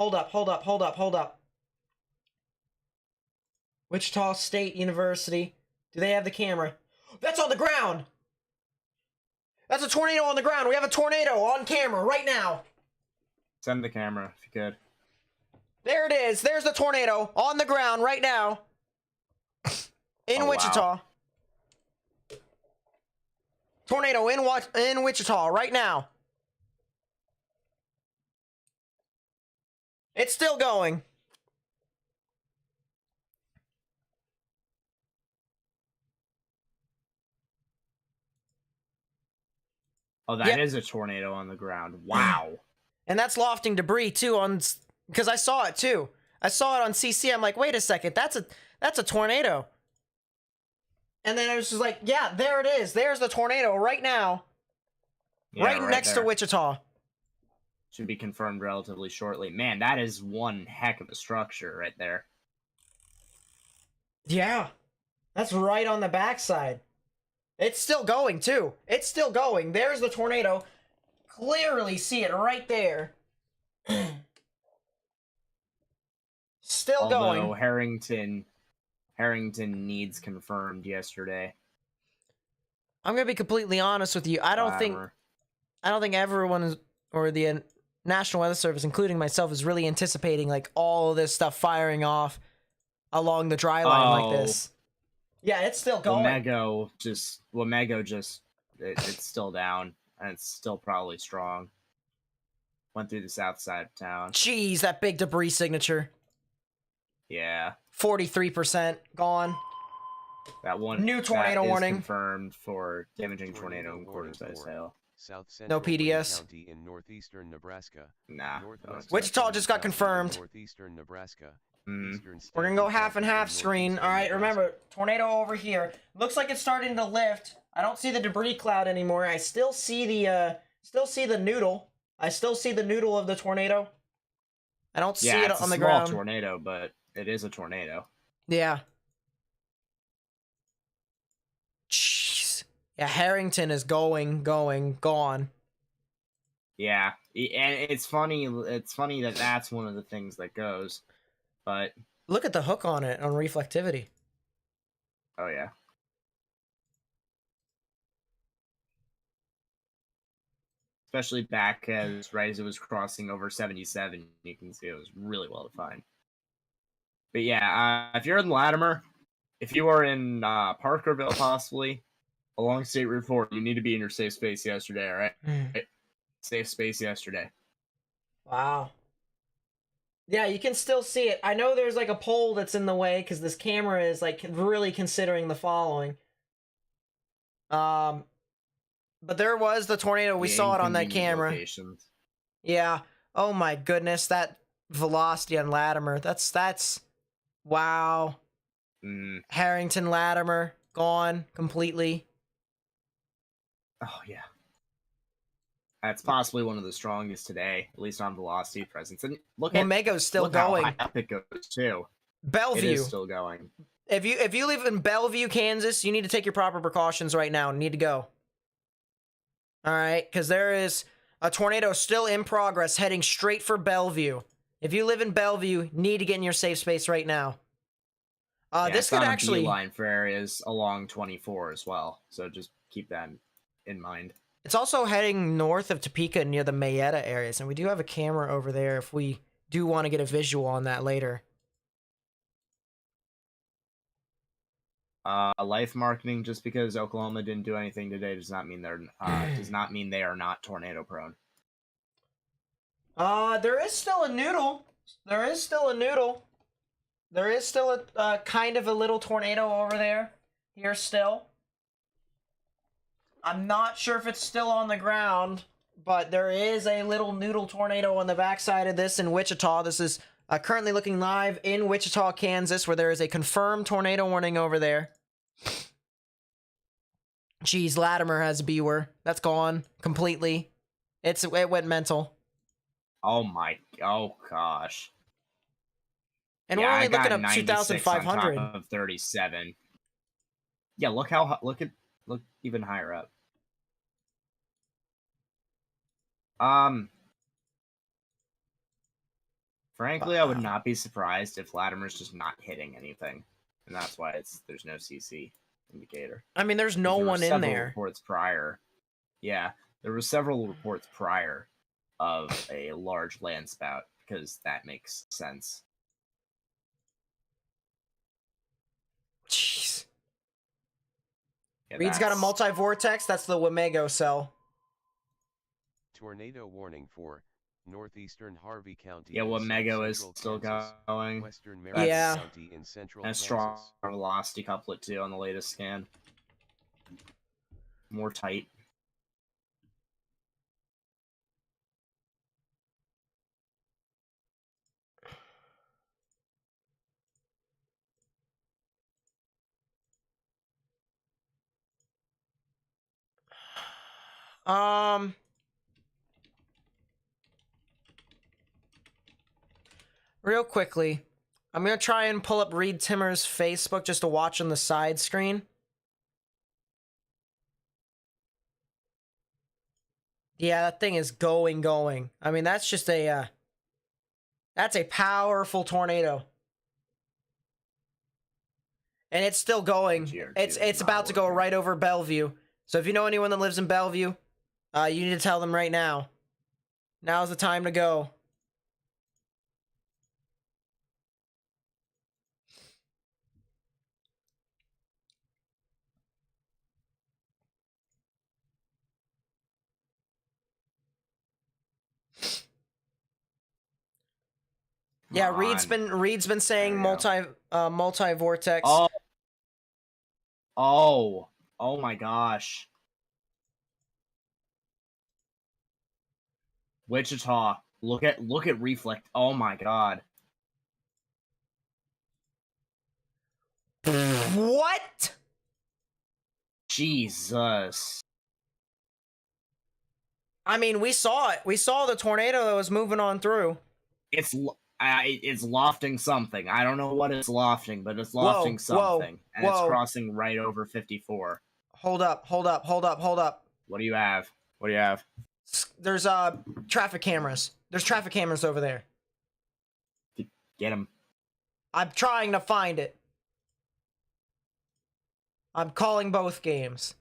Wichita State University. Do they have the camera? That's on the ground! That's a tornado on the ground. We have a tornado on camera right now. Send the camera, if you could. There it is. There's the tornado on the ground right now. In Wichita. Wow. Tornado in Wichita right now. It's still going. Oh, that is a tornado on the ground. Wow. And that's lofting debris too because I saw it too. I saw it on CC. I'm like, wait a second, that's a tornado. And then I was just like, yeah, there it is. There's the tornado right now. Yeah, right next there. to Wichita. Should be confirmed relatively shortly. Man, that is one heck of a structure right there. Yeah. That's right on the backside. It's still going too. It's still going. There's the tornado. Clearly see it right there. Still going. Although Harrington needs confirmed yesterday. I'm gonna be completely honest with you. I don't think everyone is, or the National Weather Service, including myself, is really anticipating like all of this stuff firing off along the dry line like this. Yeah, it's still going. Wamego just it's still down, and it's still probably strong. Went through the south side of town. Jeez, that big debris signature. Yeah. 43% gone. That one. New tornado that is warning. Confirmed for damaging tornado and quarter-size hail. South No Central PDS. County in northeastern Nebraska. Nah. Northwest Wichita just got County in confirmed. Northeastern Nebraska. Mm. Eastern We're gonna go Stanley half and County in half screen. northeastern All right, Nebraska. remember, tornado over here. Looks like it's starting to lift. I don't see the debris cloud anymore. I still see the noodle. I still see the noodle of the tornado. I don't see it on the ground. It's a small tornado, but it is a tornado. Yeah. Jeez. Yeah, Harrington is gone. Yeah, and it's funny. It's funny that that's one of the things that goes, but Look at the hook on it on reflectivity. oh yeah, especially back right as it was crossing over 77, you can see it was really well defined. But yeah, if you're in Latimer, if you are in Parkerville, possibly along State Route 4, you need to be in your safe space yesterday. All right. Safe space yesterday. Wow. Yeah, you can still see it. I know there's like a pole that's in the way because this camera is like really considering the following. But there was the tornado. We saw it on that camera. Locations. Yeah. Oh my goodness, that velocity on Latimer. That's wow. Harrington, Latimer gone completely. Oh yeah. That's possibly one of the strongest today, at least on velocity presence. And look at Wamego's still look going. How high up it goes too. Bellevue. It is still going. If you live in Bellevue, Kansas, you need to take your proper precautions right now. Need to go. All right, because there is a tornado still in progress heading straight for Bellevue. If you live in Bellevue, need to get in your safe space right now. This could actually line for areas along 24 as well. So just keep that in mind. It's also heading north of Topeka near the Mayetta areas, and we do have a camera over there if we do want to get a visual on that later. Life marketing. Just because Oklahoma didn't do anything today does not mean they are not tornado prone. There is still a noodle. There is still a noodle. There is still a kind of a little tornado over there. Here still. I'm not sure if it's still on the ground, but there is a little noodle tornado on the backside of this in Wichita. This is currently looking live in Wichita, Kansas, where there is a confirmed tornado warning over there. Jeez, Latimer has a Beaver. That's gone completely. It went mental. Oh gosh. And yeah, we're only I got looking up 2,500 on top of 37. Yeah, look even higher up. Frankly, I would not be surprised if Latimer's just not hitting anything, and that's why there's no CC indicator. I mean, there's no one in there. Reports prior. Yeah, there were several reports prior of a large land spout because that makes sense. Jeez. Yeah, Reed's got a multi-vortex. That's the Wamego cell. Tornado warning for northeastern Harvey County. Yeah, Wamego is still Kansas, going. Western Marion Yeah. County in central And a Kansas. strong velocity couplet too on the latest scan. More tight. Real quickly, I'm gonna try and pull up Reed Timmer's Facebook just to watch on the side screen. Yeah, that thing is going. I mean, that's just a, that's a powerful tornado. And it's still going. It's about to go right over Bellevue. So if you know anyone that lives in Bellevue, you need to tell them right now. Now's the time to go. Yeah, Reed's been saying multi vortex. Oh my gosh. Wichita, look at reflect. Oh my god. What? Jesus. I mean, we saw it. We saw the tornado that was moving on through. It's lofting something. I don't know what it's lofting, but it's lofting something. And it's crossing right over 54. Hold up. What do you have? There's traffic cameras. There's traffic cameras over there. Get them. I'm trying to find it. I'm calling both games.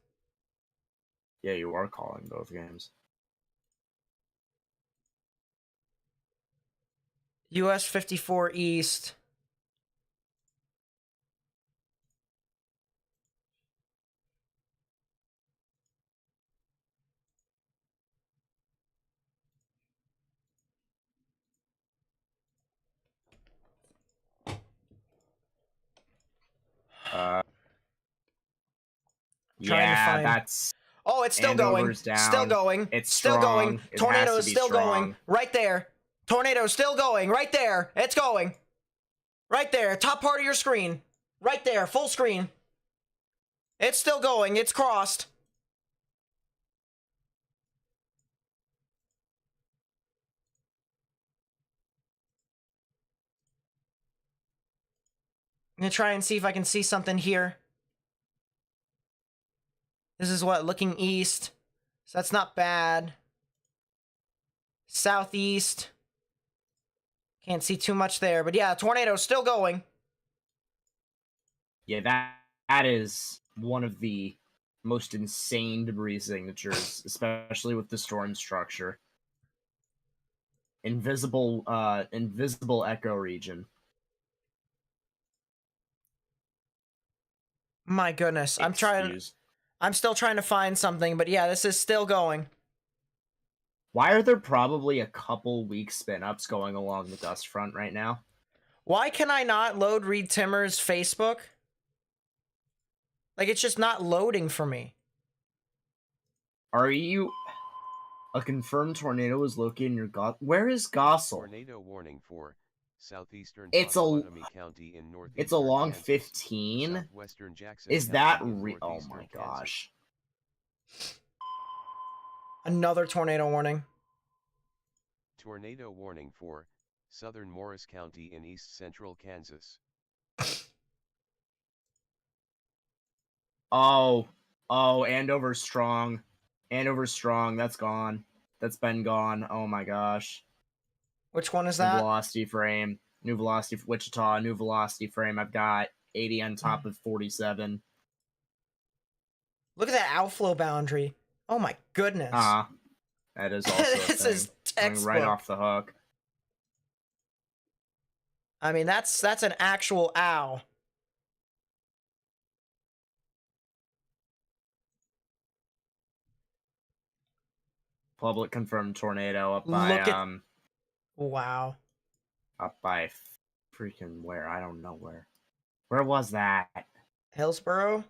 Yeah, you are calling both games. US 54 East. Yeah, that's... Oh, it's still going. Still going. It's still going. Tornado is still going. going. Right there. Tornado is still going. Right there. It's going. Right there. Top part of your screen. Right there. Full screen. It's still going. It's crossed. I'm gonna try and see if I can see something here. This is what, looking east. So that's not bad. Southeast. Can't see too much there, but yeah, tornado's still going. Yeah, that is one of the most insane debris signatures, especially with the storm structure. Invisible echo region. My goodness. I'm still trying to find something, but yeah, this is still going. Why are there probably a couple weak spin-ups going along the dust front right now? Why can I not load Reed Timmer's Facebook? Like, it's just not loading for me. Are you... A confirmed tornado was located in your Where is Gossel? Tornado warning for southeastern It's Potawatomi County in northeastern It's along Kansas, 15? southwestern Jackson Is County that in Oh northeastern my Kansas. gosh. Another tornado warning. Tornado warning for southern Morris County in east central Kansas. Oh, Andover's strong. Andover's strong. That's gone. That's been gone. Oh my gosh. Which one is New that? velocity frame. New velocity Wichita. New velocity frame. I've got 80 on top of 47. Look at that outflow boundary. Oh my goodness. That is also a This thing. is Going textbook. right off the hook. I mean, that's an actual ow. Public confirmed tornado up Look by at- Wow. up by freaking where? I don't know where. Where was that? Hillsboro?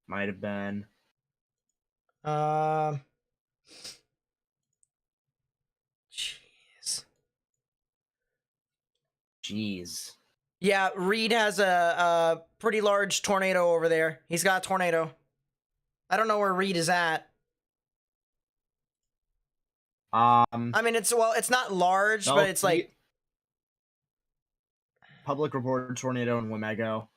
Might have been. Jeez. Yeah, Reed has a pretty large tornado over there. He's got a tornado. I don't know where Reed is at. I mean, it's not large, but it's like public reported tornado in Wamego.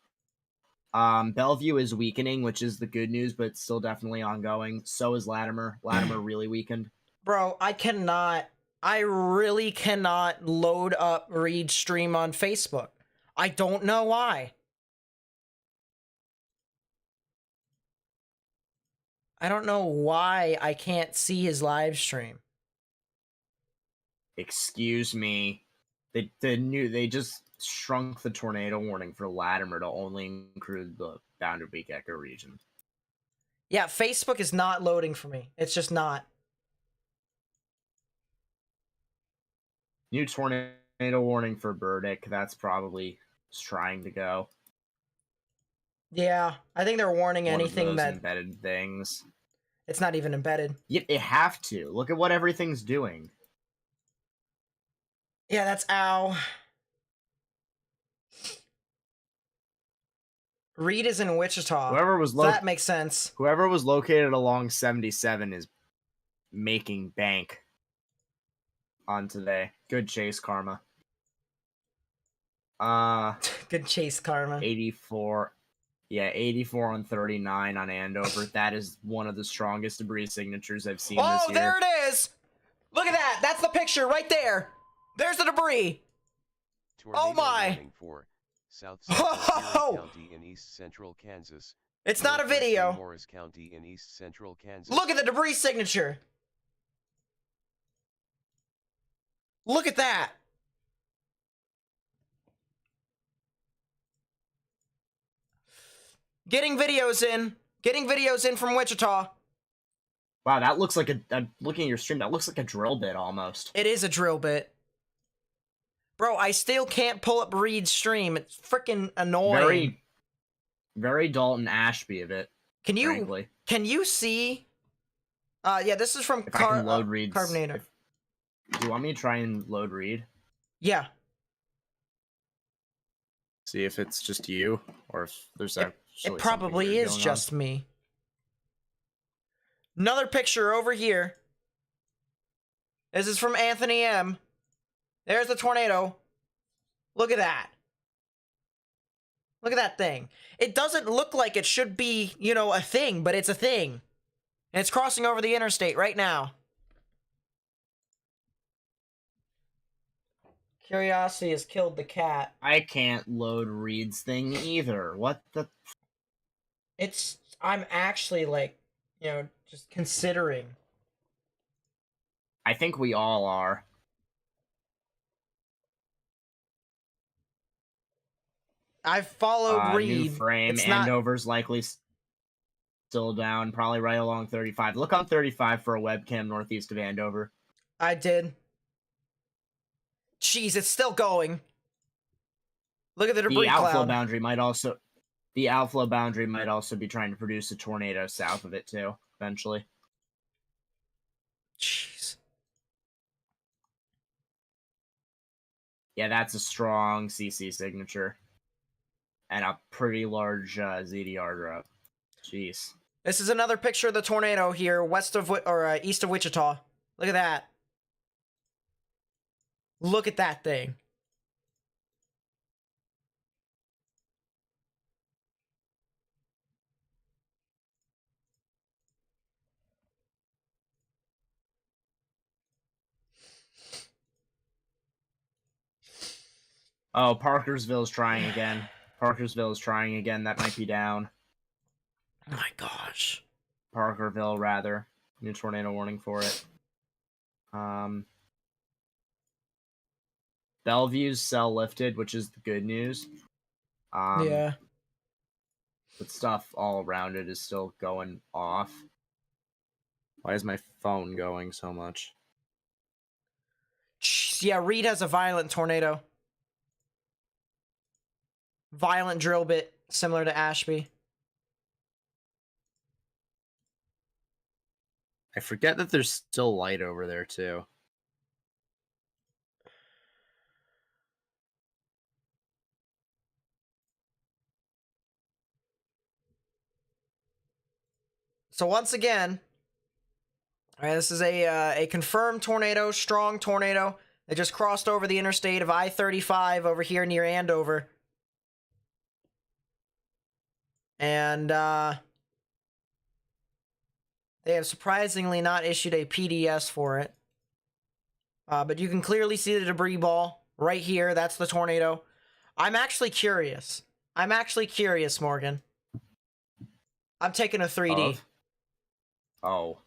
Bellevue is weakening, which is the good news, but it's still definitely ongoing. So is Latimer. Latimer really weakened. Bro, I really cannot load up Reed's stream on Facebook. I don't know why. I don't know why I can't see his live stream. Excuse me. They just shrunk the tornado warning for Latimer to only include the Boundary Peak Echo region. Yeah, Facebook is not loading for me. It's just not. New tornado warning for Burdick. That's probably trying to go. Yeah, I think they're warning anything that embedded things. It's not even embedded. Yeah, they have to. Look at what everything's doing. Yeah, that's ow. Reed is in Wichita. That makes sense. Whoever was located along 77 is making bank on today. Good chase, Karma. Good chase, Karma. 84. Yeah, 84 on 39 on Andover. That is one of the strongest debris signatures I've seen this year. Oh, there it is! Look at that! That's the picture right there! There's the debris! Oh my! South County in east central Kansas. It's not a video. Morris County in east central Kansas. Look at the debris signature. Look at that. Getting videos in from Wichita. Wow, that looks like looking at your stream, that looks like a drill bit almost. It is a drill bit. Bro, I still can't pull up Reed's stream. It's freaking annoying. Very, very Dalton Ashby of it. Can you see? Yeah, this is from Carbonator. Do you want me to try and load Reed? Yeah. See if it's just you, or if there's it probably is just me. Another picture over here. This is from Anthony M. There's the tornado. Look at that. Look at that thing. It doesn't look like it should be, a thing, but it's a thing. And it's crossing over the interstate right now. Curiosity has killed the cat. I can't load Reed's thing either. What the? I'm actually just considering. I think we all are. I followed New Reed. frame. It's not. Andover's likely still down, probably right along 35. Look on 35 for a webcam northeast of Andover. I did. Jeez, it's still going. Look at the debris The outflow cloud. boundary might also be trying to produce a tornado south of it too, eventually. Jeez. Yeah, that's a strong CC signature. And a pretty large ZDR drop. Jeez. This is another picture of the tornado here, east of Wichita. Look at that. Look at that thing. Oh, Parkersville's trying again. That might be down. Oh my gosh. Parkerville, rather. New tornado warning for it. Bellevue's cell lifted, which is the good news. Yeah. But stuff all around it is still going off. Why is my phone going so much? Jeez, yeah, Reed has a violent tornado. Violent drill bit, similar to Ashby. I forget that there's still light over there, too. So once again, all right, this is a confirmed tornado, strong tornado that just crossed over the interstate of I-35 over here near Andover. And they have surprisingly not issued a PDS for it. But you can clearly see the debris ball right here. That's the tornado. I'm actually curious, Morgan. I'm taking a 3D. Of? Oh.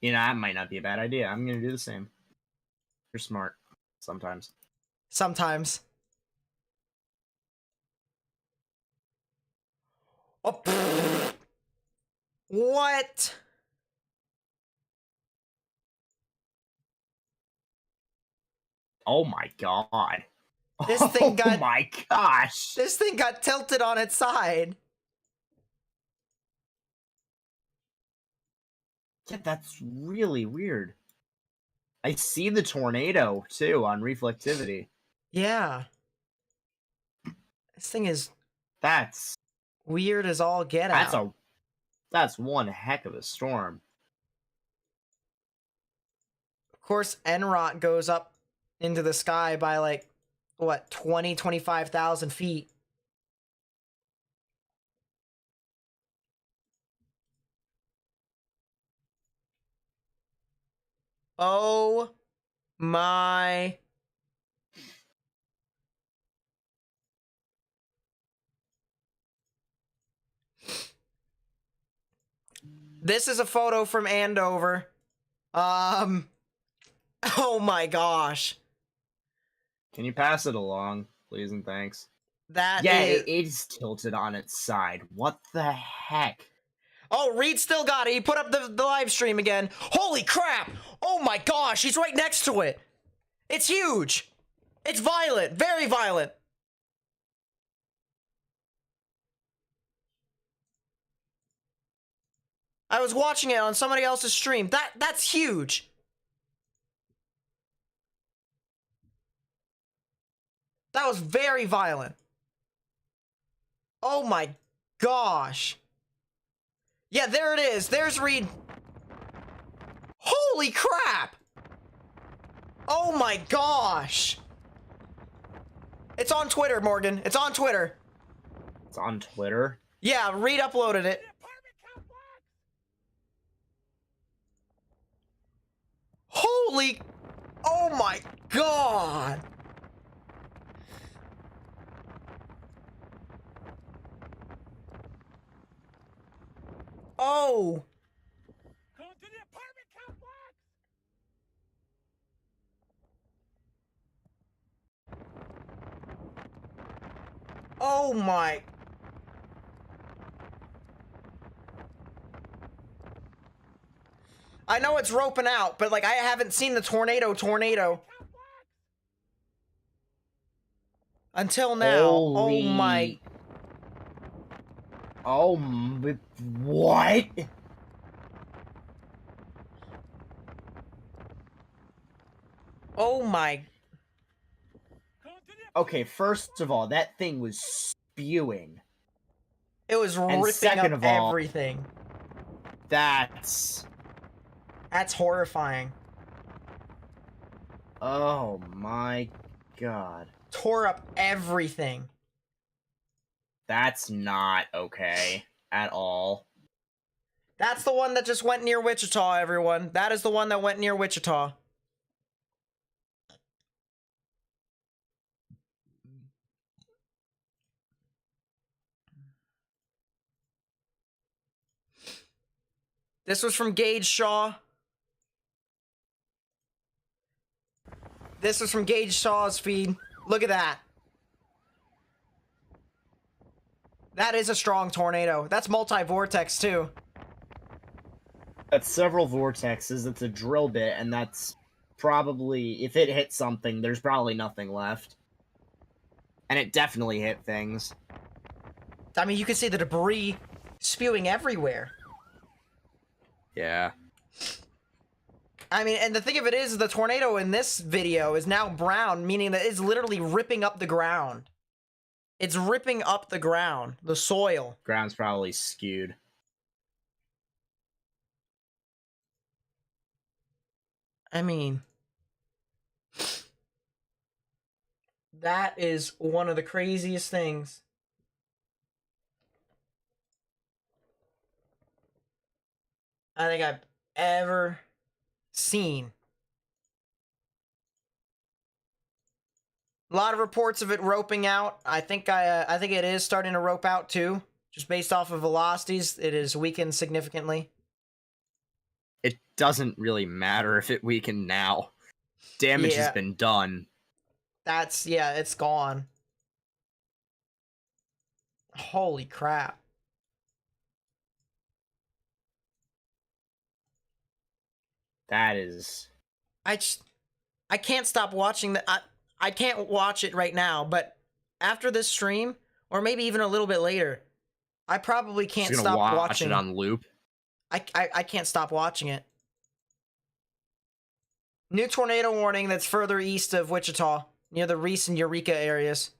You know, that might not be a bad idea. I'm going to do the same. You're smart. Sometimes. Sometimes. Oh, pfft. What? Oh my god. This thing got... Oh my gosh. This thing got tilted on its side. Yeah, that's really weird. I see the tornado, too, on reflectivity. Yeah. This thing is That's... weird as all get out. That's one heck of a storm. Of course, NROT goes up into the sky by like, what, 20, 25,000 feet. Oh my. This is a photo from Andover. Oh my gosh. Can you pass it along, please and thanks? That Yeah, is... it is tilted on its side. What the heck? Oh, Reed still got it. He put up the live stream again. Holy crap! Oh my gosh, he's right next to it. It's huge. It's violent, very violent. I was watching it on somebody else's stream. That's huge. That was very violent. Oh my gosh. Yeah, there it is. There's Reed. Holy crap. Oh my gosh. It's on Twitter, Morgan. It's on Twitter. It's on Twitter? Yeah, Reed uploaded it. Holy... Oh my god. Oh. Going to the apartment complex. Oh my. I know it's roping out, but like I haven't seen the tornado until now. Oh my. Oh, what? Oh my. Okay, first of all, that thing was spewing. It was And ripping second up of all, everything. That's horrifying. Oh my god. Tore up everything. That's not okay at all. That's the one that just went near Wichita, everyone. That is the one that went near Wichita. This was from Gage Shaw. This was from Gage Shaw's feed. Look at that. That is a strong tornado. That's multi-vortex too. That's several vortexes, it's a drill bit, and that's probably, if it hit something, there's probably nothing left. And it definitely hit things. I mean, you can see the debris spewing everywhere. Yeah. I mean, and the thing of it is, the tornado in this video is now brown, meaning that it's literally ripping up the ground. It's ripping up the ground, the soil. Ground's probably skewed. I mean, that is one of the craziest things. I think I've ever seen. A lot of reports of it roping out. I think it is starting to rope out too. Just based off of velocities, it is weakened significantly. It doesn't really matter if it weakened now. Damage has been done. Yeah, it's gone. Holy crap. That is... I can't stop watching that. I can't watch it right now, but after this stream, or maybe even a little bit later, I probably can't stop watching it on loop. I can't stop watching it. New tornado warning that's further east of Wichita, near the Reese and Eureka areas.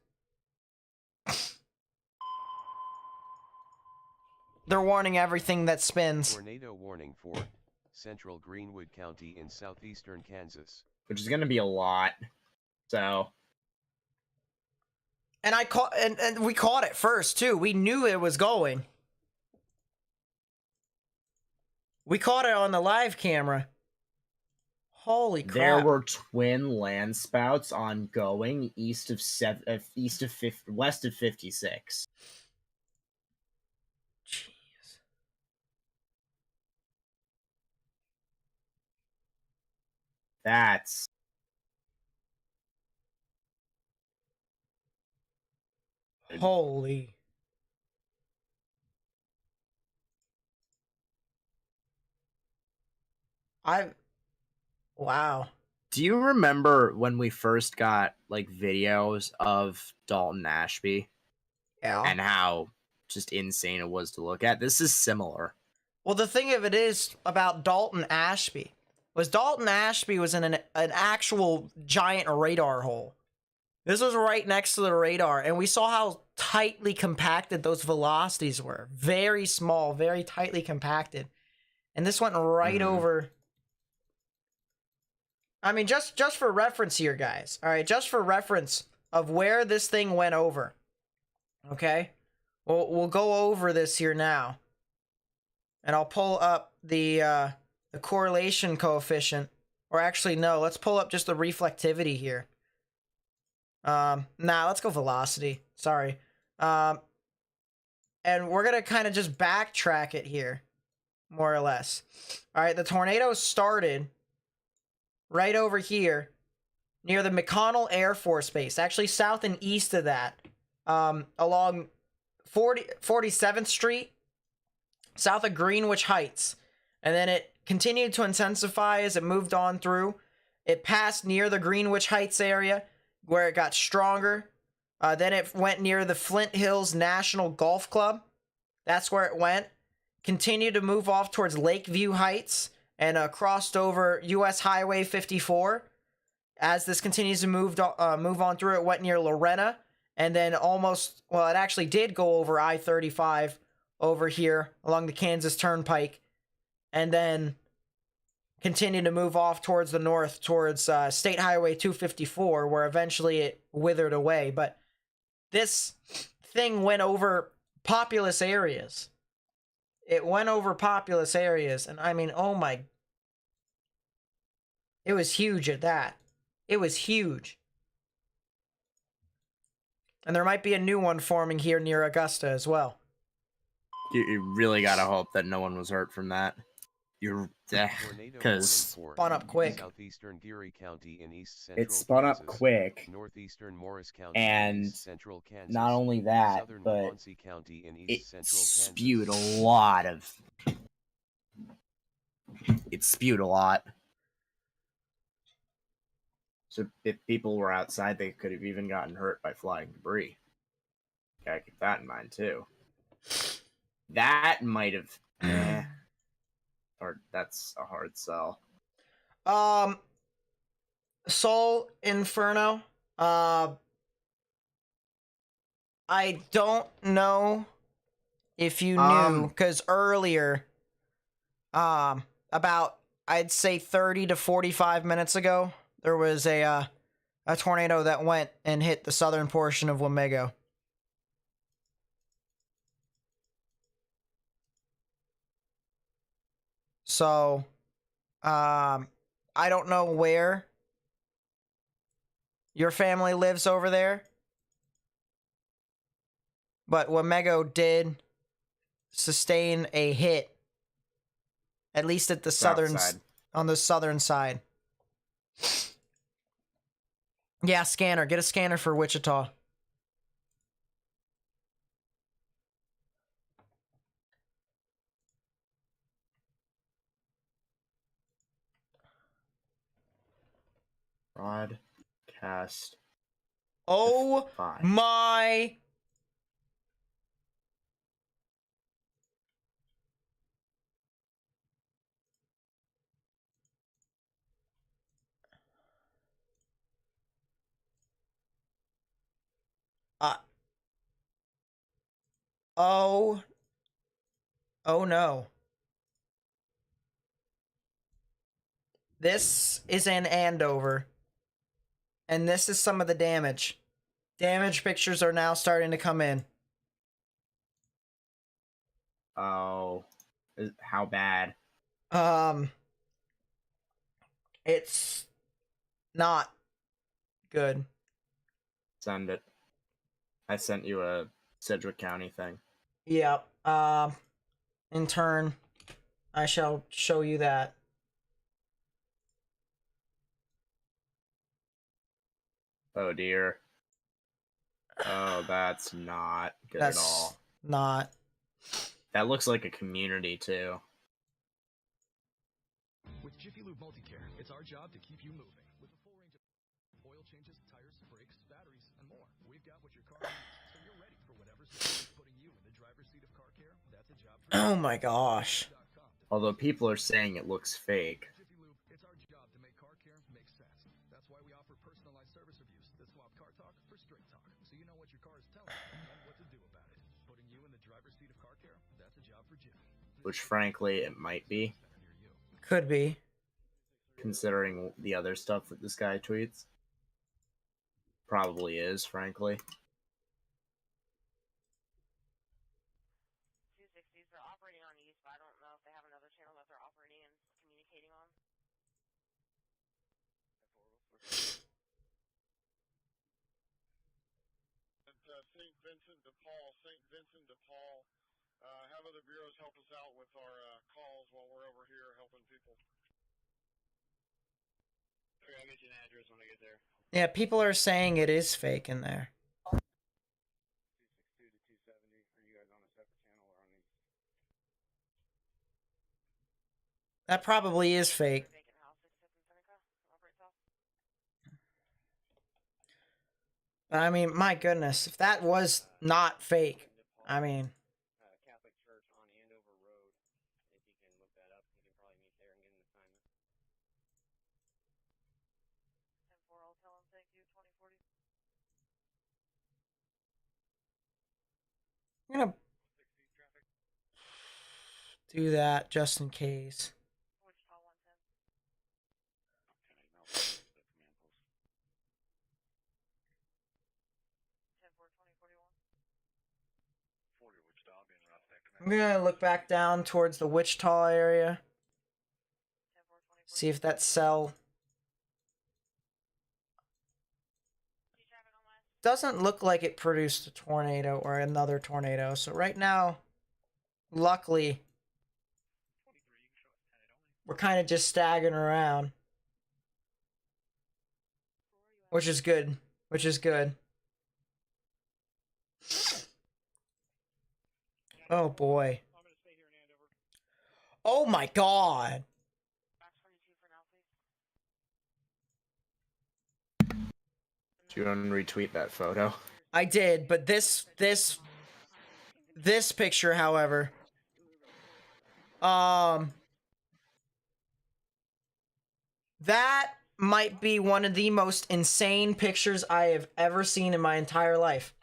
They're warning everything that spins. Tornado warning for central Greenwood County in southeastern Kansas. Which is going to be a lot. So... And and we caught it first too. We knew it was going. We caught it on the live camera. Holy crap. There were twin land spouts ongoing west of 56. Jeez. That's... Holy. Wow. Do you remember when we first got, like, videos of Dalton Ashby? Yeah. And how just insane it was to look at? This is similar. Well, the thing of it is about Dalton Ashby was in an actual giant radar hole. This was right next to the radar, and we saw how tightly compacted those velocities were. Very small, very tightly compacted. And this went right over... I mean, just for reference here, guys. All right, just for reference of where this thing went over. Okay? We'll go over this here now. And I'll pull up the correlation coefficient. Or actually, no, let's pull up just the reflectivity here. Let's go velocity. Sorry. And we're going to kind of just backtrack it here. More or less. All right, the tornado started right over here near the McConnell Air Force Base. Actually, south and east of that. along 47th Street, south of Greenwich Heights. And then it continued to intensify as it moved on through. It passed near the Greenwich Heights area where it got stronger. Then it went near the Flint Hills National Golf Club. That's where it went. Continued to move off towards Lakeview Heights and crossed over US Highway 54. As this continues to move on through, it went near Lorena. And then almost, well, it actually did go over I-35 over here along the Kansas Turnpike. And then continued to move off towards the north, towards State Highway 254, where eventually it withered away. But this thing went over populous areas. It went over populous areas, and I mean, oh my... It was huge at that. It was huge. And there might be a new one forming here near Augusta as well. You really gotta hope that no one was hurt from that. You're... because... Spun up quick. Southeastern Geary County in East Central It spun up Kansas, quick, Northeastern Morris County and in East Central Kansas, not only that, Southern but Muncie County in it East Central spewed Kansas. a lot of... It spewed a lot. So if people were outside, they could have even gotten hurt by flying debris. Gotta keep that in mind, too. That might have... Or that's a hard sell. Soul Inferno. I don't know if you knew, because earlier, about, I'd say 30 to 45 minutes ago, there was a tornado that went and hit the southern portion of Wamego. So, I don't know where your family lives over there, but Wamego did sustain a hit, at least at the southern South side. on the southern side. Yeah, scanner. Get a scanner for Wichita. Broadcast. Oh Fine. my. Oh. Oh no. This is in Andover. And this is some of the damage. Damage pictures are now starting to come in. Oh. How bad? It's not good. Send it. I sent you a Sedgwick County thing. Yep. In turn, I shall show you that. Oh dear. Oh, that's not good at all. Not. That looks like a community, too. With Jiffy Lube Multicare, it's our job to keep you moving. With a full range of oil changes, tires, brakes, batteries, and more. We've got what your car needs, so you're ready for whatever's putting you in the driver's seat of car care. That's a job for Oh my gosh. Although people are saying it looks fake. Jiffy Lube, it's our job to make car care make sense. That's why we offer personalized service reviews that swap car talk for straight talk, so you know what your car is telling you and what to do about it. Putting you in the driver's seat of car care, that's a job for Jiffy. Which, frankly, it might be. Could be. Considering the other stuff that this guy tweets. Probably is, frankly. 260s are operating on East, but I don't know if they have another channel that they're operating and communicating on. St. Vincent de Paul, have other bureaus help us out with our calls while we're over here helping people. Okay, I'll get you an address when I get there. Yeah, people are saying it is fake in there. That probably is fake. Vacant house, 6th and Seneca. Operates off. But I mean, my goodness, if that was not fake, I mean, Catholic Church on Andover Road. If you can look that up, you can probably meet there and get an assignment. 10-4, I'll tell him thank you, 2040. I'm gonna do that just in case. Wichita 110. I'm gonna look back down towards the Wichita area. See if that cell doesn't look like it produced a tornado or another tornado. So right now, luckily, we're kind of just staggering around, which is good. Which is good. Oh boy. Oh my god. Do you want to retweet that photo? I did, but this picture, however, that might be one of the most insane pictures I have ever seen in my entire life.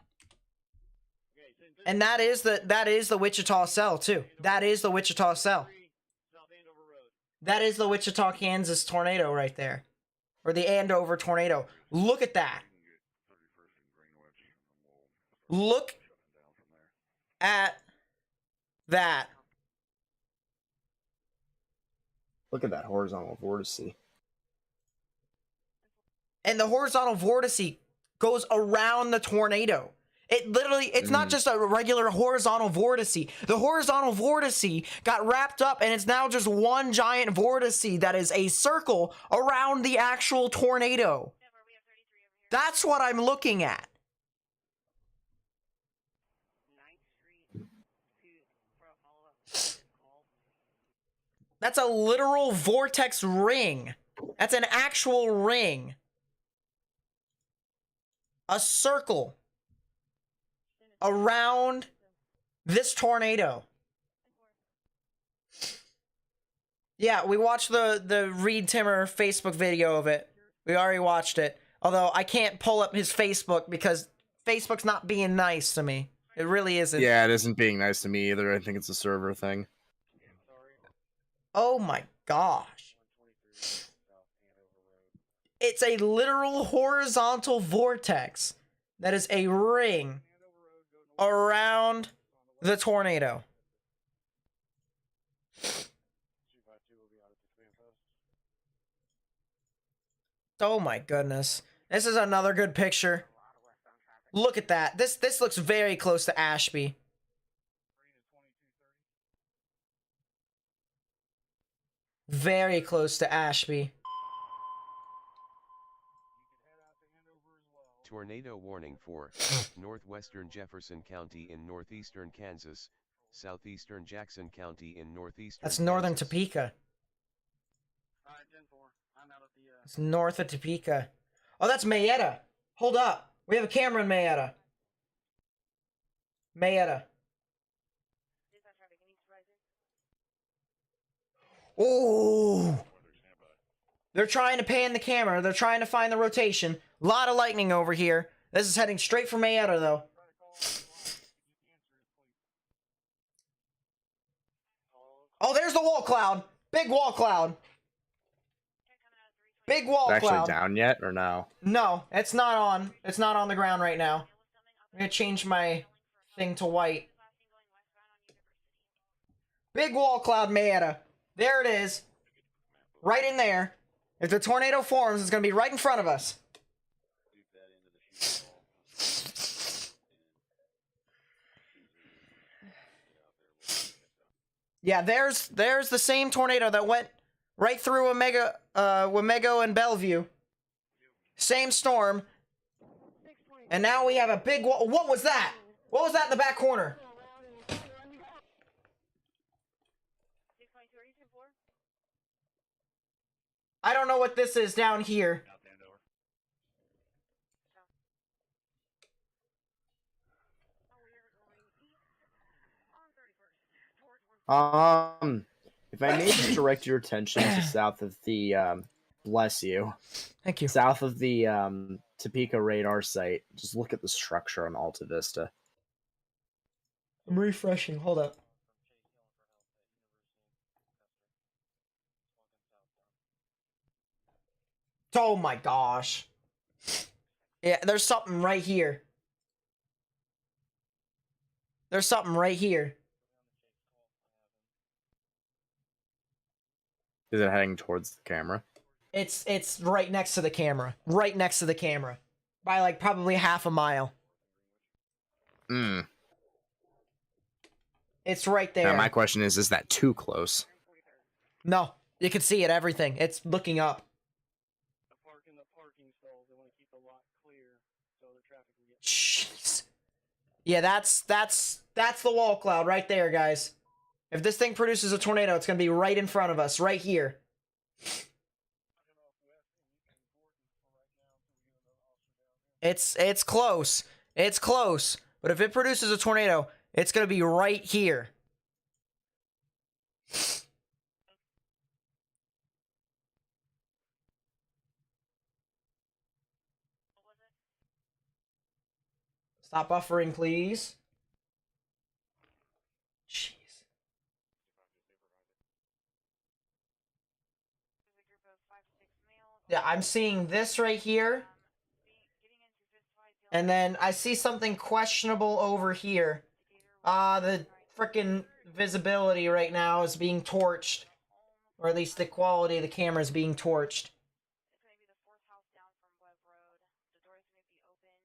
And that is the Wichita cell too. That is the Wichita cell. That is the Wichita, Kansas tornado right there. Or the Andover tornado. Look at that. Look at that. Look at that horizontal vortice. And the horizontal vortice goes around the tornado. It literally, it's not just a regular horizontal vortice. The horizontal vortice got wrapped up and it's now just one giant vortice that is a circle around the actual tornado. That's what I'm looking at. That's a literal vortex ring. That's an actual ring. A circle around this tornado. Yeah, we watched the Reed Timmer Facebook video of it. We already watched it. Although I can't pull up his Facebook because Facebook's not being nice to me. It really isn't. Yeah, it isn't being nice to me either. I think it's a server thing. Oh my gosh. It's a literal horizontal vortex that is a ring around the tornado. Oh my goodness. This is another good picture. Look at that. This looks very close to Ashby. Very close to Ashby. Tornado warning for northwestern Jefferson County in northeastern Kansas, southeastern Jackson County in northeastern That's northern Kansas. Topeka. Alright, 10-4. I'm out at the, It's north of Topeka. Oh, that's Mayetta. Hold up. We have a camera in Mayetta. Mayetta. Oh! They're trying to pan the camera. They're trying to find the rotation. A lot of lightning over here. This is heading straight for Mayetta, though. Oh, there's the wall cloud. Big wall cloud. Big wall Is it cloud. actually down yet or no? No, it's not on. It's not on the ground right now. I'm gonna change my thing to white. Big wall cloud, Mayetta. There it is. Right in there. If the tornado forms, it's gonna be right in front of us. Yeah, there's the same tornado that went right through Wamego and Bellevue. Same storm. And now we have a big wall. What was that? What was that in the back corner? I don't know what this is down here. If I may just direct your attention to south of the, bless you, Thank you. south of the, Topeka radar site, just look at the structure on Alta Vista. I'm refreshing. Hold up. Oh my gosh. Yeah, there's something right here. There's something right here. Is it heading towards the camera? It's right next to the camera. Right next to the camera. By like probably half a mile. Hmm. It's right there. Now, my question is that too close? No, you can see it, everything. It's looking up. The parking stalls, they want to keep the lot clear so the traffic will get. Jeez. Yeah, that's the wall cloud right there, guys. If this thing produces a tornado, it's gonna be right in front of us, right here. It's close. It's close. But if it produces a tornado, it's gonna be right here. Stop buffering, please. Jeez. Yeah, I'm seeing this right here. And then I see something questionable over here. The frickin' visibility right now is being torched. Or at least the quality of the camera is being torched.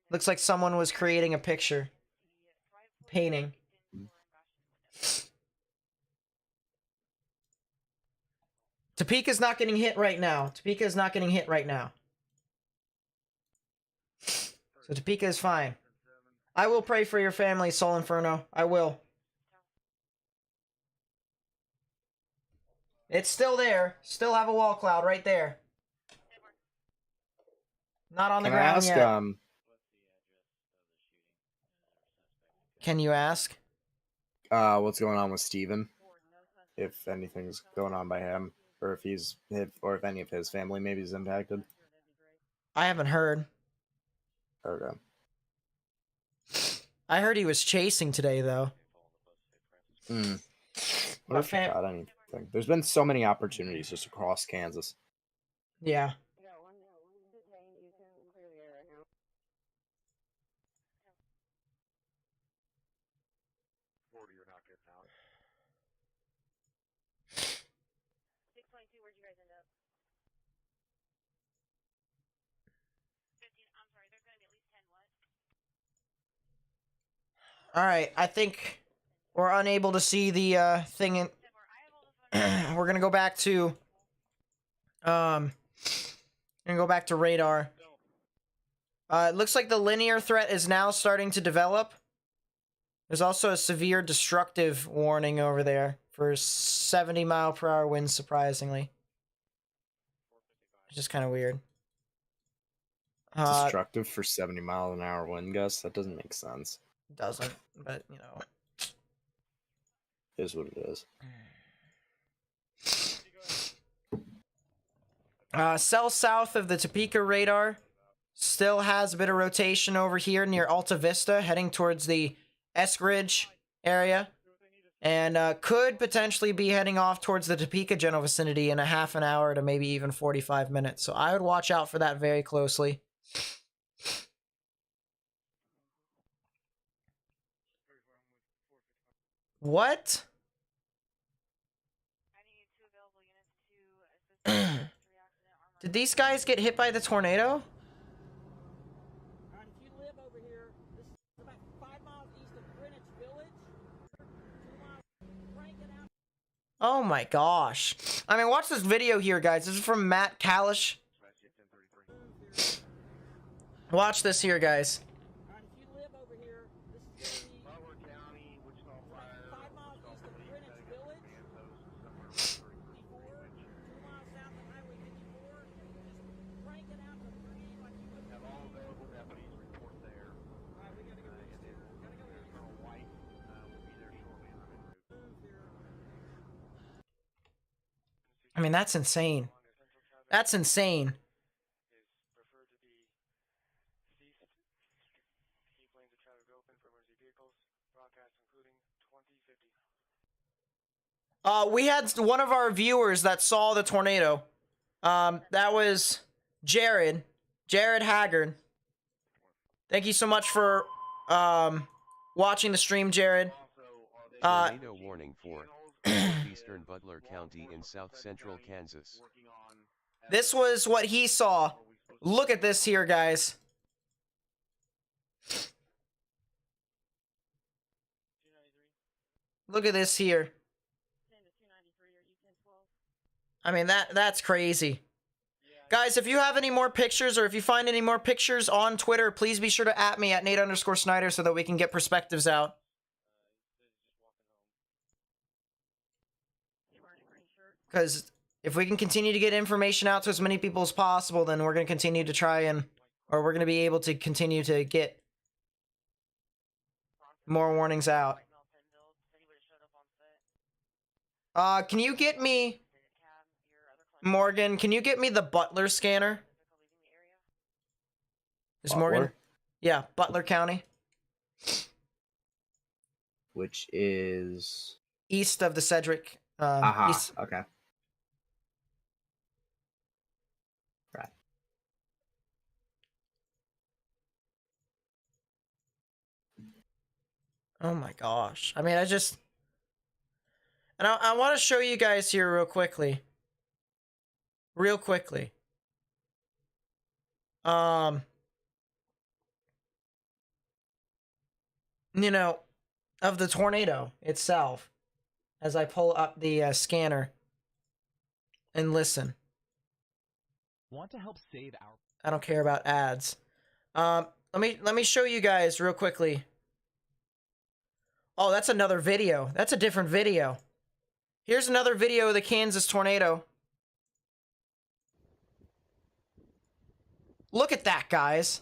Looks like someone was creating a picture. Painting. Topeka's not getting hit right now. Topeka is not getting hit right now. So Topeka is fine. I will pray for your family, Soul Inferno. I will. It's still there. Still have a wall cloud right there. Not on the Can I ground ask, yet. Can you ask? what's going on with Steven? If anything's going on by him, or if any of his family maybe is impacted. I haven't heard. Okay. I heard he was chasing today, though. Hmm. What if he got anything? There's been so many opportunities just across Kansas. Yeah. One detained. You can clear the air right now. You're not getting out. 622, where'd you guys end up? 15, I'm sorry, there's gonna be at least 10 what? Alright, I think we're unable to see the thing in... We're gonna go back to... gonna go back to radar. It looks like the linear threat is now starting to develop. There's also a severe destructive warning over there for 70-mile-per-hour winds, surprisingly. Which is kind of weird. Destructive for 70-mile-an-hour wind gusts? That doesn't make sense. Doesn't, but, you know. It is what it is. Cell south of the Topeka radar still has a bit of rotation over here near Alta Vista, heading towards the Eskridge area, and could potentially be heading off towards the Topeka general vicinity in a half an hour to maybe even 45 minutes. So I would watch out for that very closely. What? Did these guys get hit by the tornado? Alright, if you live over here, this is about 5 miles east of Greenwich Village. 2 miles, crank it out. Oh my gosh. I mean, watch this video here, guys. This is from Matt Kalish. Watch this here, guys. Alright, if you live over here, this is gonna be Broward County, Wichita Fire, 5 miles east of Greenwich Village. 54, 2 miles south of Highway 54. mean, that's insane. That's insane. We had one of our viewers that saw the tornado. That was Jared Haggard. Thank you so much for watching the stream, Jared. Tornado warning for northeastern Butler County in south central Kansas. This was what he saw. Look at this here, guys. Look at this here. I mean, that's crazy. Guys, if you have any more pictures or if you find any more pictures on Twitter, please be sure to @ me at Nate_Snyder so that we can get perspectives out. Because if we can continue to get information out to as many people as possible, then we're going to continue to try and, or we're going to be able to continue to get more warnings out. Can you get me, Morgan, can you get me the Butler scanner? Is Morgan? Butler? Yeah, Butler County. Which is East of the Cedric. East. Okay. Right. Oh my gosh. I mean, I just... And I want to show you guys here real quickly. Real quickly. You know, of the tornado itself. As I pull up the scanner. And listen. Want to help save our... I don't care about ads. Let me show you guys real quickly. Oh, that's another video. That's a different video. Here's another video of the Kansas tornado. Look at that, guys.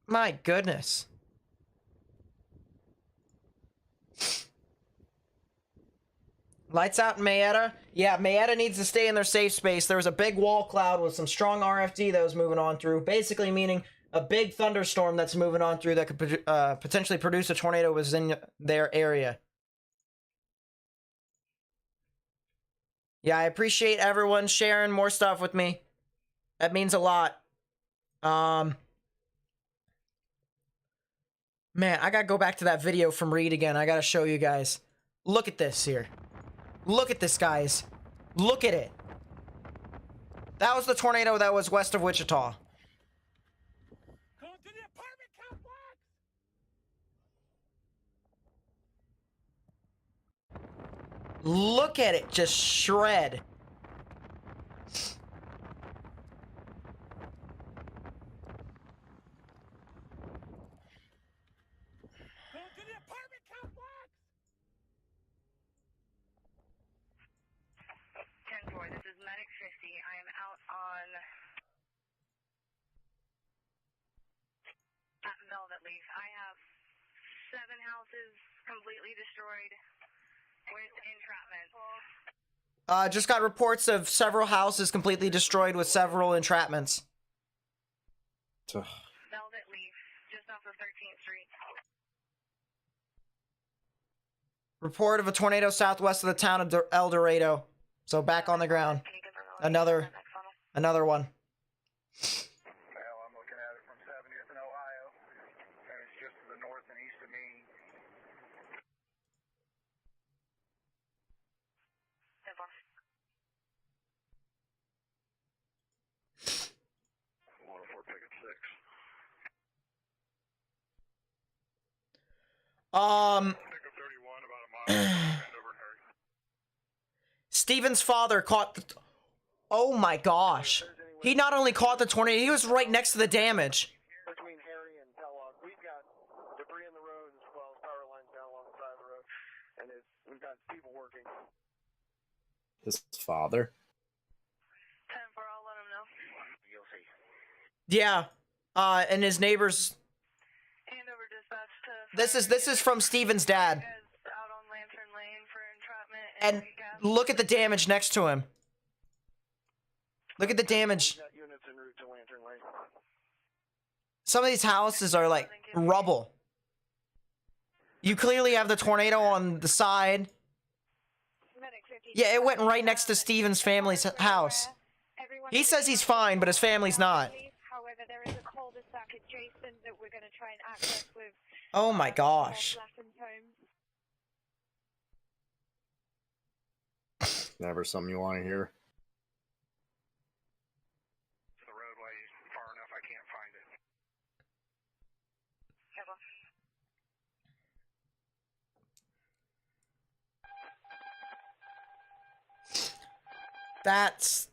My goodness. Lights out in Mayetta. Yeah, Mayetta needs to stay in their safe space. There was a big wall cloud with some strong RFD that was moving on through. Basically meaning a big thunderstorm that's moving on through that could potentially produce a tornado was in their area. Yeah, I appreciate everyone sharing more stuff with me. That means a lot. Man, I gotta go back to that video from Reed again. I gotta show you guys. Look at this here. Look at this, guys. Look at it. That was the tornado that was west of Wichita. Come to the apartment complex! Look at it just shred. Come to the apartment complex! 10-4, this is Medic 50. I am out on Velvet Leaf. I have 7 houses completely destroyed with entrapment. Just got reports of several houses completely destroyed with several entrapments. Velvet Leaf, just off of 13th Street. Report of a tornado southwest of the town of El Dorado. So back on the ground. Another one. Well, I'm looking at it from 70th and Ohio, and it's just to the north and east of me. 10-4. Picket 6. Pickup 31, about a mile. Hand over and hurry. Steven's father caught the... Oh my gosh. He not only caught the tornado, he was right next to the damage. Between Harry and Kellogg, we've got debris in the road as well as power lines down along the side of the road, and we've got people working. His father. 10-4, I'll let him know. You'll see. Yeah. And his neighbors... Hand over dispatch to... This is from Steven's dad. Out on And look at the damage next to him. Look at the damage. We've got units en route to Lantern Lake. Some of these houses are like rubble. You clearly have the tornado on the side. Yeah, it went right next to Steven's family's house. He says he's fine, but his family's not. However, there is a cul-de-sac adjacent that we're going to try and access with Oh my gosh. Never something you want to hear. The roadway is far enough, I can't find it.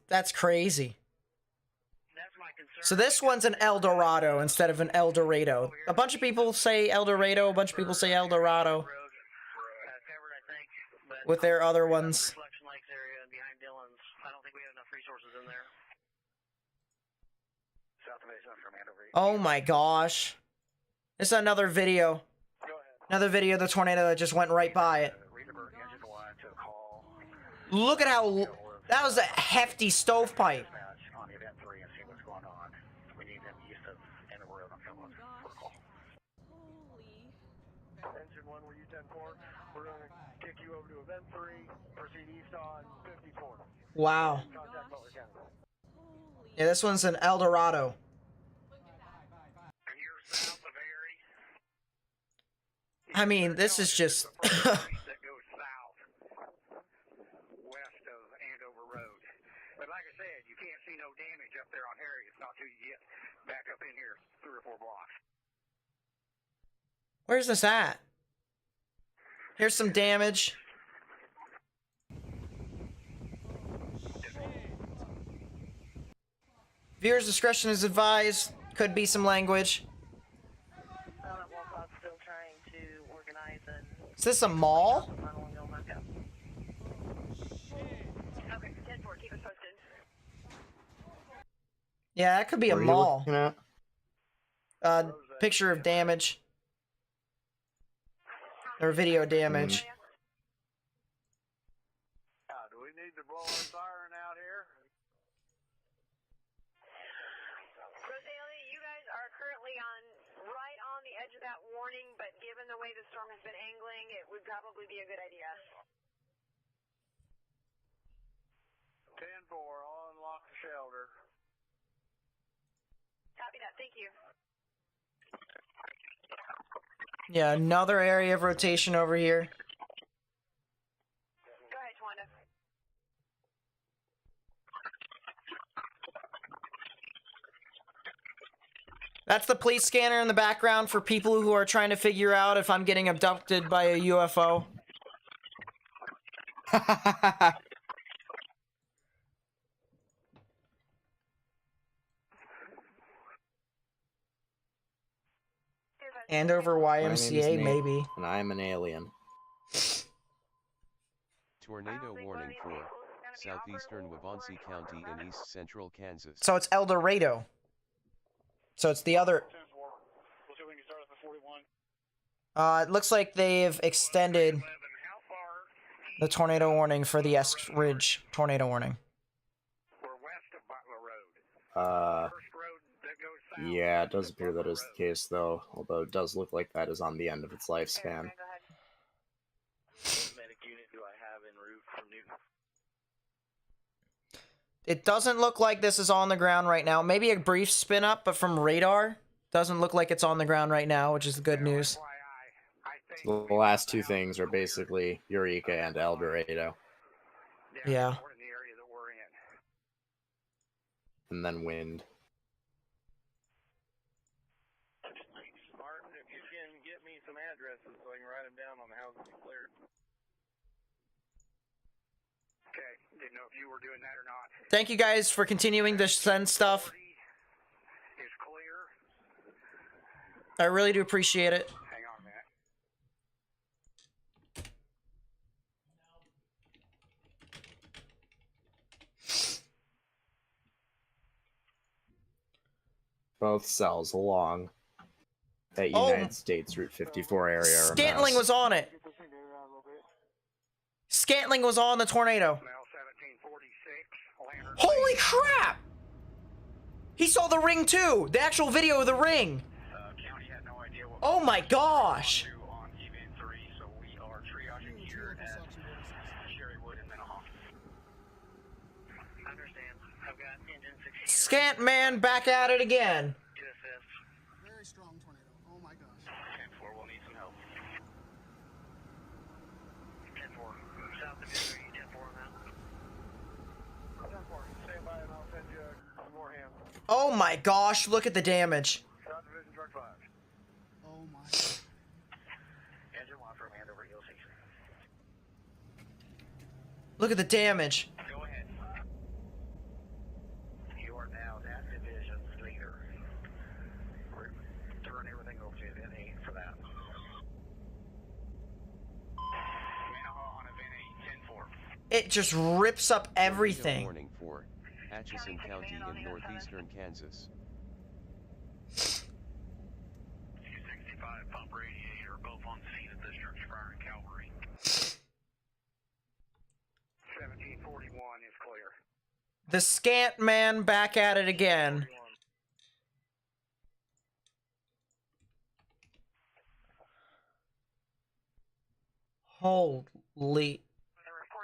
That's crazy. That's my concern. So this one's an El Dorado instead of an El Dorado. A bunch of people say El Dorado, a bunch of people say El Dorado Covered, I think, but with their other ones. Reflection Lakes area and behind Dillon's. I don't think we have enough resources in there. South of Mesa from Andover. Oh my gosh. This is another video. Go ahead. Another video of the tornado that just went right by it. Readerburg engine one to call. Look at how... That was a hefty stovepipe. Dispatch on event 3 and see what's going on. We need them east of Andover Road on Phillips for a call. Engine 1, were you 10-4? We're going to kick you over to event 3, proceed east on 54. Wow. Contact Butler County. Yeah, this one's an El Dorado. And you're south of Erie. I mean, this is just... that goes south, west of Andover Road. But like I said, you can't see no damage up there on Harry. It's not till you get back up in here 3 or 4 blocks. Where's this at? Here's some damage. Viewers' discretion is advised. Could be some language. Still trying to organize and Is this a mall? okay, 10-4, keep us posted. Yeah, that could be a What are you mall. looking at? Picture of damage. Or video damage. Do we need to blow our siren out here? Rosalie, you guys are currently right on the edge of that warning, but given the way the storm has been angling, it would probably be a good idea. 10-4, I'll unlock the shelter. Copy that, thank you. Yeah, another area of rotation over here. Go ahead, Twanda. That's the police scanner in the background for people who are trying to figure out if I'm getting abducted by a UFO. Andover YMCA, maybe. And I'm an alien. Tornado warning for southeastern Waubonsee County in east central Kansas. So it's El Dorado. So it's the other... 10-4, we'll see if we can start up at 41. It looks like they've extended 11, how far the tornado warning for the Esk Ridge tornado warning. we're west of Butler Road? First road that goes south. Yeah, it does appear that is the case, though. Although it does look like that is on the end of its lifespan. Go ahead. What medic unit do I have en route from Newton? It doesn't look like this is on the ground right now. Maybe a brief spin up, but from radar, doesn't look like it's on the ground right now, which is the good news. FYI, I So the last two things are basically Eureka and El Dorado. Yeah. We're in the area that we're in. And then wind. Martin, if you can get me some addresses so I can write them down on the houses you cleared. Okay, didn't know if you were doing that or not. Thank you guys for continuing to send stuff. Is clear. I really do appreciate it. Hang on a minute. Both cells along that Oh. United States Route 54 area are a Scantling mess. was on it. Scantling was on the tornado. Now 1746. Lantern Holy crap! He saw the ring too. The actual video of the ring. County had no idea what Oh my gosh. on event 3, so we are triaging here at Sherrywood and Minnehaha. Understand. I've got engine 16. Scant man back at it again. To assist. Very strong tornado. Oh my gosh. 10-4, we'll need some help. 10-4. South of Misery, 10-4 on that. 10-4. Stand by and I'll send you more hands. Oh my gosh, look at the damage. South Division, Truck 5. Oh my. Engine 1 from hand over heel 6. Look at the damage. Go ahead. You are now that division's leader. We're turning everything over to event 8 for that. Minnehaha on event 8, 10-4. It just rips up everything. Warning for Atchison County in northeastern Kansas. 265 pump radiator, both on scene at this structure firing cavalry. 1741 is clear. The Scant man back at it again. Holy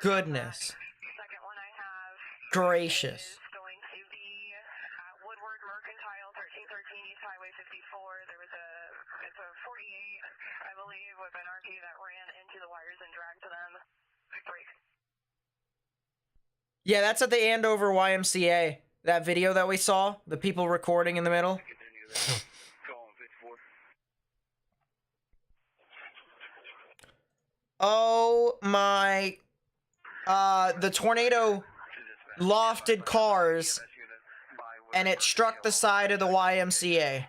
goodness Second one I have gracious. is going to be at Woodward Mercantile, 1313 East Highway 54. There was it's a 48, I believe, with an RP that ran into the wires and dragged them. Break. Yeah, that's at the Andover YMCA. That video that we saw, the people recording in the middle. Continue that. Go on 54. Oh my. The tornado lofted cars and it struck the side of the YMCA.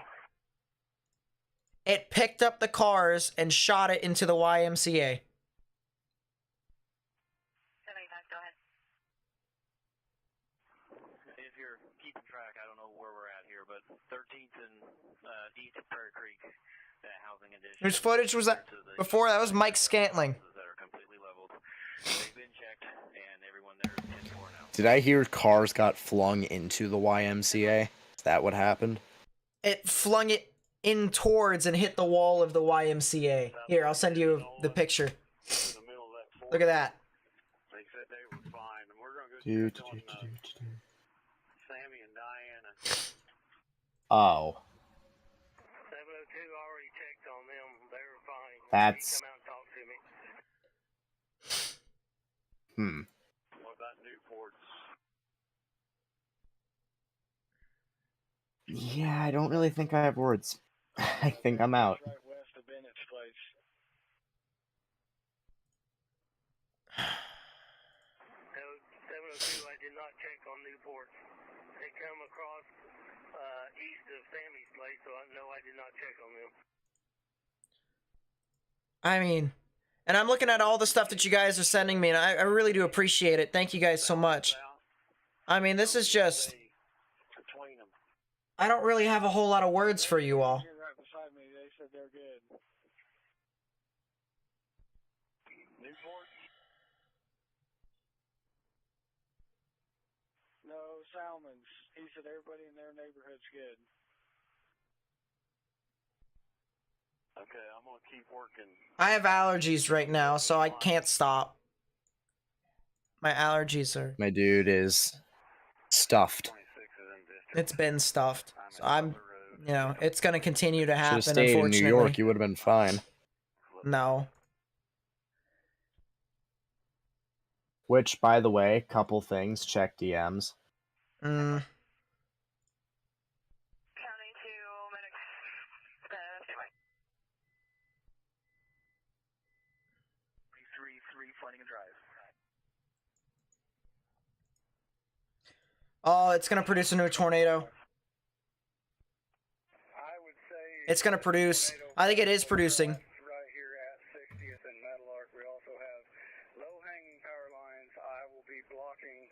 It picked up the cars and shot it into the YMCA. 75, go ahead. If you're keeping track, I don't know where we're at here, but 13th and east of Prairie Creek, that housing addition. Whose footage was that? Before that was Mike Scantling. That are completely leveled. They've been checked, and everyone there is 10-4 now. Did I hear cars got flung into the YMCA? Is that what happened? It flung it in towards and hit the wall of the YMCA. Here, I'll send you the picture. In the middle of that fort. Look at that. They said they were fine, and we're going to go Do, check do, on do, do, do. Sammy and Diana. Oh, 702 already checked on them. They were fine. That's- Come out and talk to me. What about Newport's? yeah, I don't really think I have words. I think I'm out. Right west of Bennett's place. 702, I did not check on Newport. They come across east of Sammy's place, so I know I did not check on them. I mean, and I'm looking at all the stuff that you guys are sending me, and I really do appreciate it. Thank you guys so much. I mean, this is just... Between them. I don't really have a whole lot of words for you all. Here right beside me, they said they're good. Newport? No, Salmons. He said everybody in their neighborhood's good. Okay, I'm gonna keep working. I have allergies right now, so I can't stop. My allergies are... My dude is stuffed. 26 is in district. It's been stuffed. I'm So in I'm... Butler Road. You know, it's gonna continue to Should happen, have stayed in unfortunately. New York. You would have been fine. No. Which, by the way, couple things. Check DMs. Mm. County to medic. Statewide. 333 finding a drive. Oh, it's gonna produce a new tornado. I would say It's gonna produce... I think it is producing. right here at 60th and Meadowlark. We also have low-hanging power lines. I will be blocking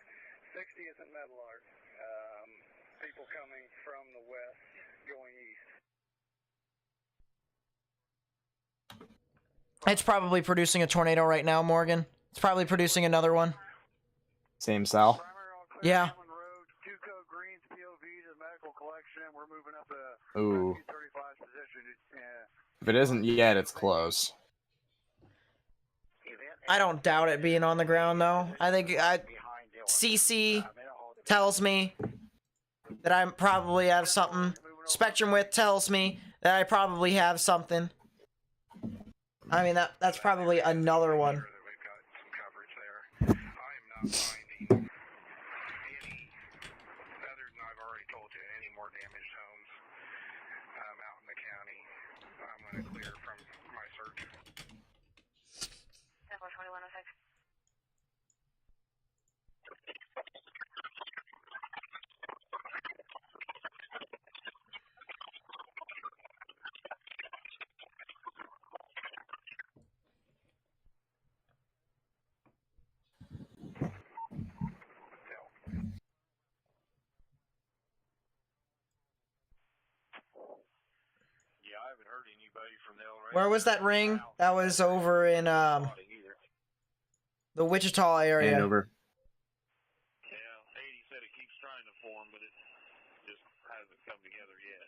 60th and Meadowlark. People coming from the west going east. It's probably producing a tornado right now, Morgan. It's probably producing another one. Same cell. Yeah. Ooh. If it isn't yet, it's close. I don't doubt it being on the ground though. I think CC tells me that I probably have something. Spectrum Width tells me that I probably have something. I mean, that's probably another one. Where was that ring? That was over in the Wichita area. Andover. Yeah, 80 said it keeps trying to form, but it just hasn't come together yet.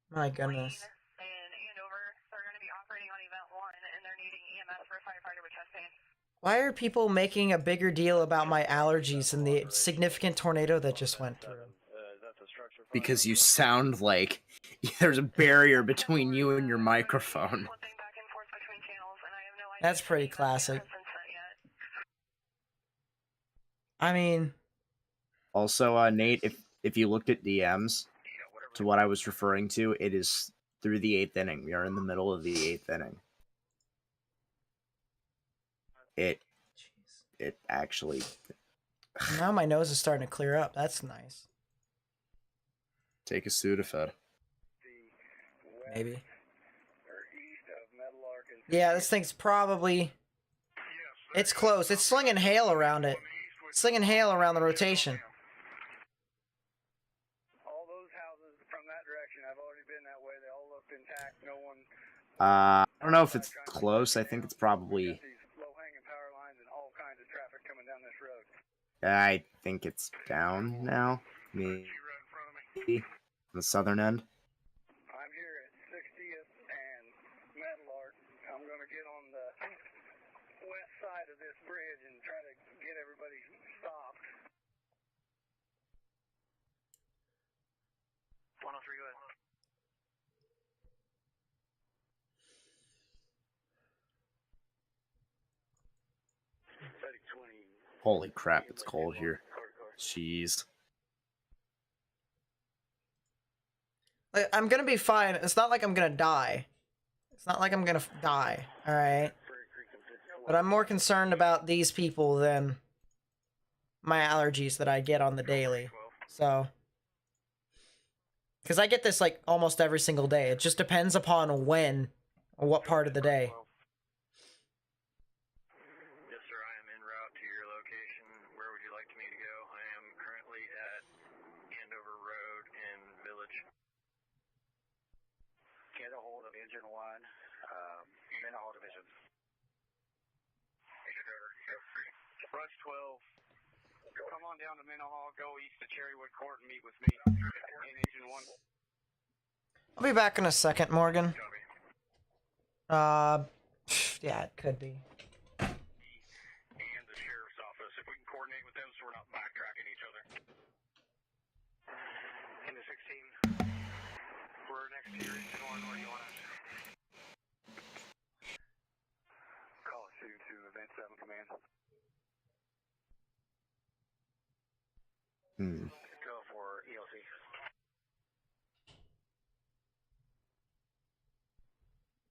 My goodness. And Andover, they're going to be operating on event 1, and they're needing EMS for a firefighter with chest pain. Why are people making a bigger deal about my allergies than the significant tornado that just went through? Because you sound like there's a barrier between you and your microphone. That's pretty classic. I mean... Also, Nate, if you looked at DMs, to what I was referring to, it is through the 8th inning. We are in the middle of the 8th inning. It actually... Now my nose is starting to clear up. That's nice. Take a Sudafed. Maybe. Yeah, this thing's probably... It's close. It's slinging hail around it. Slinging hail around the rotation. All those houses from that direction, I've already been that way. They all looked intact. No one... I don't know if it's close. I think it's probably... Low-hanging power lines and all kinds of traffic coming down this road. I think it's down now. Maybe on the southern end. I'm here at 60th and Meadlark. I'm going to get on the west side of this bridge and try to get everybody stopped. 103, go ahead. Holy crap, it's cold here. Jeez. I'm gonna be fine. It's not like I'm gonna die. It's not like I'm gonna die, alright? But I'm more concerned about these people than my allergies that I get on the daily. So... Because I get this, like, almost every single day. It just depends upon when or what part of the day. Yes, sir. I am en route to your location. Where would you like me to go? I am currently at Andover Road in Village. Get a hold of Engine 1, Menahall Division. Rush 12. Come on down to Menahall, go east to Cherrywood Court and meet with me in Engine 1. I'll be back in a second, Morgan. Yeah, it could be. And the sheriff's office. If we can coordinate with them so we're not backtracking each other. Into 16. We're next to your Engine 1. Where do you want us? Call us to Event 7 Command. Go for ELC.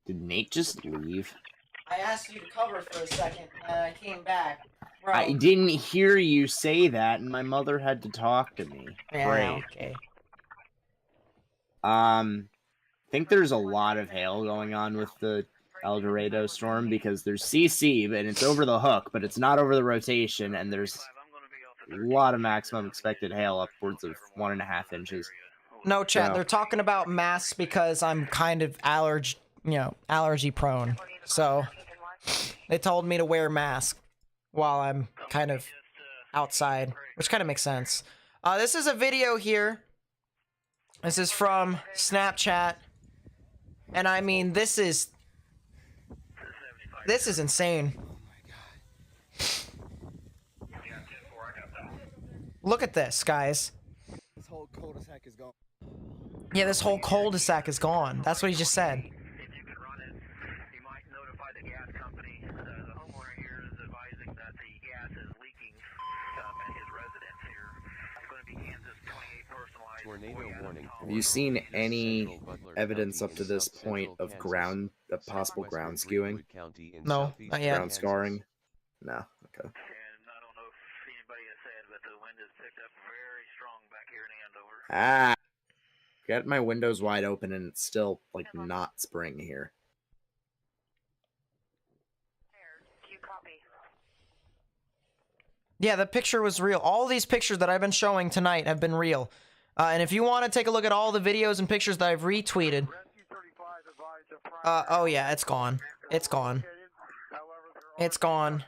Did Nate just leave? I asked you to cover for a second, and I came back. Bro. I didn't hear you say that, and my mother had to talk to me. Yeah, Great. okay. I think there's a lot of hail going on with the El Dorado storm because there's CC, but it's over the hook, but it's not over the rotation, and there's a lot of maximum expected hail, upwards of 1.5 inches. No, chat, So- they're talking about masks because I'm kind of you know, allergy prone. So they told me to wear a mask while I'm kind of outside, which kind of makes sense. This is a video here. This is from Snapchat. And I mean, this is insane. Look at this, guys. This whole cul-de-sac is gone. Yeah, this whole cul-de-sac is gone. That's what he just said. If you could run it, you might notify the gas company. The homeowner here is advising that the gas is leaking at his residence here. It's going to be Kansas 28 personalized. Tornado warning. Have you seen any evidence up to this point of possible ground skewing? No, not yet. Ground scarring? No. Okay. And I don't know if anybody has said, but the wind has picked up very strong back here in Andover. Ah. Got my windows wide open and it's still like not spring here. Yeah, the picture was real. All these pictures that I've been showing tonight have been real. And if you want to take a look at all the videos and pictures that I've retweeted. Oh yeah, it's gone. It's gone. It's gone.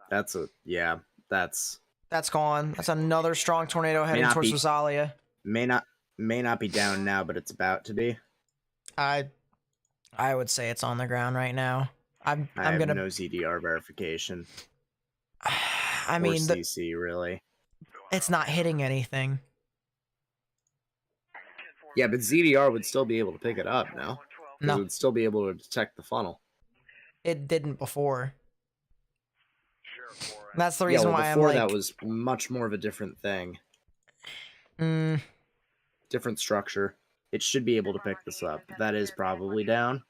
That's gone. That's another strong tornado heading towards Rosalia. May not be down now, but it's about to be. I would say it's on the ground right now. I'm gonna no ZDR verification. I mean, or CC really. It's not hitting anything. Yeah, but ZDR would still be able to pick it up now. No, it would still be able to detect the funnel. It didn't before. That's the reason why I'm before like. That was much more of a different thing. Different structure. It should be able to pick this up. That is probably down.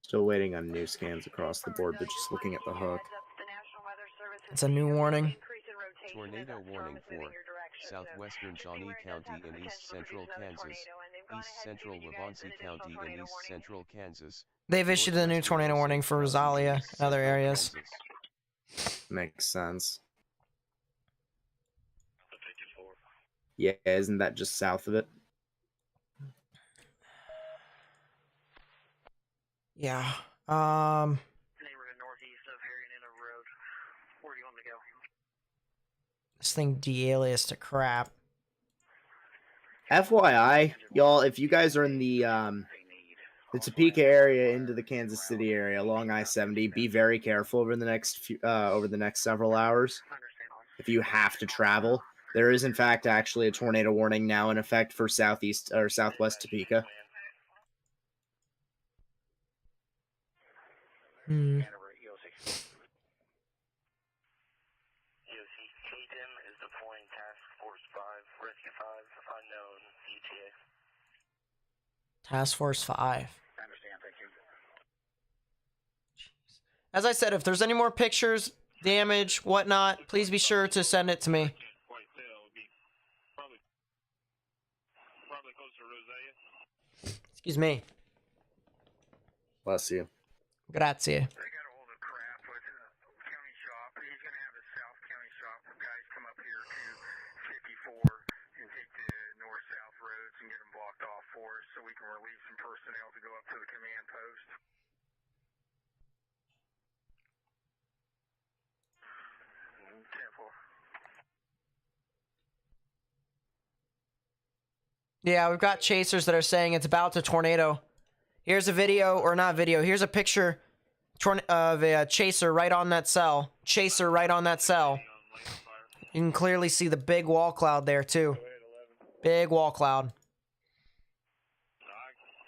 Still waiting on new scans across the board, but just looking at the hook. It's a new warning. Tornado warning for southwestern Shawnee County in east central Kansas, east central Waubonsee County in east central Kansas. They've issued a new tornado warning for Rosalia and other areas. Makes sense. Yeah, isn't that just south of it? Yeah. Neighborhood northeast of Harriet Inner Road. Where do you want me to go? This thing de-aliased to crap. FYI, y'all, if you guys are in the Topeka area into the Kansas City area along I-70, be very careful over the next several hours. If you have to travel, there is in fact actually a tornado warning now in effect for southeast or southwest Topeka. Task Force 5. As I said, if there's any more pictures, damage, whatnot, please be sure to send it to me. Excuse me. Bless you. Grazie. So we can release some personnel to go up to the command post. Yeah, we've got chasers that are saying it's about to tornado. Here's a video, or not video, here's a picture of a chaser right on that cell. Chaser right on that cell. You can clearly see the big wall cloud there too. Big wall cloud.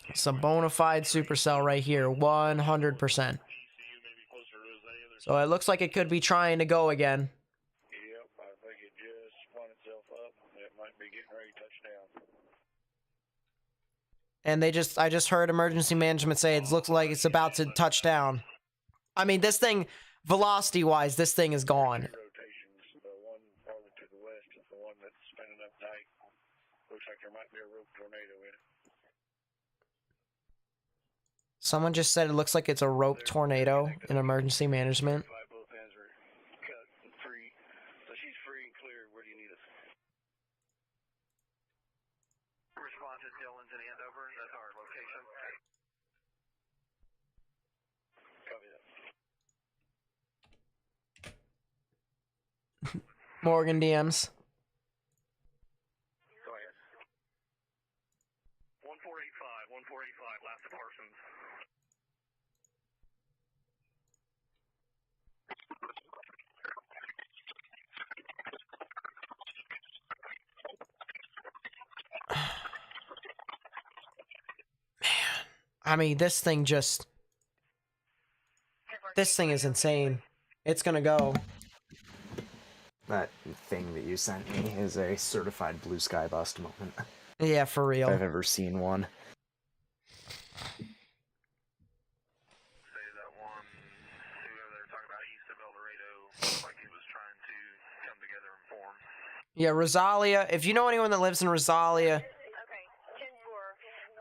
It's a bona fide supercell right here, 100%. So it looks like it could be trying to go again. Yep, I think it just spun itself up. It might be getting ready to touch down. And I just heard emergency management say it looks like it's about to touch down. I mean, this thing, velocity-wise, this thing is gone. Rotations. The one farther to the west is the one that's spinning up tight. Looks like there might be a rope tornado in it. Someone just said it looks like it's a rope tornado in emergency management. Both hands are cut and free. So she's free and clear. Where do you need us? Morgan DMs. Go ahead. 1485, last of Parsons. I mean, this thing just... This thing is insane. It's gonna go. That thing that you sent me is a certified blue sky bust moment. Yeah, for real. If I've ever seen one. Say that one, whoever they're talking about east of El Dorado, like he was trying to come together and form. Yeah, Rosalia. If you know anyone that lives in Rosalia,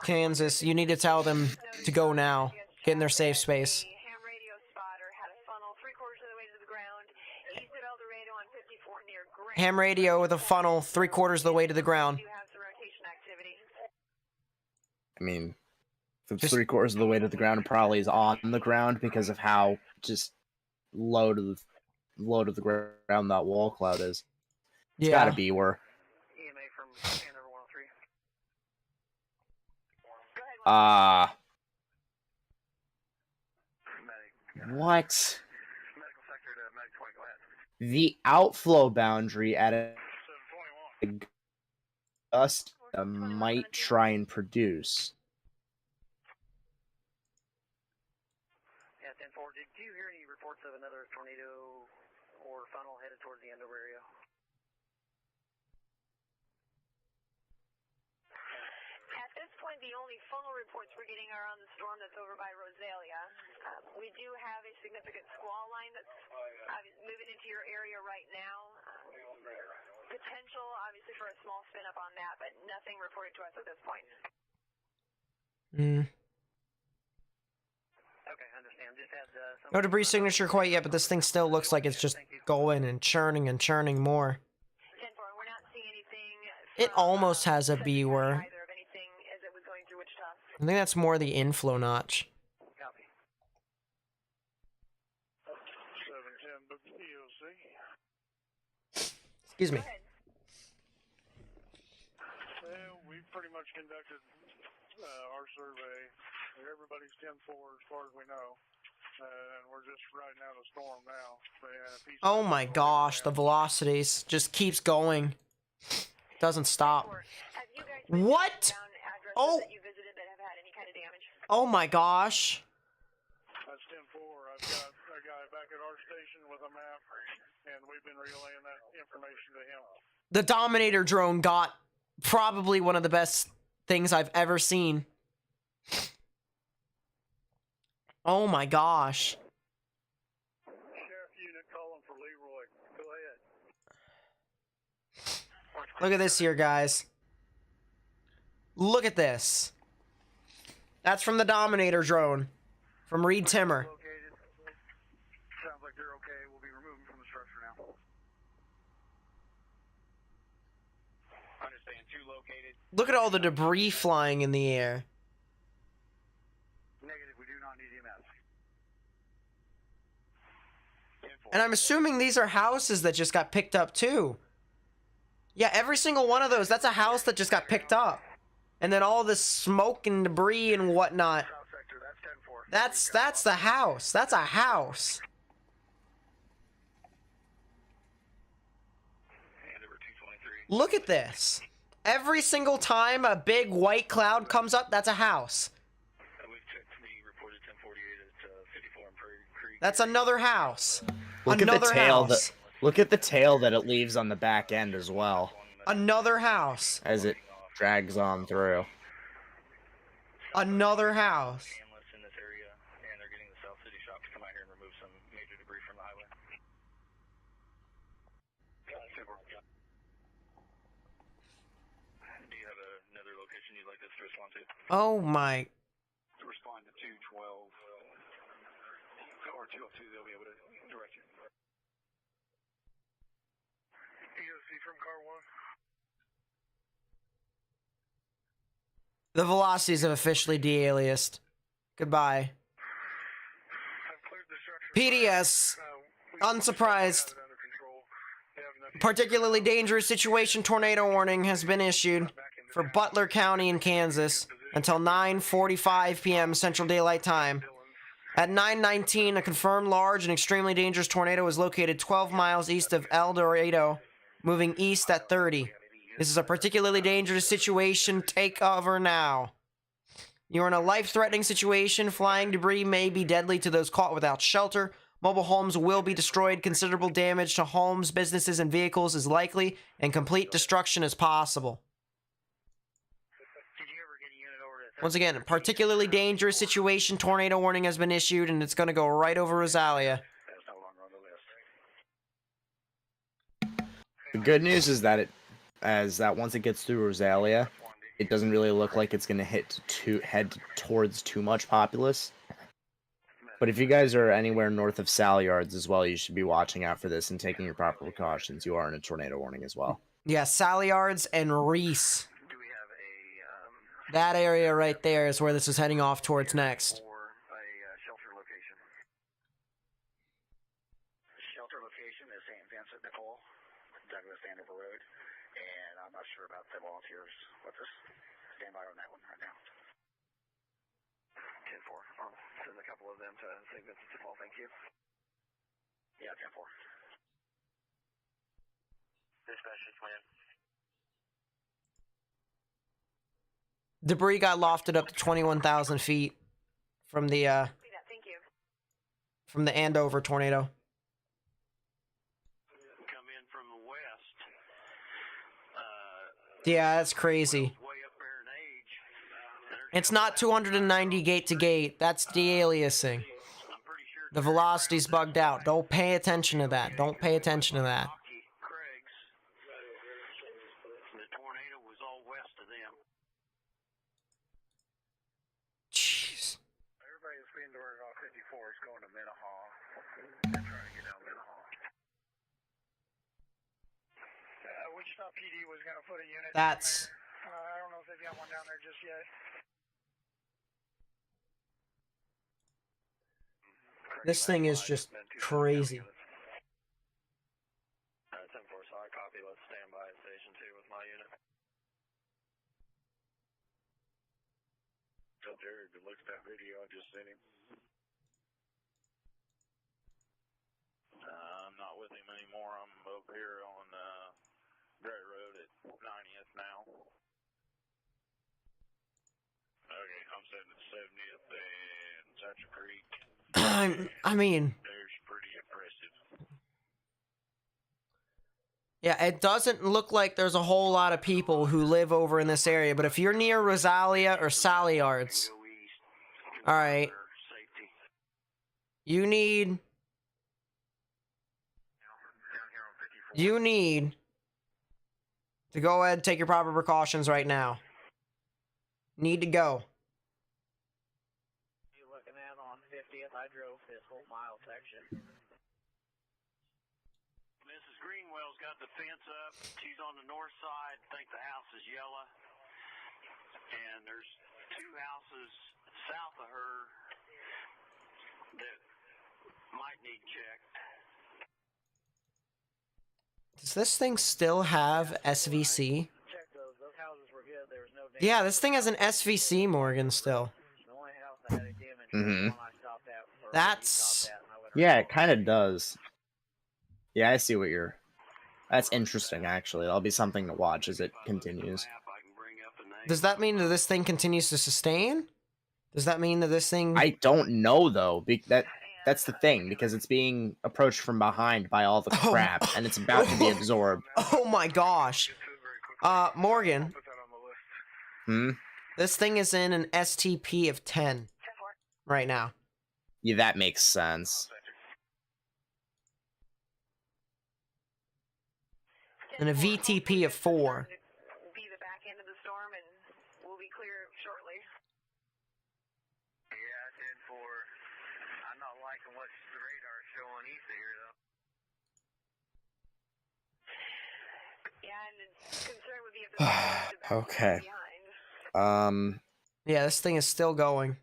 Kansas, you need to tell them to go now. Get in their safe space. Ham radio spotter had a funnel 3/4 of the way to the ground east of El Dorado on 54 near Grant. Ham radio with a funnel 3/4 of the way to the ground. You have some rotation activity. I mean, if it's Just- 3/4 of the way to the ground, it probably is on the ground because of how just low to the ground that wall cloud is. It's Yeah. gotta be where. EMA from Hanover 103. What? Medical sector to Medic 20, go ahead. The outflow boundary at a 721. gust might try and produce. Yeah, 10-4. Did you hear any reports of another tornado or funnel headed towards the Andover area? At this point, the only funnel reports we're getting are on the storm that's over by Rosalia. We do have a significant squall line that's moving into your area right now. Potential, obviously, for a small spin up on that, but nothing reported to us at this point. Okay, I understand. Just had some... No debris signature quite yet, but this thing still looks like it's just going and churning more. 10-4, we're not seeing anything. It almost has a B word. Either of anything as it was going through Wichita. I think that's more the inflow notch. Copy. 710, book EOC. Excuse me. Well, we've pretty much conducted our survey. Everybody's 10-4 as far as we know. And we're just riding out a storm now. Oh my gosh, the velocities just keeps going. Doesn't stop. What? Oh. Oh my gosh. That's 10-4. I've got a guy back at our station with a map, and we've been relaying that information to him. The Dominator drone got probably one of the best things I've ever seen. Oh my gosh. Sheriff unit calling for Leroy. Go ahead. Look at this here, guys. Look at this. That's from the Dominator drone. From Reed Timmer. Located. Sounds like they're okay. We'll be removing from the structure now. Understand. 2 located. Look at all the debris flying in the air. Negative. We do not need EMS. And I'm assuming these are houses that just got picked up too. Yeah, every single one of those, that's a house that just got picked up. And then all this smoke and debris and whatnot. South sector. That's 10-4. That's the house. That's a house. Andover 223. Look at this. Every single time a big white cloud comes up, that's a house. We've checked the reported 1048 at 54 and Prairie Creek. That's another house. Look Another at the tail house. look at the tail that it leaves on the back end as well Another house. as it drags on through. Another house. Analysts in this area, and they're getting the South City shop to come out here and remove some major debris from the highway. Do you have another location you'd like us to respond to? Oh my. To respond to 212 or 202, they'll be able to direct you. EOC from car 1. The velocities have officially de-aliased. Goodbye. I've cleared the structure. PDS. Unsurprised. Particularly dangerous situation tornado warning has been issued for Butler County in Kansas until 9:45 p.m. Central Daylight Time. At 9:19, a confirmed large and extremely dangerous tornado is located 12 miles east of El Dorado, moving east at 30. This is a particularly dangerous situation. Take cover now. You're in a life-threatening situation. Flying debris may be deadly to those caught without shelter. Mobile homes will be destroyed. Considerable damage to homes, businesses, and vehicles is likely, and complete destruction is possible. Once again, a particularly dangerous situation. Tornado warning has been issued, and it's going to go right over Rosalia. The good news is that once it gets through Rosalia, it doesn't really look like it's going to head towards too much populace. But if you guys are anywhere north of Sally Yards as well, you should be watching out for this and taking your proper precautions. You are in a tornado warning as well. Yeah, Sally Yards and Reese. That area right there is where this is heading off towards next. Shelter location is St. Vincent de Paul, Douglas Andover Road, and I'm not sure about the volunteers. What's this? Stand by on that one right now. 10-4. I'll send a couple of them to St. Vincent de Paul. Thank you. Yeah, 10-4. Dispatch is plan. Debris got lofted up to 21,000 feet from the Andover tornado. Come in from the west. Yeah, that's crazy. Way up there in age. It's not 290 gate to gate. That's de-aliasing. The velocity's bugged out. Don't pay attention to that. Don't pay attention to that. The tornado was all west of them. Jeez. Everybody that's being diverted off 54 is going to Minnehaha. They're trying to get down Minnehaha. Wichita PD was going to put a unit That's... down there. I don't know if they've got one down there just yet. This thing is just crazy. 10-4, so I copy. Let's stand by at Station 2 with my unit. Tell Jared to look at that video I just sent him. I'm not with him anymore. I'm over here on Gray Road at 90th now. Okay, I'm sitting at 70th and Satcher Creek. I mean... There's pretty impressive. Yeah, it doesn't look like there's a whole lot of people who live over in this area, but if you're near Rosalia or Sally Yards, alright, you need to go ahead and take your proper precautions right now. Need to go. You looking at on 50th? I drove this whole mile section. Mrs. Greenwell's got the fence up. She's on the north side. I think the house is yellow. And there's two houses south of her that might need checked. Does this thing still have SVC? Check those. Those houses were good. There was no damage. Yeah, this thing has an SVC, Morgan, still. The only house that had a damage was the one I stopped at. Or That's... we stopped at, and I went Yeah, around. it kind of does. Yeah, I see what you're... That's interesting, actually. That'll be something to watch as it continues. Does that mean that this thing continues to sustain? Does that mean that this thing... I don't know, though. That's the thing, because it's being approached from behind by all the crap, and it's about to be absorbed. Oh my gosh. Morgan. This thing is in an STP of 10 right now. Yeah, that makes sense. And a VTP of 4. Be the back end of the storm, and we'll be clear shortly. Yeah, 10-4. I'm not liking what the radar's showing east of here, though. Yeah, and the concern would be if the Okay. behind. Yeah, this thing is still going.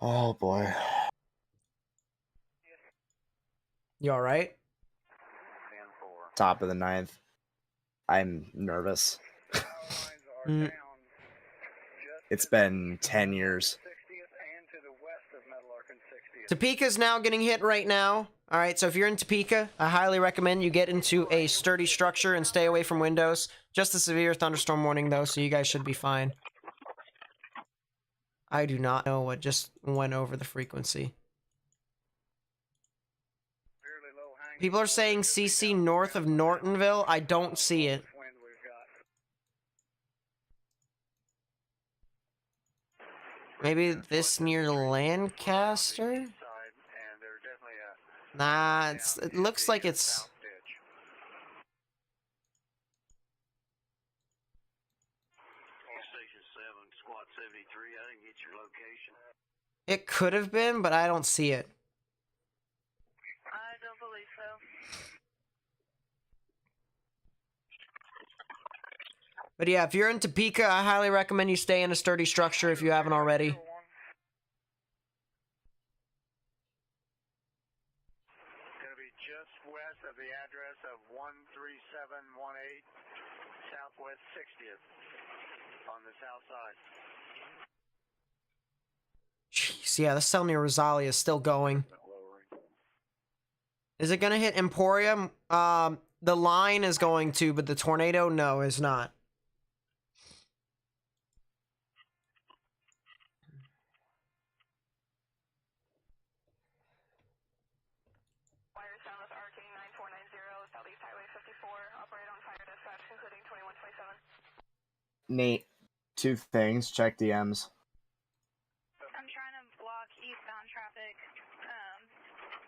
Oh boy. You all right? Top of the ninth. I'm nervous. Mm. It's been 10 years. Topeka's now getting hit right now. All right, so if you're in Topeka, I highly recommend you get into a sturdy structure and stay away from windows. Just a severe thunderstorm warning, though, so you guys should be fine. I do not know what just went over the frequency. People are saying CC north of Nortonville. I don't see it. Maybe this near Lancaster? Nah, it looks like it's... It could have been, but I don't see it. I don't believe so. But yeah, if you're in Topeka, I highly recommend you stay in a sturdy structure if you haven't already. West of the address of 13718 Southwest 60th on the south side. Jeez, yeah, the cell near Rosalia is still going. Is it gonna hit Emporium? The line is going to, but the tornado, no, is not. Nate, two things. Check DMs. I'm trying to block eastbound traffic.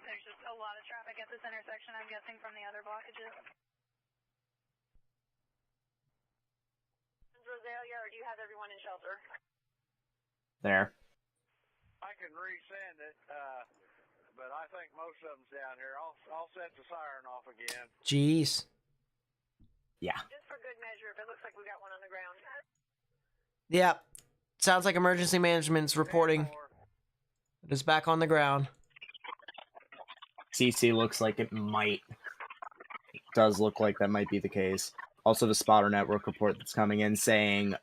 There's just a lot of traffic at this intersection, I'm guessing, from the other blockages. Rosalia, or do you have everyone in shelter? There. I can resend it, but I think most of them's down here. I'll set the siren off again. Jeez. Yeah. Just for good measure, if it looks like we got one on the ground. Yeah. Sounds like emergency management's reporting. It is back on the ground. CC looks like it might. It does look like that might be the case. Also, the spotter network report that's coming in saying,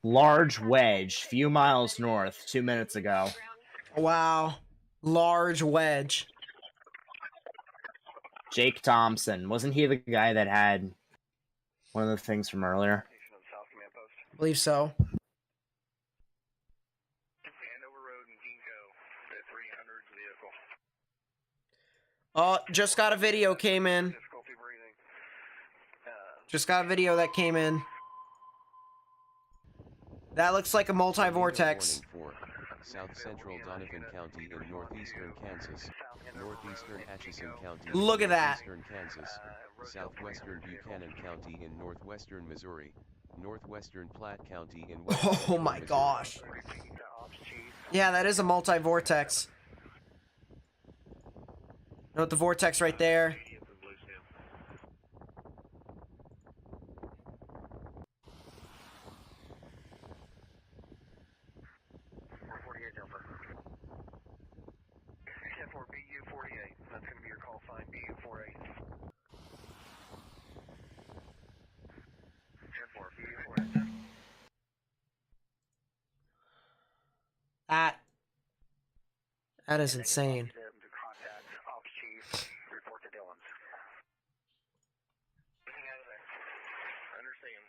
large wedge, few miles north, 2 minutes ago. Wow. Large wedge. Jake Thompson. Wasn't he the guy that had one of the things from earlier? I believe so. Oh, just got a video came in. Just got a video that came in. That looks like a multi-vortex. South Central Donovan County in northeastern Kansas, northeastern Atchison County in Look at that. northeastern Kansas, southwestern Buchanan County in northwestern Missouri, northwestern Platte County in western Oh my Missouri. gosh. Yeah, that is a multi-vortex. Note the vortex right there. That's going to be your call sign, BU48. 10-4, BU48. That is insane. Contact Ops Chief, report to Dillon's. Getting out of there. Understand.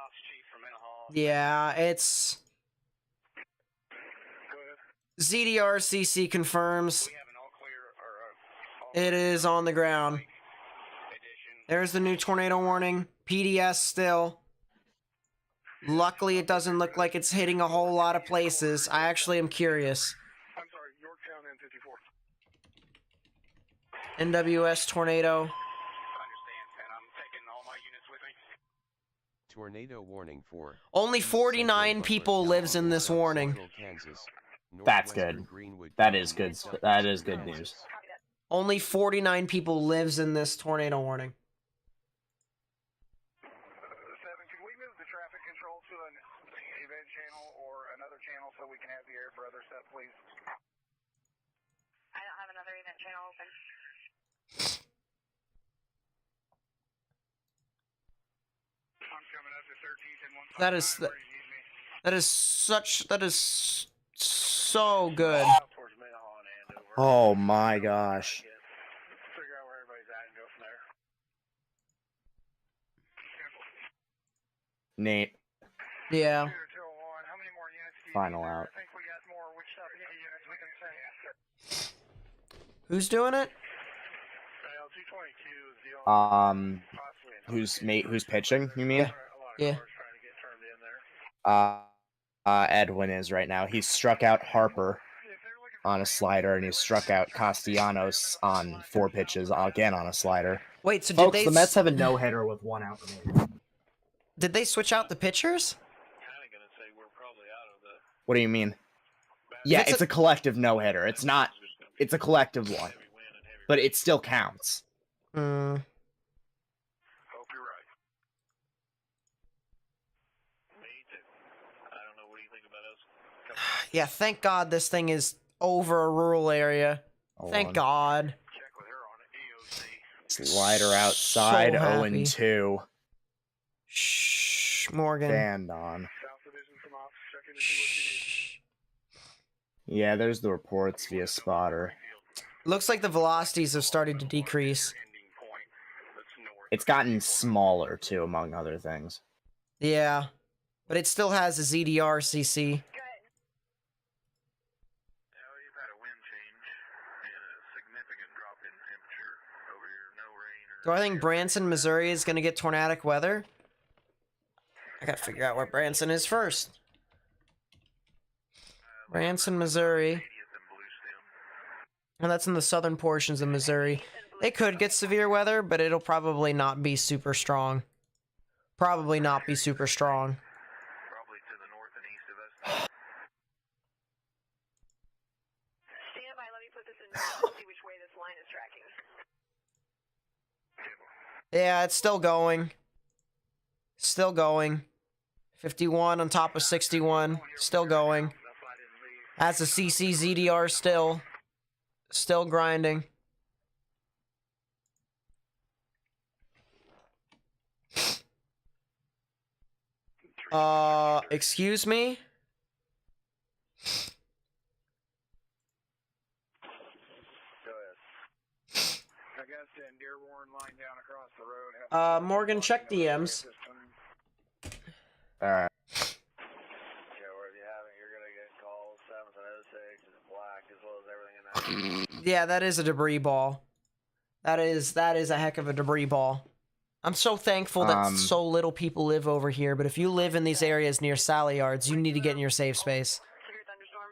Ops Chief from Minahall. Yeah, it's... ZDRCC confirms. It is on the ground. There's the new tornado warning. PDS still. Luckily, it doesn't look like it's hitting a whole lot of places. I actually am curious. I'm sorry, Yorktown N54. NWS tornado. I understand, and I'm taking all my units with me. Tornado warning for Only 49 people lives in this warning. That's good. That is good. That is good news. Only 49 people lives in this tornado warning. 7, can we move the traffic control control to an event channel or another channel so we can have the air for other stuff, please? I don't have another event channel open. I'm coming up to 13th and 159. That is Where do you need me? that is so good. Towards Mayhaw and Andover. Oh my gosh. Figure out where everybody's at and go from there. Nate, Yeah. 2 to 1. How many more units do you final need there? out. I think we got more Wichita PD units we can send. Who's doing it? Well, 222 is the only possibly Who's pitching, you mean? Yeah. Yeah. cars trying to get turned in there. Edwin is right now. He struck out Harper on a slider, and he struck out Castellanos on 4 pitches, again on a slider. Wait, so Folks, did they the Mets have a no-hitter with 1 out remaining. did they switch out the pitchers? Kinda gonna say we're probably out of the What do you mean? Yeah, it's a collective no-hitter. It's not... It's a collective one. But it still counts. Hmm. Hope you're right. Me too. I don't know, what do you think about us? Yeah, thank God this thing is over a rural area. Hold Thank on. God. Check with her on it. EOC. Slider outside, So happy. 0-2. Shh, Morgan. Fanned on. South Division from ops. Checking to see what you need. Shh. Yeah, there's the reports via spotter. Looks like the velocities have started to decrease. Ending point. That's north. It's gotten smaller, too, among other things. Yeah. But it still has a ZDR CC. Well, you've had a wind change and a significant drop in temperature over here. No rain or Do I think Branson, Missouri is going to get tornadic weather? I gotta figure out where Branson is first. Branson, Missouri. And that's in the southern portions of Missouri. They could get severe weather, but it'll probably not be super strong. Probably not be super strong. probably to the north and east of us. Stand by, let me put this in and see which way this line is tracking. Yeah, it's still going. Still going. 51 on top of 61. Still going. That's a CC ZDR still. Still grinding. Excuse me? Go ahead. Augusta and Dearborn line down across the road. Morgan, check DMs. Alright. Yeah, wherever you have it, you're gonna get calls 7th and 06 and black as well as everything in that. Yeah, that is a debris ball. That is a heck of a debris ball. I'm so thankful that so little people live over here, but if you live in these areas near Sally Yards, you need to get in your safe space. Severe thunderstorm.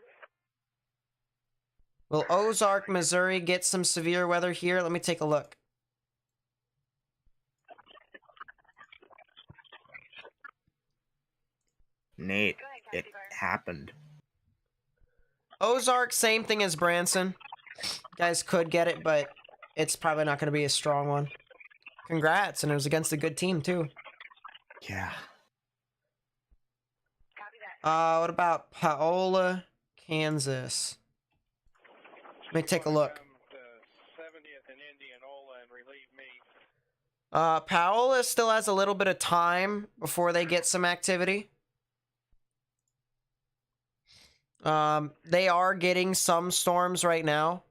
Will Ozark, Missouri get some severe weather here? Let me take a look. Nate, it happened. Ozark, same thing as Branson. You guys could get it, but it's probably not going to be a strong one. Congrats, and it was against a good team, too. Yeah. Copy that. What about Paola, Kansas? Let me take a look. 70th and Indianola and relieve me. Paola still has a little bit of time before they get some activity. They are getting some storms right now.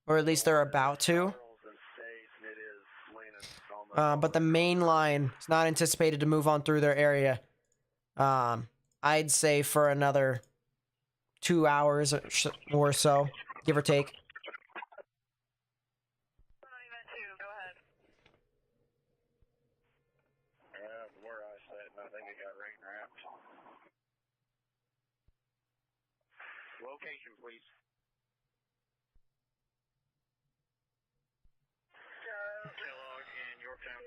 Or at least they're about to. But the main line is not anticipated to move on through their area. I'd say for another 2 hours or so, give or take. Event 2, go ahead. Yeah, from where I sat, I think it got rain wrapped. Location, please. Kellogg in Yorktown.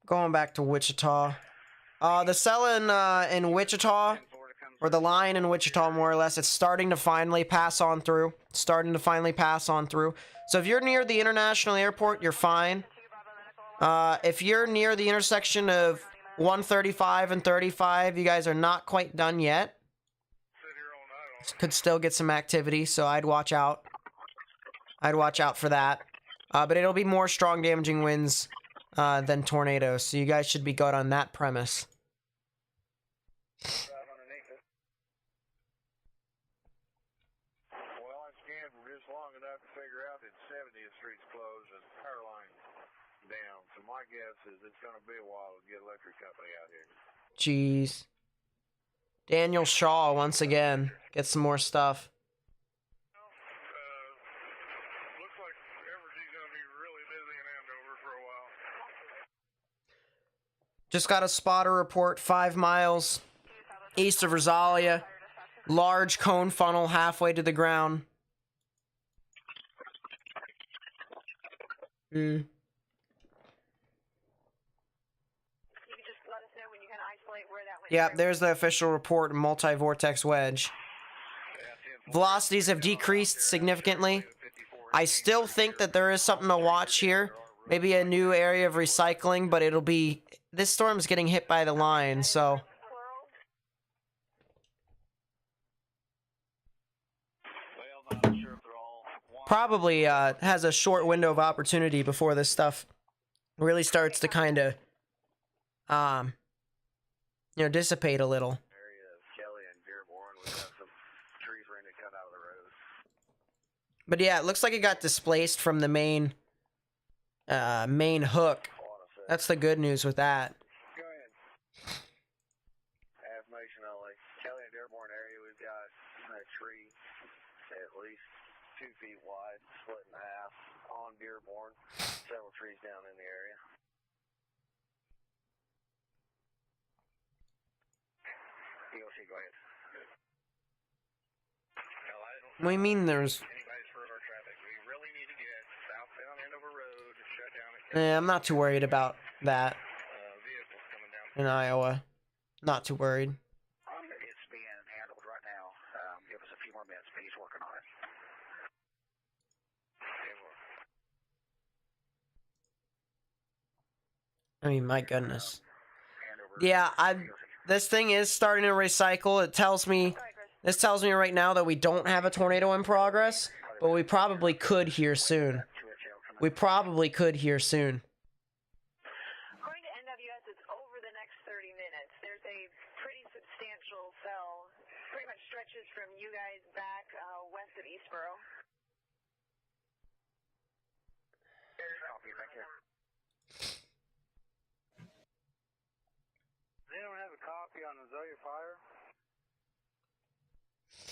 Going back to Wichita. The cell in Wichita, or the line in Wichita more or less, it's starting to finally pass on through. So if you're near the international airport, you're fine. If you're near the intersection of 135 and 35. You guys are not quite done yet. Could still get some activity, so I'd watch out. I'd watch out for that. But it'll be more strong damaging winds than tornadoes, so you guys should be good on that premise. Well, I scanned for just long enough to figure out that 70th Street's closed and power lines down. So my guess is it's going to be a while to get electric company out here. Jeez. Daniel Shaw once again gets some more stuff. Looks like Evergy's going to be really busy in Andover for a while. Just got a spotter report 5 miles east of Rosalia. Large cone funnel halfway to the ground. Yep, there's the official report, multi-vortex wedge. Velocities have decreased significantly. I still think that there is something to watch here. Maybe a new area of recycling, but it'll be... This storm's getting hit by the line, so... Probably has a short window of opportunity before this stuff really starts to kind of... dissipate a little. But yeah, it looks like it got displaced from the main hook. That's the good news with that. Go ahead. Affirmation only. Kelly and Dearborn area, we've got a tree at least 2 feet wide, split in half on Dearborn. Several trees down in the area. EOC, go ahead. What do you mean there's... Anybody's heard our traffic. We really need to get southbound Andover Road shut down. I'm not too worried about that Vehicles coming down. in Iowa. Not too worried. It's being handled right now. Give us a few more minutes. He's working on it. I mean, my goodness. Yeah, this thing is starting to recycle. This tells me right now that we don't have a tornado in progress, but we probably could here soon. According to NWS, it's over the next 30 minutes. There's a pretty substantial cell, pretty much stretches from you guys back west of Eastboro. They don't have a copy on the Zoya fire? 7,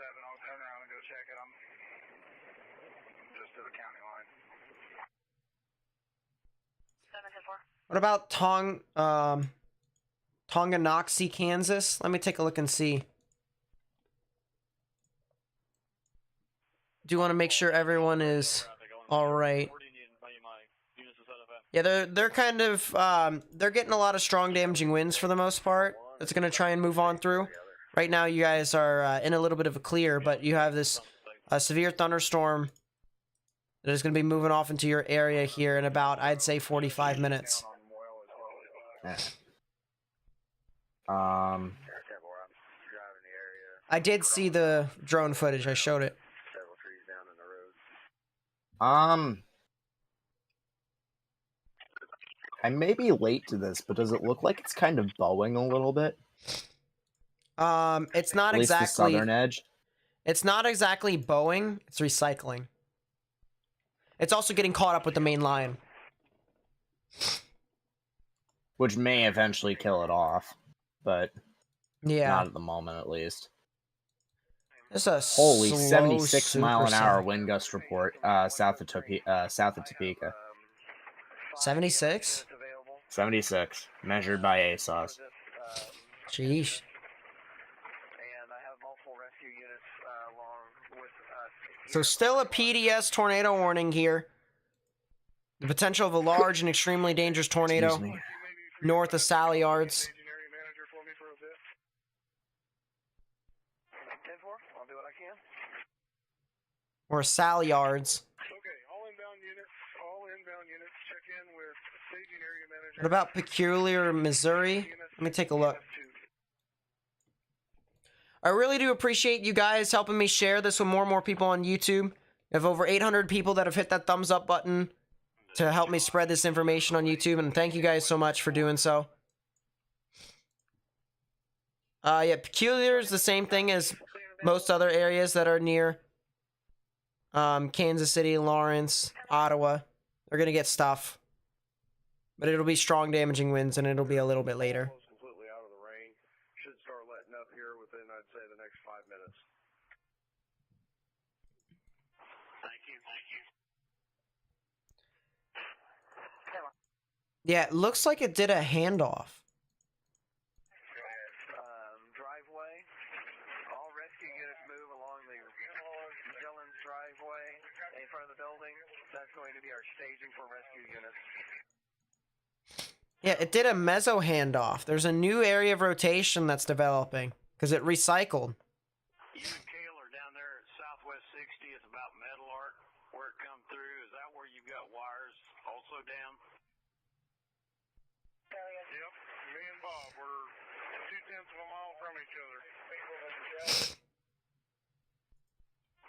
I'll turn around and go check it. I'm just to the county line. 7-4. What about Tonganoxie, Kansas? Let me take a look and see. Do you want to make sure everyone is all right? Yeah, they're kind of they're getting a lot of strong damaging winds for the most part. That's gonna try and move on through. Right now, you guys are in a little bit of a clear, but you have this severe thunderstorm that is gonna be moving off into your area here in about, I'd say, 45 minutes. I did see the drone footage. I showed it. I may be late to this, but does it look like it's kind of bowing a little bit? It's not At least exactly the southern edge. It's not exactly bowing. It's recycling. It's also getting caught up with the main line, Which may eventually kill it off, but yeah. not at the moment, at least. It's a Holy, slow 76 mile an hour supersonic. wind gust report south of Topeka. 76? 76, measured by ASOS. Sheesh. And I have multiple rescue units along with So still a PDS tornado warning here. The potential of a large and extremely dangerous tornado Excuse me. north of Sally Yards. I'll do what I can. Or Sally Yards. Okay, all inbound units, check in with What about Peculiar, Missouri? Let me take a look. I really do appreciate you guys helping me share this with more and more people on YouTube. I have over 800 people that have hit that thumbs up button to help me spread this information on YouTube, and thank you guys so much for doing so. Yeah, Peculiar is the same thing as most other areas that are near Kansas City, Lawrence, Ottawa. They're gonna get stuff, but it'll be strong damaging winds, and it'll be a little bit later. Completely out of the rain. Should start letting up here within, I'd say, the next 5 minutes. Thank you. Yeah, it looks like it did a handoff. Driveway. All rescue units move along the Dillon's driveway in front of the building. That's going to be our staging for rescue units. Yeah, it did a meso handoff. There's a new area of rotation that's developing because it recycled. You and Kale are down there at Southwest 60th about Metal Art, where it come through. Is that where you've got wires also down? Yep, me and Bob, we're 0.2 of a mile from each other.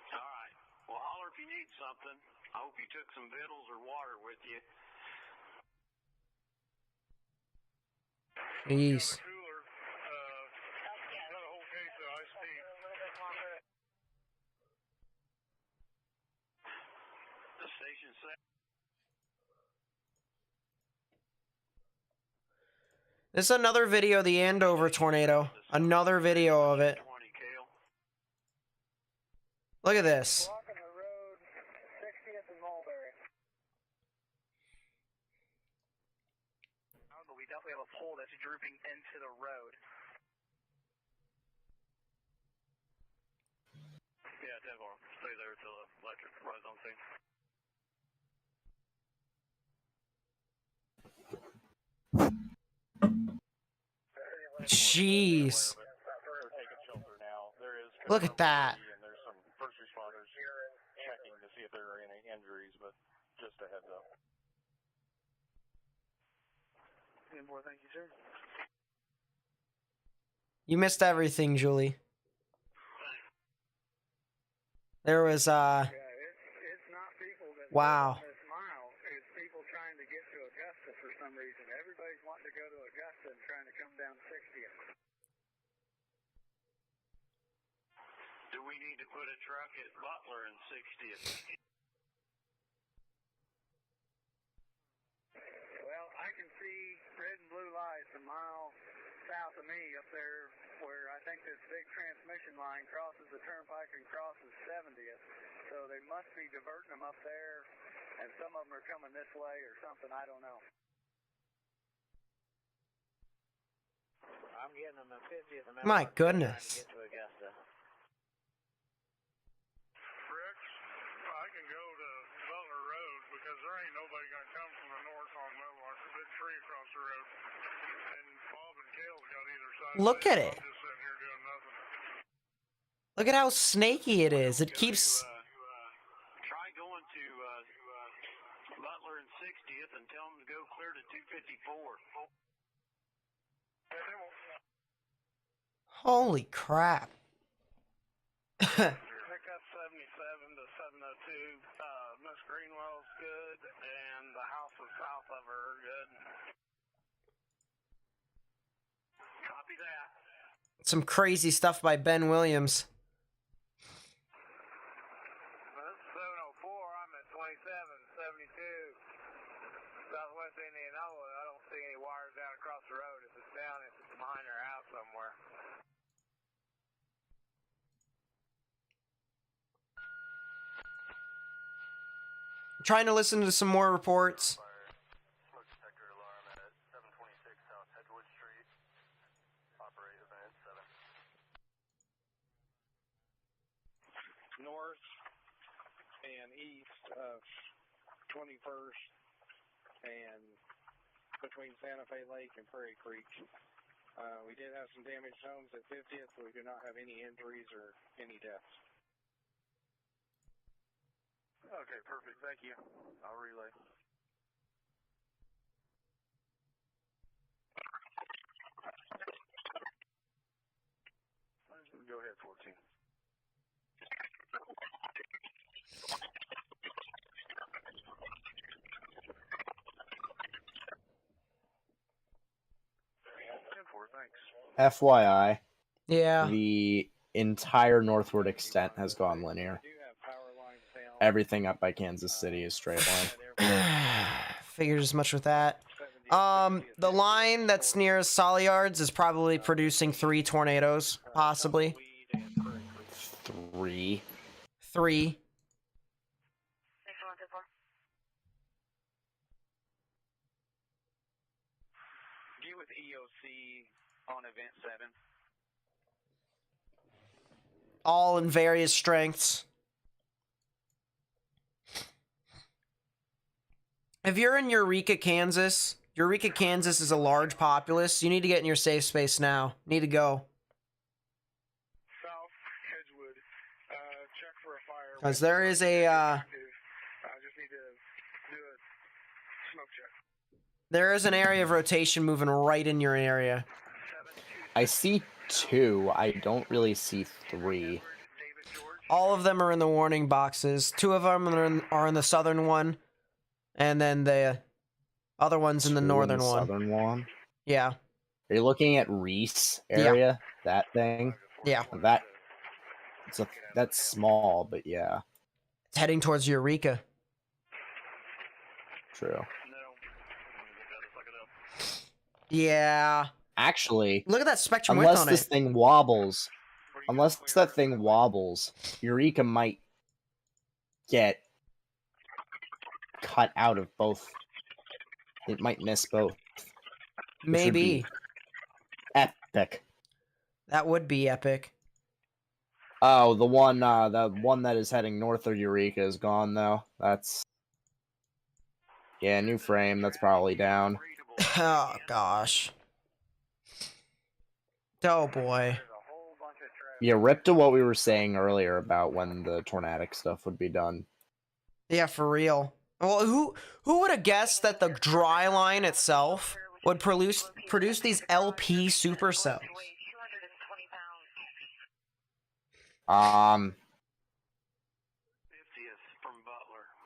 All right. Well, holler if you need something. I hope you took some vittles or water with you. Jeez. Cooler, got a whole case of iced tea. The station set. This is another video of the Andover tornado. Another video of it. Look at this. Blocking the road, 60th and Mulberry. But we definitely have a pole that's drooping into the road. Yeah, 10-4. Stay there till the electric runs on scene. Jeez. Look at that. And there's some first responders checking to see if there are any injuries, but just a heads up. Thank you, sir. You missed everything, Julie. There was, It's not people that wow. this mile. It's people trying to get to Augusta for some reason. Everybody's wanting to go to Augusta and trying to come down 60th. Do we need to put a truck at Butler and 60th? Well, I can see red and blue lights a mile south of me up there where I think this big transmission line crosses the turnpike and crosses 70th. So they must be diverting them up there, and some of them are coming this way or something, I don't know. I'm getting them at 50th and My goodness. to Augusta. Rick, I can go to Butler Road because there ain't nobody going to come from the north on Meadowlark. There's a big tree across the road. And Bob and Kale's got either side. Look at it. I'm just sitting here doing nothing. Look at how snaky it is. It keeps... Try going to Butler and 60th and tell them to go clear to 254. Holy crap. Pick up 77 to 702. Miss Greenwell's good, and the houses south of her are good. Copy that. Some crazy stuff by Ben Williams. This is 704. I'm at 2772. Southwest Indianola. I don't see any wires down across the road. If it's down, if it's behind our house somewhere. Trying to listen to some more reports. Smoke detector alarm at 726 South Edgewood Street. Operate event 7. North and east of 21st and between Santa Fe Lake and Prairie Creek. We did have some damaged homes at 50th, but we do not have any injuries or any deaths. Okay, perfect. Thank you. I'll relay. 14. Thanks. FYI, Yeah. the entire northward extent has gone linear. Everything up by Kansas City is straight line. Figured as much with that. The line that's near Solyards is probably producing 3 tornadoes, possibly. 3. 3. Get with EOC on event 7. All in various strengths. If you're in Eureka, Kansas is a large populace. You need to get in your safe space now. Need to go. South Edgewood, check for a fire. Because there is a, I just need to do a smoke check. there is an area of rotation moving right in your area. I see 2. I don't really see 3. All of them are in the warning boxes. 2 of them are in the southern one. And then the other one's in the 2 northern the one. Southern one. Yeah. Are you looking at Reese area? That thing? Yeah. That's small, but yeah. It's heading towards Eureka. True. Yeah. Actually, look at that spectrum width unless on this it. thing wobbles, Eureka might get cut out of both. It might miss both. Maybe. Epic. That would be epic. Oh, the one that is heading north of Eureka is gone though. That's new frame. That's probably down. Oh gosh. Oh boy. Yeah, rip to what we were saying earlier about when the tornadic stuff would be done. Yeah, for real. Well, who would have guessed that the dry line itself would produce these LP supercells? I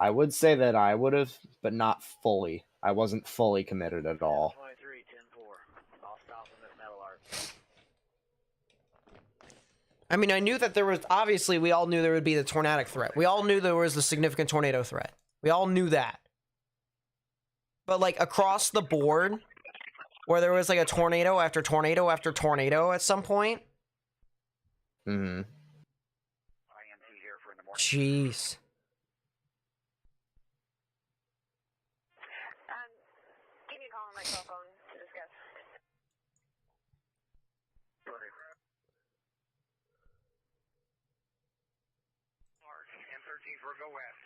would say that I would have, but not fully. I wasn't fully committed at all. I mean, I knew that there was, obviously, we all knew there would be the tornadic threat. We all knew there was the significant tornado threat. We all knew that. But, like, across the board, where there was, like, a tornado after tornado after tornado at some point. Mm-hmm. Jeez. Give me a call on my cell phone to discuss. M13 for go west.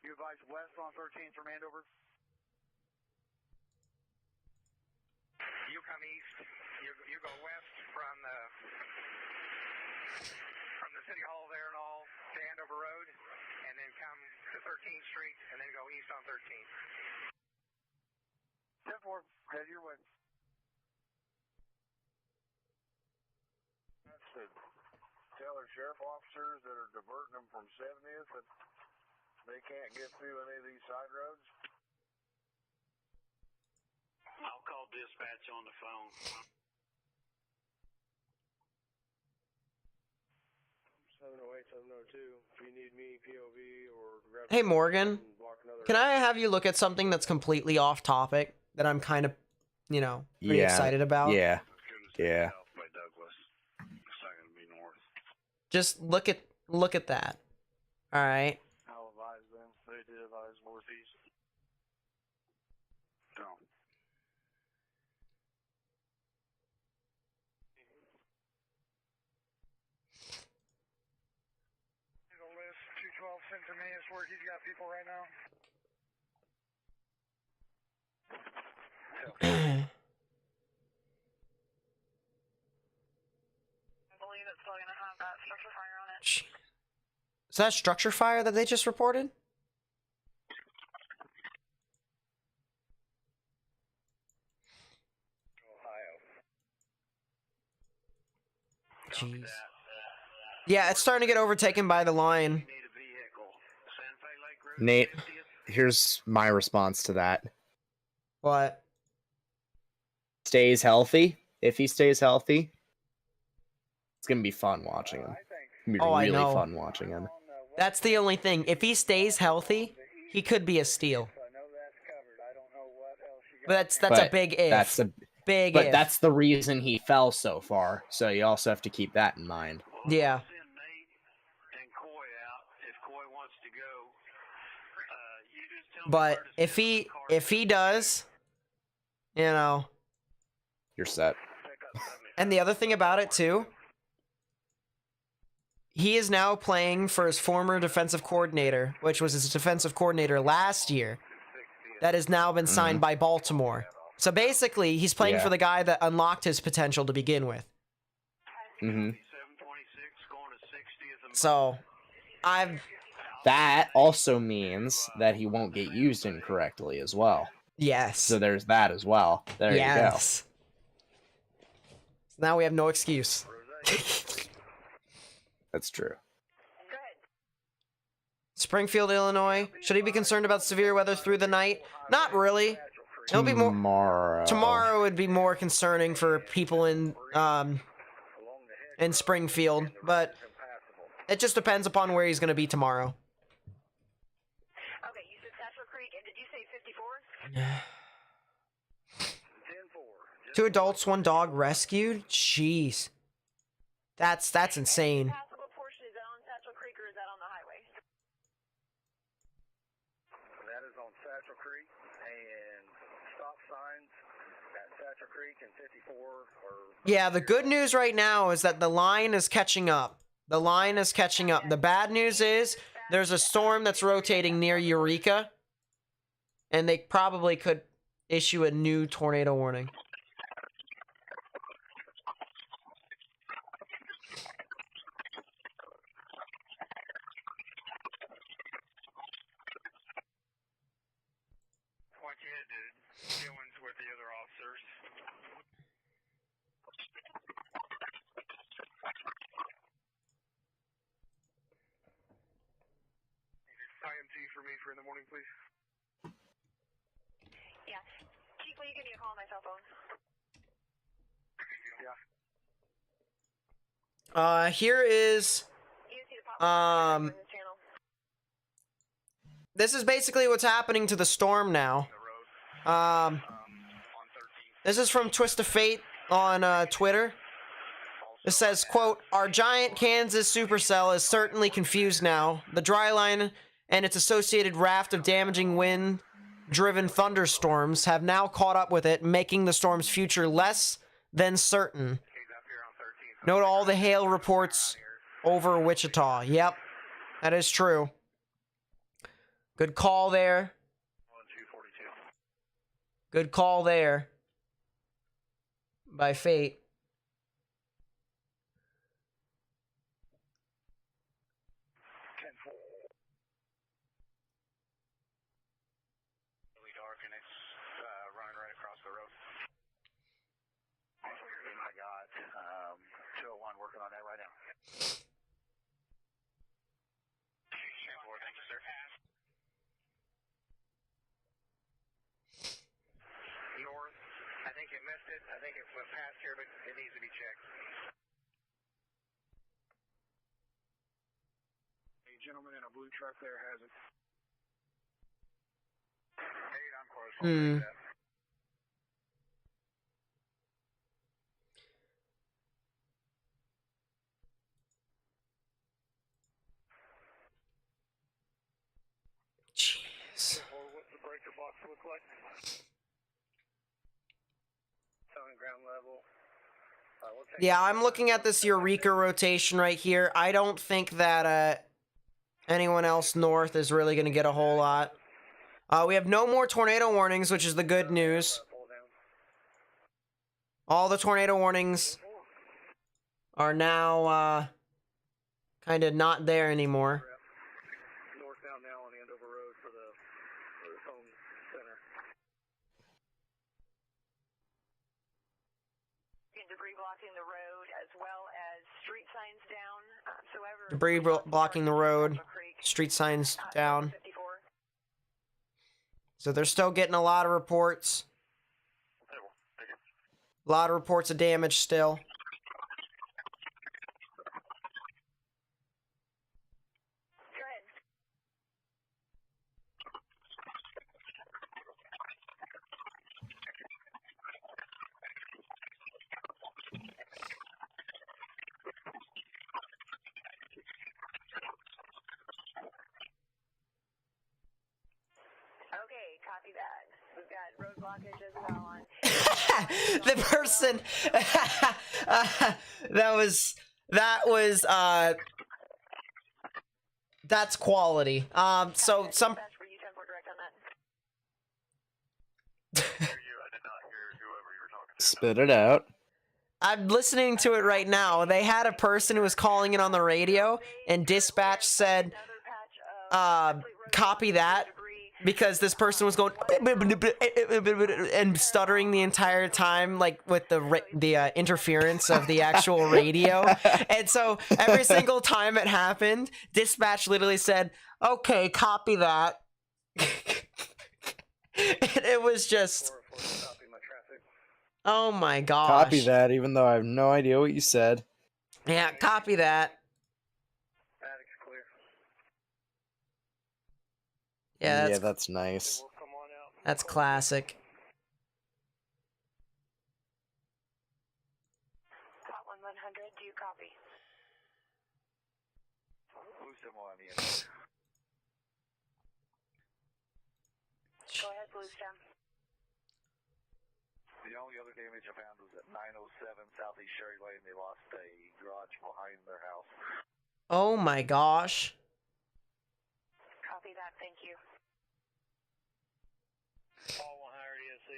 You advise west on 13 from Andover? You come east. You go west from the city hall there and all to Andover Road, and then come to 13th Street, and then go east on 13th. 10-4, head your way. That's to tell our sheriff officers that are diverting them from 70th that they can't get through any of these side roads. I'll call dispatch on the phone. 708, 702. If you need me, POV, or grab. Hey, Morgan. Can I have you look at something that's completely off topic that I'm kind of, pretty excited about? Yeah. Just look at that. All right. I'll advise them. They did advise northeast. Don't. The list 212 sent to me. It's where he's got people right now. I believe it's still going to have that structure fire on it. Is that structure fire that they just reported? Jeez. Yeah, it's starting to get overtaken by the line. Nate, here's my response to that. What? Stays healthy. If he stays healthy, it's gonna be fun watching him. It's gonna be Oh, I really know. fun watching him. That's the only thing. If he stays healthy, he could be a steal. But that's a big if. That's a big But if. that's the reason he fell so far. So you also have to keep that in mind. Yeah. But if he does, you know. You're set. And the other thing about it too, he is now playing for his former defensive coordinator, which was his defensive coordinator last year, that has now been signed by Baltimore. So basically, he's playing for the guy that unlocked his potential to begin with. So, That also means that he won't get used incorrectly as well. Yes. So there's that as well. There you go. So now we have no excuse. That's true. Springfield, Illinois. Should he be concerned about severe weather through the night? Not really. It'll be more tomorrow would be more concerning for people in Springfield, but it just depends upon where he's going to be tomorrow. Okay, you said Satchel Creek, and did you say 54? 2 adults, 1 dog rescued? Jeez. That's insane. Passable portion, is that on Satchel Creek or is that on the highway? That is on Satchel Creek, and stop signs at Satchel Creek and 54 Yeah, the good news right now is that the line is catching up. The line is catching up. The bad news is there's a storm that's rotating near Eureka, and they probably could issue a new tornado warning. with the other officers. IMT for me for in the morning, please. Yeah. Chief, will you give me a call on my cell phone? Yeah. Here is this is basically what's happening to the storm now. This is from Twist of Fate on Twitter. It says, quote, "Our giant Kansas supercell is certainly confused now. The dry line and its associated raft of damaging wind-driven thunderstorms have now caught up with it, making the storm's future less than certain. Note all the hail reports over Wichita." Yep, that is true. Good call there. Good call there. By Fate. Really dark and it's running right across the road. I got 201 working on that right now. Thank you, sir. North, I think it missed it. I think it went past here, but it needs to be checked. A gentleman in a blue truck there has it. 8, I'm close. I'll take that. Jeez. What's the breaker box look like? On ground level. Yeah, I'm looking at this Eureka rotation right here. I don't think that anyone else north is really going to get a whole lot. We have no more tornado warnings, which is the good news. All the tornado warnings are now kind of not there anymore. Northbound now on Andover Road for the home center. debris blocking the road as well as street signs down. Debris blocking the road, street signs down. So they're still getting a lot of reports. A lot of reports of damage still. Copy that. We've got road blockage as well on. The person that's quality. So some Spit it out. I'm listening to it right now. They had a person who was calling in on the radio, and dispatch said, copy that, because this person was going and stuttering the entire time, like with the interference of the actual radio. And so every single time it happened, dispatch literally said, okay, copy that. And it was just, oh my gosh. Copy that, even though I have no idea what you said. Yeah, copy that. Yeah, that's nice. That's classic. Hotline 100, do you copy? Go ahead, Blue Stem. The only other damage I found was at 907 Southeast Sherry Lane. They lost a garage behind their house. Oh my gosh. Copy that, thank you. All 100 ESC.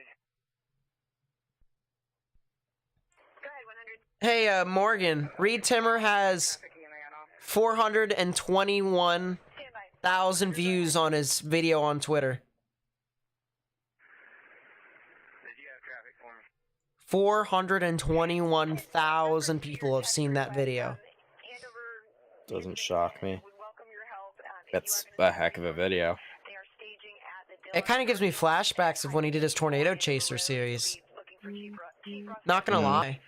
Go ahead, 100. Hey, Morgan, Reed Timmer has 421,000 views on his video on Twitter. Did you have traffic for me? 421,000 people have seen that video. Doesn't shock me. That's a heck of a video. It kind of gives me flashbacks of when he did his Tornado Chaser series. Not gonna lie.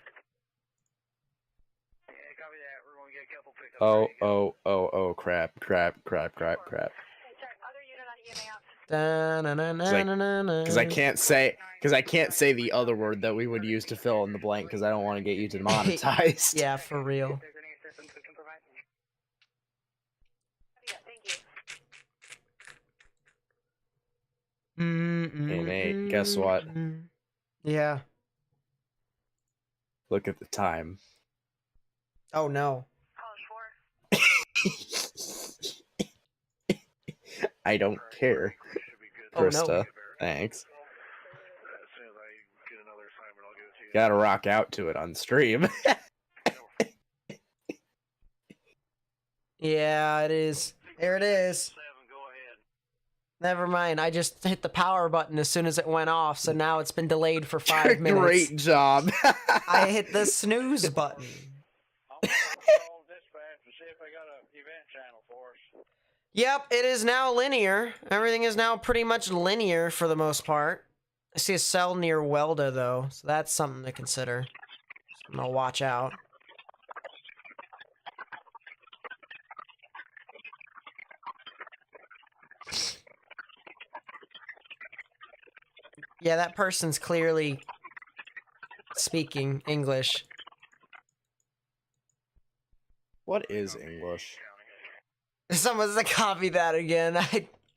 Oh, crap. Because I can't say the other word that we would use to fill in the blank because I don't want to get you demonetized. Yeah, for real. Hey, mate, guess what? Yeah. Look at the time. Oh, no. I don't care. Oh, no. Krista, thanks. Gotta rock out to it on stream. Yeah, it is. There it is. Never mind, I just hit the power button as soon as it went off, so now it's been delayed for 5 minutes. Great job. I hit the snooze button. Yep, it is now linear. Everything is now pretty much linear for the most part. I see a cell near Welda, though, so that's something to consider. So I'm gonna watch out. Yeah, that person's clearly speaking English. What is English? Someone's to copy that again.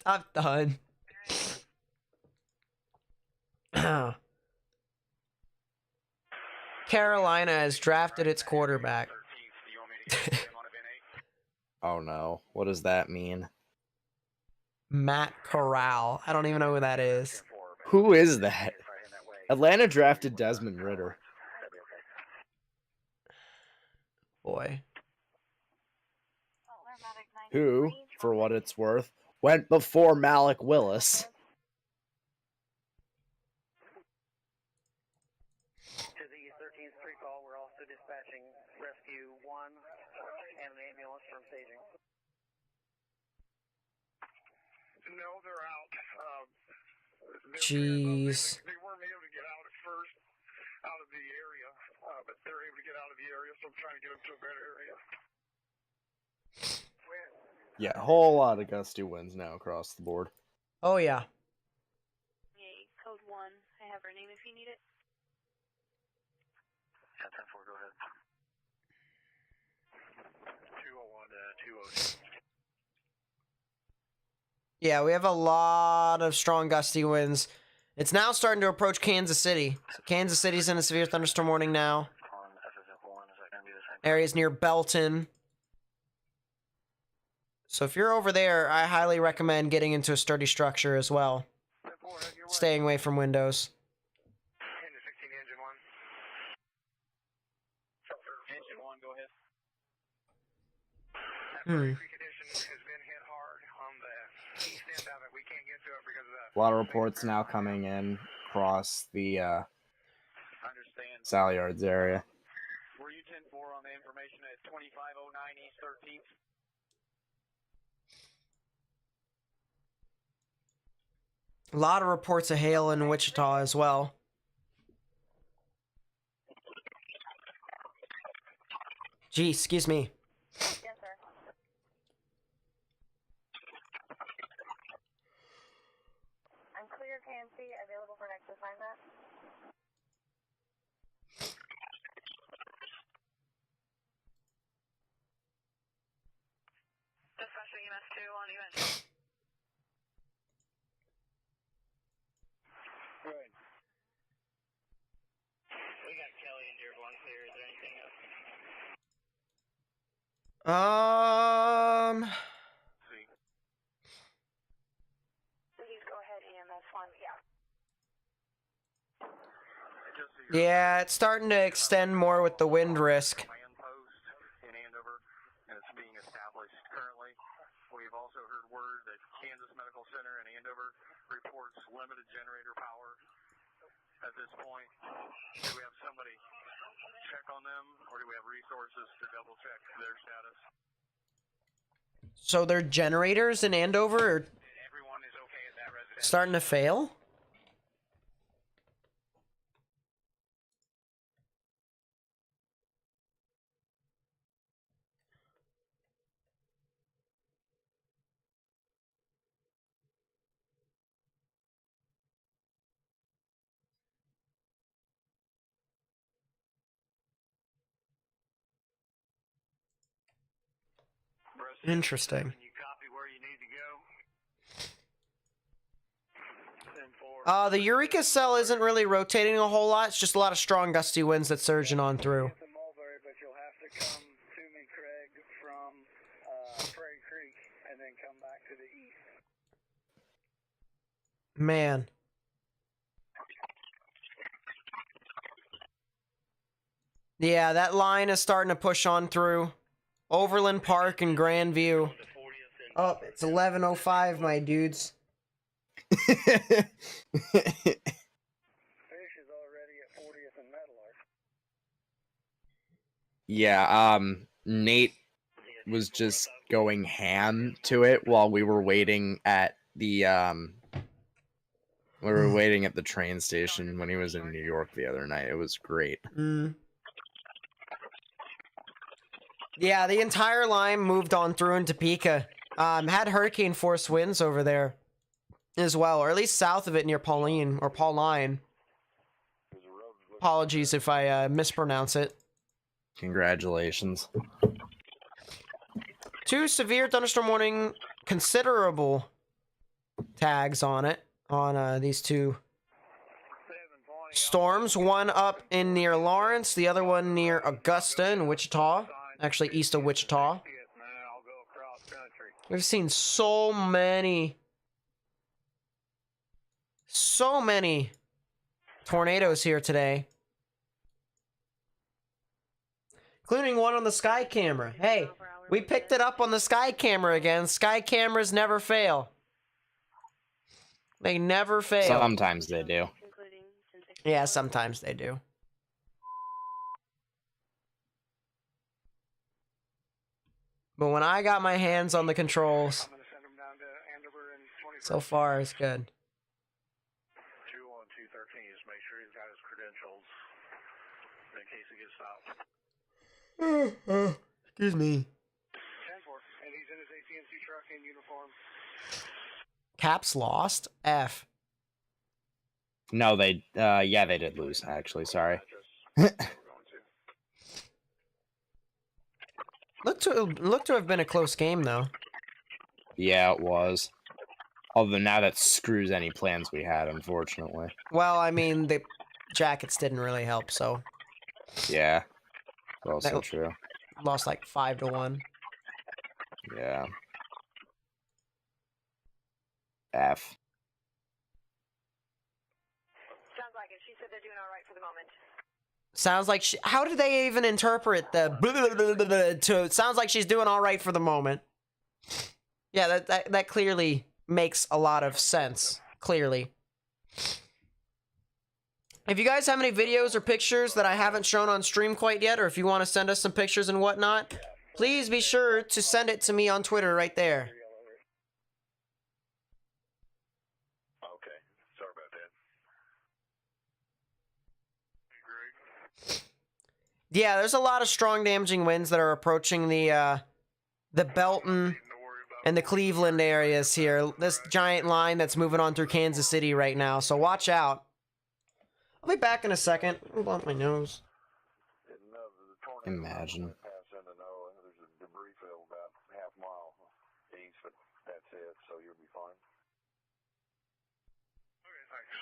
I'm done. Carolina has drafted its quarterback. Oh no. What does that mean? Matt Corral. I don't even know who that is. Who is that? Atlanta drafted Desmond Ridder. Boy. Who, for what it's worth, went before Malik Willis. 13th street call. We're also dispatching Rescue 1 and an ambulance from staging. No, they're out. Jeez. They weren't able to get out at first, out of the area, but they're able to get out of the area, so I'm trying to get them to a better area. Yeah, a whole lot of gusty winds now across the board. Oh, yeah. Hey, code 1. I have her name if you need it. Yeah, 10-4, go ahead. 201 to 202. Yeah, we have a lot of strong gusty winds. It's now starting to approach Kansas City. So Kansas City's in a severe thunderstorm warning now. Areas near Belton. So if you're over there, I highly recommend getting into a sturdy structure as well. Staying away from windows. 10 to 16, engine 1. Engine 1, go ahead. Precondition has been hit hard on the east end of it. We can't get to it because of A lot of reports now coming in across the Understand. Sally Yards area. Were you 10-4 on the information at 2509 East 13th? A lot of reports of hail in Wichita as well. Gee, excuse me. Yes, sir. I'm clear, KMC. Available for next assignment. Dispatching EMS 2 on event. Good. We got Kelly and Dearborn clear. Is there anything else? Please go ahead, EMS 1. Yeah. Yeah, it's starting to extend more with the wind risk. Command post in Andover, and it's being established currently. We've also heard word that Kansas Medical Center in Andover reports limited generator power at this point. Do we have somebody check on them, or do we have resources to double check their status? So their generators in Andover are Everyone is okay at that residence. starting to fail? Interesting. You copy where you need to go. The Eureka cell isn't really rotating a whole lot. It's just a lot of strong gusty winds that's surging on through. the Mulberry, but you'll have to come to me, Craig, from Prairie Creek, and then come back to the east. Man. Yeah, that line is starting to push on through. Overland Park and Grandview. Oh, it's 11:05, my dudes. Fish is already at 40th and Meadowlark. Yeah, Nate was just going ham to it while we were waiting at the train station when he was in New York the other night. It was great. Yeah, the entire line moved on through in Topeka. Had hurricane force winds over there as well, or at least south of it near Pauline or Pauline. Apologies if I mispronounce it. Congratulations. 2 severe thunderstorm warning, considerable tags on it, on these 2 storms. One up in near Lawrence, the other one near Augusta in Wichita. Actually, east of Wichita. We've seen so many tornadoes here today. Including one on the sky camera. Hey, we picked it up on the sky camera again. Sky cameras never fail. They never fail. Sometimes they do. Yeah, sometimes they do. But when I got my hands on the controls, I'm going to send him down to Andover and 21st. so far it's good. 21213, just make sure he's got his credentials in case he gets stopped. Excuse me. 10-4, and he's in his ACNC truck in uniform. Caps lost? F. No, they they did lose, actually, sorry. Looked to have been a close game, though. Yeah, it was. Although now that screws any plans we had, unfortunately. Well, I mean, the jackets didn't really help, so Yeah. Also That- true. lost like 5-1. Yeah. F. Sounds like it. She said they're doing all right for the moment. Sounds like how did they even interpret the blah, blah, blah, blah, to sounds like she's doing all right for the moment. Yeah, that clearly makes a lot of sense. Clearly. If you guys have any videos or pictures that I haven't shown on stream quite yet, or if you want to send us some pictures and whatnot, please be sure to send it to me on Twitter right there. Okay, sorry about that. Greg? Yeah, there's a lot of strong damaging winds that are approaching the Belton and the Cleveland areas here. This giant line that's moving on through Kansas City right now, so watch out. I'll be back in a second. I'll bump my nose. Imagine. There's a debris field about half mile east, but that's it, so you'll be fine. Okay, thanks.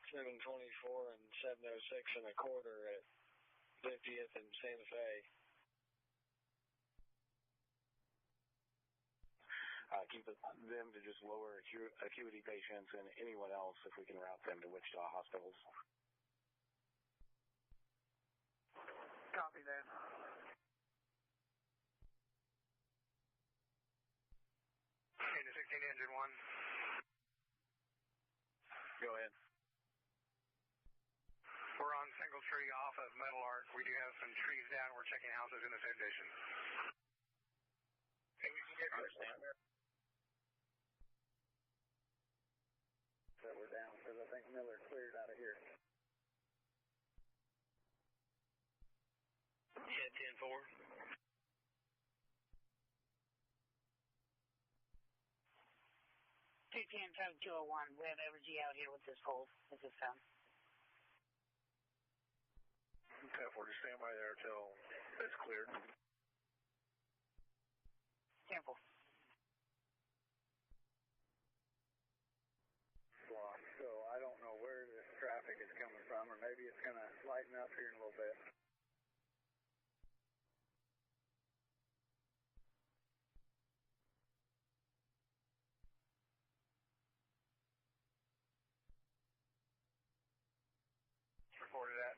724 and 706 and a quarter at 50th and Santa Fe. Keep them to just lower acuity patients and anyone else if we can route them to Wichita hospitals. Copy that. Into 16 engine 1. Go ahead. We're on single tree off of Metal Arc. We do have some trees down. We're checking houses in the foundation. Hey, we can get understand. That we're down because I think Miller cleared out of here. Yeah, 10-4. Two 201. We have Evergy out here with this pole. With this sound. 10-4, just stand by there until it's cleared. 10-4. So I don't know where this traffic is coming from, or maybe it's going to lighten up here in a little bit. Reported that.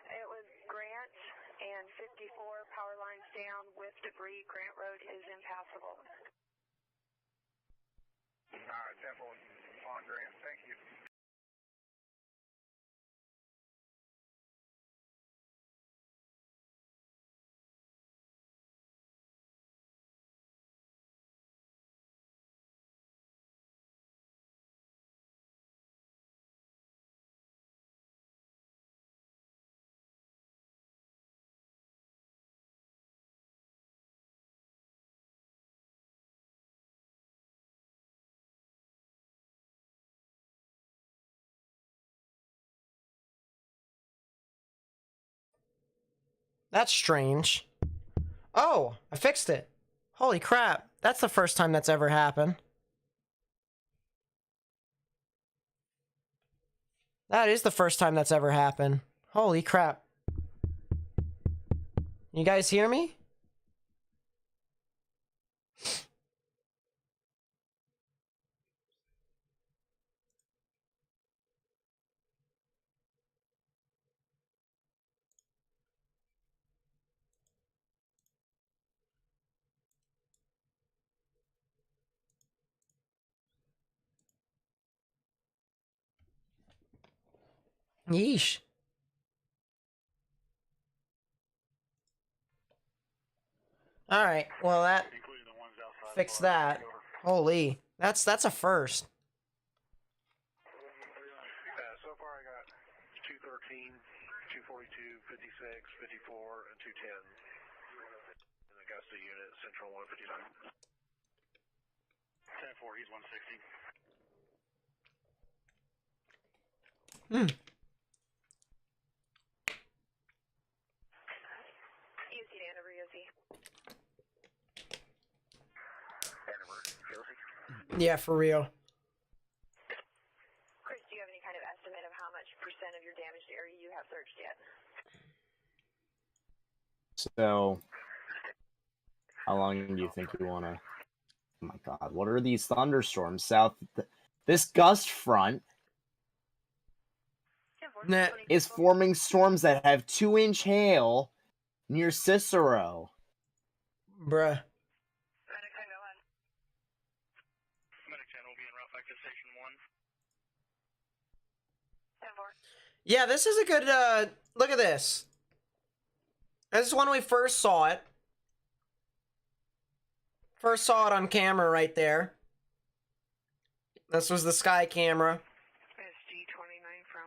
It was Grant and 54 power lines down with debris. Grant Road is impassable. All right, 10-4 on Grant. Thank you. That's strange. Oh, I fixed it. Holy crap. That's the first time that's ever happened. That is the first time that's ever happened. Holy crap. You guys hear me? Yeesh. All right. Well, that fix that. Holy, that's a first. So far I got 213, 242, 56, 54, and 210. And Augusta unit, Central 159. 10-4, he's 160. EOC to Anvil, EOC. Yeah, for real. Chris, do you have any kind of estimate of how much percent of your damaged area you have searched yet? So, how long do you think you want to... Oh my god, what are these thunderstorms south? This gust front Nah. is forming storms that have 2-inch hail near Cicero. Bruh. Medic 10, go ahead. Medic 10 will be en route back to Station 1. 10-4. Yeah, this is a good, look at this. This is when we first saw it. First saw it on camera right there. This was the sky camera.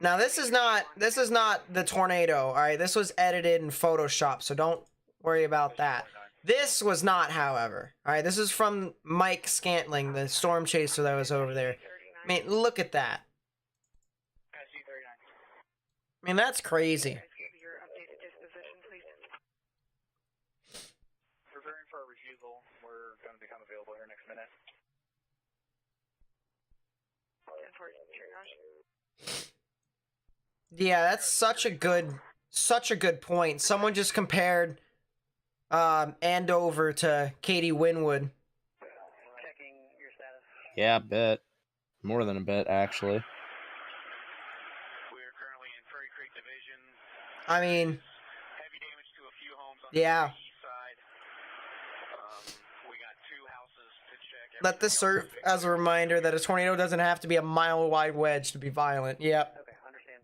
Now this is not the tornado, alright? This was edited in Photoshop, so don't worry about that. This was not, however. Alright, this is from Mike Scantling, the storm chaser that was over there. I mean, look at that. I mean, that's crazy. Preparing for a refusal. We're going to become available here next minute. 10-4, Yeah, that's such a good point. Someone just compared Andover to Katie Winwood. Checking your status. Yeah, a bit. More than a bit, actually. We are currently in Prairie Creek Division. I mean, Heavy damage to a few homes on yeah. the east side. We got 2 houses to check. Let this serve as a reminder that a tornado doesn't have to be a mile-wide wedge to be violent. Yep. Okay, understand.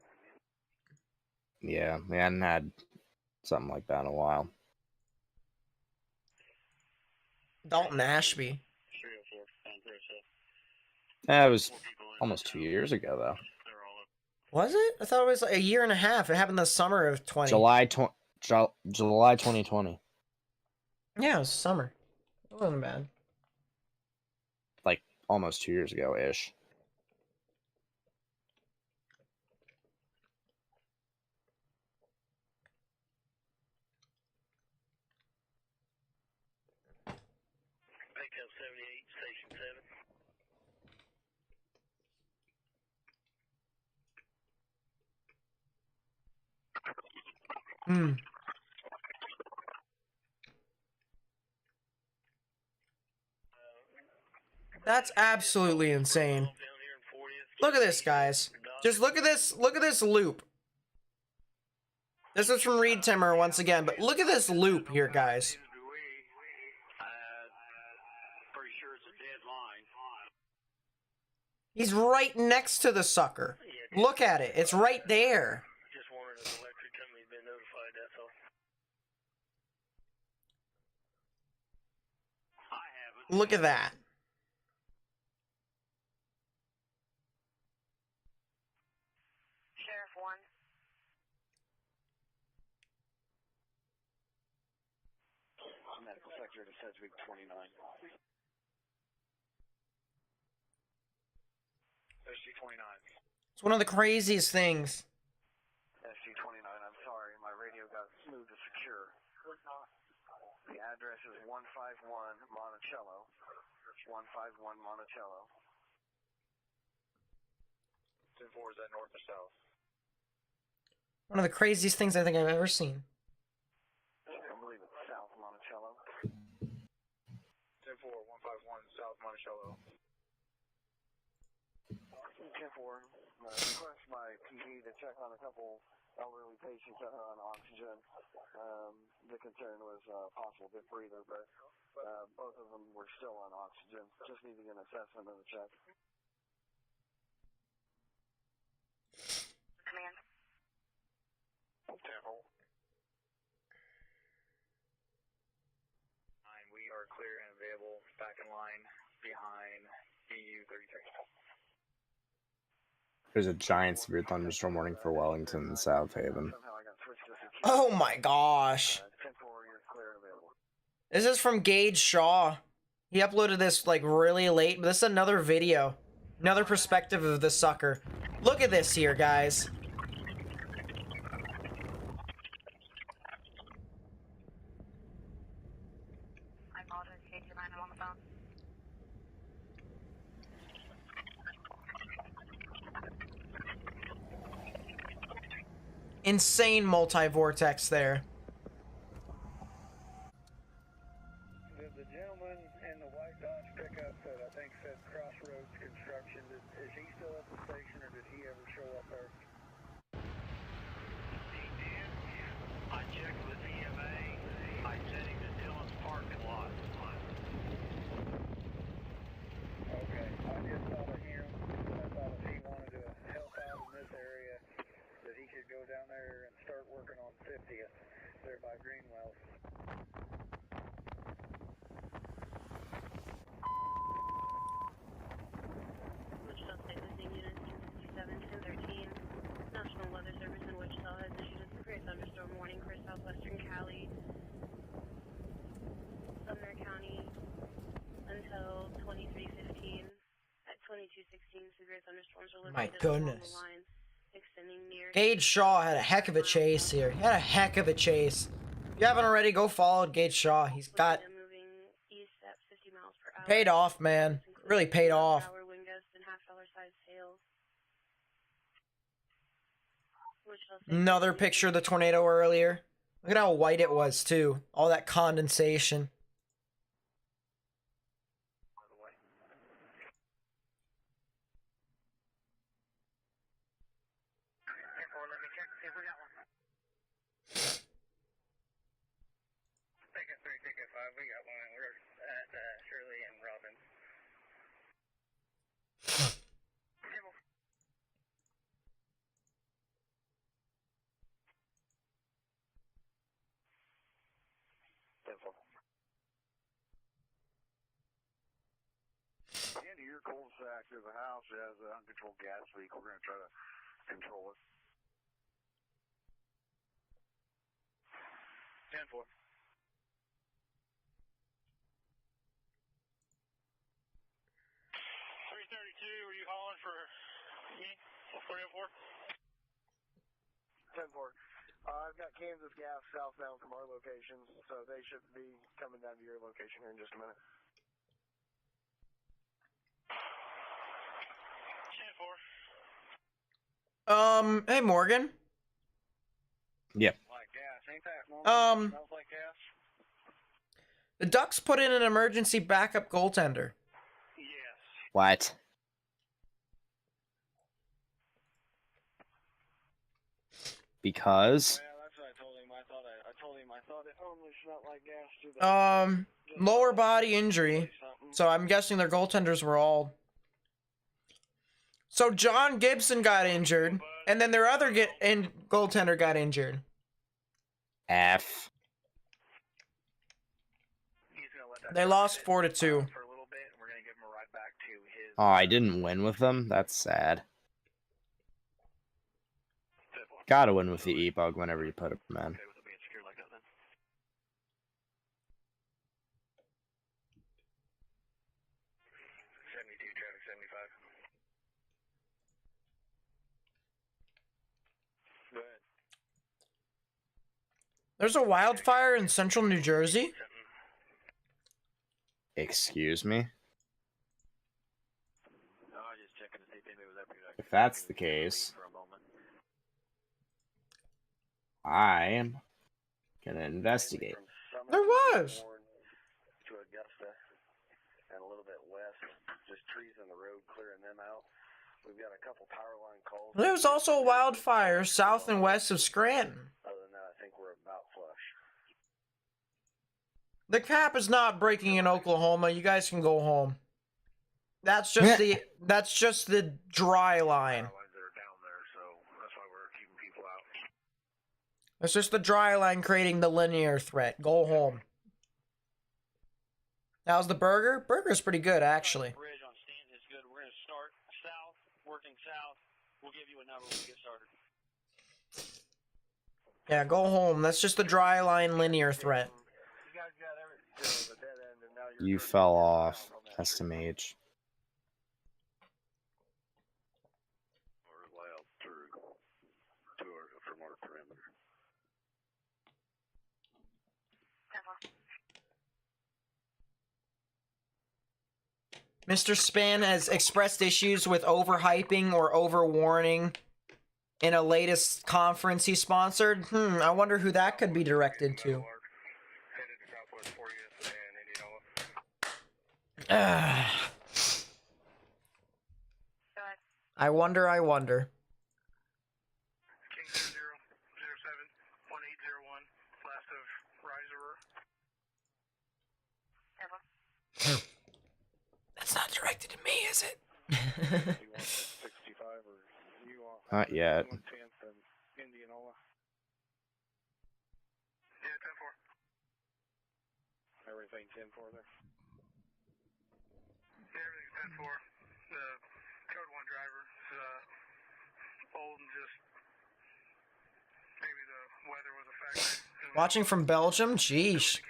Yeah, we hadn't had something like that in a while. Dalton Ashby. That was almost 2 years ago, though. Was it? I thought it was like a year and a half. It happened the summer of 20. July 2020. Yeah, it was summer. It wasn't bad. Like, almost 2 years ago-ish. Backup 78, Station 7. That's absolutely insane. Look at this, guys. Just look at this. Look at this loop. This is from Reed Timmer once again, but look at this loop here, guys. Pretty sure it's a dead line. He's right next to the sucker. Look at it. It's right there. Just wondering if the electric company's been notified, that's all. I haven't. Look at that. Sheriff 1. Medical sector to Sedgwick 29. SG-29. It's one of the craziest things. SG-29, I'm sorry, my radio got moved to secure. The address is 151 Monticello. 151 Monticello. 10-4, is that north or south? One of the craziest things I think I've ever seen. I believe it's South Monticello. 10-4, 151 South Monticello. 10-4, request my PD to check on a couple elderly patients that are on oxygen. The concern was possible dip breather, but both of them were still on oxygen. Just needing an assessment and a check. Command. are clear and available. Back in line behind EU 33. There's a giant severe thunderstorm warning for Wellington and South Haven. Oh my gosh. 10-4, you're clear and available. This is from Gage Shaw. He uploaded this like really late, but this is another video. Another perspective of the sucker. Look at this here, guys. I apologize, KT9, I'm on the phone. Insane multi-vortex there. The gentleman in the white Dodge pickup that I think said Crossroads Construction, is he still at the station or did he ever show up there? He did. I checked with EMA. I sent him to Dillon's parking lot. Okay, I just thought of him. I thought if he wanted to help out in this area, that he could go down there and start working on 50th there by Greenwells. Wichita State Listing Unit 67-1013. National Weather Service in Wichita has issued a severe thunderstorm warning for southwestern Cali, Sumner County until 23:15. At 22:16, severe thunderstorms are My located along goodness. the line, extending near. Gage Shaw had a heck of a chase here. He had a heck of a chase. If you haven't already, go follow Gage Shaw. He's got Moving east at 50 miles per hour. paid off, man. Really paid off. Hour wind gusts and half-dollar size hail. Wichita State Another Listing picture of the tornado earlier. Look at how white it was, too. All that condensation. Let me check, see if we got one. Ticket 3, ticket 5, we got one. We're at Shirley and Robin. Into your cul-de-sac, there's a house that has an uncontrolled gas leak. We're going to try to control it. 10-4. 332, are you hauling for me? 304? 10-4. I've got Kansas Gas southbound from our location, so they should be coming down to your location here in just a minute. 10-4. Hey, Morgan. Yep. Like gas, ain't that normal? Smells like gas? The Ducks put in an emergency backup goaltender. Yes. What? Because? Yeah, that's what I told him. I thought it only smelled like gas too. Lower body injury. So I'm guessing their goaltenders were all. So John Gibson got injured, and then their other goaltender got injured. F. He's gonna let that They lost 4-2. for a little bit, and we're gonna give him a ride back to his. Oh, I didn't win with them? That's sad. Gotta win with the E-Bug whenever you put it, man. Okay with it being secure like that then. 72, traffic 75. Go ahead. There's a wildfire in central New Jersey. Excuse me? No, I was just checking to see if anybody was up here. If that's the case, For a moment. I am gonna investigate. There was. To Augusta and a little bit west, just trees in the road, clearing them out. We've got a couple power line calls. There was also a wildfire south and west of Scranton. Other than that, I think we're about flush. The cap is not breaking in Oklahoma. You guys can go home. That's just the dry line. Power lines that are down there, so that's why we're keeping people out. It's just the dry line creating the linear threat. Go home. How's the burger? Burger's pretty good, actually. Bridge on Stanton is good. We're going to start south, working south. We'll give you a number when we get started. Yeah, go home. That's just the dry line linear threat. You fell off. SMH. Mr. Span has expressed issues with overhyping or overwarning in a latest conference he sponsored. I wonder who that could be directed to. I wonder. King 007, 1801, last of Riser. That's not directed to me, is it? Not yet. Everything 10-4 there. Yeah, everything's 10-4. The code 1 driver is old and just maybe the weather was a factor. Watching from Belgium? Jeesh.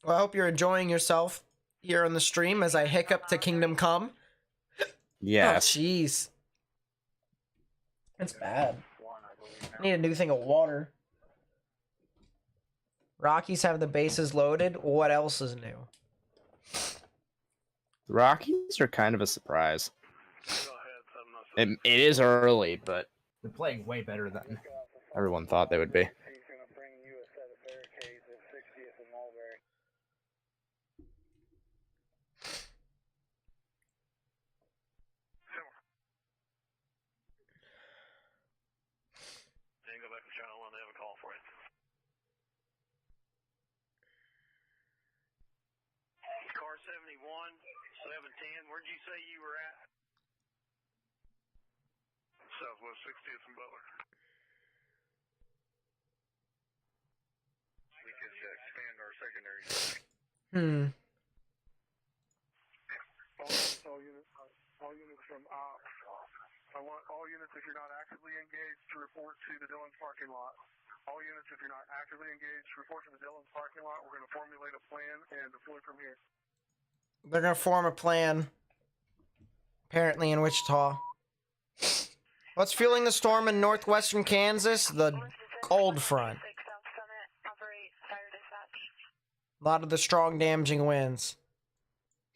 Well, I hope you're enjoying yourself here on the stream as I hiccup to Kingdom Come. Yes. Oh, jeez. That's bad. I need a new thing of water. Rockies have the bases loaded. What else is new? The Rockies are kind of a surprise. It is early, but They're playing way better than everyone thought they would be. Car 71, 710. Where'd you say you were at? Southwest 60th and Butler. We could expand our secondary. All units from ops. I want all units, if you're not actively engaged, to report to the Dillon's parking lot. All units, if you're not actively engaged, report to the Dillon's parking lot. We're going to formulate a plan and deploy from here. They're gonna form a plan. Apparently in Wichita. What's fueling the storm in northwestern Kansas? The cold front. A lot of the strong damaging winds.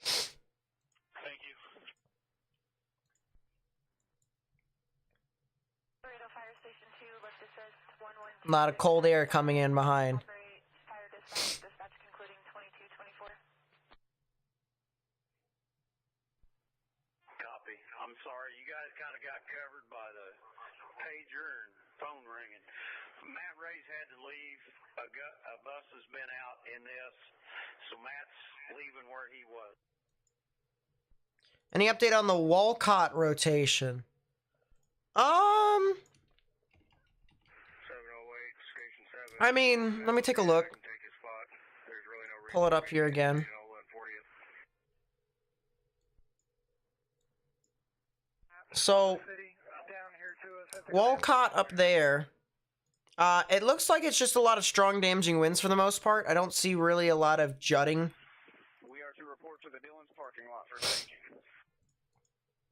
Thank you. A lot of cold air coming in behind. I'm sorry, you guys kind of got covered by the pager and phone ringing. Matt Ray's had to leave. A bus has been out in this, so Matt's leaving where he was. Any update on the Walcott rotation? 708, Station 7. I mean, let me take a look. Pull it up here again. So, Walcott up there, it looks like it's just a lot of strong damaging winds for the most part. I don't see really a lot of jutting. We are to report to the Dillon's parking lot for staging.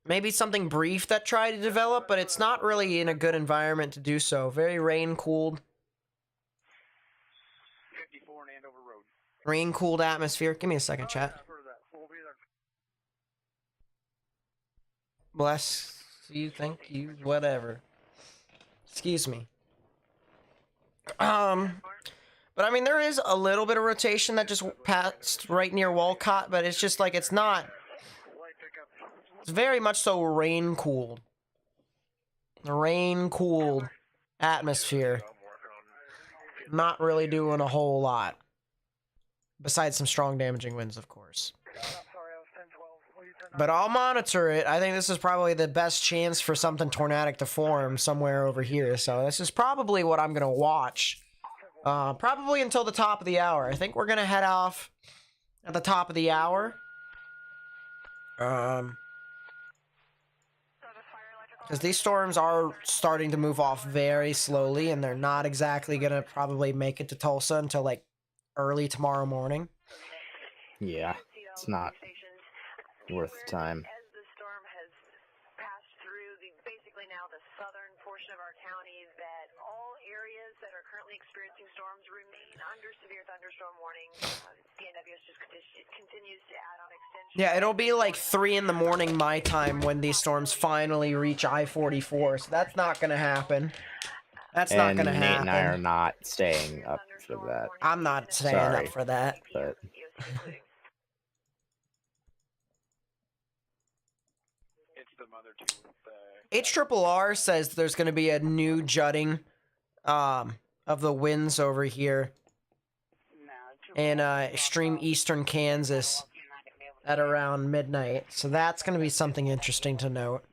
Maybe something brief that tried to develop, but it's not really in a good environment to do so. Very rain-cooled. 54 and Andover Road. Rain-cooled atmosphere. Give me a second, chat. We'll be there. Bless you, thank you, whatever. Excuse me. But I mean, there is a little bit of rotation that just passed right near Walcott, but it's just like, it's not... It's very much so rain-cooled. Rain-cooled atmosphere. Not really doing a whole lot. Besides some strong damaging winds, of course. But I'll monitor it. I think this is probably the best chance for something tornadic to form somewhere over here. So this is probably what I'm going to watch Probably until the top of the hour. I think we're gonna head off at the top of the hour. Because these storms are starting to move off very slowly, and they're not exactly gonna probably make it to Tulsa until like early tomorrow morning. Yeah, it's not worth the time. As the storm has passed through basically now the southern portion of our county, that all areas that are currently experiencing storms remain under severe thunderstorm warning. The NWS just continues to add on extensions. Yeah, it'll be like 3 in the morning my time when these storms finally reach I-44, so that's not gonna happen. That's not gonna Nate happen. and I are not staying up for that. I'm not staying Sorry, up for that. But HRRR says there's going to be a new jutting of the winds over here in extreme eastern Kansas at around midnight. So that's going to be something interesting to note.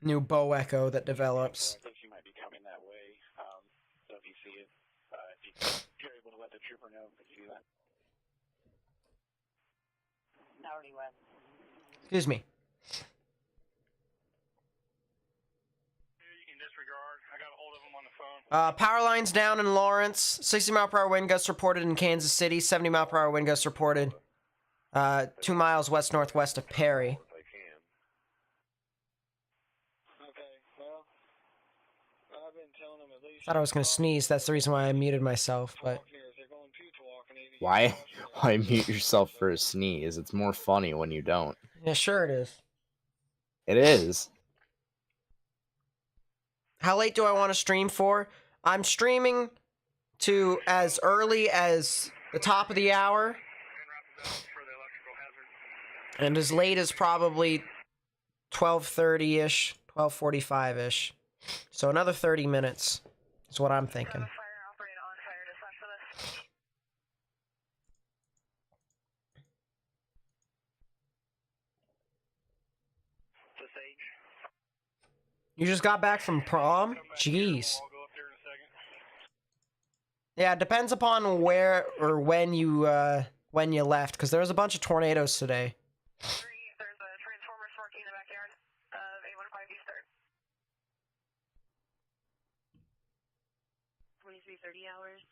New bow echo that develops. I think she might be coming that way. So if you see it, if you're able to let the trooper know if you see that. Excuse me. Power lines down in Lawrence. 60 mile per hour wind gusts reported in Kansas City. 70 mile per hour wind gusts reported 2 miles west-northwest of Perry. Thought I was going to sneeze. That's the reason why I muted myself, but... why mute yourself for a sneeze? It's more funny when you don't. Yeah, sure it is. It is. How late do I want to stream for? I'm streaming to as early as the top of the hour. And as late as probably 12:30-ish, 12:45-ish. So another 30 minutes is what I'm thinking. You just got back from prom? Jeez. Yeah, it depends upon where or when you left, because there was a bunch of tornadoes today. There's a transformer sparking in the backyard of 815 East 3rd. 23:30 hours.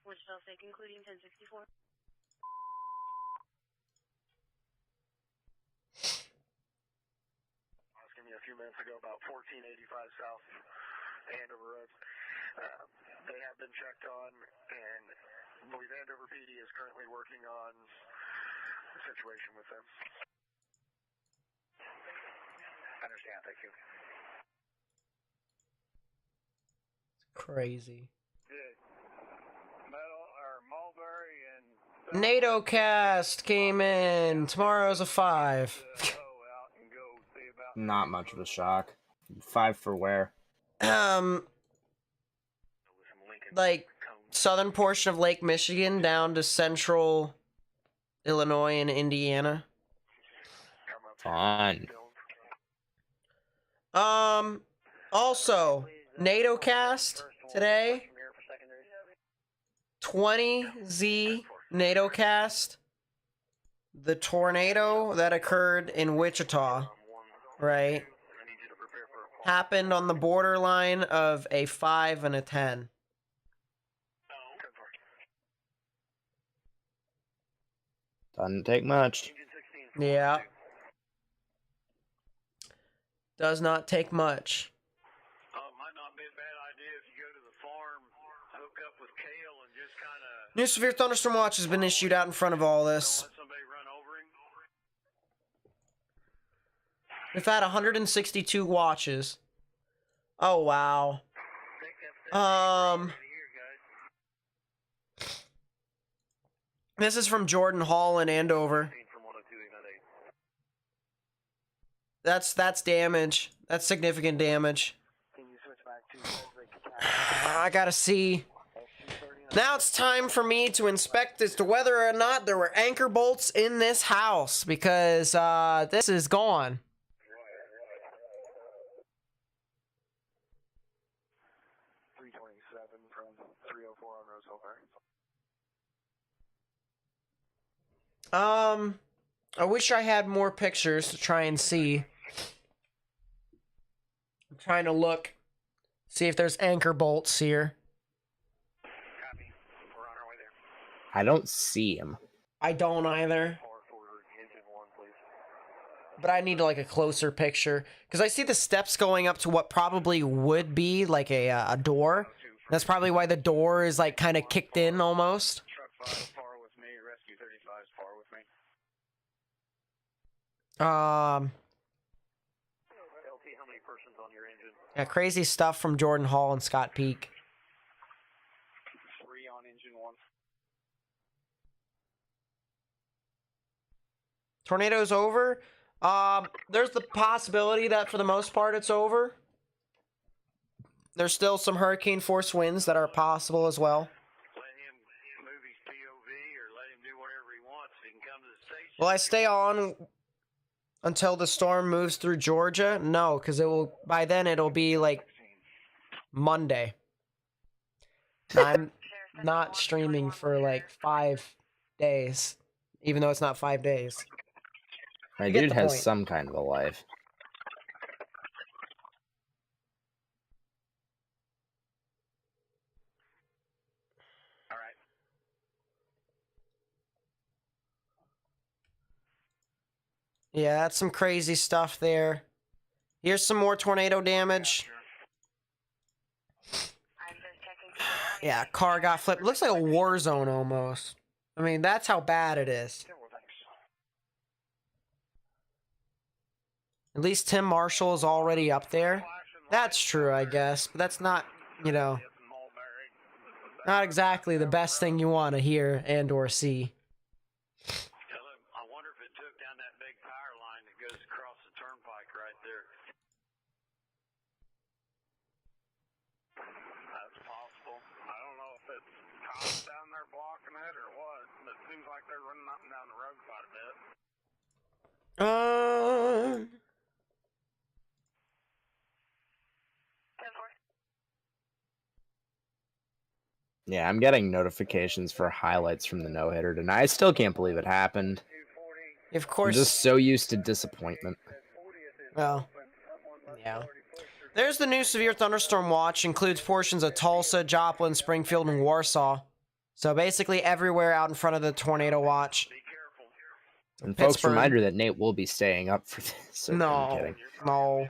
Wichita State including 1064. A few minutes ago, about 1485 south Andover Road. They have been checked on, and I believe Andover PD is currently working on the situation with them. I understand, thank you. Crazy. Mulberry and NATO cast came in. Tomorrow's a 5. Not much of a shock. 5 for where? Like southern portion of Lake Michigan down to central Illinois and Indiana. Fun. Also, NATO cast today. 20Z NATO cast. The tornado that occurred in Wichita, right, happened on the borderline of a 5 and a 10. Doesn't take much. Yeah. Does not take much. Might not be a bad idea if you go to the farm, hook up with Kale and just kind of... New severe thunderstorm watch has been issued out in front of all this. We've had 162 watches. Oh, wow. This is from Jordan Hall in Andover. That's damage. That's significant damage. I gotta see. Now it's time for me to inspect as to whether or not there were anchor bolts in this house, because this is gone. 327 from 304 on Roseville Fire. I wish I had more pictures to try and see. I'm trying to look, see if there's anchor bolts here. Copy. We're on our way there. I don't see him. I don't either. But I need like a closer picture because I see the steps going up to what probably would be like a door. That's probably why the door is like kind of kicked in almost. Truck 5 far with me. Rescue 35 is far with me. LT, how many persons on your engine? Yeah, crazy stuff from Jordan Hall and Scott Peak. 3 on engine 1. Tornado's over. There's the possibility that for the most part it's over. There's still some hurricane force winds that are possible as well. Let him move his POV or let him do whatever he wants. He can come to the station. Will I stay on until the storm moves through Georgia? No, because it will. By then it'll be like Monday. I'm not streaming for like 5 days, even though it's not 5 days. My You get dude the has point. some kind of a life. All right. Yeah, that's some crazy stuff there. Here's some more tornado damage. Yeah, car got flipped. Looks like a war zone almost. I mean, that's how bad it is. At least Tim Marshall is already up there. That's true, I guess. But that's not, you know, not exactly the best thing you want to hear and or see. I wonder if it took down that big power line that goes across the turnpike right there. That's possible. I don't know if it's cops down there blocking it or what, but it seems like they're running up and down the road quite a bit. Yeah, I'm getting notifications for highlights from the no-hitter tonight. I still can't believe it happened. Of I'm course. just so used to disappointment. Well, yeah. There's the new severe thunderstorm watch. Includes portions of Tulsa, Joplin, Springfield, and Warsaw. So basically everywhere out in front of the tornado watch. And folks, Pittsburgh. reminder that Nate will be staying up for this. So I'm No, kidding. no.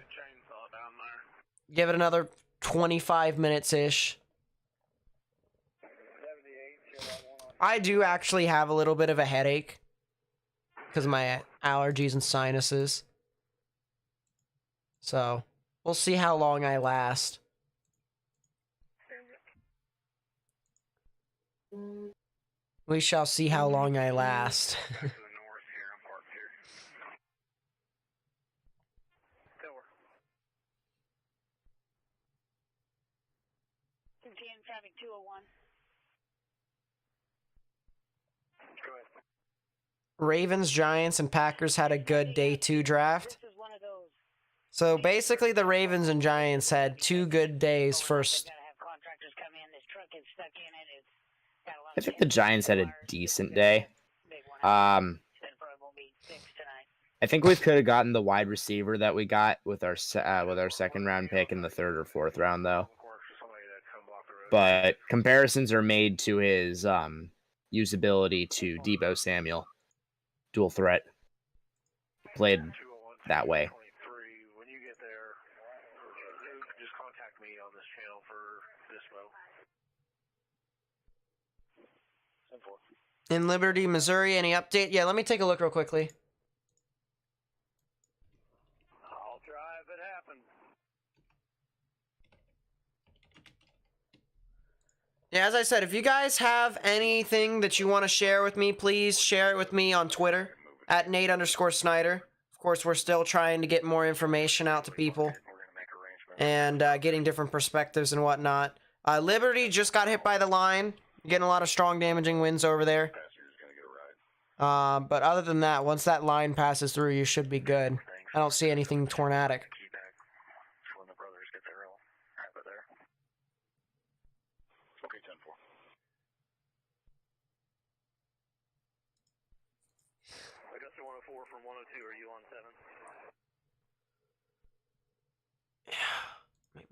Give it another 25 minutes-ish. I do actually have a little bit of a headache because of my allergies and sinuses. So, we'll see how long I last. We shall see how long I last. Traffic 201. Ravens, Giants, and Packers had a good day 2 draft. So basically the Ravens and Giants had 2 good days first. I think the Giants had a decent day. I think we could have gotten the wide receiver that we got with our second round pick in the 3rd or 4th round though. But comparisons are made to his usability to Deebo Samuel. Dual threat. Played that way. When you get there, just contact me on this channel for this mode. In Liberty, Missouri, any update? Yeah, let me take a look real quickly. I'll try if it happens. Yeah, as I said, if you guys have anything that you want to share with me, please share it with me on Twitter at Nate_Snyder. Of course, we're still trying to get more information out to people and getting different perspectives and whatnot. Liberty just got hit by the line, getting a lot of strong damaging winds over there. But other than that, once that line passes through, you should be good. I don't see anything tornadic. Okay, 10-4. Augusta 104 from 102, are you on 7?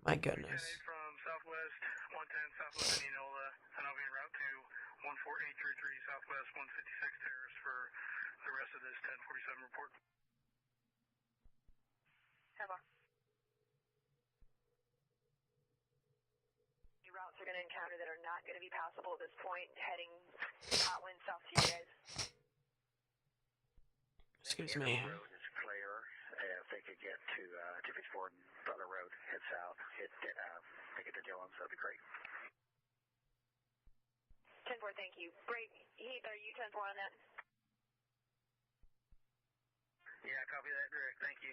My goodness. From Southwest 110 Southwest Indianola, and I'll be en route to 14833 Southwest 156 Terrace for the rest of this 1047 report. Routes we're going to encounter that are not going to be passable at this point, heading hot wind south to you guys. Excuse me. The road is clear. If they could get to 254 Butler Road, head south, they get to Dillon, so that'd be great. 10-4, thank you. Break, Heath, are you 10-4 on that? Yeah, copy that, direct. Thank you.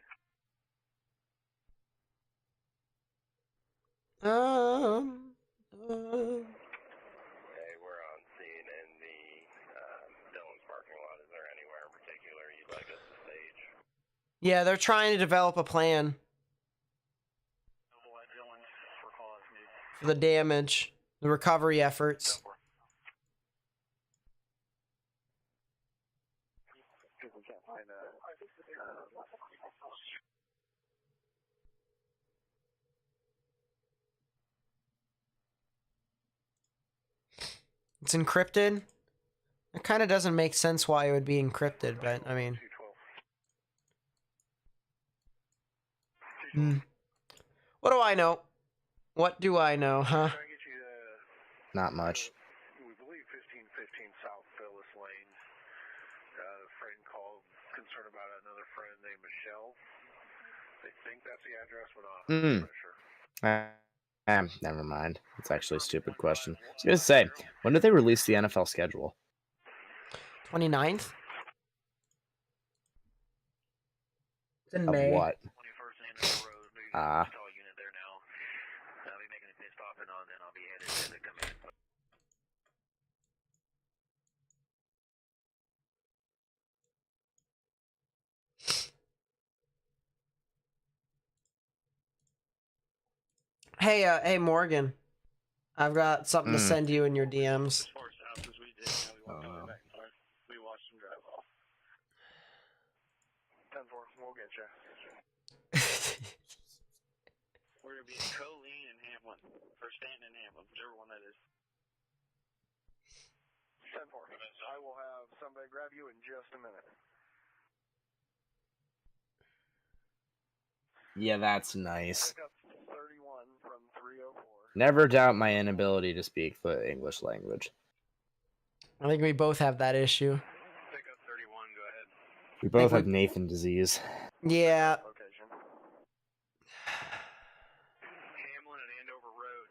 Hey, we're on scene in the Dillon's parking lot. Is there anywhere in particular you'd like us to stage? Yeah, they're trying to develop a plan for the damage, the recovery efforts. We can't find It's encrypted. It kind of doesn't make sense why it would be encrypted, but I mean. What do I know? What do I know, huh? Not much. We believe 1515 South Phillips Lane. A friend called, concerned about another friend named Michelle. They think that's the address, but I'm not sure. Never mind. It's actually a stupid question. I was gonna say, when did they release the NFL schedule? 29th? It's in Of May. what? 21st and the road. Install unit there now. I'll be making a pit stop and then I'll be headed to the command. Hey, Morgan. I've got something to send you in your DMs. As far south as we did, we watched them drive off. 10-4, we'll get you. We're going to be in Colleen and Hamlin. Or Stanton and Hamlin, whichever one that is. 10-4. I will have somebody grab you in just a minute. Yeah, that's nice. Pick up 31 from 304. Never doubt my inability to speak the English language. I think we both have that issue. Pick up 31, go ahead. We both have Nathan disease. Yeah. Location. Hamlin and Andover Road.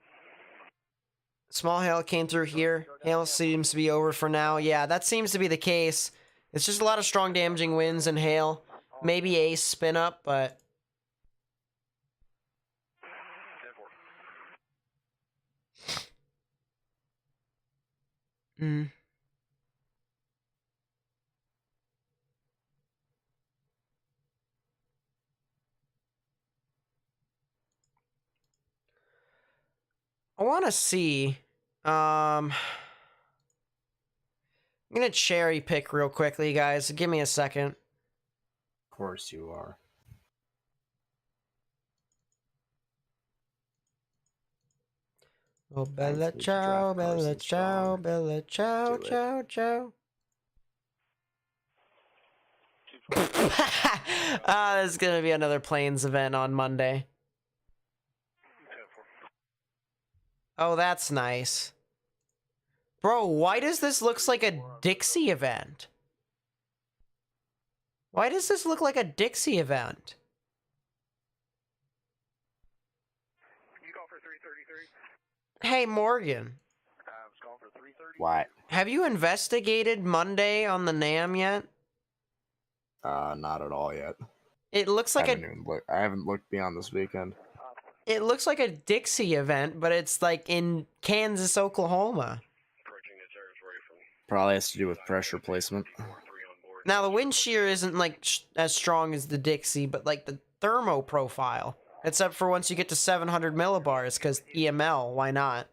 Small hail came through here. Hail seems to be over for now. Yeah, that seems to be the case. It's just a lot of strong damaging winds and hail. Maybe a spin up, but... I want to see. I'm gonna cherry pick real quickly, guys. Give me a second. Of course you are. Oh, Bella Ciao, Bella Ciao, Bella Ciao, Ciao, Ciao. There's gonna be another Plains event on Monday. Oh, that's nice. Bro, why does this look like a Dixie event? Why does this look like a Dixie event? You call for 333? Hey, Morgan. I was calling for 330. What? Have you investigated Monday on the NAM yet? Not at all yet. It looks like I haven't looked beyond this weekend. It looks like a Dixie event, but it's like in Kansas, Oklahoma. Probably has to do with pressure placement. Now, the wind shear isn't like as strong as the Dixie, but like the thermo profile. Except for once you get to 700 millibars, because EML, why not?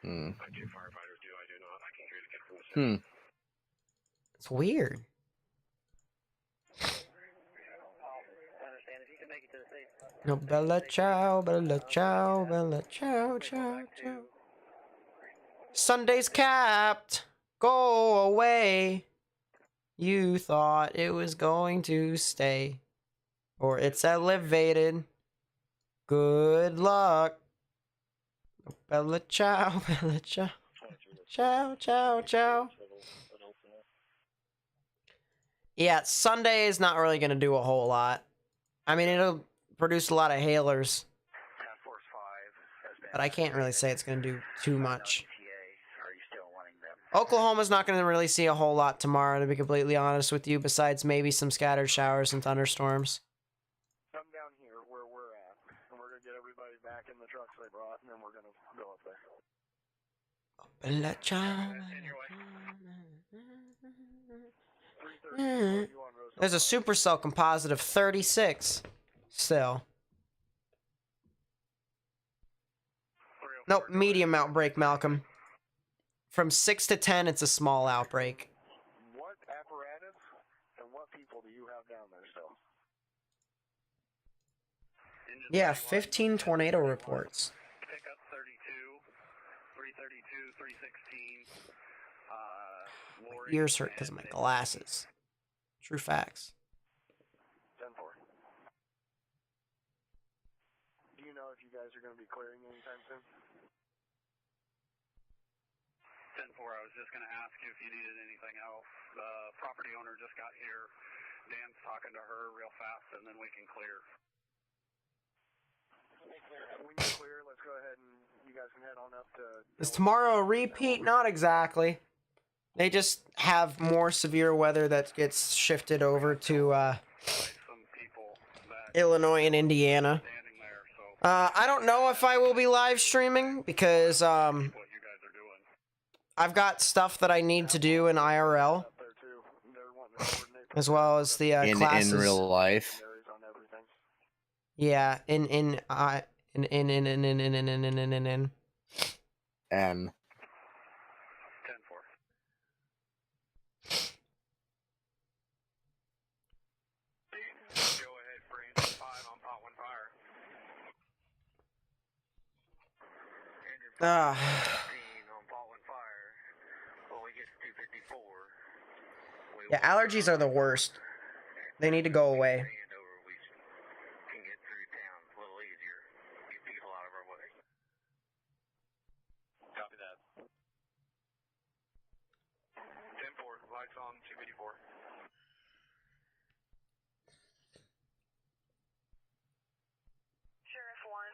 Hmm. My 2 firefighters do. I do not. I can hear the kid from the city. It's weird. Understand if you can make it to the safe. No, bella ciao, bella ciao, bella ciao, ciao, ciao. Sunday's capped. Go away. You thought it was going to stay. Or it's elevated. Good luck. Bella ciao, bella ciao. Ciao, ciao, ciao. Yeah, Sunday is not really going to do a whole lot. I mean, it'll produce a lot of hailers. But I can't really say it's going to do too much. Oklahoma's not going to really see a whole lot tomorrow, to be completely honest with you, besides maybe some scattered showers and thunderstorms. Come down here where we're at, and we're going to get everybody back in the trucks they brought, and then we're going to go up there. Bella ciao. There's a supercell composite of 36 still. Nope, medium outbreak, Malcolm. From 6 to 10, it's a small outbreak. What apparatus and what people do you have down there still? Yeah, 15 tornado reports. Pickup 32, 332, 316. Ears hurt because of my glasses. True facts. 10-4. Do you know if you guys are going to be clearing anytime soon? 10-4, I was just going to ask you if you needed anything else. The property owner just got here. Dan's talking to her real fast, and then we can clear. When you clear, let's go ahead and you guys can head on up to... Is tomorrow a repeat? Not exactly. They just have more severe weather that gets shifted over to Illinois and Indiana. I don't know if I will be live streaming because I've got stuff that I need to do in IRL, as well as the classes in real life. Yeah, in. And 10-4. Go ahead, Brandon 5 on pot 1 fire. Ah. On pot 1 fire. When we get to 254. Yeah, allergies are the worst. They need to go away. Can get through town a little easier. Get people out of our way. Copy that. 10-4. Lights on 254. Sheriff 1,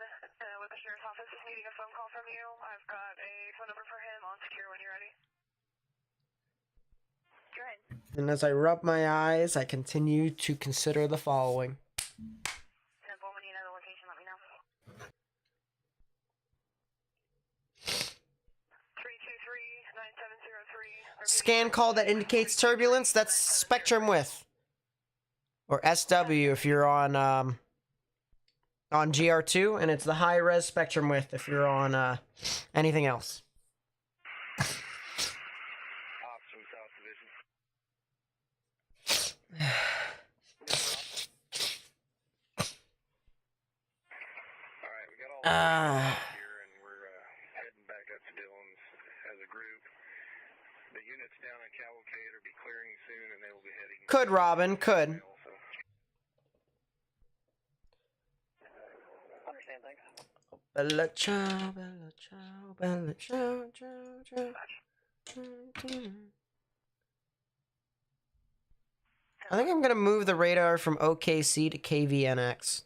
with the sheriff's office is needing a phone call from you. I've got a phone number for him on secure when you're ready. Go ahead. And as I rub my eyes, I continue to consider the following. 10-4, when you know the location, let me know. 323-9703. Scan call that indicates turbulence, that's spectrum width. Or SW if you're on GR2, and it's the high res spectrum width if you're on anything else. Here and we're heading back up to Dillon's as a group. The units down in Cavalcade will be clearing soon, and they will be heading. Could, Robin, could. Understand, thanks. Bella ciao, bella ciao, bella ciao, ciao, ciao. I think I'm gonna move the radar from OKC to KVNX.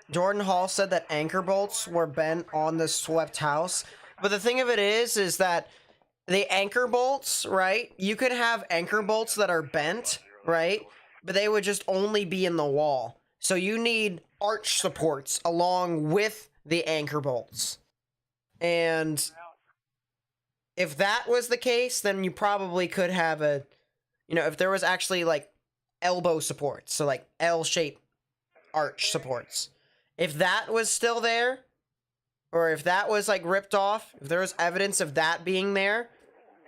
Jordan Hall said that anchor bolts were bent on the swept house. But the thing of it is that the anchor bolts, right? You could have anchor bolts that are bent, right? But they would just only be in the wall. So you need arch supports along with the anchor bolts. And if that was the case, then you probably could have a, you know, if there was actually like elbow supports, so like L-shaped arch supports. If that was still there, or if that was like ripped off, if there was evidence of that being there,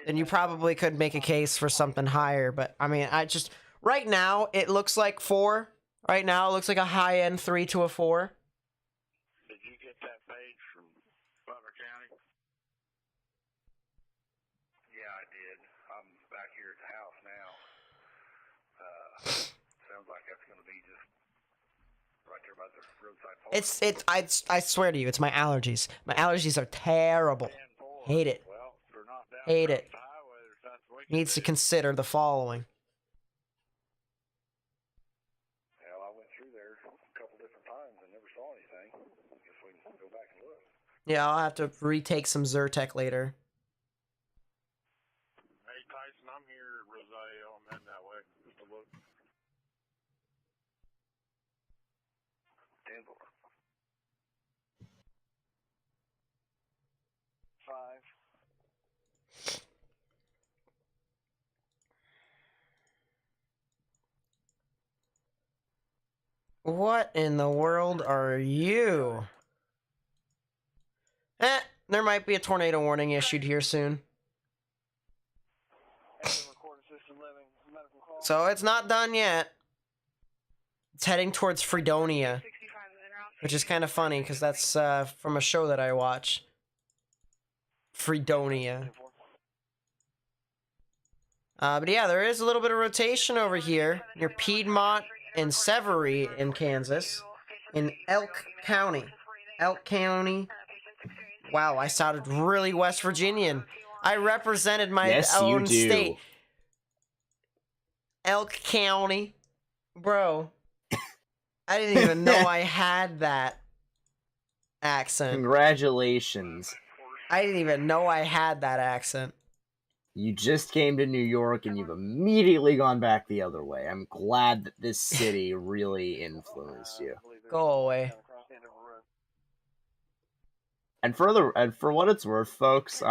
then you probably could make a case for something higher. But I mean, right now it looks like 4. Right now it looks like a high end 3 to a 4. Did you get that page from Butler County? Yeah, I did. I'm back here at the house now. Sounds like that's going to be just right there by the roadside park. I swear to you, it's my allergies. My allergies are terrible. Hate it. Well, they're not down Hate it. the highway. There's nothing we can Needs to do. consider the following. Hell, I went through there a couple different times and never saw anything. Guess we can go back and look. Yeah, I'll have to retake some Zyrtec later. Hey, Tyson, I'm here at Rosario. I'm heading that way just to look. Denver. 5. What in the world are you? There might be a tornado warning issued here soon. So it's not done yet. It's heading towards Fredonia, which is kind of funny because that's from a show that I watch. Fredonia. But yeah, there is a little bit of rotation over here near Piedmont and Severy in Kansas, in Elk County. Elk County. Wow, I sounded really West Virginian. I represented my own state. Elk County. Bro. I didn't even know I had that accent. Congratulations. I didn't even know I had that accent. You just came to New York and you've immediately gone back the other way. I'm glad that this city really influenced you. Go away. And for what it's worth, folks,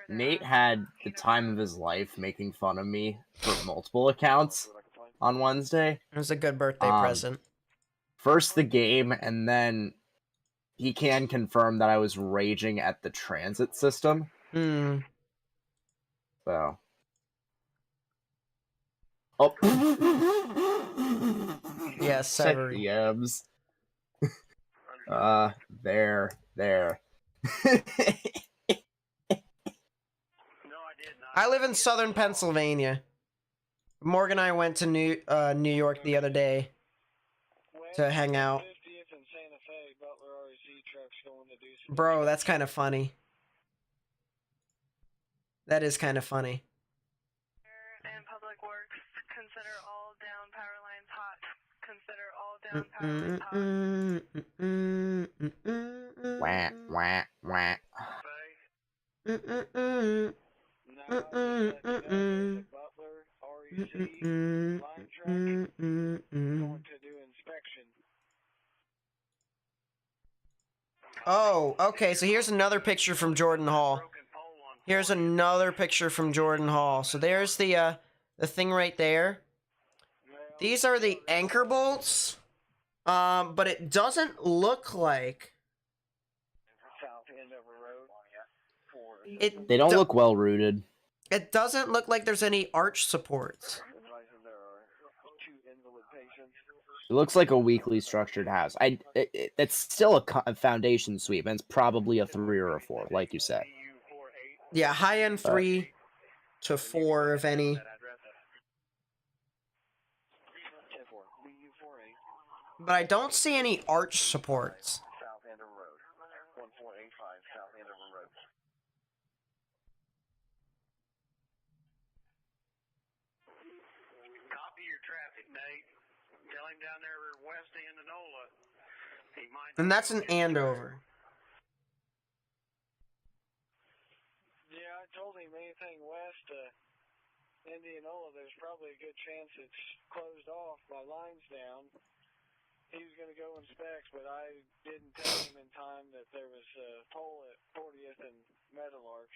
Nate had the time of his life making fun of me for multiple accounts on Wednesday. It was a good birthday present. First the game, and then he can confirm that I was raging at the transit system. So. Oh. Yes, Severy. Check the M's. There. I live in southern Pennsylvania. Morgan and I went to New York the other day to hang out. Bro, that's kind of funny. That is kind of funny. And Public Works, consider all down power lines hot. Consider all down power lines hot. Wah, wah, Oh, okay, so here's another picture from Jordan Hall. Here's another picture from Jordan Hall. So there's the thing right there. These are the anchor bolts. But it doesn't look like... They don't look well rooted. It doesn't look like there's any arch supports. It looks like a weakly structured house. It's still a foundation sweep, and it's probably a 3 or a 4, like you said. Yeah, high end 3 to 4, if any. But I don't see any arch supports. Down there west end of Nola. And that's an Andover. Yeah, I told him anything west of Indianola, there's probably a good chance it's closed off by lines down. He was going to go inspect, but I didn't tell him in time that there was a pole at 40th and Meadowlark.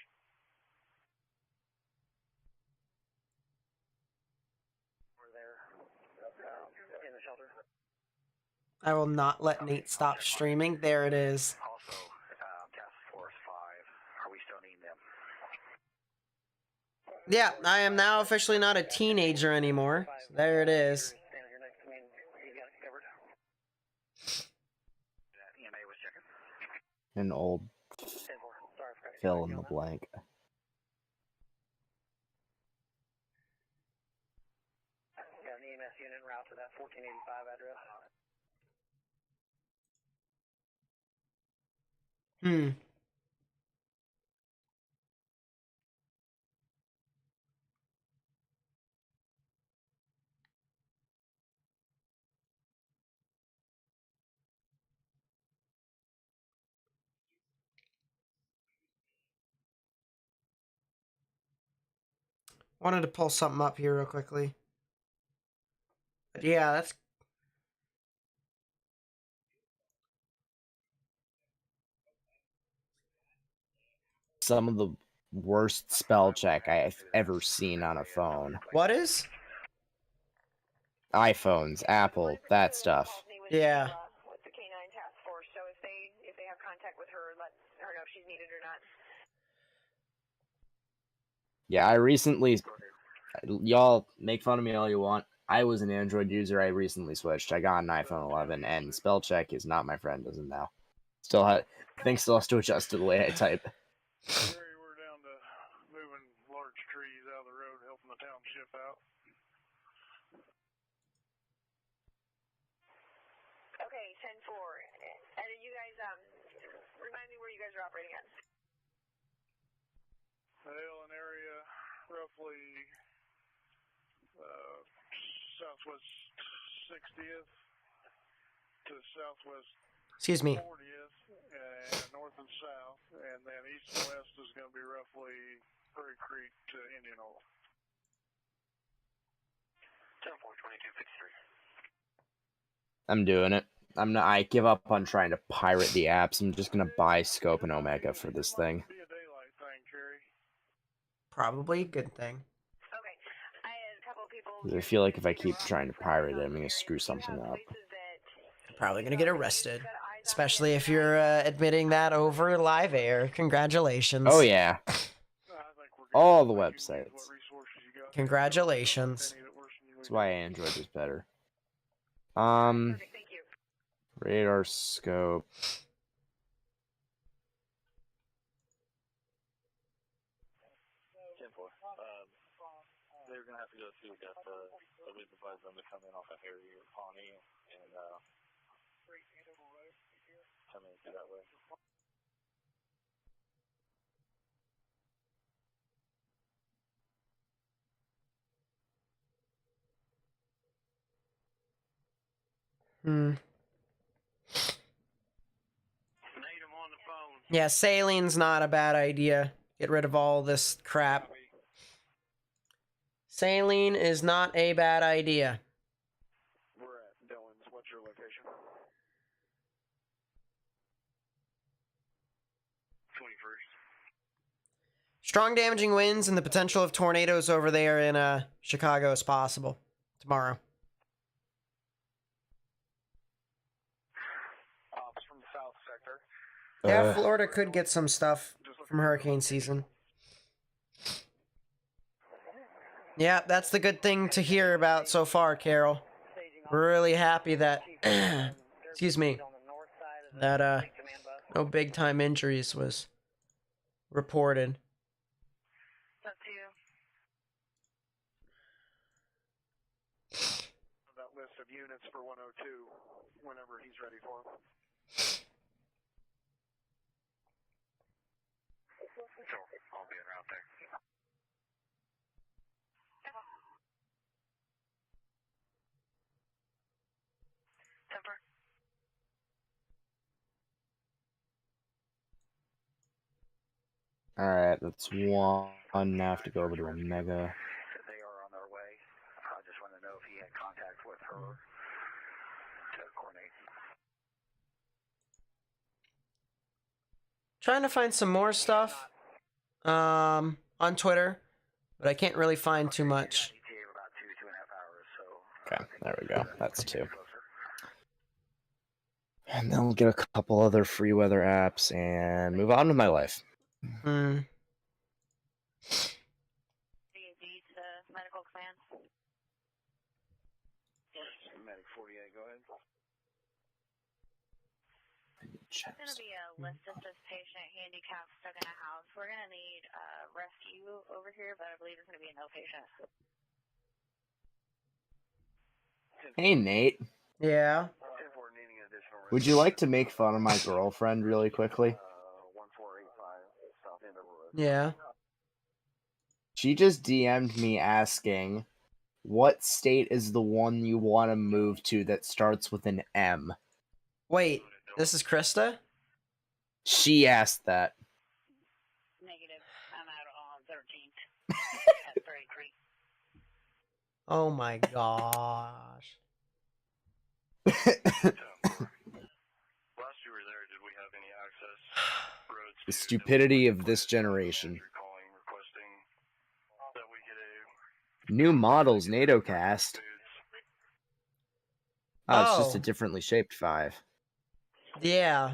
We're there. In the shelter. I will not let Nate stop streaming. There it is. Also, Task Force 5, are we still needing them? Yeah, I am now officially not a teenager anymore. So there it is. Standing here next to me, you got it covered. EMA was checking. An old 10-4. Sorry for cutting you fill off. in the blank. Got an EMS unit en route to that 1485 address. Wanted to pull something up here real quickly. But yeah, that's... Some of the worst spell check I've ever seen on a phone. What is? iPhones, Apple, that stuff. Yeah. With the K9 task force, so if they have contact with her, let her know if she's needed or not. Yeah, I recently... Y'all make fun of me all you want. I was an Android user. I recently switched. I got an iPhone 11, and spell check is not my friend as of now. Things still has to adjust to the way I type. Jerry, we're down to moving large trees out of the road, helping the township out. Okay, 10-4. And you guys, remind me where you guys are operating at. The Allen area, roughly southwest 60th to southwest Excuse me. 40th, and north and south, and then east and west is going to be roughly Prairie Creek to Indianola. 10-4, 2253. I'm doing it. I give up on trying to pirate the apps. I'm just gonna buy Scope and Omega for this thing. Be a daylight thing, Jerry. Probably a good thing. Okay. I had a couple of people... 'Cause I feel like if I keep trying to pirate it, I'm gonna screw something up. Probably gonna get arrested. Especially if you're admitting that over live air. Congratulations. Oh yeah. All the websites. Congratulations. That's why Android is better. Radar scope. They're gonna have to go through that. We advise them to come in off of Harry or Pawnee and come in through that way. Yeah, saline's not a bad idea. Get rid of all this crap. Saline is not a bad idea. We're at Dillon's. What's your location? 21st. Strong damaging winds and the potential of tornadoes over there in Chicago is possible tomorrow. Ops from the south sector. Yeah, Florida could get some stuff from hurricane season. Yeah, that's the good thing to hear about so far, Carol. We're really happy that, excuse me, that no big time injuries was reported. Up to you. That list of units for 102 whenever he's ready for them. Sure, I'll be en route there. Temper. Alright, that's one. Now I have to go over to Omega. They are on their way. I just want to know if he had contact with her to coordinate. Trying to find some more stuff on Twitter, but I can't really find too much. Okay, there we go. That's two. And then I'll get a couple other free weather apps and move on with my life. Hmm. DAD to medical command. Medic 48, go ahead. It's going to be a list assist patient handicapped stuck in a house. We're going to need rescue over here, but I believe it's going to be a no patient. Hey, Nate. Yeah. Would you like to make fun of my girlfriend really quickly? 1485 south end of the road. Yeah. She just DM'd me asking, what state is the one you want to move to that starts with an M? Wait, this is Krista? She asked that. Negative. I'm out on 13th. At Prairie Creek. Oh my gosh. Last you were there, did we have any access roads? The stupidity of this generation. New models, NATO cast. Oh, it's just a differently shaped 5. Yeah.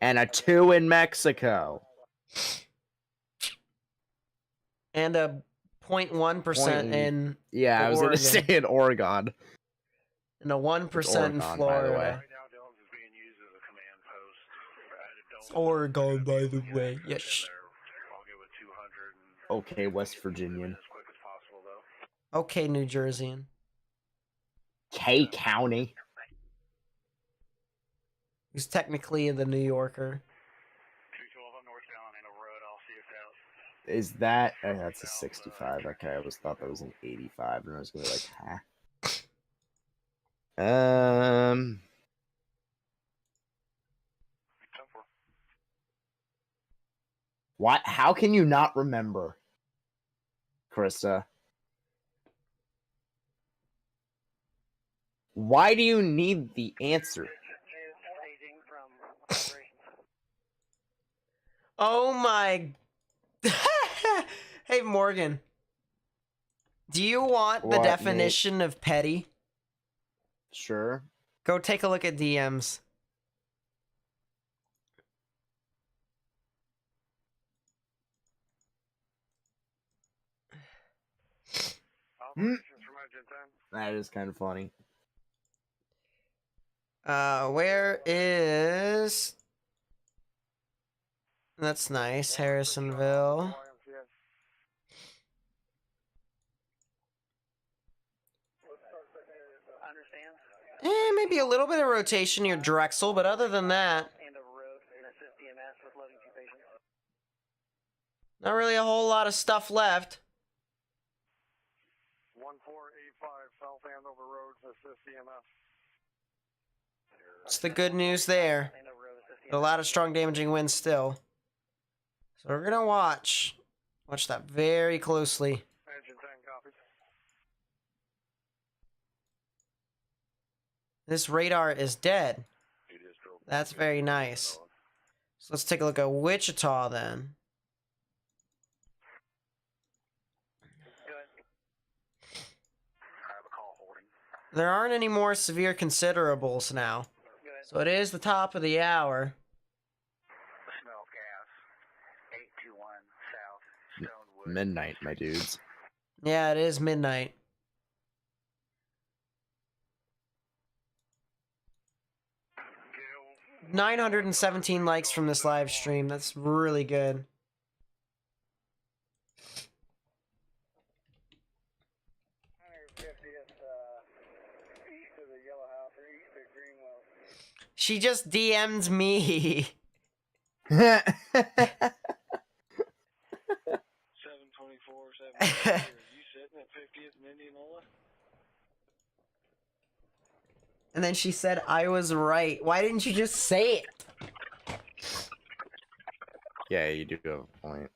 And a 2 in Mexico. And a 0.1% in Yeah, I was going to Oregon. say in Oregon. And a 1% in Oregon, by the way. Florida. It's Oregon, by the way. Yes. Okay, West Virginian. Okay, New Jerseyan. K County. He's technically the New Yorker. Is that... Oh, that's a 65. Okay, I always thought that was an 85, and I was going to be like, huh? What? How can you not remember, Krista? Why do you need the answer? Oh my... Hey, Morgan. Do you want the What, definition of petty? Sure. Go take a look at DMs. That is kind of funny. Where is... That's nice. Harrisonville. Maybe a little bit of rotation near Drexel, but other than that, not really a whole lot of stuff left. 1485 South Andover Road, assist EMS. It's the good news there. But a lot of strong damaging winds still. So we're gonna watch that very closely. Engine 10 copies. This radar is dead. That's very nice. So let's take a look at Wichita then. There aren't any more severe considerables now. So it is the top of the hour. Smell gas. 821 South Stonewood. Midnight, my dudes. Yeah, it is midnight. Gil. 917 likes from this live stream. That's really good. She just DM'd me. 724, 724. You sitting at 50th and Indianola? And then she said, I was right. Why didn't you just say it? Yeah, you do have a point.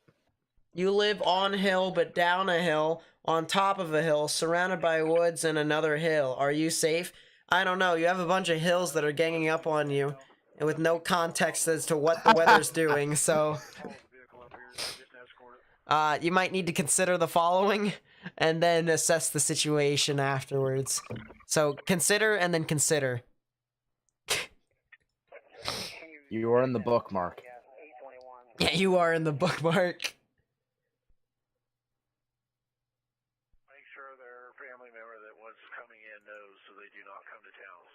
You live on hill, but down a hill, on top of a hill, surrounded by woods and another hill. Are you safe? I don't know. You have a bunch of hills that are ganging up on you, and with no context as to what the weather's doing, so... you might need to consider the following, and then assess the situation afterwards. So, consider, and then consider. You are in the bookmark. Yeah, you are in the bookmark. Make sure their family member that was coming in knows so they do not come to town.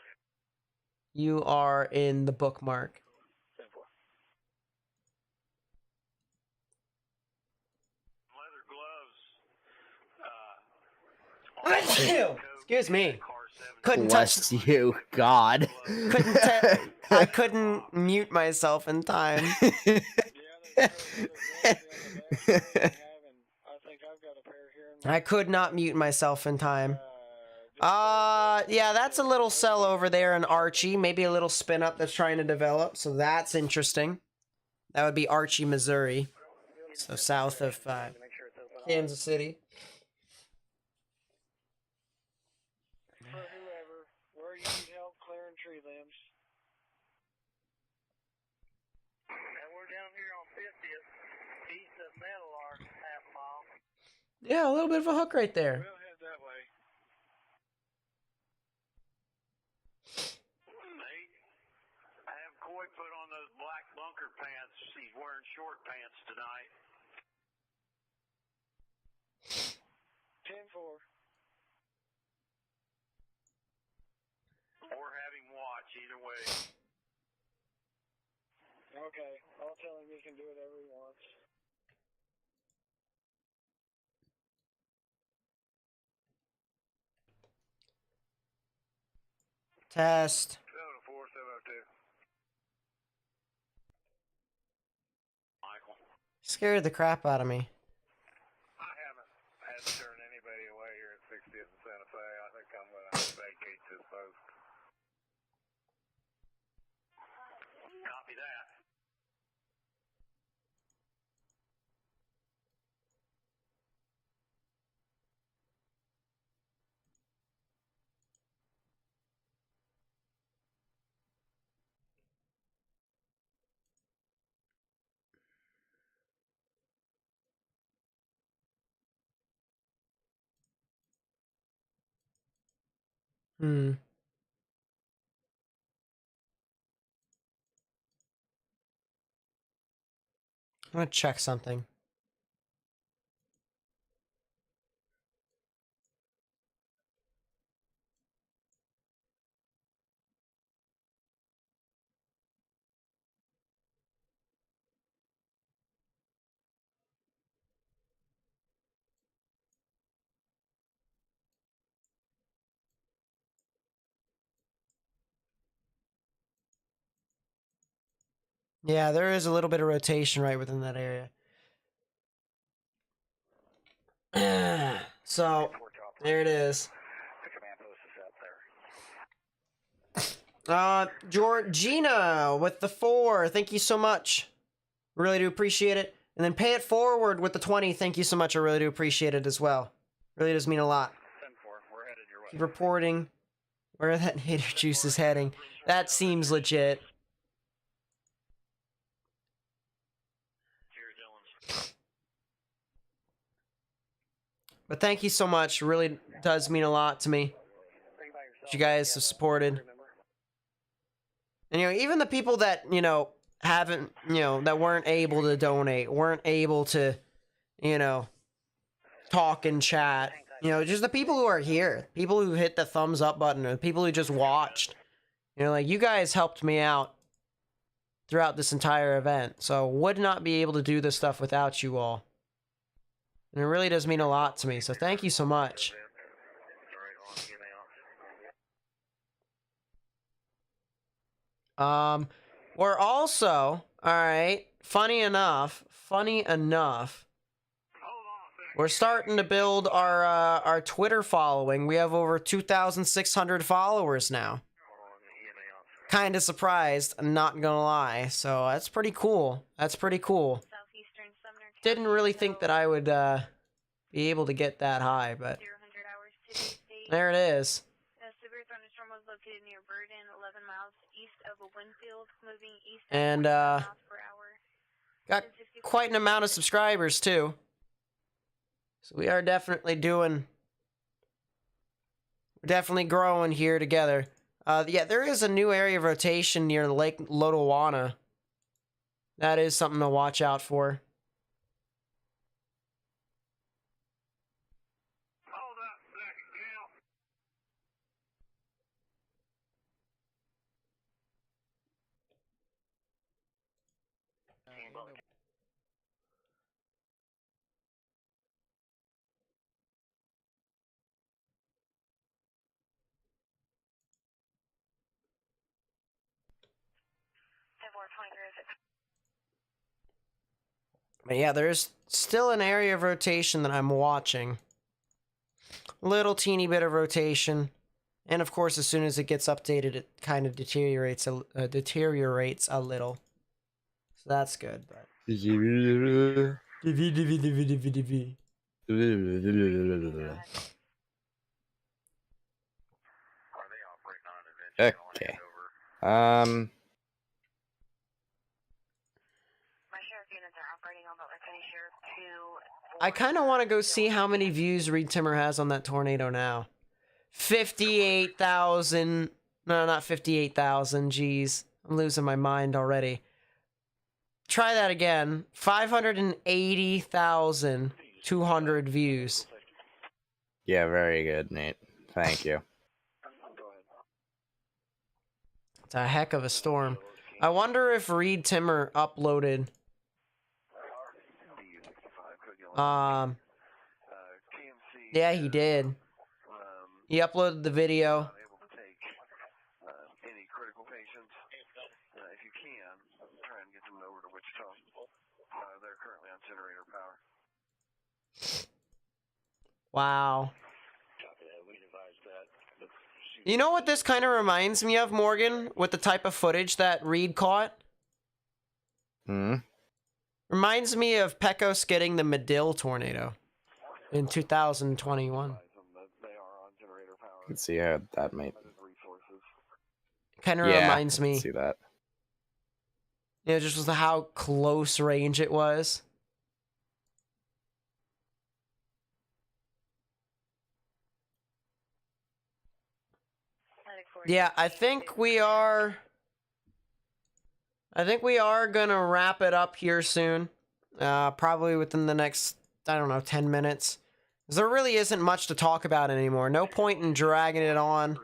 You are in the bookmark. Simple. Leather gloves. Excuse me. Couldn't touch. Bless you, God. I couldn't mute myself in time. I could not mute myself in time. Yeah, that's a little cell over there in Archie. Maybe a little spin up that's trying to develop. So that's interesting. That would be Archie, Missouri. So south of Kansas City. For whoever, where you need help clearing tree limbs. And we're down here on 50th, east of Metal Arc, half mile. Yeah, a little bit of a hook right there. We'll head that way. Nate, I have Coy put on those black bunker pants. He's wearing short pants tonight. 10-4. Or have him watch, either way. Okay, I'll tell him he can do whatever he wants. Test. 704, 702. Michael. Scared the crap out of me. I haven't had to turn anybody away here at 60th and Santa Fe. I think I'm going to vacate this post. Copy that. Hmm. I'm gonna check something. Yeah, there is a little bit of rotation right within that area. So, there it is. Georgina with the 4. Thank you so much. Really do appreciate it. And then Pay It Forward with the 20. Thank you so much. I really do appreciate it as well. Really does mean a lot. Keep reporting where that hater juice is heading. That seems legit. But thank you so much. It really does mean a lot to me that you guys have supported. And, even the people that, haven't, that weren't able to donate, weren't able to, talk and chat. Just the people who are here, people who hit the thumbs up button, or the people who just watched. You guys helped me out throughout this entire event. So would not be able to do this stuff without you all. And it really does mean a lot to me. So thank you so much. We're also, alright, funny enough, we're starting to build our Twitter following. We have over 2,600 followers now. Kind of surprised, I'm not gonna lie. So that's pretty cool. Didn't really think that I would be able to get that high, but there it is. Severe thunderstorm was located near Burden, 11 miles east of Winfield, moving east And miles per hour. got quite an amount of subscribers too. So we are definitely growing here together. Yeah, there is a new area of rotation near Lake Lotawana That is something to watch out for. But yeah, there's still an area of rotation that I'm watching. Little teeny bit of rotation. And of course, as soon as it gets updated, it kind of deteriorates a little. So that's good. But... Okay. I kind of want to go see how many views Reed Timmer has on that tornado now. 58,000. No, not 58,000. Jeez. I'm losing my mind already. Try that again. 580,200 views. Yeah, very good, Nate. Thank you. It's a heck of a storm. I wonder if Reed Timmer uploaded... Yeah, he did. He uploaded the video. Any critical patients, if you can, try and get them over to Wichita. They're currently on generator power. Wow. You know what this kind of reminds me of, Morgan? With the type of footage that Reed caught? Reminds me of Pecos getting the Medill tornado in 2021. Let's see how that might... Kind of reminds me. See that. Yeah, just with how close range it was. Yeah, I think we are gonna wrap it up here soon. Probably within the next, I don't know, 10 minutes. 'Cause there really isn't much to talk about anymore. No point in dragging it on.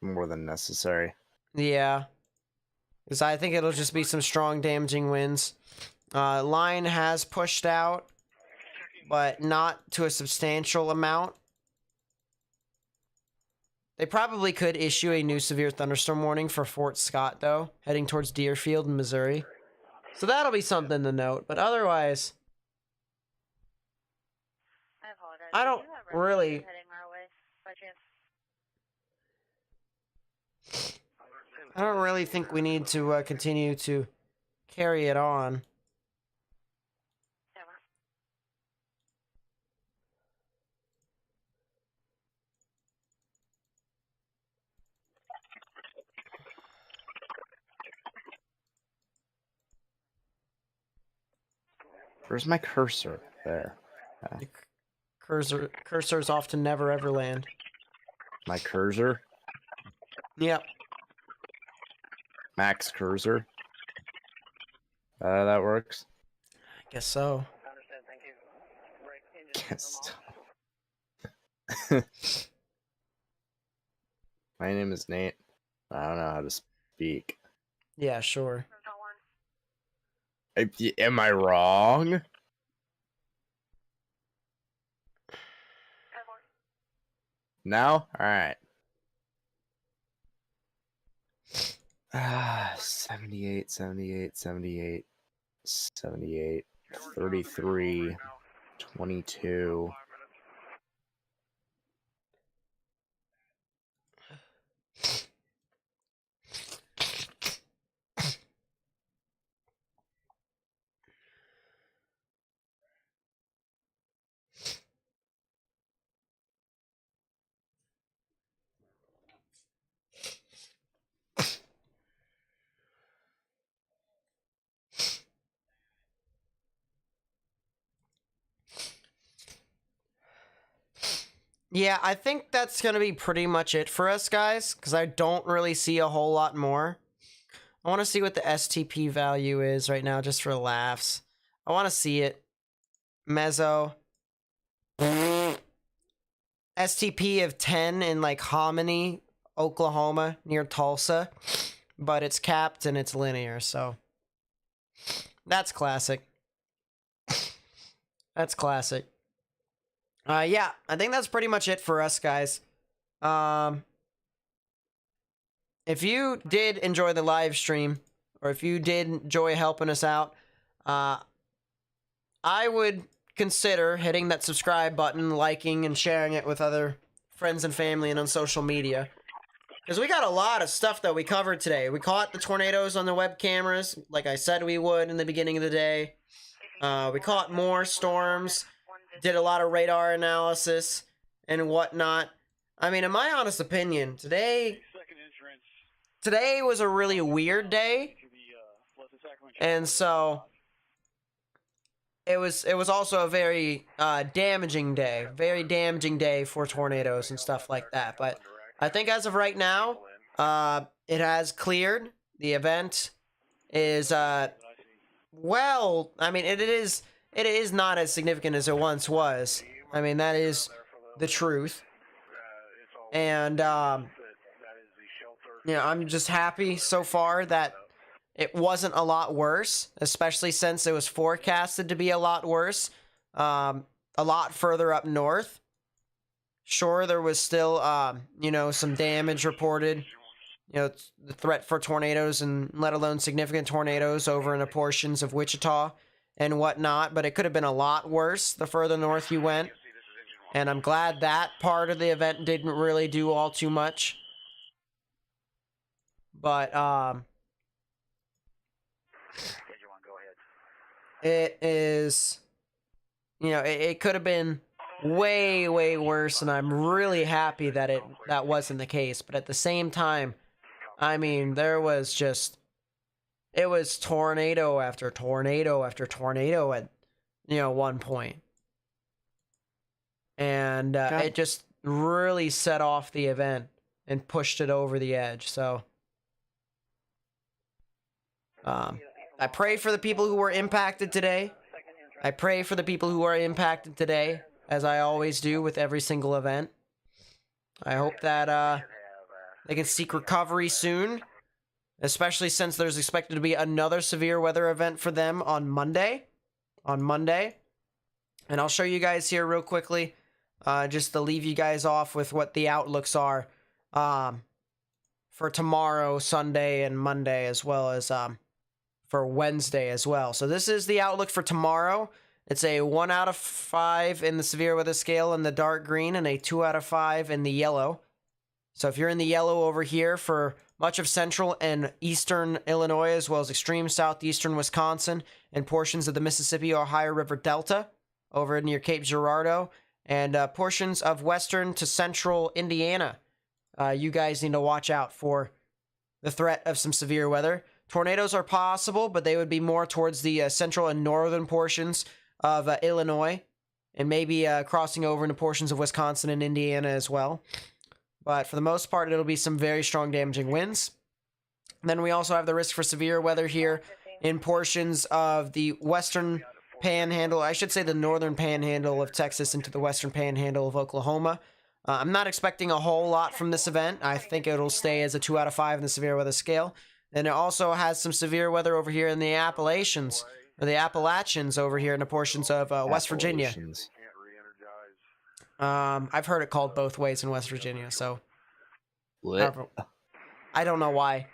More than necessary. Yeah. Because I think it'll just be some strong damaging winds. Line has pushed out, but not to a substantial amount. They probably could issue a new severe thunderstorm warning for Fort Scott, though, heading towards Deerfield in Missouri. So that'll be something to note. But otherwise, I don't really... I don't really think we need to continue to carry it on. Where's my cursor? There. Cursor's off to Never Everland. My cursor? Yep. Max cursor? That works? I guess so. Guess. My name is Nate. I don't know how to speak. Yeah, sure. Am I wrong? No? Alright. 78, 78, 78, 78, 33, 22. Yeah, I think that's going to be pretty much it for us, guys, because I don't really see a whole lot more. I want to see what the STP value is right now, just for laughs. I want to see it. Mezzo. STP of 10 in like Hominy, Oklahoma, near Tulsa. But it's capped and it's linear, so that's classic. That's classic. Yeah, I think that's pretty much it for us, guys. If you did enjoy the live stream, or if you did enjoy helping us out, I would consider hitting that subscribe button, liking, and sharing it with other friends and family and on social media. Because we got a lot of stuff that we covered today. We caught the tornadoes on the web cameras, like I said we would in the beginning of the day. We caught more storms, did a lot of radar analysis and whatnot. I mean, in my honest opinion, today was a really weird day. And so it was also a very damaging day. Very damaging day for tornadoes and stuff like that. But I think as of right now, it has cleared. The event is, well, I mean, it is not as significant as it once was. I mean, that is the truth. And, you know, I'm just happy so far that it wasn't a lot worse, especially since it was forecasted to be a lot worse, a lot further up north. Sure, there was still, you know, some damage reported, you know, the threat for tornadoes and let alone significant tornadoes over in the portions of Wichita and whatnot, but it could have been a lot worse the further north you went. And I'm glad that part of the event didn't really do all too much. But, it is, you know, it could have been way, way worse, and I'm really happy that that wasn't the case. But at the same time, I mean, there was just, it was tornado after tornado after tornado at, you know, one point. And it just really set off the event and pushed it over the edge. So I pray for the people who were impacted today. I pray for the people who are impacted today, as I always do with every single event. I hope that they can seek recovery soon, especially since there's expected to be another severe weather event for them on Monday. And I'll show you guys here real quickly, just to leave you guys off with what the outlooks are for tomorrow, Sunday, and Monday, as well as for Wednesday as well. So this is the outlook for tomorrow. It's a 1 out of 5 in the severe weather scale in the dark green and a 2 out of 5 in the yellow. So if you're in the yellow over here for much of central and eastern Illinois, as well as extreme southeastern Wisconsin and portions of the Mississippi Ohio River Delta over near Cape Girardeau, and portions of western to central Indiana, you guys need to watch out for the threat of some severe weather. Tornadoes are possible, but they would be more towards the central and northern portions of Illinois, and maybe crossing over into portions of Wisconsin and Indiana as well. But for the most part, it'll be some very strong damaging winds. And then we also have the risk for severe weather here in portions of the western panhandle, I should say the northern panhandle of Texas into the western panhandle of Oklahoma. I'm not expecting a whole lot from this event. I think it'll stay as a 2 out of 5 in the severe weather scale. And it also has some severe weather over here in the Appalachians, or the Appalachians over here in the portions of West Virginia. I've heard it called both ways in West Virginia, so. What? I don't know why.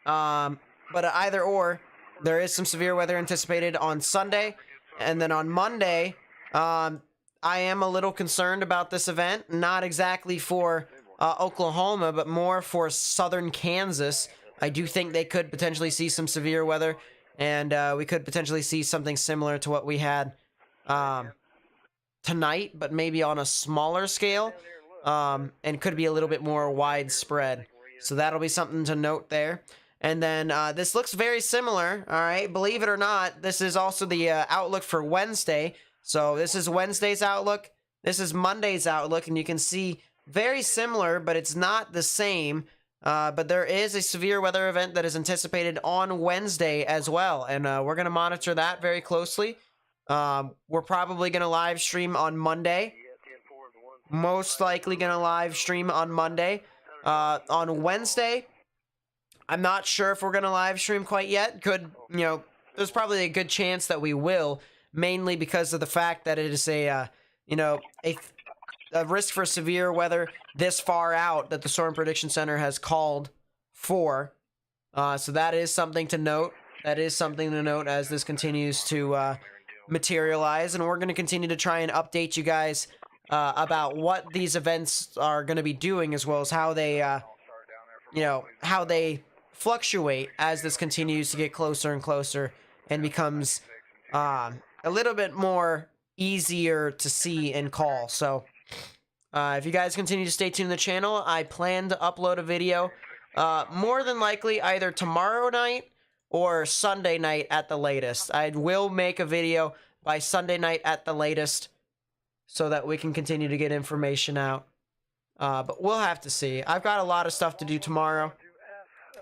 But either or, there is some severe weather anticipated on Sunday. And then on Monday, I am a little concerned about this event. Not exactly for Oklahoma, but more for southern Kansas. I do think they could potentially see some severe weather, and we could potentially see something similar to what we had tonight, but maybe on a smaller scale, and could be a little bit more widespread. So that'll be something to note there. And then this looks very similar, all right? Believe it or not, this is also the outlook for Wednesday. So this is Wednesday's outlook. This is Monday's outlook, and you can see very similar, but it's not the same. But there is a severe weather event that is anticipated on Wednesday as well, and we're going to monitor that very closely. We're probably going to live stream on Monday. Most likely going to live stream on Monday. On Wednesday, I'm not sure if we're going to live stream quite yet. There's probably a good chance that we will, mainly because of the fact that it is a risk for severe weather this far out that the Storm Prediction Center has called for. So that is something to note. That is something to note as this continues to materialize. And we're going to continue to try and update you guys about what these events are going to be doing, as well as how they, how they fluctuate as this continues to get closer and closer and becomes a little bit more easier to see and call. So if you guys continue to stay tuned to the channel, I plan to upload a video more than likely either tomorrow night or Sunday night at the latest. I will make a video by Sunday night at the latest so that we can continue to get information out. But we'll have to see. I've got a lot of stuff to do tomorrow.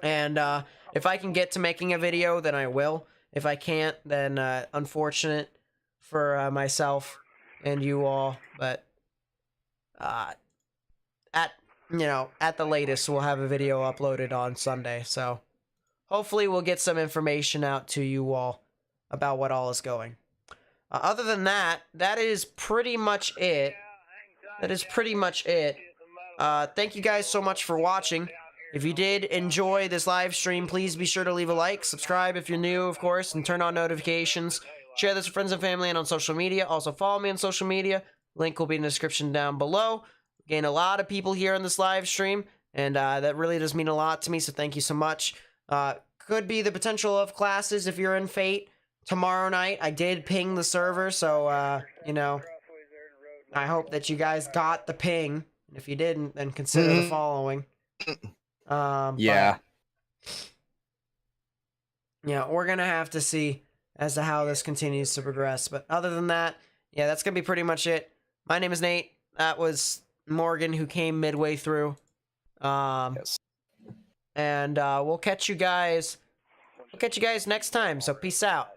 And if I can get to making a video, then I will. If I can't, then unfortunate for myself and you all. But at the latest, we'll have a video uploaded on Sunday. So hopefully we'll get some information out to you all about what all is going. Other than that, that is pretty much it. Thank you guys so much for watching. If you did enjoy this live stream, please be sure to leave a like, subscribe if you're new, of course, and turn on notifications. Share this with friends and family and on social media. Also follow me on social media. Link will be in the description down below. Gain a lot of people here on this live stream, and that really does mean a lot to me, so thank you so much. Could be the potential of classes if you're in Fate tomorrow night. I did ping the server, so, I hope that you guys got the ping. If you didn't, then consider the following. Yeah. We're going to have to see as to how this continues to progress. But other than that, yeah, that's going to be pretty much it. My name is Nate. That was Morgan, who came midway through. Yes. And we'll catch you guys next time. So peace out.